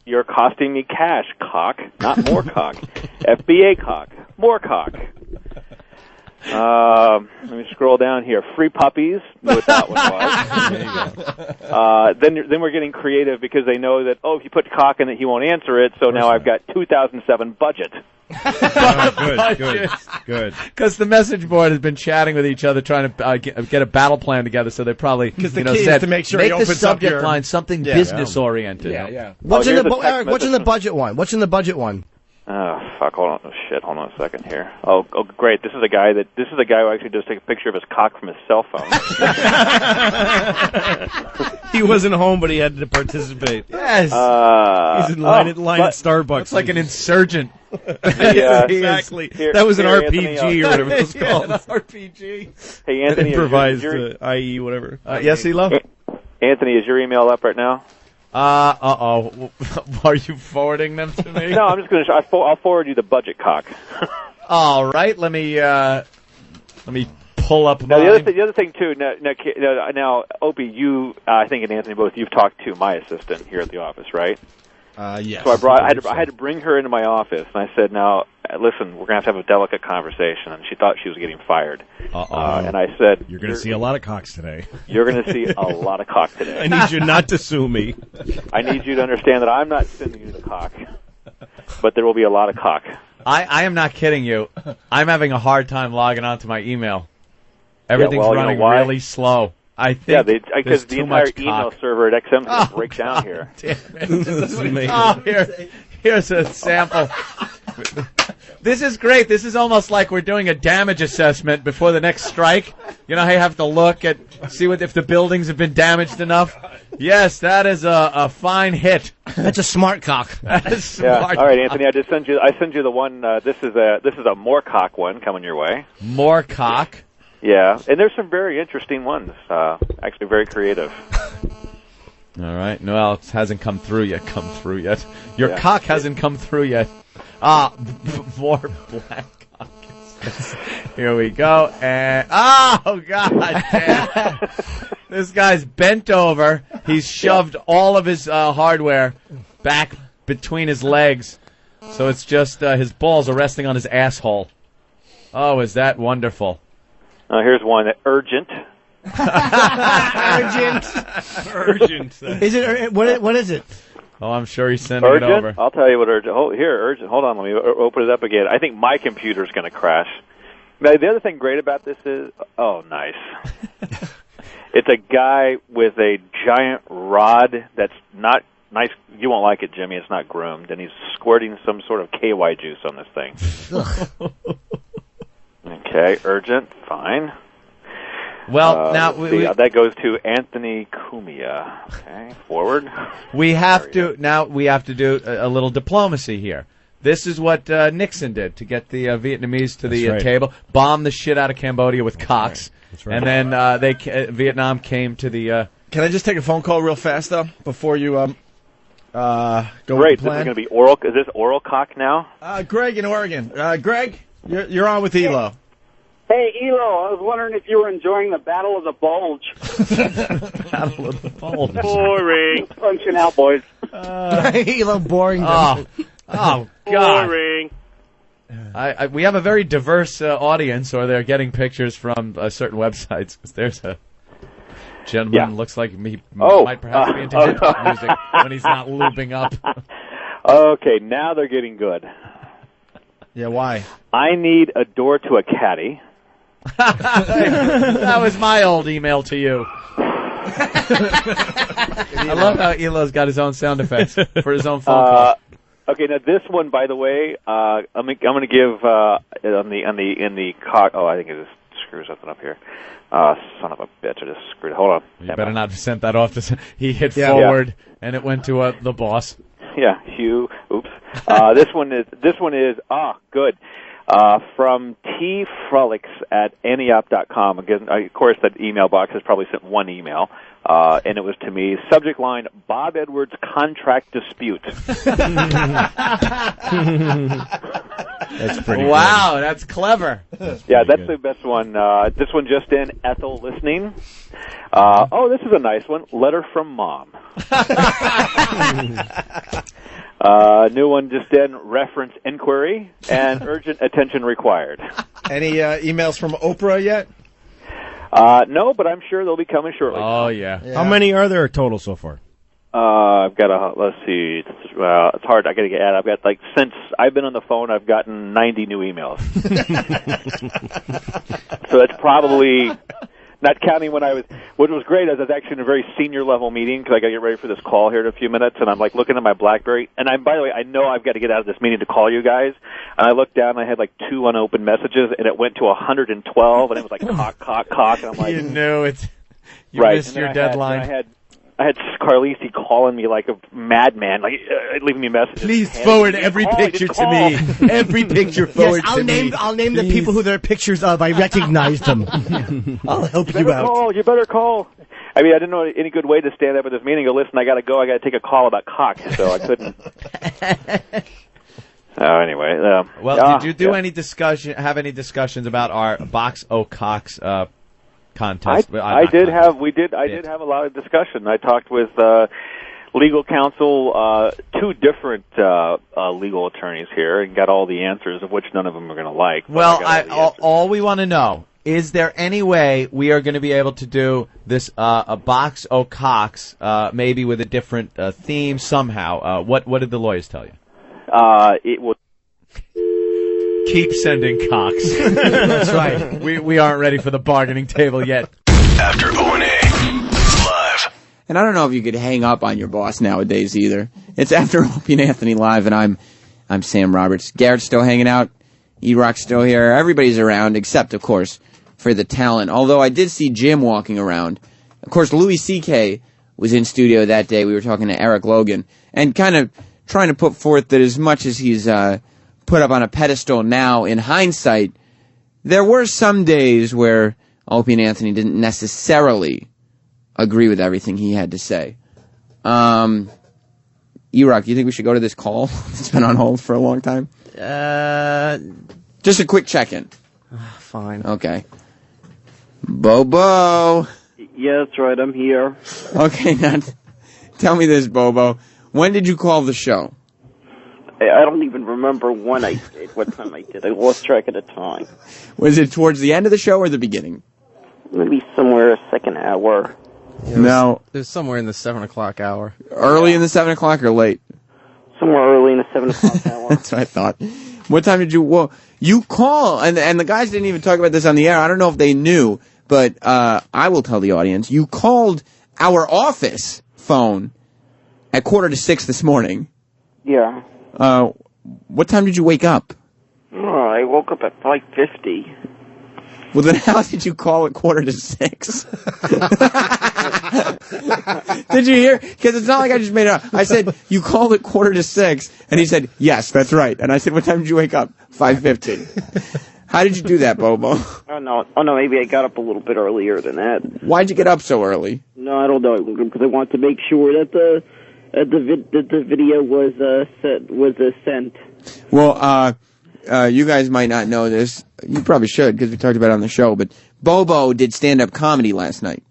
You're costing me cash, cock, not more cock. FBA cock, more cock. Let me scroll down here. Free puppies. Knew what that one was. Then we're getting creative because they know that, if you put cock in it, he won't answer it. So now I've got 2007 budget. Good. Because the message board has been chatting with each other, trying to get a battle plan together. So they probably because the key is to make sure he opens the subject up line something business oriented. Yeah. What's in the budget one? What's in the budget one? Oh, fuck, hold on a second here. Oh, great. This is a guy who actually does take a picture of his cock from his cell phone. He wasn't home, but he had to participate. Yes. He's in line at Starbucks. It's like an insurgent. Yeah, exactly. That was an RPG Anthony, or whatever it was called. An RPG. Hey, Anthony. Improvised, IE, whatever. Yes, Elo? Anthony, is your email up right now? Are you forwarding them to me? No, I'm just going to. I'll forward you the budget cock. All right, let me pull up. Now the other thing too. Now, Opie, you, I think, and Anthony both, you've talked to my assistant here at the office, right? Yes. So I had to bring her into my office, and I said, "Now, listen, we're going to have a delicate conversation." And she thought she was getting fired. And I said, "You're going to see a lot of cocks today. You're going to see a lot of cock today. I need you not to sue me. I need you to understand that I'm not sending you the cock, but there will be a lot of cock." I am not kidding you. I'm having a hard time logging onto my email. Everything's running really slow. I think because the entire email server at XM is going to break down here. Here's a sample. This is great. This is almost like we're doing a damage assessment before the next strike. You know how you have to look at, see if the buildings have been damaged enough? Yes, that is a fine hit. That's a smart cock. That is smart. All right, Anthony, I send you the one. This is a more cock one coming your way. More cock. Yeah, and there's some very interesting ones. Actually, very creative. All right. No, it hasn't come through yet. Your cock hasn't come through yet. More black cock. Here we go. And God damn. This guy's bent over. He's shoved all of his hardware back between his legs, so it's just his balls are resting on his asshole. Oh, is that wonderful? Here's one. Urgent. Urgent. Is it? What is it? Oh, I'm sure he's sending urgent? it over. I'll tell you what urgent. Urgent. Hold on, let me open it up again. I think my computer's going to crash. Now, the other thing great about this is, nice. It's a guy with a giant rod that's not nice. You won't like it, Jimmy. It's not groomed, and he's squirting some sort of KY juice on this thing. Okay, urgent, fine. Well, now that goes to Anthony Cumia. Okay, forward. We have to do a little diplomacy here. This is what Nixon did to get the Vietnamese to the right. table. Bombed the shit out of Cambodia with cocks. That's right. And then Vietnam came to the... Can I just take a phone call real fast, though, before you go Great. with the This is plan? going to be oral. Is this oral cock now? Greg in Oregon. Greg, you're on with Elo. Hey, Elo, I was wondering if you were enjoying the Battle of the Bulge. Battle of the Bulge. Boring. Punching out, boys. Elo boring. Oh, God. Boring. We have a very diverse audience, or they're getting pictures from certain websites. 'Cause there's a gentleman looks like he might perhaps be into hip hop music when he's not looping up. Okay, now they're getting good. Yeah, why? I need a door to a caddy. That was my old email to you. I love how Elo's got his own sound effects for his own phone call. Okay, now this one, by the way, I'm going to give in the cock. Oh, I think it just screws something up here. Son of a bitch! I just screwed it. Hold on. You better not have sent that off. He hit forward, and it went to the boss. Yeah, Hugh. Oops. This one is good. From T Frolics at Antiop.com. Again, of course, that email box has probably sent one email, and it was to me. Subject line: Bob Edwards contract dispute. That's pretty. Wow, that's clever. That's the best one. This one just in. Ethel listening. This is a nice one. Letter from Mom. New one just in. Reference inquiry and urgent attention required. Any emails from Oprah yet? No, but I'm sure they'll be coming shortly. Oh yeah. How many are there total so far? I've got let's see. It's hard. I got to get at. I've got since I've been on the phone, I've gotten 90 new emails. So that's probably not counting when I was. What was great is I was actually in a very senior level meeting because I got to get ready for this call here in a few minutes, and I'm looking at my BlackBerry, and by the way, I know I've got to get out of this meeting to call you guys, and I looked down, and I had 2 unopened messages, and it went to 112, and it was cock, and I'm like, you knew it. You right. missed your deadline. I had Carlisi calling me like a madman, leaving me messages. Please forward every picture to me. Every picture forward to me. I'll name the people who there are pictures of. I recognized them. I'll help you out. You better call. I mean, I didn't know any good way to stand up at this meeting. Listen, I got to go. I got to take a call about cock, so I couldn't. Anyway. Did you do any discussion? Have any discussions about our Box O Cocks contest? I did have a lot of discussion. I talked with legal counsel, 2 different legal attorneys here, and got all the answers, of which none of them are going to like. Well, all we want to know, is there any way we are going to be able to do this a Box O Cocks, maybe with a different theme somehow? What did the lawyers tell you? It will. Keep sending cocks. That's right. We aren't ready for the bargaining table yet. After O&A live. And I don't know if you could hang up on your boss nowadays either. It's After Opie and Anthony live, and I'm Sam Roberts. Garrett's still hanging out. E-Rock's still here. Everybody's around, except, of course, for the talent. Although I did see Jim walking around. Of course, Louis C.K. was in studio that day. We were talking to Eric Logan and kind of trying to put forth that as much as he's put up on a pedestal now, in hindsight, there were some days where Opie and Anthony didn't necessarily agree with everything he had to say. E-Rock, do you think we should go to this call? It's been on hold for a long time. Just a quick check-in. Fine. Okay. Bobo. Yeah, that's right. I'm here. Okay, now tell me this, Bobo. When did you call the show? I don't even remember when I did, what time I did. I lost track of the time. Was it towards the end of the show or the beginning? Maybe somewhere second hour. No. It was somewhere in the 7 o'clock hour. Early in the 7 o'clock or late? Somewhere early in the 7 o'clock hour. That's what I thought. What time did you... Well, you call, and the guys didn't even talk about this on the air. I don't know if they knew, but I will tell the audience. You called our office phone at 5:45 this morning. Yeah. What time did you wake up? Oh, I woke up at 5:50. Well, then how did you call it 5:45? Did you hear? Because it's not like I just made it up. I said, you called it 5:45, and he said, yes, that's right. And I said, what time did you wake up? 5:50. How did you do that, Bobo? Oh, no, maybe I got up a little bit earlier than that. Why'd you get up so early? No, I don't know, because I wanted to make sure that the video was sent. Well, you guys might not know this. You probably should, because we talked about it on the show, but Bobo did stand-up comedy last night.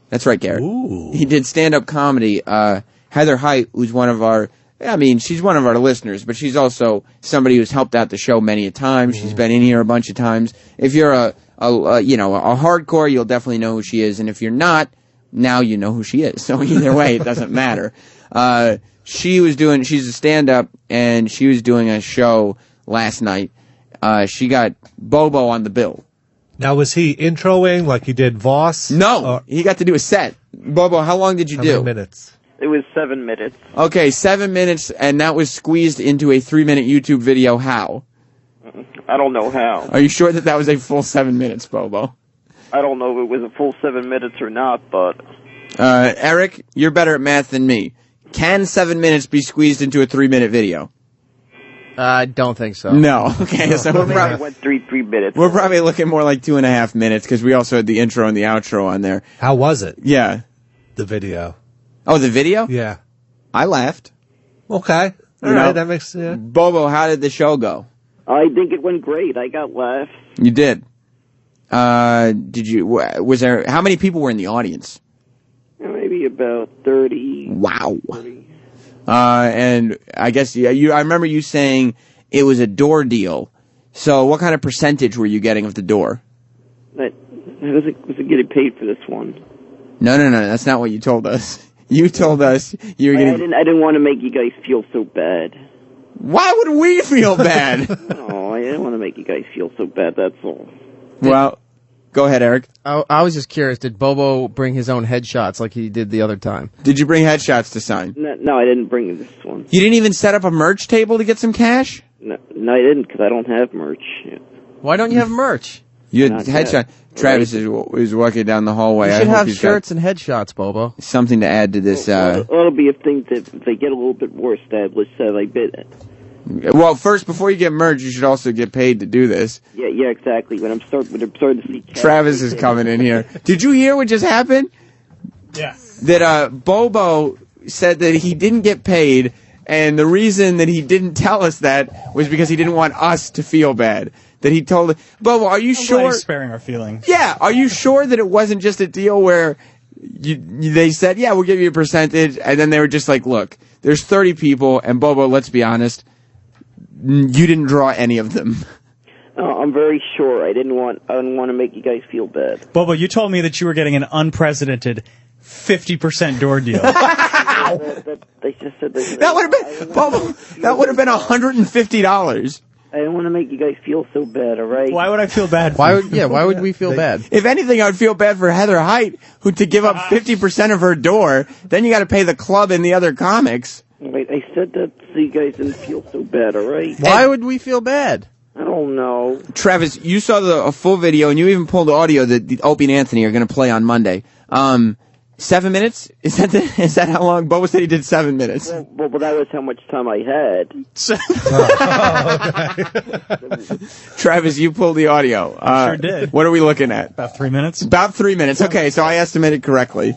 That's right, Garrett. Ooh. He did stand-up comedy. Heather Height, who's one of our, she's one of our listeners, but she's also somebody who's helped out the show many a time. She's been in here a bunch of times. If you're a hardcore, you'll definitely know who she is, and if you're not, now you know who she is. So either way, it doesn't matter. She's a stand-up, and she was doing a show last night. She got Bobo on the bill. Now, was he introing like he did Voss? No, he got to do a set. Bobo, how long did you do? How many minutes? It was 7 minutes. Okay, 7 minutes, and that was squeezed into a 3-minute YouTube video. How? I don't know how. Are you sure that was a full 7 minutes, Bobo? I don't know if it was a full 7 minutes or not, but... Eric, you're better at math than me. Can 7 minutes be squeezed into a 3-minute video? I don't think so. No. Okay, so we're probably went 3 minutes. We're probably looking more like 2.5 minutes because we also had the intro and the outro on there. How was it? Yeah. The video. Oh, the video? Yeah. I laughed. Okay. All right, that makes sense. Bobo, how did the show go? I think it went great. I got laughs. You did. Did you? Was there? How many people were in the audience? Maybe about 30. Wow. 40. And I guess I remember you saying it was a door deal. So what kind of percentage were you getting of the door? I wasn't getting paid for this one. No, that's not what you told us. You told us you were getting... I didn't want to make you guys feel so bad. Why would we feel bad? No, I didn't want to make you guys feel so bad, that's all. Well, go ahead, Eric. I was just curious, did Bobo bring his own headshots like he did the other time? Did you bring headshots to sign? No, I didn't bring this one. You didn't even set up a merch table to get some cash? No, I didn't, because I don't have merch. Why don't you have merch? You had headshot. Travis is walking down the hallway. You should have shirts and headshots, Bobo. Something to add to this. It'll be if they get a little bit more established, I bet. Well, first, before you get merch, you should also get paid to do this. Yeah, exactly. When I'm starting to see Travis is coming in here. Did you hear what just happened? Yeah. That Bobo said that he didn't get paid, and the reason that he didn't tell us that was because he didn't want us to feel bad. That he told Bobo, are you sure? He's sparing our feelings. Yeah, are you sure that it wasn't just a deal where they said, yeah, we'll give you a percentage, and then they were just like, look, there's 30 people, and Bobo, let's be honest, you didn't draw any of them. I'm very sure. I didn't want to make you guys feel bad. Bobo, you told me that you were getting an unprecedented 50% door deal. They just said that would have been Bobo. That would have been $150. I don't want to make you guys feel so bad, all right? Why would I feel bad? Why would we feel bad? If anything, I would feel bad for Heather Height, who to give up 50% of her door, then you got to pay the club and the other comics. Wait, I said that so you guys didn't feel so bad, all right? Why would we feel bad? I don't know. Travis, you saw a full video, and you even pulled the audio that Opie and Anthony are going to play on Monday. 7 minutes? Is that how long? Bobo said he did 7 minutes. Well, that was how much time I had. Travis, you pulled the audio. Sure did. What are we looking at? About 3 minutes. About 3 minutes. Okay, so I estimated correctly.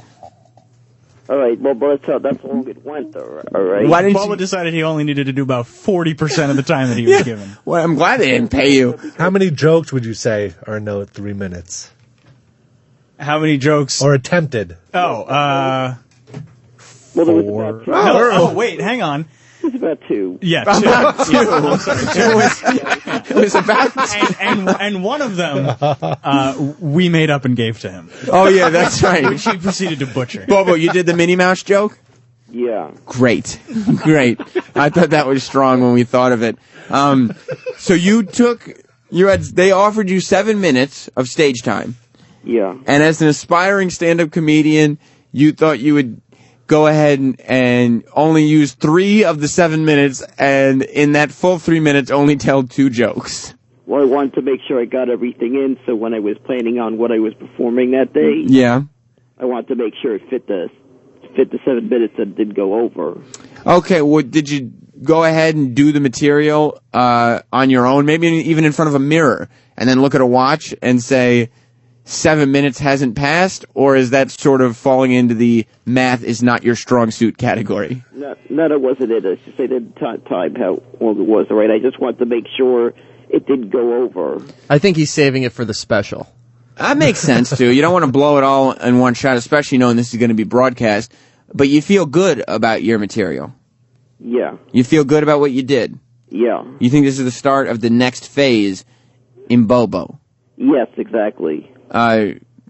All right, well, that's how long it went, though, all right? Why didn't Bobo decided he only needed to do about 40% of the time that he was given. Well, I'm glad they didn't pay you. How many jokes would you say are no 3 minutes? How many jokes? Or attempted? Well, Four. there was about two. Oh, wait, hang on. It was about two. Yeah, two. About two. It was about two. And one of them we made up and gave to him. Oh, yeah, that's right. Which he proceeded to butcher. Bobo, you did the Minnie Mouse joke? Yeah. Great. I thought that was strong when we thought of it. So they offered you 7 minutes of stage time. Yeah. And as an aspiring stand-up comedian, you thought you would go ahead and only use 3 of the 7 minutes, and in that full 3 minutes, only tell 2 jokes. Well, I wanted to make sure I got everything in, so when I was planning on what I was performing that day, Yeah. I wanted to make sure it fit the 7 minutes and didn't go over. Okay, well, did you go ahead and do the material on your own, maybe even in front of a mirror, and then look at a watch and say 7 minutes hasn't passed, or is that sort of falling into the math is not your strong suit category? No, that wasn't it. It's just I didn't time how long it was, all right? I just wanted to make sure it didn't go over. I think he's saving it for the special. That makes sense, too. You don't want to blow it all in one shot, especially knowing this is going to be broadcast, but you feel good about your material. Yeah. You feel good about what you did. Yeah. You think this is the start of the next phase in Bobo? Yes, exactly.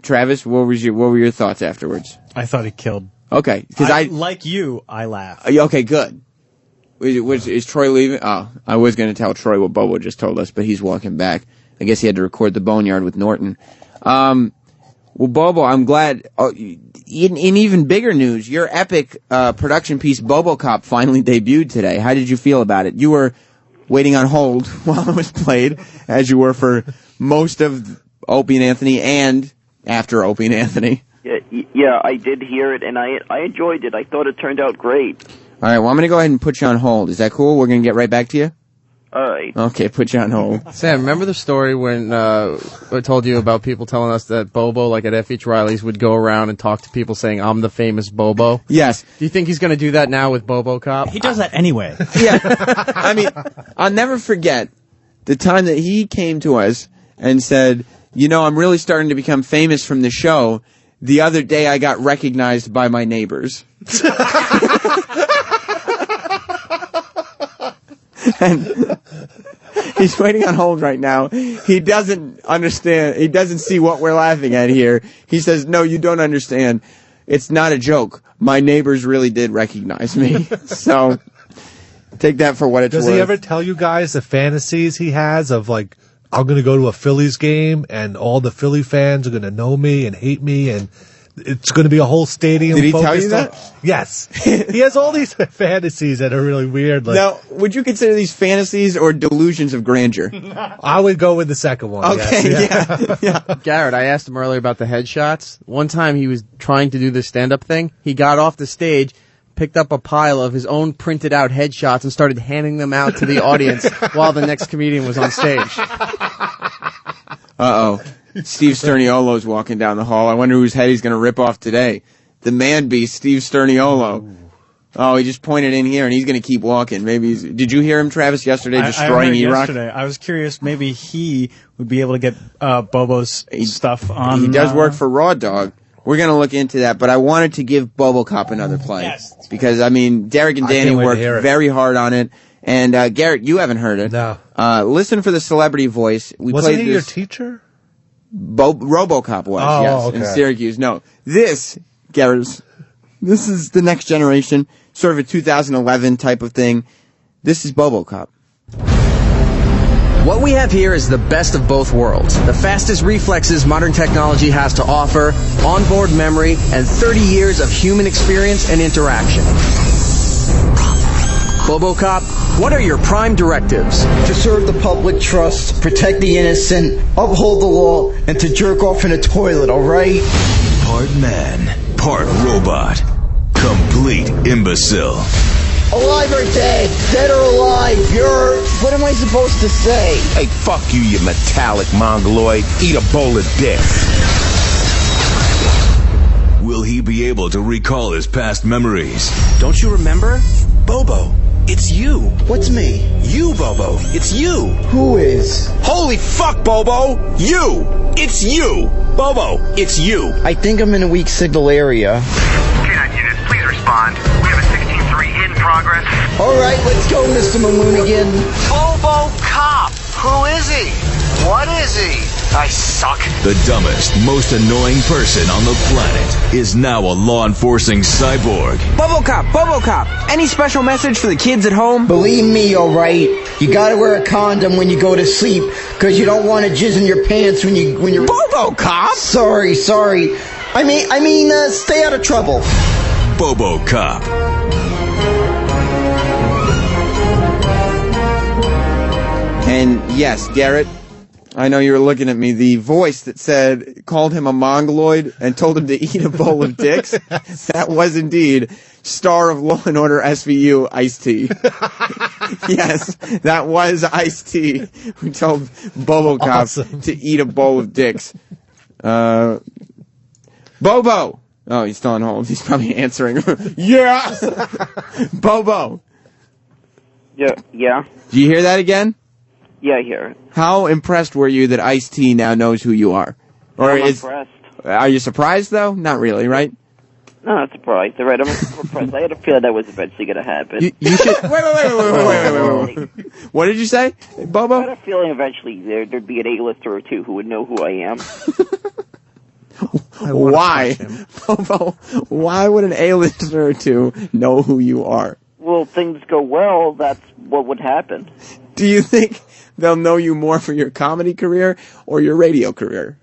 Travis, what were your thoughts afterwards? I thought he killed. Okay, because like you, I laughed. Okay, good. Is Troy leaving? Oh, I was going to tell Troy what Bobo just told us, but he's walking back. I guess he had to record the Boneyard with Norton. Well, Bobo, I'm glad. In even bigger news, your epic production piece, BoboCop, finally debuted today. How did you feel about it? You were waiting on hold while it was played, as you were for most of Opie and Anthony and after Opie and Anthony. Yeah, I did hear it, and I enjoyed it. I thought it turned out great. All right, well, I'm going to go ahead and put you on hold. Is that cool? We're going to get right back to you? All right. Okay, put you on hold. Sam, remember the story when I told you about people telling us that Bobo, like at F.H. Riley's, would go around and talk to people saying, I'm the famous Bobo? Yes. Do you think he's going to do that now with BoboCop? He does that anyway. Yeah. I mean, I'll never forget the time that he came to us and said, you know, I'm really starting to become famous from the show. The other day I got recognized by my neighbors. And he's waiting on hold right now. He doesn't understand. He doesn't see what we're laughing at here. He says, no, you don't understand. It's not a joke. My neighbors really did recognize me. So take that for what it's worth. Does he ever tell you guys the fantasies he has of, like, I'm going to go to a Phillies game and all the Philly fans are going to know me and hate me and it's going to be a whole stadium. Did he tell you that? Yes. He has all these fantasies that are really weird. Like, now, would you consider these fantasies or delusions of grandeur? I would go with the second one. Okay, yes. yeah. Garrett, I asked him earlier about the headshots. One time he was trying to do this stand-up thing. He got off the stage, picked up a pile of his own printed out headshots and started handing them out to the audience while the next comedian was on stage. Uh-oh. Steve Sterniolo's walking down the hall. I wonder whose head he's going to rip off today. The man beast, Steve Sterniolo. Oh, he just pointed in here, and he's going to keep walking. Maybe did you hear him, Travis, yesterday destroying E-Rock? Yesterday. I was curious. Maybe he would be able to get Bobo's stuff on. He does work for Raw Dog. We're going to look into that, but I wanted to give BoboCop another play. Yes. Because, I mean, Derek and Danny worked very hard on it. And, Garrett, you haven't heard it. No. Listen for the celebrity voice. Wasn't he your teacher? RoboCop was, yes, in Syracuse. No, Garrett, this is the next generation, sort of a 2011 type of thing. This is BoboCop. What we have here is the best of both worlds. The fastest reflexes modern technology has to offer, onboard memory, and 30 years of human experience and interaction. BoboCop, what are your prime directives? To serve the public trust, protect the innocent, uphold the law, and to jerk off in a toilet, alright? Part man, part robot. Complete imbecile. Alive or dead? Dead or alive? What am I supposed to say? Hey, fuck you, you metallic mongoloid. Eat a bowl of dicks. Will he be able to recall his past memories? Don't you remember? Bobo, it's you. What's me? You, Bobo. It's you. Who is? Holy fuck, Bobo! You! It's you! Bobo, it's you. I think I'm in a weak signal area. K-9 units, please respond. We have a 16-3 in progress. Alright, let's go, Mr. Mamoonigan. BoboCop! Who is he? What is he? I suck. The dumbest, most annoying person on the planet is now a law-enforcing cyborg. BoboCop, any special message for the kids at home? Believe me, alright. You gotta wear a condom when you go to sleep, because you don't want to jizz in your pants when you're... BoboCop? Sorry. I mean, stay out of trouble. BoboCop. And yes, Garrett, I know you were looking at me. The voice that called him a mongoloid and told him to eat a bowl of dicks. That was indeed star of Law and Order SVU, Ice-T. Yes, that was Ice-T who told BoboCop to eat a bowl of dicks. Bobo! Oh, he's still on hold. He's probably answering. Yeah! Bobo! Yeah. Do you hear that again? Yeah, I hear it. How impressed were you that Ice-T now knows who you are? Or I'm impressed. Are you surprised, though? Not really, right? No, not surprised. Right, I'm impressed. I had a feeling that was eventually going to happen. You should... Wait. What did you say, Bobo? I had a feeling eventually there'd be an A-lister or two who would know who I am. Why? Bobo, why would an A-lister or two know who you are? Well, things go well, that's what would happen. Do you think they'll know you more for your comedy career or your radio career?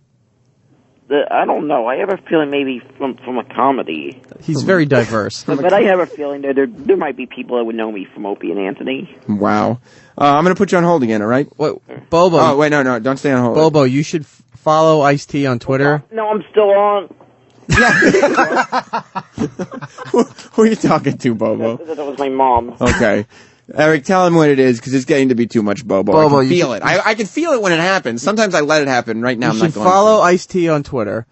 I don't know. I have a feeling maybe from a comedy. He's very diverse. But I have a feeling that there might be people that would know me from Opie and Anthony. Wow. I'm going to put you on hold again, all right? Wait, Bobo. Oh, wait, no, don't stay on hold. Bobo, you should follow Ice-T on Twitter. No, I'm still on. Who are you talking to, Bobo? That was my mom. Okay. Eric, tell him what it is, because it's getting to be too much, Bobo. Bobo, I can feel it. I can feel it when it happens. Sometimes I let it happen. Right now, I'm not You should going follow Ice-T on Twitter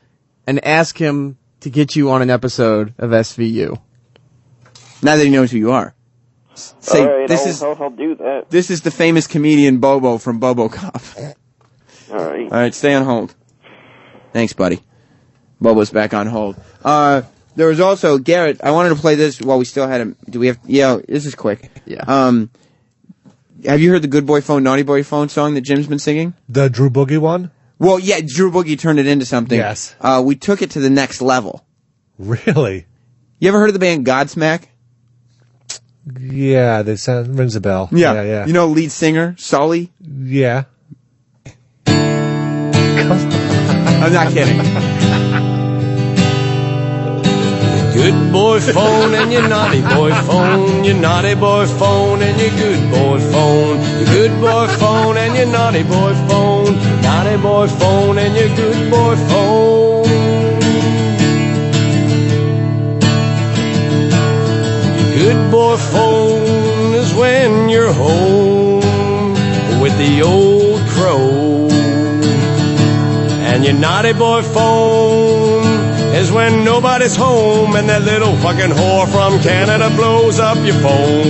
and ask him to get you on an episode of SVU. Now that he knows who you are. Say, All right, I'll do that. This is the famous comedian Bobo from BoboCop. All right. All right, stay on hold. Thanks, buddy. Bobo's back on hold. There was also, Garrett, I wanted to play this while we still had him. Do we have, this is quick. Yeah. Have you heard the Good Boy Phone, Naughty Boy Phone song that Jim's been singing? The Drew Boogie one? Well, yeah, Drew Boogie turned it into something. Yes. We took it to the next level. Really? You ever heard of the band Godsmack? Yeah, rings a bell. Yeah. You know lead singer, Sully? Yeah. I'm not kidding. Good boy phone and your naughty boy phone, your naughty boy phone and your good boy phone, your good boy phone and your naughty boy phone, naughty boy phone and your good boy phone. Your good boy phone is when you're home with the old crow, and your naughty boy phone is when nobody's home and that little fucking whore from Canada blows up your phone.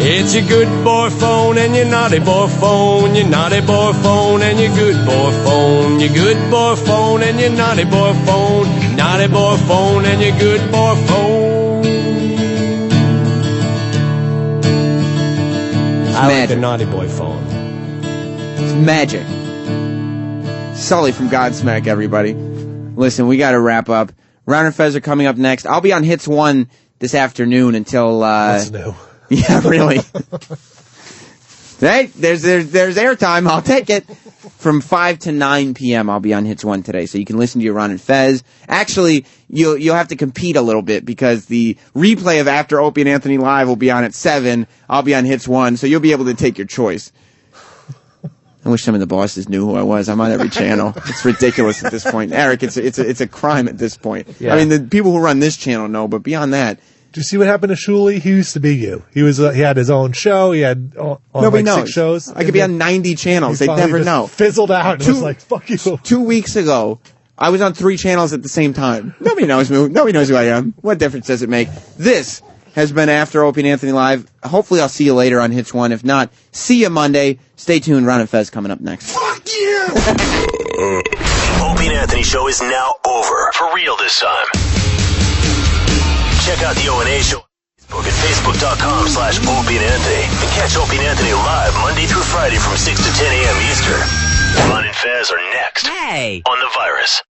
It's your good boy phone and your naughty boy phone, your naughty boy phone and your good boy phone, your good boy phone and your naughty boy phone, naughty boy phone and your good boy phone. I like the naughty boy phone. It's magic. Sully from Godsmack, everybody. Listen, we got to wrap up. Ron and Fez are coming up next. I'll be on Hits 1 this afternoon until... That's new. Yeah, really. Hey, there's airtime. I'll take it. From 5 to 9 p.m. I'll be on Hits 1 today, so you can listen to your Ron and Fez. Actually, you'll have to compete a little bit, because the replay of After Opie and Anthony Live will be on at 7. I'll be on Hits 1, so you'll be able to take your choice. I wish some of the bosses knew who I was. I'm on every channel. It's ridiculous at this point. Eric, it's a crime at this point. Yeah. I mean, the people who run this channel know, but beyond that... Did you see what happened to Shuley? He used to be you. He had his own show. He had nobody knows. 6 shows. I could be on 90 channels. They'd never know. Fizzled out. And was like, fuck you. 2 weeks ago, I was on 3 channels at the same time. Nobody knows me. Nobody knows who I am. What difference does it make? This has been After Opie and Anthony Live. Hopefully I'll see you later on Hits 1. If not, see you Monday. Stay tuned. Ron and Fez coming up next. Fuck you! Opie and Anthony show is now over. For real this time. Check out the O&A show on Facebook at facebook.com/Opie and Anthony. And catch Opie and Anthony live Monday through Friday from 6 to 10 a.m. Eastern. Ron and Fez are next. Hey! On The Virus.